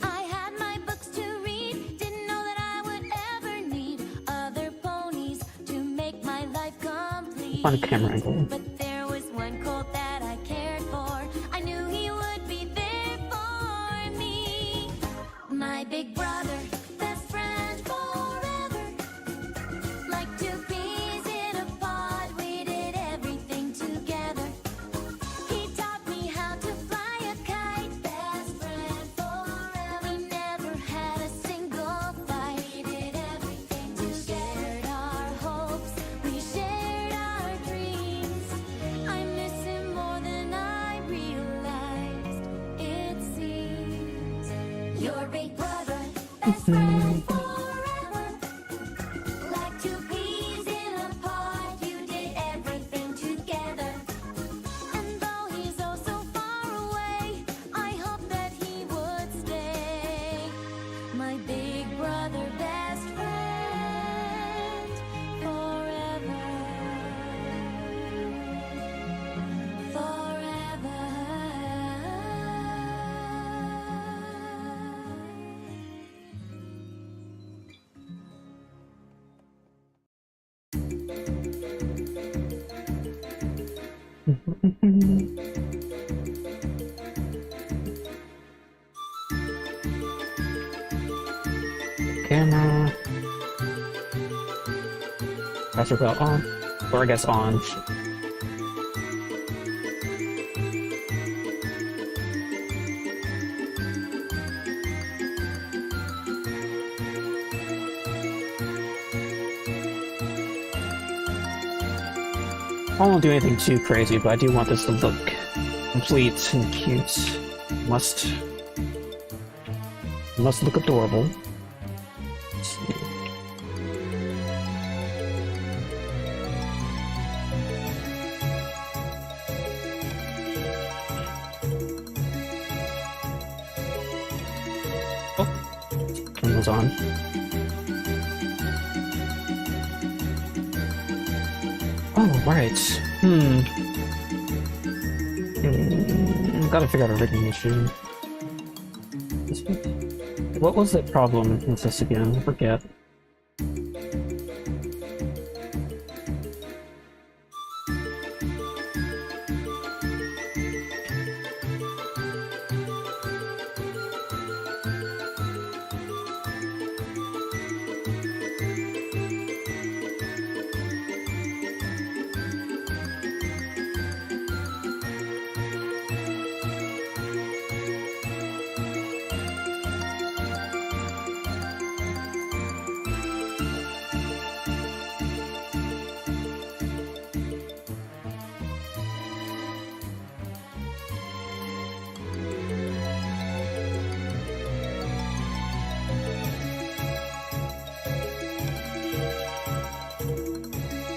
I had my books to read, didn't know that I would ever need other ponies to make my life complete. On camera angle. But there was one colt that I cared for. I knew he would be there for me. My big brother, best friend forever. Like two peas in a pod, we did everything together. He taught me how to fly a kite, best friend forever. We never had a single fight. We did everything together. We shared our hopes, we shared our dreams. Like two peas in a pod, you did everything together. And though he's oh so far away, I hope that he would stay. My big brother, best friend, forever. Camera. Caster belt on. Or I guess on. I won't do anything too crazy, but I do want this to look complete and cute. Must look adorable. Let's see. Oh, turn those on. Oh, right. Gotta figure out a rigging issue. What was the problem with this again? I forget.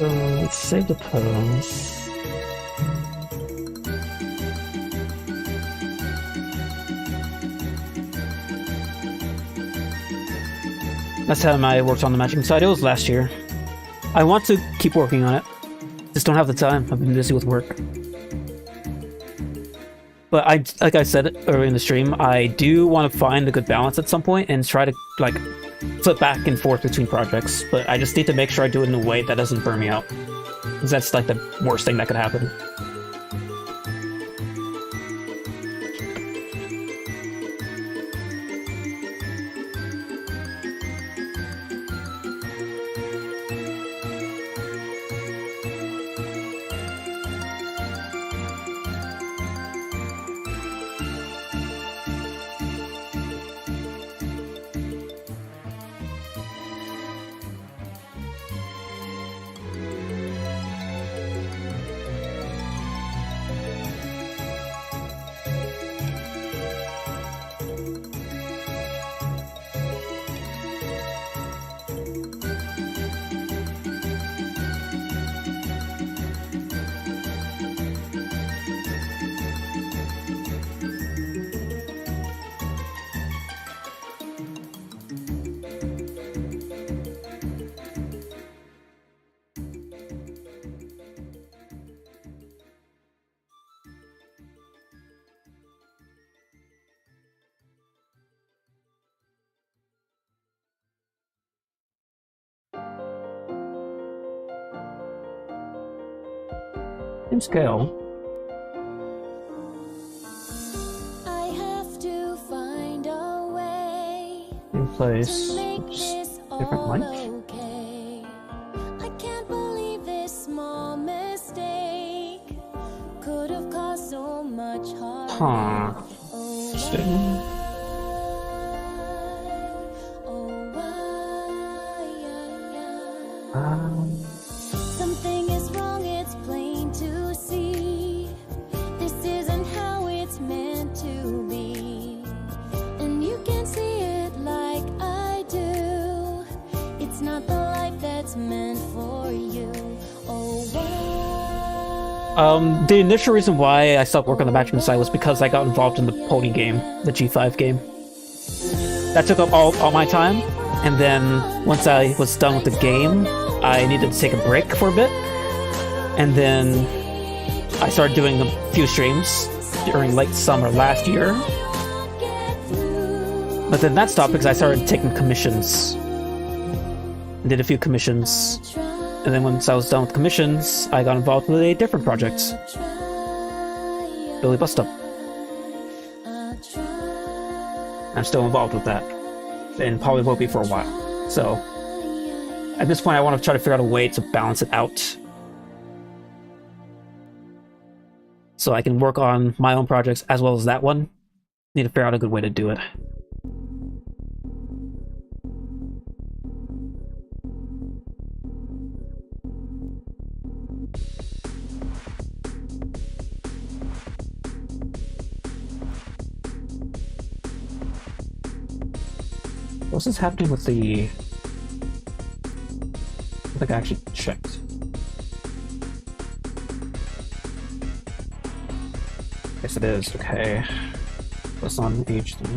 Let's save the pose. Last time I worked on the matching side, it was last year. I want to keep working on it. Just don't have the time. I've been busy with work. But like I said earlier in the stream, I do want to find a good balance at some point and try to like flip back and forth between projects. But I just need to make sure I do it in a way that doesn't burn me out, because that's like the worst thing that could happen. In scale. I have to find a way In place. to make Oops. this Different all mic. okay. I can't believe this small mistake could have caused so much harm. Huh. Oh, Interesting. Something is wrong, it's plain to see. This isn't how it's meant to be. And you can see it like I The initial reason why I stopped working on the matchmaking side was because I got involved in the pony game, the G5 game. That took up all my time, and then once I was done with the game, I needed to take a break for a bit, and then I started doing a few streams during late summer last year. But then that stopped because I started taking commissions. Did a few commissions. And then once I was done with commissions, I got involved with a different project. Billy Bus Stop. I'm still involved with that. And probably will be for a while. So, at this point I want to try to figure out a way to balance it out. So I can work on my own projects as well as that one. Need to figure out a good way to do it. What's this happening with the... I think I actually checked. Yes, it is. Okay. What's on HD?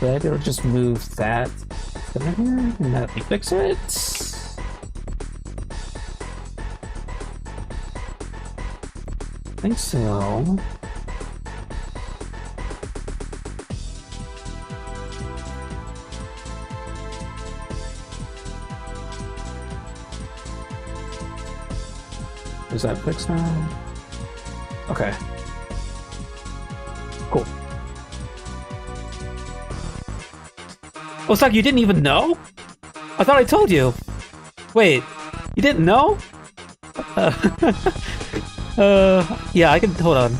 Maybe I'll just move that over here and that fix it. I think so. Is that fixed now? Okay. Cool. Oh, it's like you didn't even know? I thought I told you. Wait, you didn't know? Yeah, I can, hold on.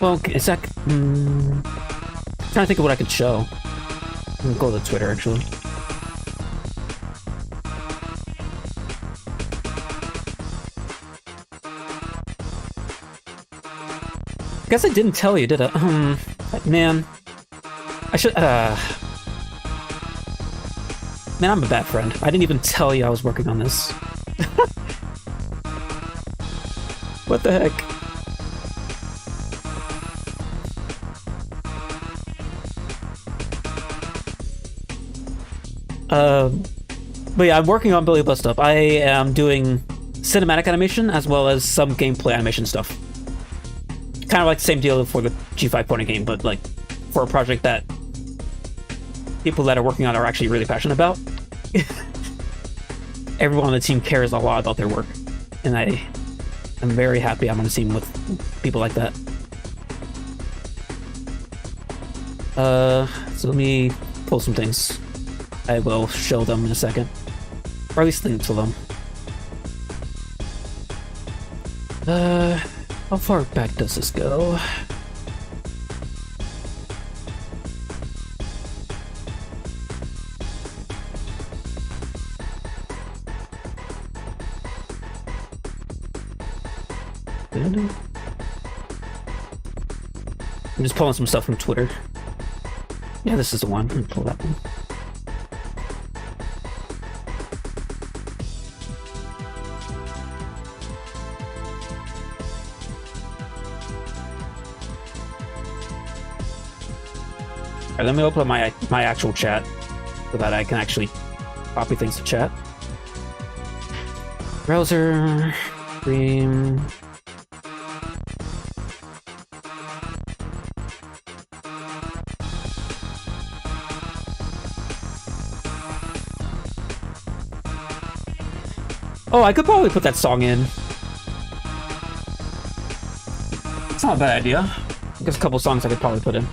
Well, is that, trying to think of what I could show. I'm gonna go to Twitter, actually. I guess I didn't tell you, did I? Man. I should, Man, I'm a bad friend. I didn't even tell you I was working on this. What the heck? But yeah, I'm working on Billy Bus Stop. I am doing cinematic animation as well as some gameplay animation stuff. Kind of like the same deal for the G5 pony game, but like for a project that people that are working on are actually really passionate about. Everyone on the team cares a lot about their work, and I'm very happy I'm on a team with people like that. So let me pull some things. I will show them in a second. Or at least link to them. How far back does this go? I'm just pulling some stuff from Twitter. Yeah, this is the one. I'm gonna pull that one. Alright, let me open up my actual chat so that I can actually copy things to chat. Browser, stream. Oh, I could probably put that song in. It's not a bad idea. There's a couple songs I could probably put in.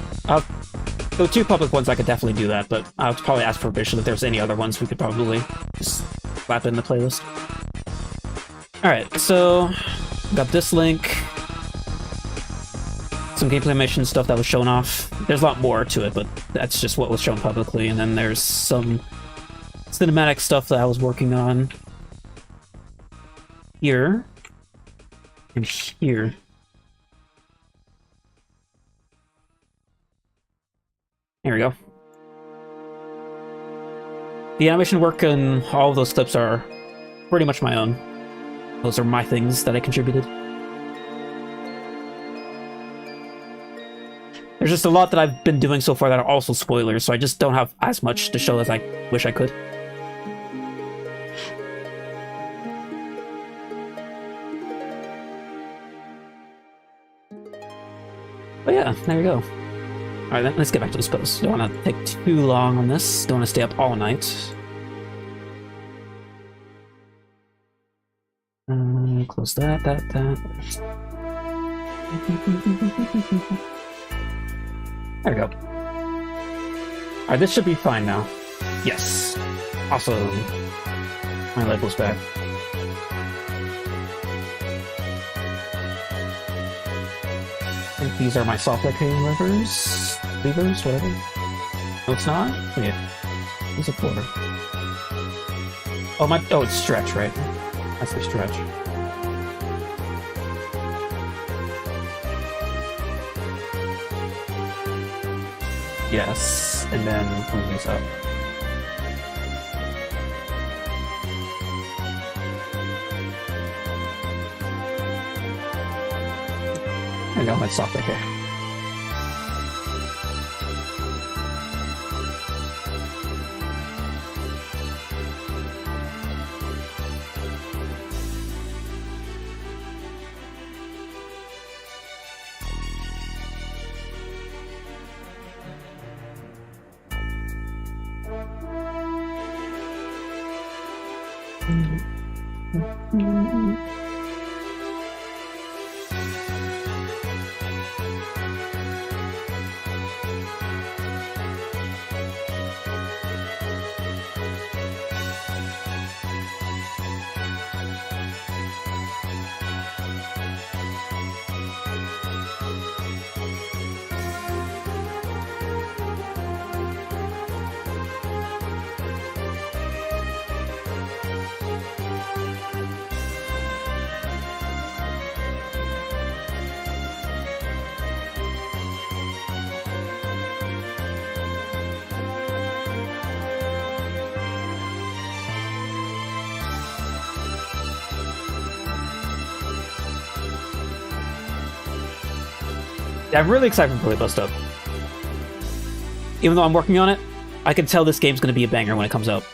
The two public ones I could definitely do that, but I would probably ask permission if there's any other ones we could probably just slap in the playlist. Alright, so got this link. Some gameplay animation stuff that was shown off. There's a lot more to it, but that's just what was shown publicly, and then there's some cinematic stuff that I was working on. Here and here. Here we go. The animation work and all of those clips are pretty much my own. Those are my things that I contributed. There's just a lot that I've been doing so far that are also spoilers, so I just don't have as much to show as I wish I could. But yeah, there we go. Alright then, let's get back to this post. Don't want to take too long on this. Don't want to stay up all night. Close that. There we go. Alright, this should be fine now. Yes. Awesome. My label's back. I think these are my soft decaying levers, whatever. No, it's not? Yeah. What's it for? Oh, it's stretch, right? That's the stretch. Yes, and then move these up. There you go, that's soft decay. Yeah, I'm really excited for Play Bust Up. Even though I'm working on it, I can tell this game's going to be a banger when it comes out.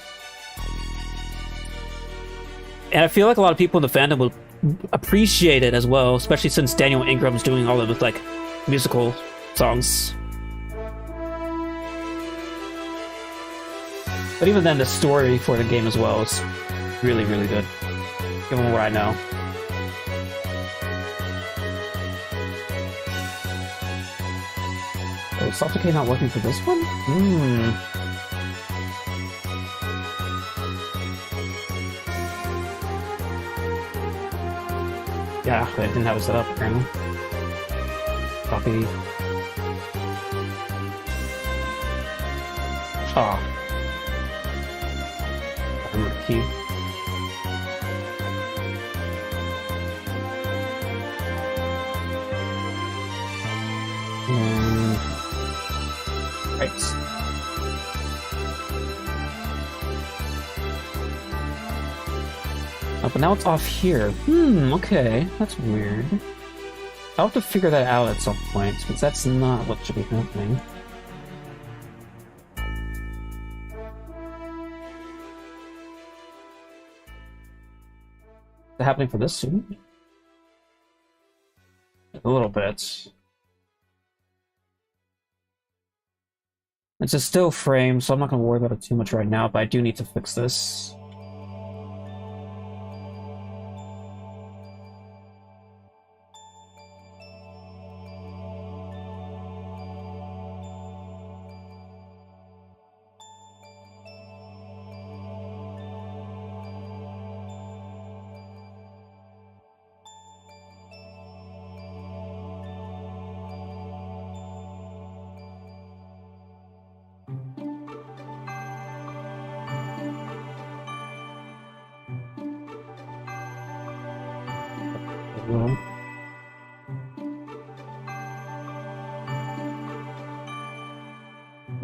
And I feel like a lot of people in the fandom will appreciate it as well, especially since Daniel Ingram's doing all of the, like, musical songs. But even then, the story for the game as well is really, really good. Given what I know. Oh, soft decay not working for this one? Yeah, I didn't have it set up, apparently. Copy. Oh. Remember the key. Right. Oh, but now it's off here. Okay. That's weird. I'll have to figure that out at some point, because that's not what should be happening. Is it happening for this soon? A little bit. It's a still frame, so I'm not going to worry about it too much right now, but I do need to fix this.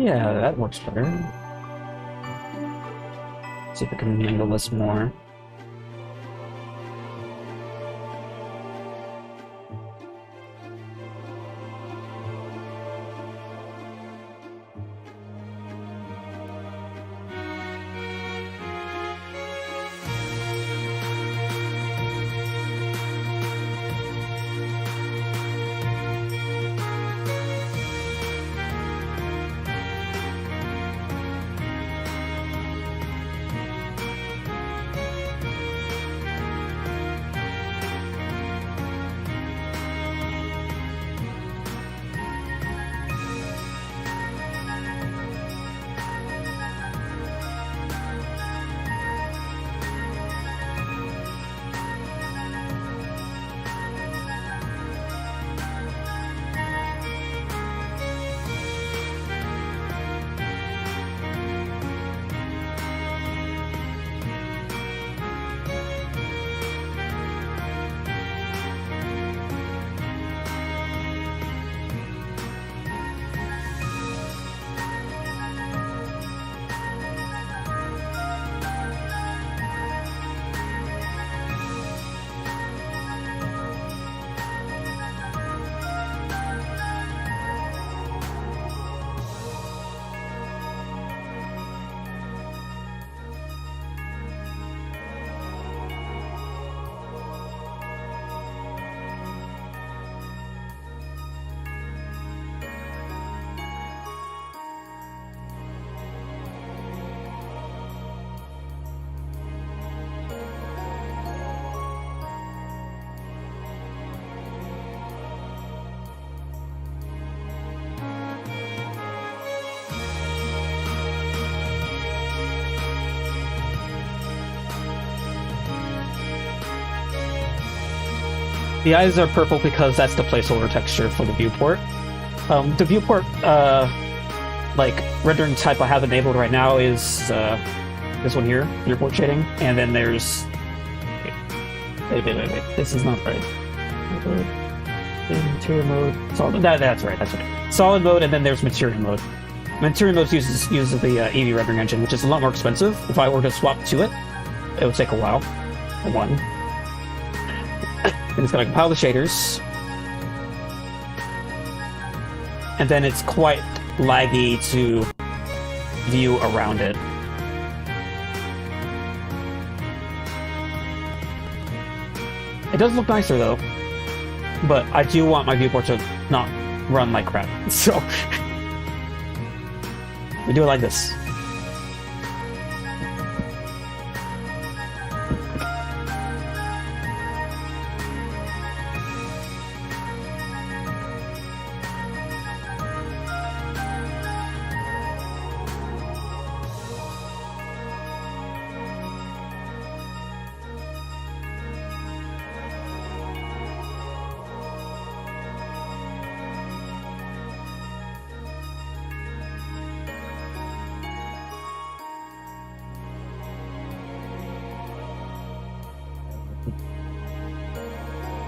Yeah, that works better. See if I can angle this more. The eyes are purple because that's the placeholder texture for the viewport. The viewport, like, rendering type I have enabled right now is this one here, viewport shading, and then there's... Wait. This is not right. Material mode... Solid... That's right. Solid mode, and then there's material mode. Material mode uses the EV rendering engine, which is a lot more expensive. If I were to swap to it, it would take a while. And it's going to compile the shaders. And then it's quite laggy to view around it. It does look nicer though. But I do want my viewport to not run like crap. So we do it like this.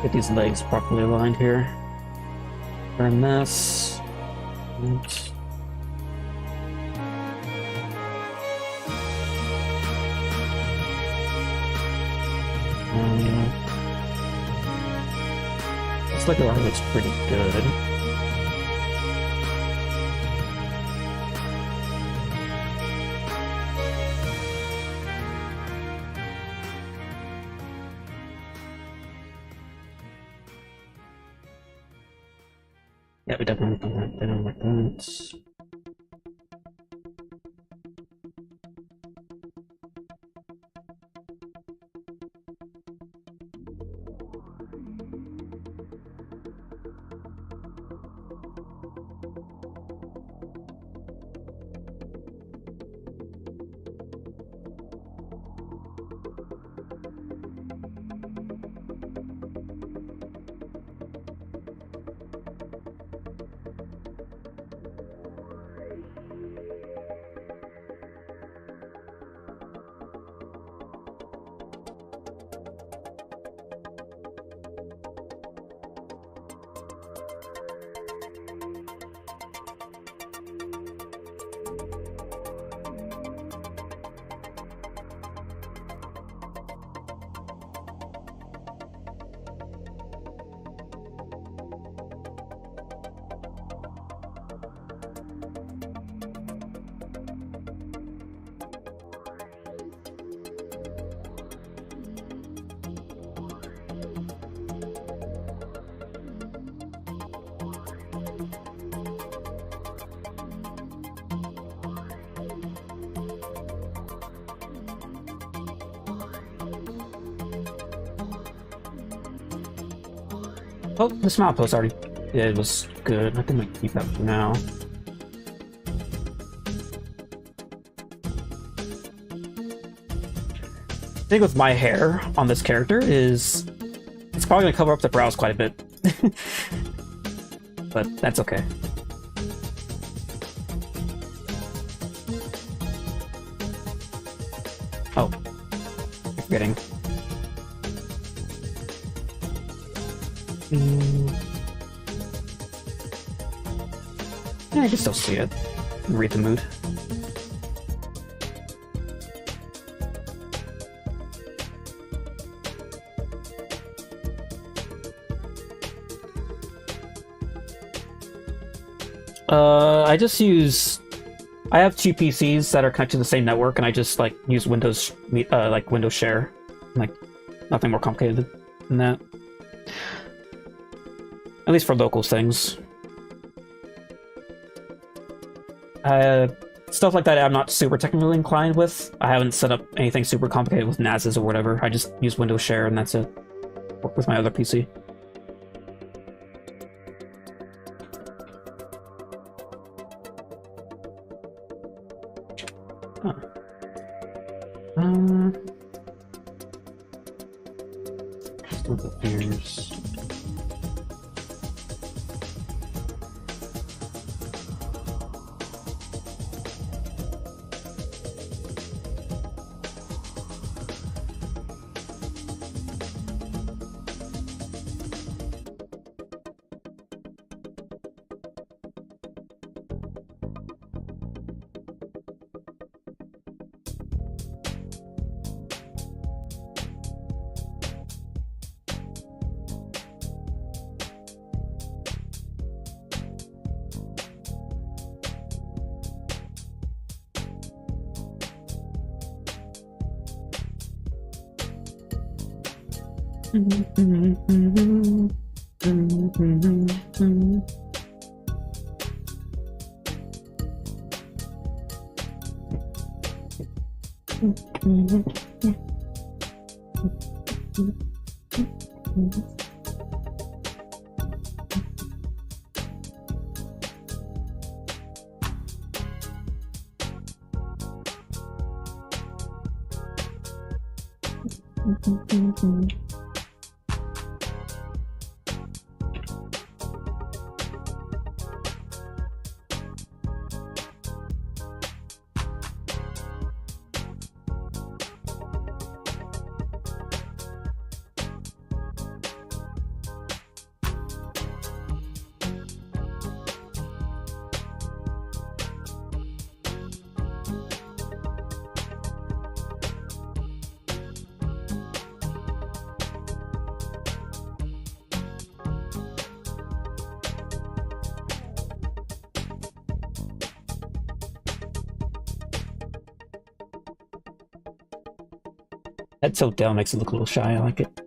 Get these legs properly aligned here. Turn this. Oops. This leg align looks pretty good. Yeah, we definitely don't like that. Oh, the smile post already. Yeah, it was good. I think I can keep that for now. The thing with my hair on this character is it's probably gonna cover up the brows quite a bit. But that's okay. Oh. I'm forgetting. Yeah, I can still see it. Read the mood. I just use... I have two PCs that are connected to the same network, and I just, like, use Windows, like, Windows Share. Like, nothing more complicated than that. At least for local things. Stuff like that I'm not super technically inclined with. I haven't set up anything super complicated with NASes or whatever. I just use Windows Share, and that's it. Work with my other PC. Huh. Look at ears. That tilt down makes it look a little shy. I like it.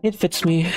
It fits me.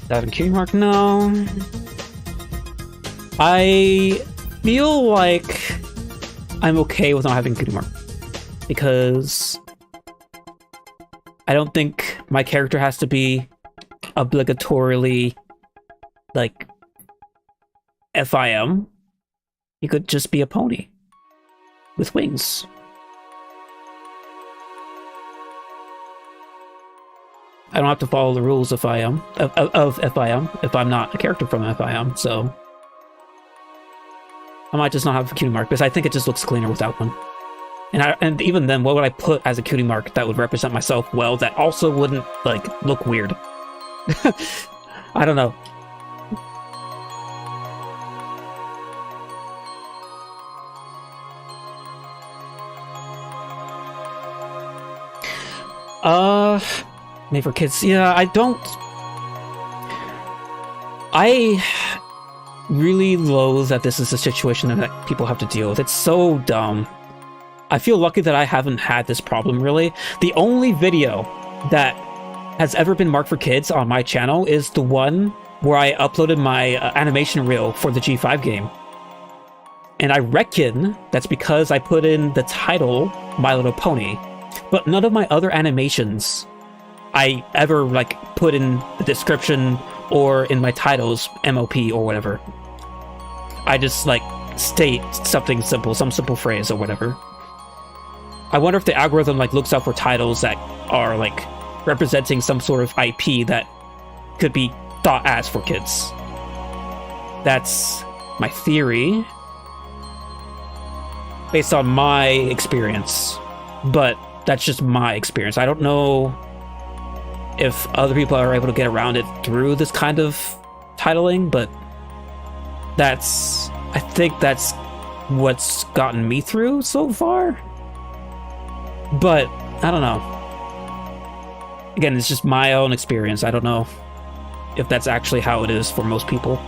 That a cutie mark? No. I feel like I'm okay with not having cutie mark because I don't think my character has to be obligatorily like FIM. He could just be a pony with wings. I don't have to follow the rules of FIM, of FIM, if I'm not a character from FIM, so... I might just not have a cutie mark, because I think it just looks cleaner without one. And even then, what would I put as a cutie mark that would represent myself well, that also wouldn't, like, look weird? I don't know. Made for kids. Yeah, I really loathe that this is a situation that people have to deal with. It's so dumb. I feel lucky that I haven't had this problem, really. The only video that has ever been marked for kids on my channel is the one where I uploaded my animation reel for the G5 game. And I reckon that's because I put in the title, My Little Pony. But none of my other animations I ever, like, put in the description or in my titles, MOP or whatever. I just, like, state something simple, some simple phrase or whatever. I wonder if the algorithm, like, looks out for titles that are, like, representing some sort of IP that could be thought as for kids. That's my theory, based on my experience. But that's just my experience. I don't know if other people are able to get around it through this kind of titling, but I think that's what's gotten me through so far. But I don't know. Again, it's just my own experience. I don't know if that's actually how it is for most people.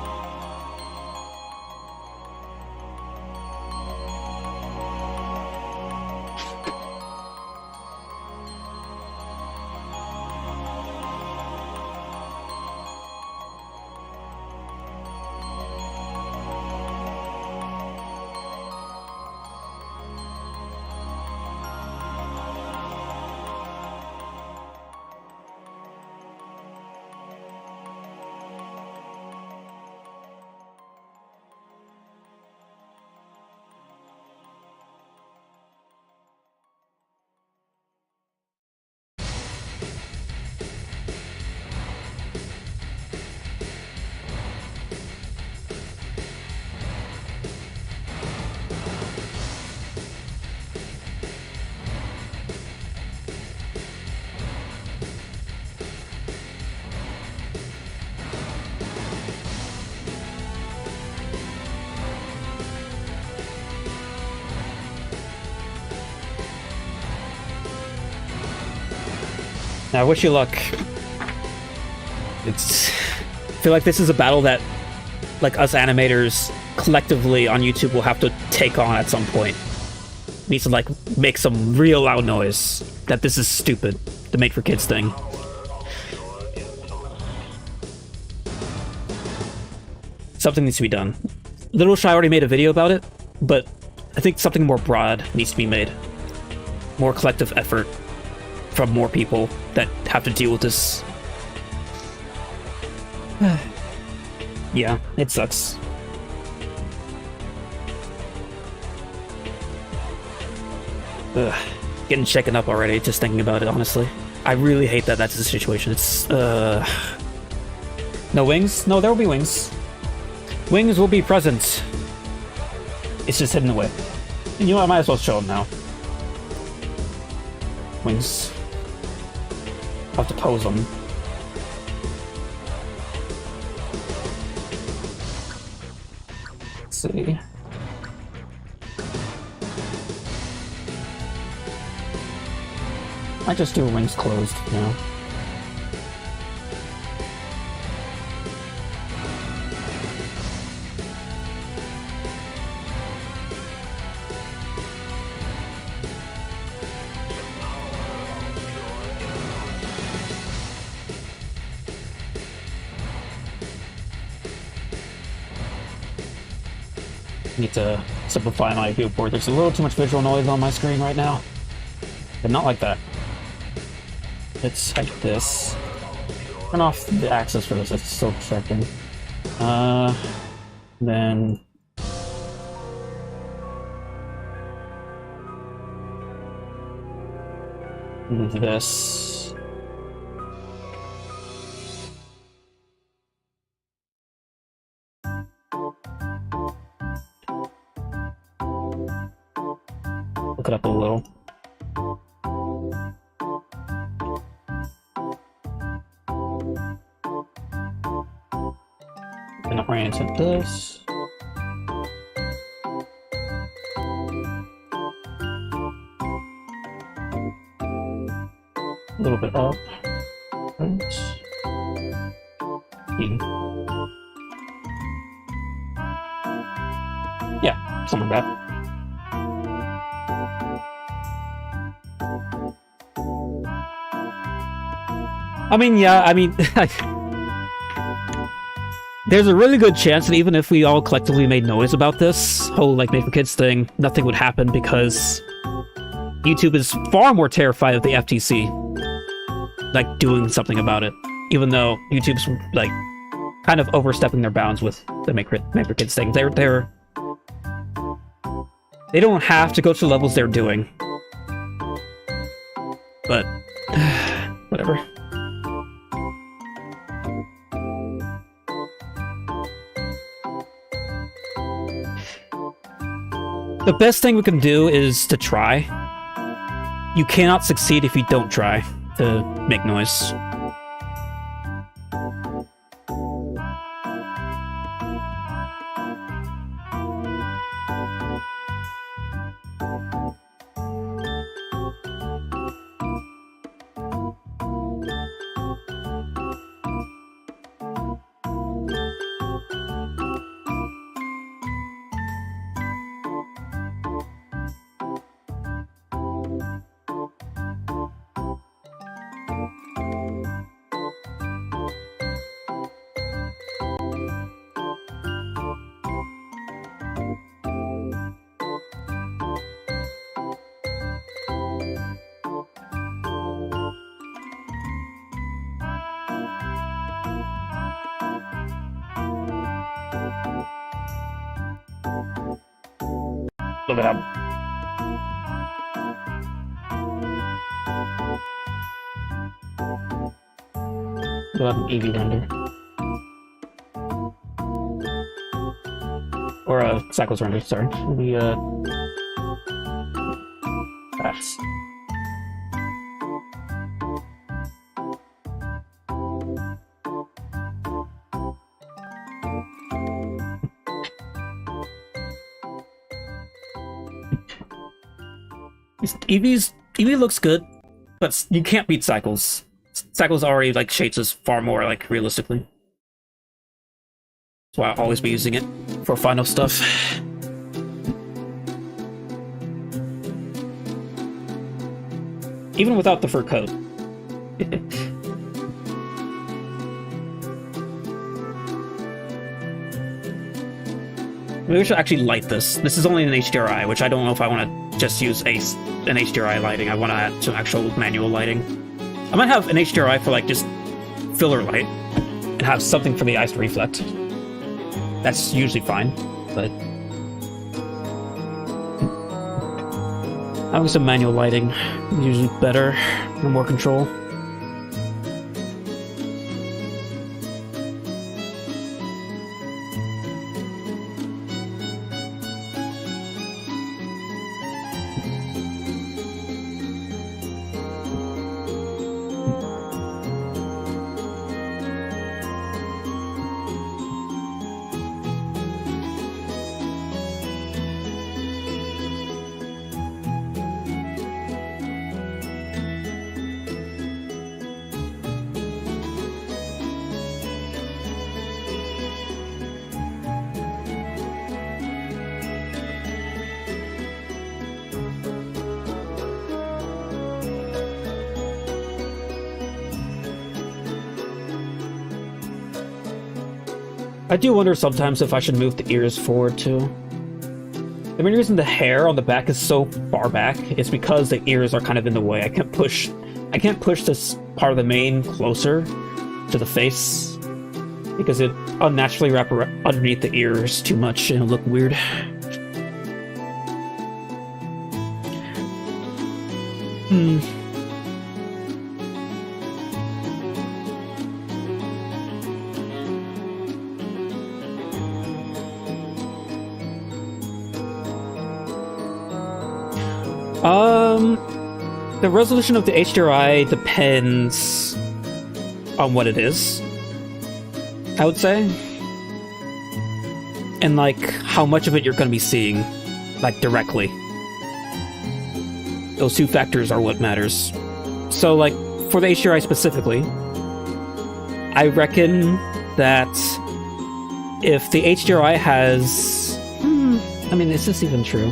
Now, I wish you luck. I feel like this is a battle that, like, us animators collectively on YouTube will have to take on at some point. Needs to, like, make some real loud noise that this is stupid, the Made for Kids thing. Something needs to be done. Little Shy already made a video about it, but I think something more broad needs to be made. More collective effort from more people that have to deal with this. Yeah, it sucks. Ugh. Getting shaken up already, just thinking about it, honestly. I really hate that that's the situation. It's, No wings? No, there will be wings. Wings will be present. It's just hidden away. And you know what, I might as well show them now. Wings. I'll have to pose them. Let's see. I just do wings closed now. Need to simplify my viewport. There's a little too much visual noise on my screen right now. But not like that. Let's type this. Turn off the access for this, it's so distracting. Then... this. look it up a little. And orient this. A little bit up. Right. E. Yeah, something like that. I mean, yeah, I mean, there's a really good chance that even if we all collectively made noise about this whole, like, Make for Kids thing, nothing would happen because YouTube is far more terrified of the FTC, like, doing something about it. Even though YouTube's, like, kind of overstepping their bounds with the Make for Kids thing. They don't have to go to the levels they're doing. But, whatever. The best thing we can do is to try. You cannot succeed if you don't try to make noise. Look it up. Go ahead and EV render. Or cycles render, sorry. We that's EV looks good, but you can't beat Cycles. Cycles already, like, shades us far more, like, realistically. That's why I'll always be using it for final stuff. Even without the fur coat. Maybe we should actually light this. This is only an HDRI, which I don't know if I want to just use an HDRI lighting. I want to add some actual manual lighting. I might have an HDRI for, like, just filler light, and have something for the eyes to reflect. That's usually fine, but having some manual lighting is usually better and more control. I do wonder sometimes if I should move the ears forward too. The main reason the hair on the back is so far back is because the ears are kind of in the way. I can't push this part of the mane closer to the face because it unnaturally wrap underneath the ears too much and it'll look weird. The resolution of the HDRI depends on what it is, I would say. And, like, how much of it you're going to be seeing, like, directly. Those two factors are what matters. So, like, for the HDRI specifically, I reckon that if the HDRI has... I mean, is this even true?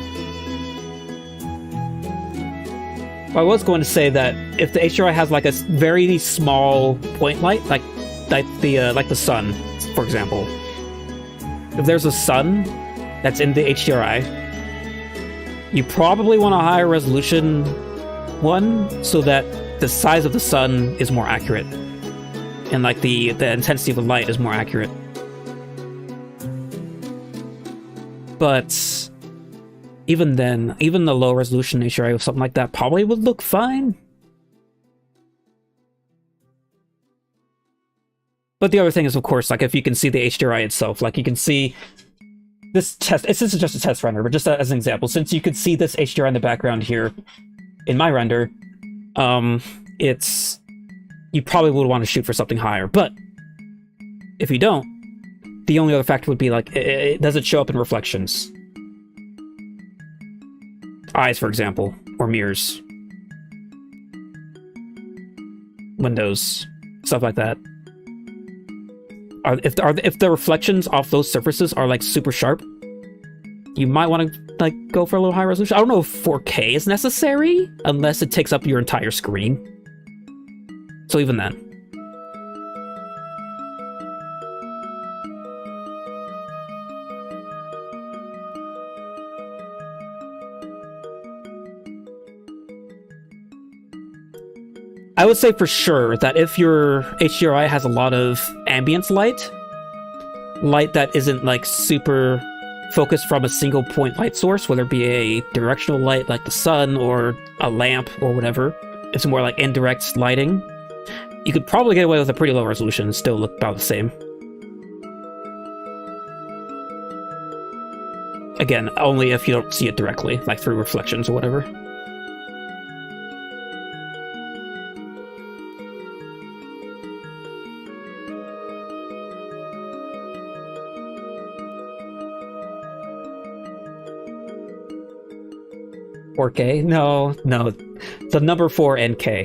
Well, I was going to say that if the HDRI has, like, a very small point light, like the sun, for example. If there's a sun that's in the HDRI, you probably want a higher resolution one so that the size of the sun is more accurate. And, like, the intensity of the light is more accurate. But even then, even the low resolution HDRI with something like that probably would look fine. But the other thing is, of course, like, if you can see the HDRI itself, like, you can see this test. This is just a test render, but just as an example, since you could see this HDRI in the background here in my render, you probably would want to shoot for something higher. But if you don't, the only other factor would be, like, does it show up in reflections? Eyes, for example, or mirrors. Windows, stuff like that. If the reflections off those surfaces are, like, super sharp, you might want to, like, go for a little higher resolution. I don't know if 4K is necessary, unless it takes up your entire screen. So even then. I would say for sure that if your HDRI has a lot of ambient light that isn't, like, super focused from a single point light source, whether it be a directional light like the sun or a lamp or whatever, it's more like indirect lighting, you could probably get away with a pretty low resolution and still look about the same. Again, only if you don't see it directly, like through reflections or whatever. $4K? No. The number 4 and K.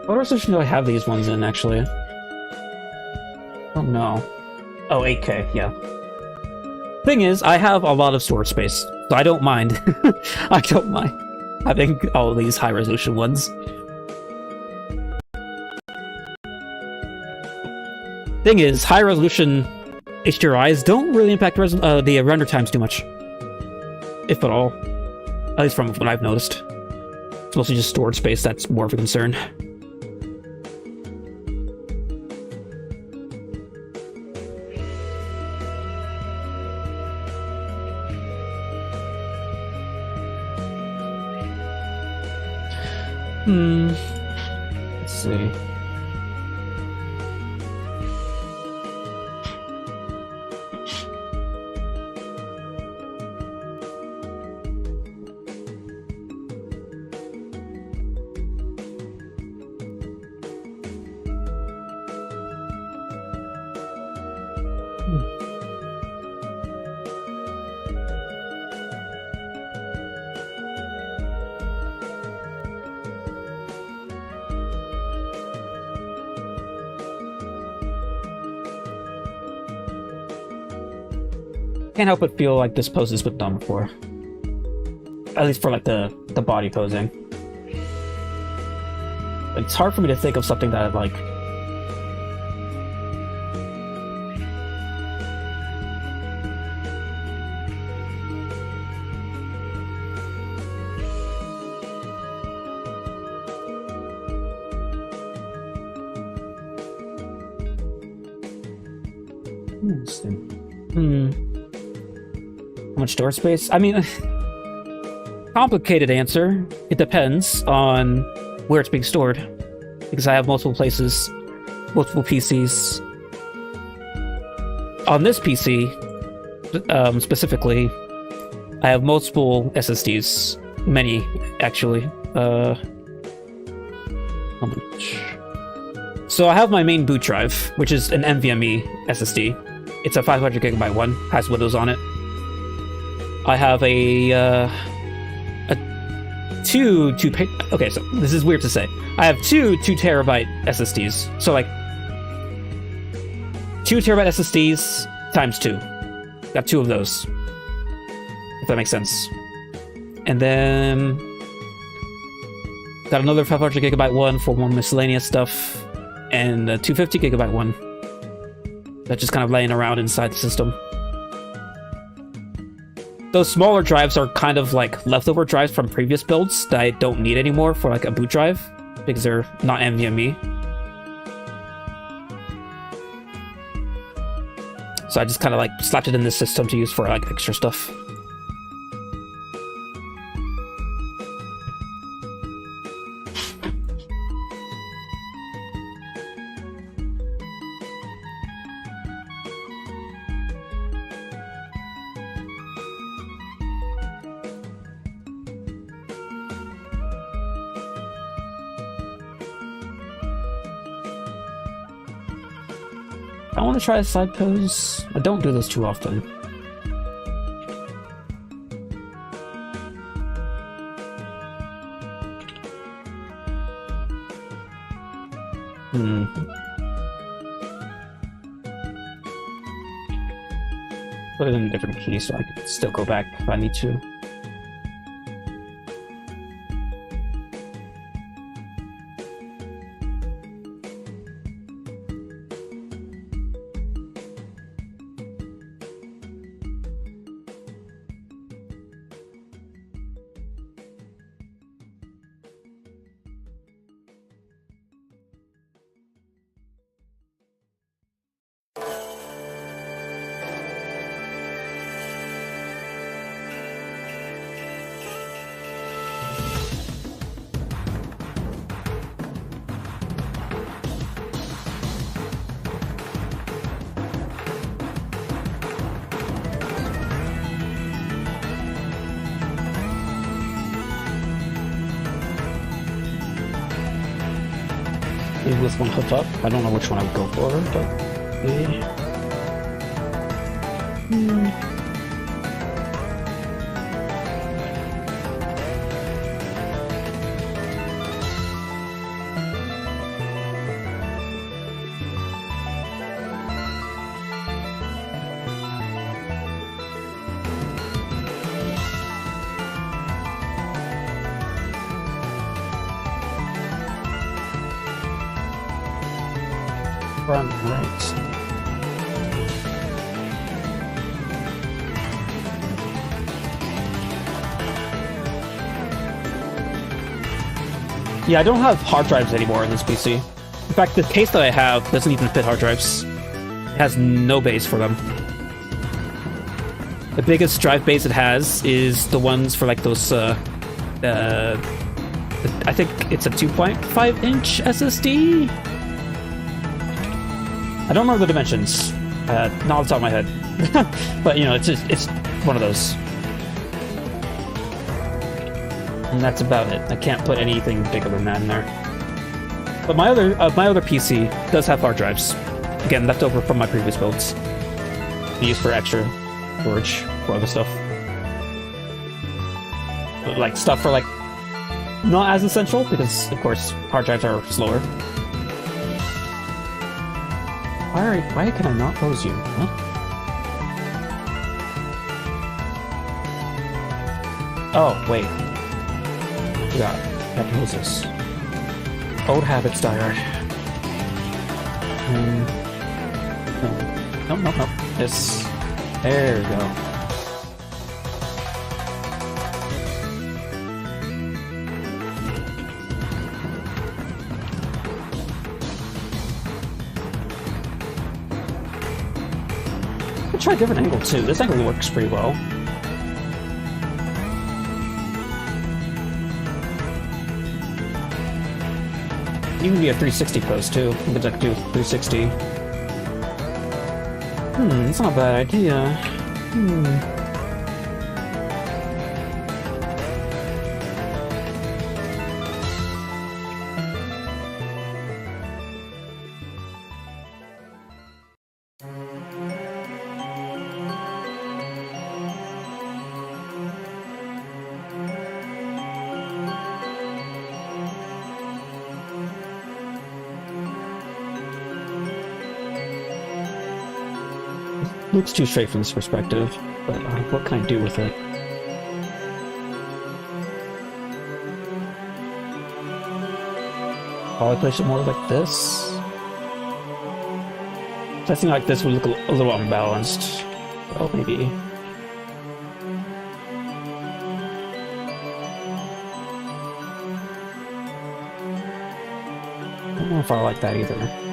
What resolution do I have these ones in, actually? Oh, no. Oh, 8K, yeah. Thing is, I have a lot of storage space, so I don't mind. I don't mind having all of these high-resolution ones. Thing is, high-resolution HDRIs don't really impact the render times too much. If at all. At least from what I've noticed. It's mostly just storage space that's more of a concern. Let's see. Can't help but feel like this pose has been done before. At least for, like, the body posing. It's hard for me to think of something that, like... How much storage space? I mean, complicated answer. It depends on where it's being stored. Because I have multiple places, multiple PCs. on this PC, specifically, I have multiple SSDs. Many, actually. How much? So I have my main boot drive, which is an NVMe SSD. It's a 500GB one, has Windows on it. I have okay, so this is weird to say. I have two 2TB SSDs. So like 2TB SSDs times 2. Got 2 of those. If that makes sense. And then got another 500GB one for more miscellaneous stuff, and a 250GB one that's just kind of laying around inside the system. Those smaller drives are kind of like leftover drives from previous builds that I don't need anymore for like a boot drive because they're not NVMe. So I just kind of like slapped it in the system to use for like extra stuff. I want to try a side pose. I don't do this too often. Put it in a different key so I can still go back if I need to. Leave this one hooked up. I don't know which one I would go for, but front right. Yeah, I don't have hard drives anymore in this PC. In fact, the case that I have doesn't even fit hard drives. It has no base for them. The biggest drive base it has is the ones for like those, I think it's a 2.5-inch SSD? I don't remember the dimensions, not off the top of my head. But, you know, it's one of those. And that's about it. I can't put anything bigger than that in there. But my other PC does have hard drives. Again, left over from my previous builds. Used for extra storage for other stuff. But, like, stuff for, like, not as essential, because, of course, hard drives are slower. Why can I not pose you? Huh? Oh, wait. I forgot. I have to pose this. Old habits die hard. Nope. This. There we go. Try a different angle too. This angle works pretty well. You can be a 360 pose too. You could like do 360. It's not a bad idea. Looks too straight from this perspective, but what can I do with it? Probably place it more like this. Something like this would look a little unbalanced. Well, maybe. I don't know if I like that either.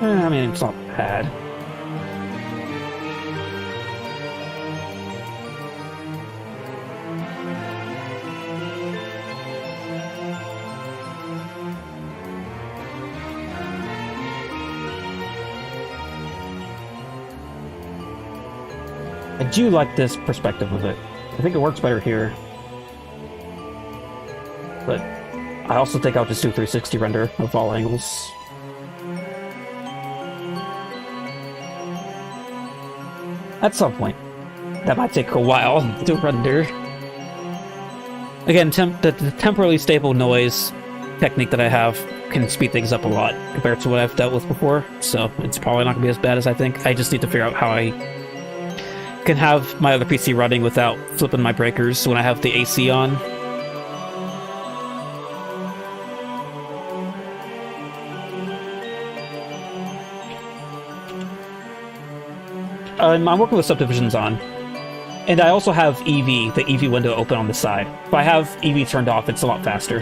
I mean, it's not bad. I do like this perspective of it. I think it works better here. But I also think I'll just do 360 render of all angles. At some point. That might take a while to render. Again, the temporally stable noise technique that I have can speed things up a lot compared to what I've dealt with before, so it's probably not going to be as bad as I think. I just need to figure out how I can have my other PC running without flipping my breakers when I have the AC on. I'm working with subdivisions on, and I also have EV, the EV window open on the side. If I have EV turned off, it's a lot faster.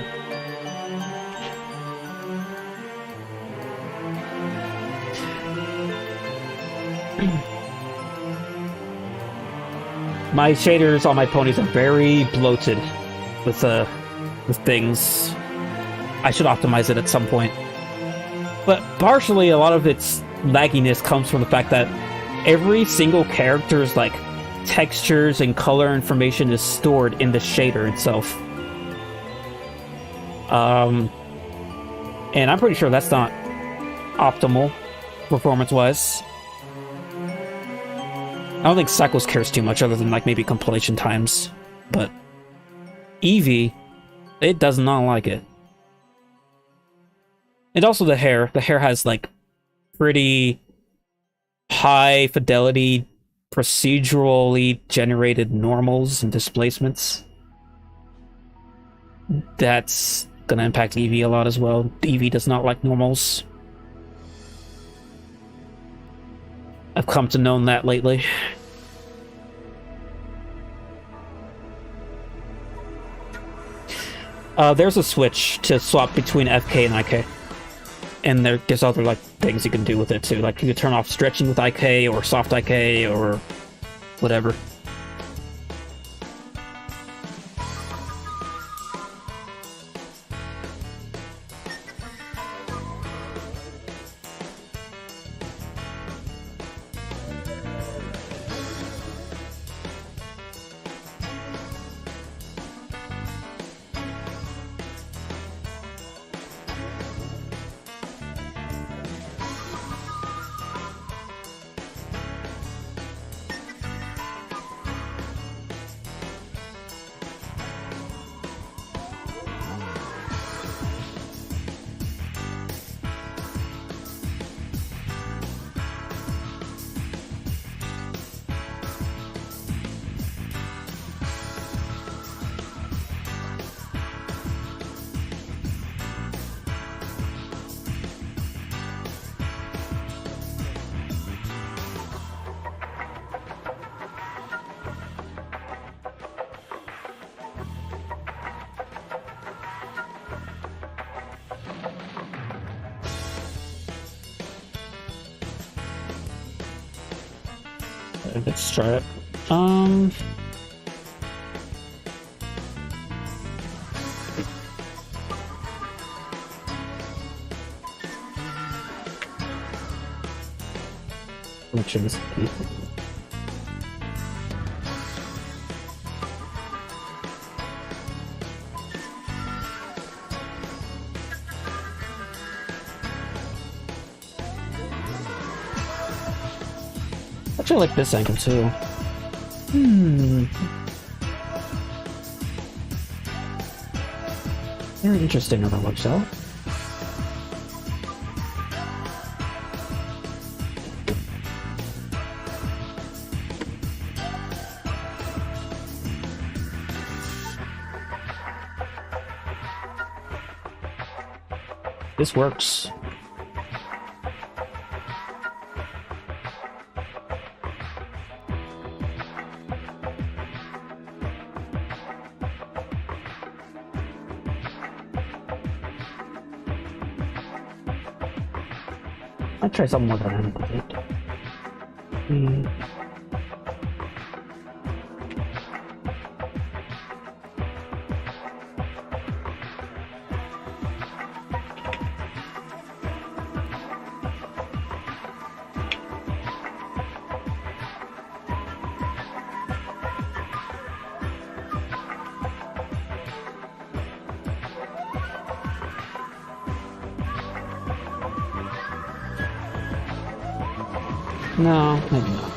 My shaders on my ponies are very bloated with things. I should optimize it at some point. But partially, a lot of its lagginess comes from the fact that every single character's like textures and color information is stored in the shader itself. And I'm pretty sure that's not optimal performance-wise. I don't think Cycles cares too much other than like maybe compilation times, but Eevee, it does not like it. And also the hair. The hair has like pretty high fidelity, procedurally generated normals and displacements. That's gonna impact Eevee a lot as well. Eevee does not like normals. I've come to know that lately. There's a switch to swap between FK and IK. And there's other like things you can do with it too. Like you can turn off stretching with IK or soft IK or whatever. Let's try it. directions. Actually, I like this angle too. Very interesting how that works out. This works. I'll try something more than animate. No, maybe not.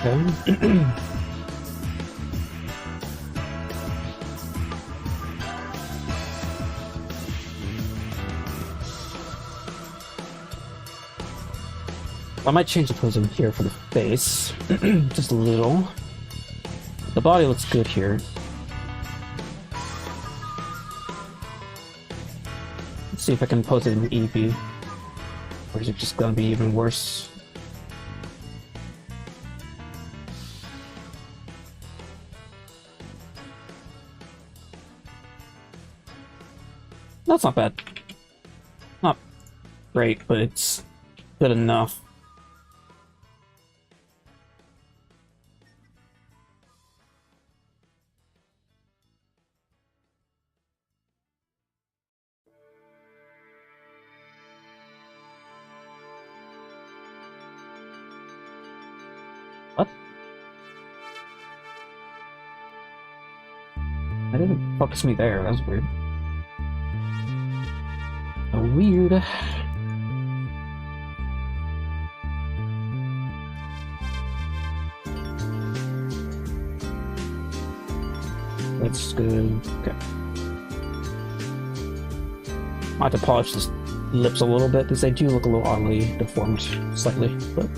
Okay. I might change the posing here for the face, just a little. The body looks good here. Let's see if I can pose it in Eevee, or is it just gonna be even worse? That's not bad. Not great, but it's good enough. What? That didn't focus me there, that was weird. Weird. That's good. Okay. I have to polish his lips a little bit because they do look a little oddly deformed, slightly, but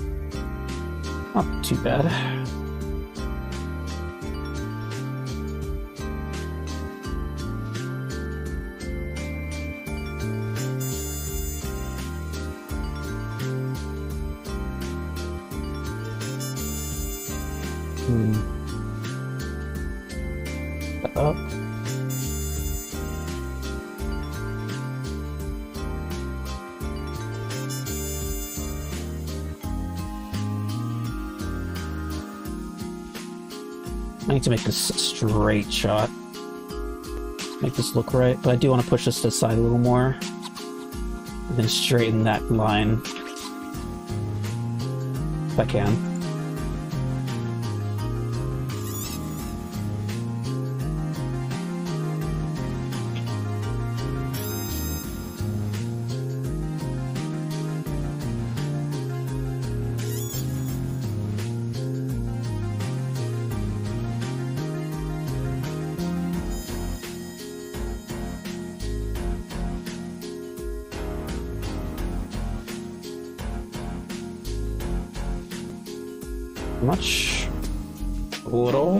not too bad. Up. I need to make this a straight shot. Make this look right, but I do want to push this to the side a little more. And then straighten that line. If I can. Much. A little.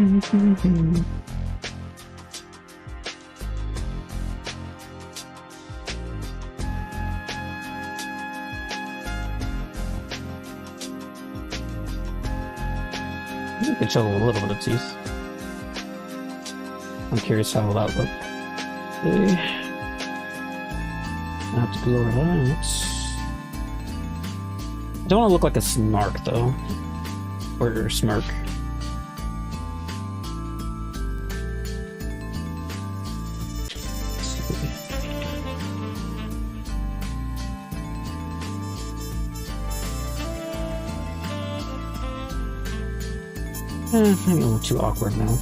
You can show a little bit of teeth. I'm curious how that look. Okay. I have to do all that. I don't want to look like a snark though, or smirk. Maybe a little too awkward now.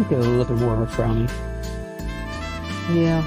Go a little bit more of a frowny. Yeah.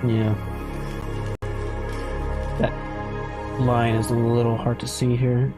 Yeah. That line is a little hard to see here.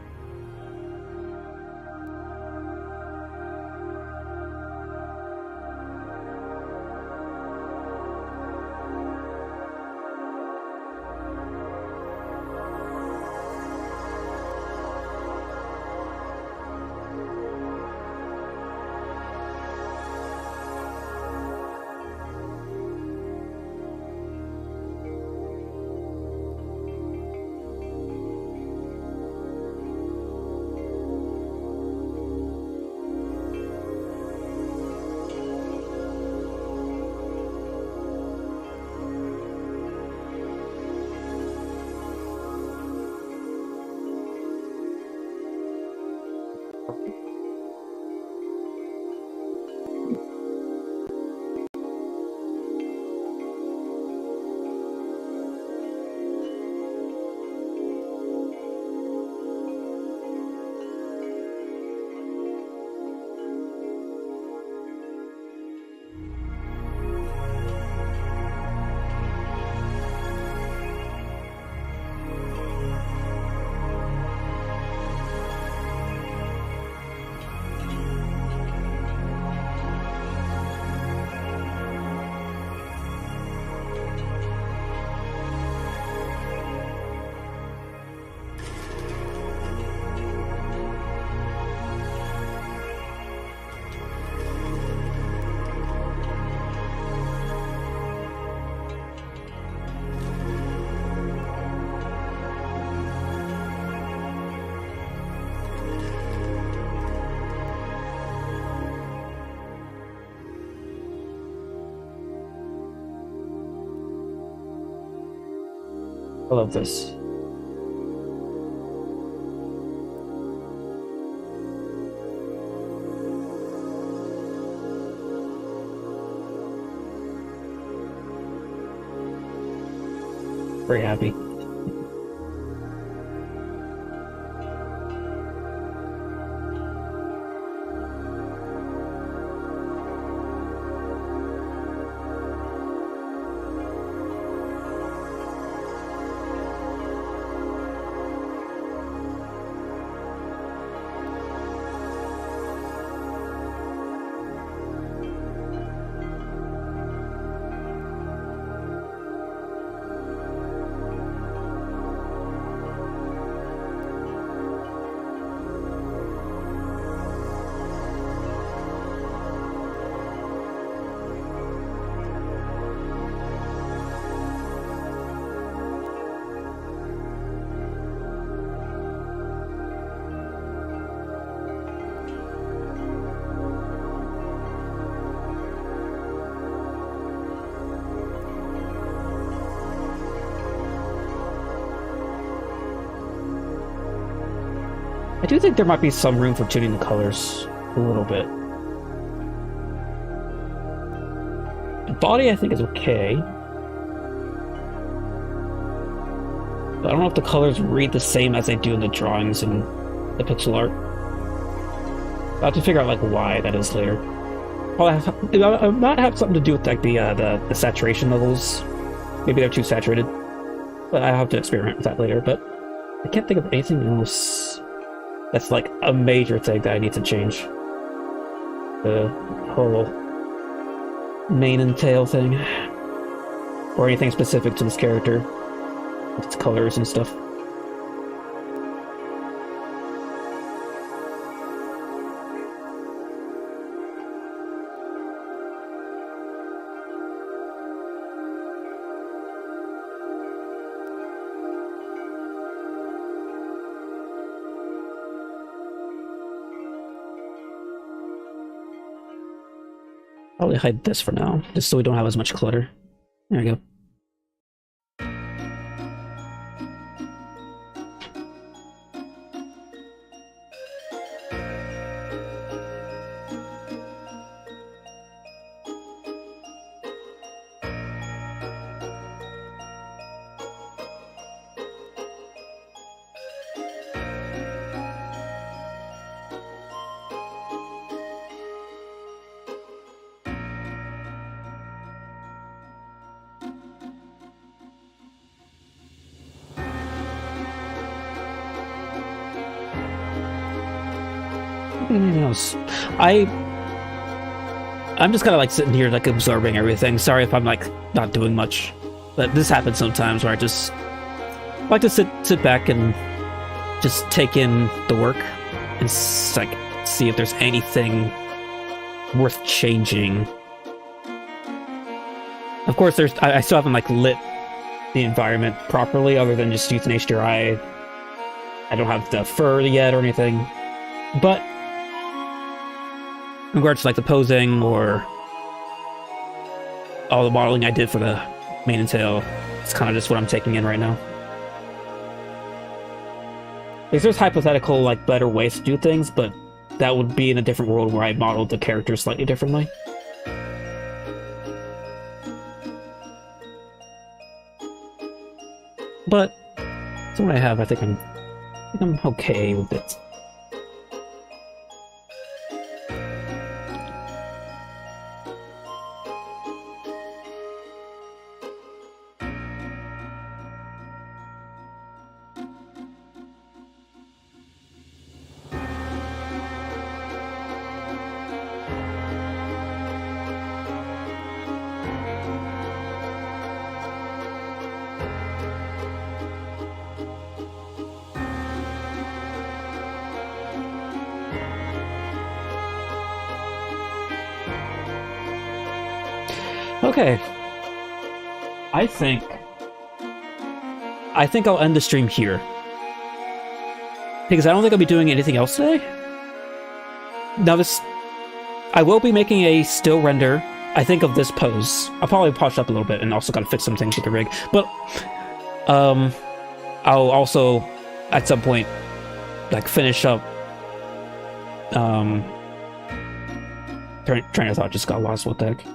I love this. Very happy. I do think there might be some room for tuning the colors a little bit. The body, I think, is okay. But I don't know if the colors read the same as they do in the drawings and the pixel art. I'll have to figure out, like, why that is later. It might have something to do with, like, the saturation levels. Maybe they're too saturated. But I'll have to experiment with that later. But I can't think of anything else that's like a major thing that I need to change. The whole mane and tail thing. Or anything specific to this character. With its colors and stuff. Probably hide this for now, just so we don't have as much clutter. There we go. Anything else? I'm just kind of like sitting here like absorbing everything. Sorry if I'm like not doing much, but this happens sometimes where I just like to sit back and just take in the work and like see if there's anything worth changing. Of course, I still haven't like lit the environment properly, other than just using HDRI. I don't have the fur yet or anything, but in regards to like the posing or all the modeling I did for the mane and tail, it's kind of just what I'm taking in right now. Because there's hypothetical like better ways to do things, but that would be in a different world where I modeled the characters slightly differently. But that's what I have. I think I'm okay with it. Okay. I think I'll end the stream here. Because I don't think I'll be doing anything else today. Now I will be making a still render, I think, of this pose. I'll probably polish up a little bit and also gotta fix some things with the rig. But I'll also at some point like finish up train of thought just got lost. What the heck?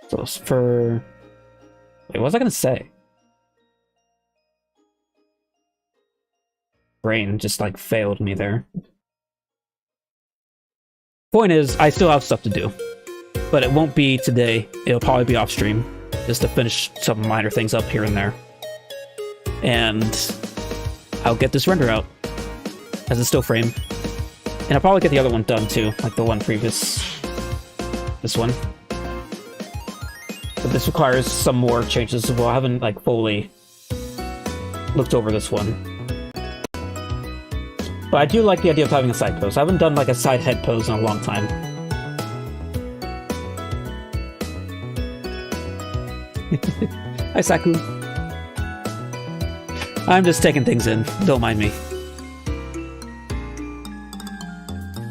So for... Wait, what was I gonna say? Brain just like failed me there. Point is, I still have stuff to do. But it won't be today. It'll probably be off stream. Just to finish some minor things up here and there. And I'll get this render out as a still frame. And I'll probably get the other one done too, like the one previous. This one. But this requires some more changes as well. I haven't like fully looked over this one. But I do like the idea of having a side pose. I haven't done like a side head pose in a long time. Hi, Saku. I'm just taking things in. Don't mind me.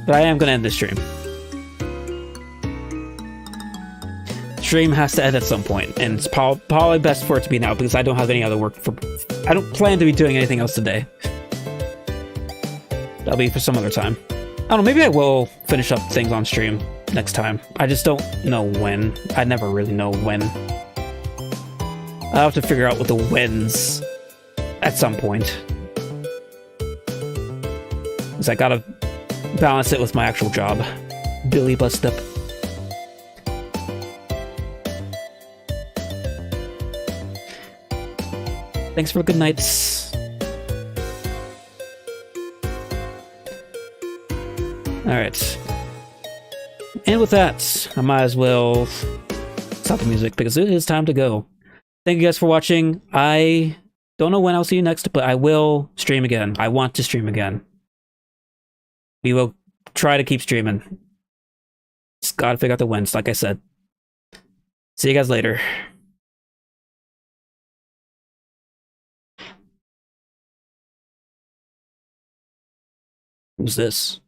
But I am going to end the stream. Stream has to end at some point, and it's probably best for it to be now because I don't have any other work for... I don't plan to be doing anything else today. That'll be for some other time. I don't know, maybe I will finish up things on stream next time. I just don't know when. I never really know when. I'll have to figure out what the whens at some point. Because I gotta balance it with my actual job. Billy bust up. Thanks for good nights. Alright. And with that, I might as well stop the music because it is time to go. Thank you guys for watching. I don't know when I'll see you next, but I will stream again. I want to stream again. We will try to keep streaming. Just gotta figure out the wins, like I said. See you guys later. Who's this?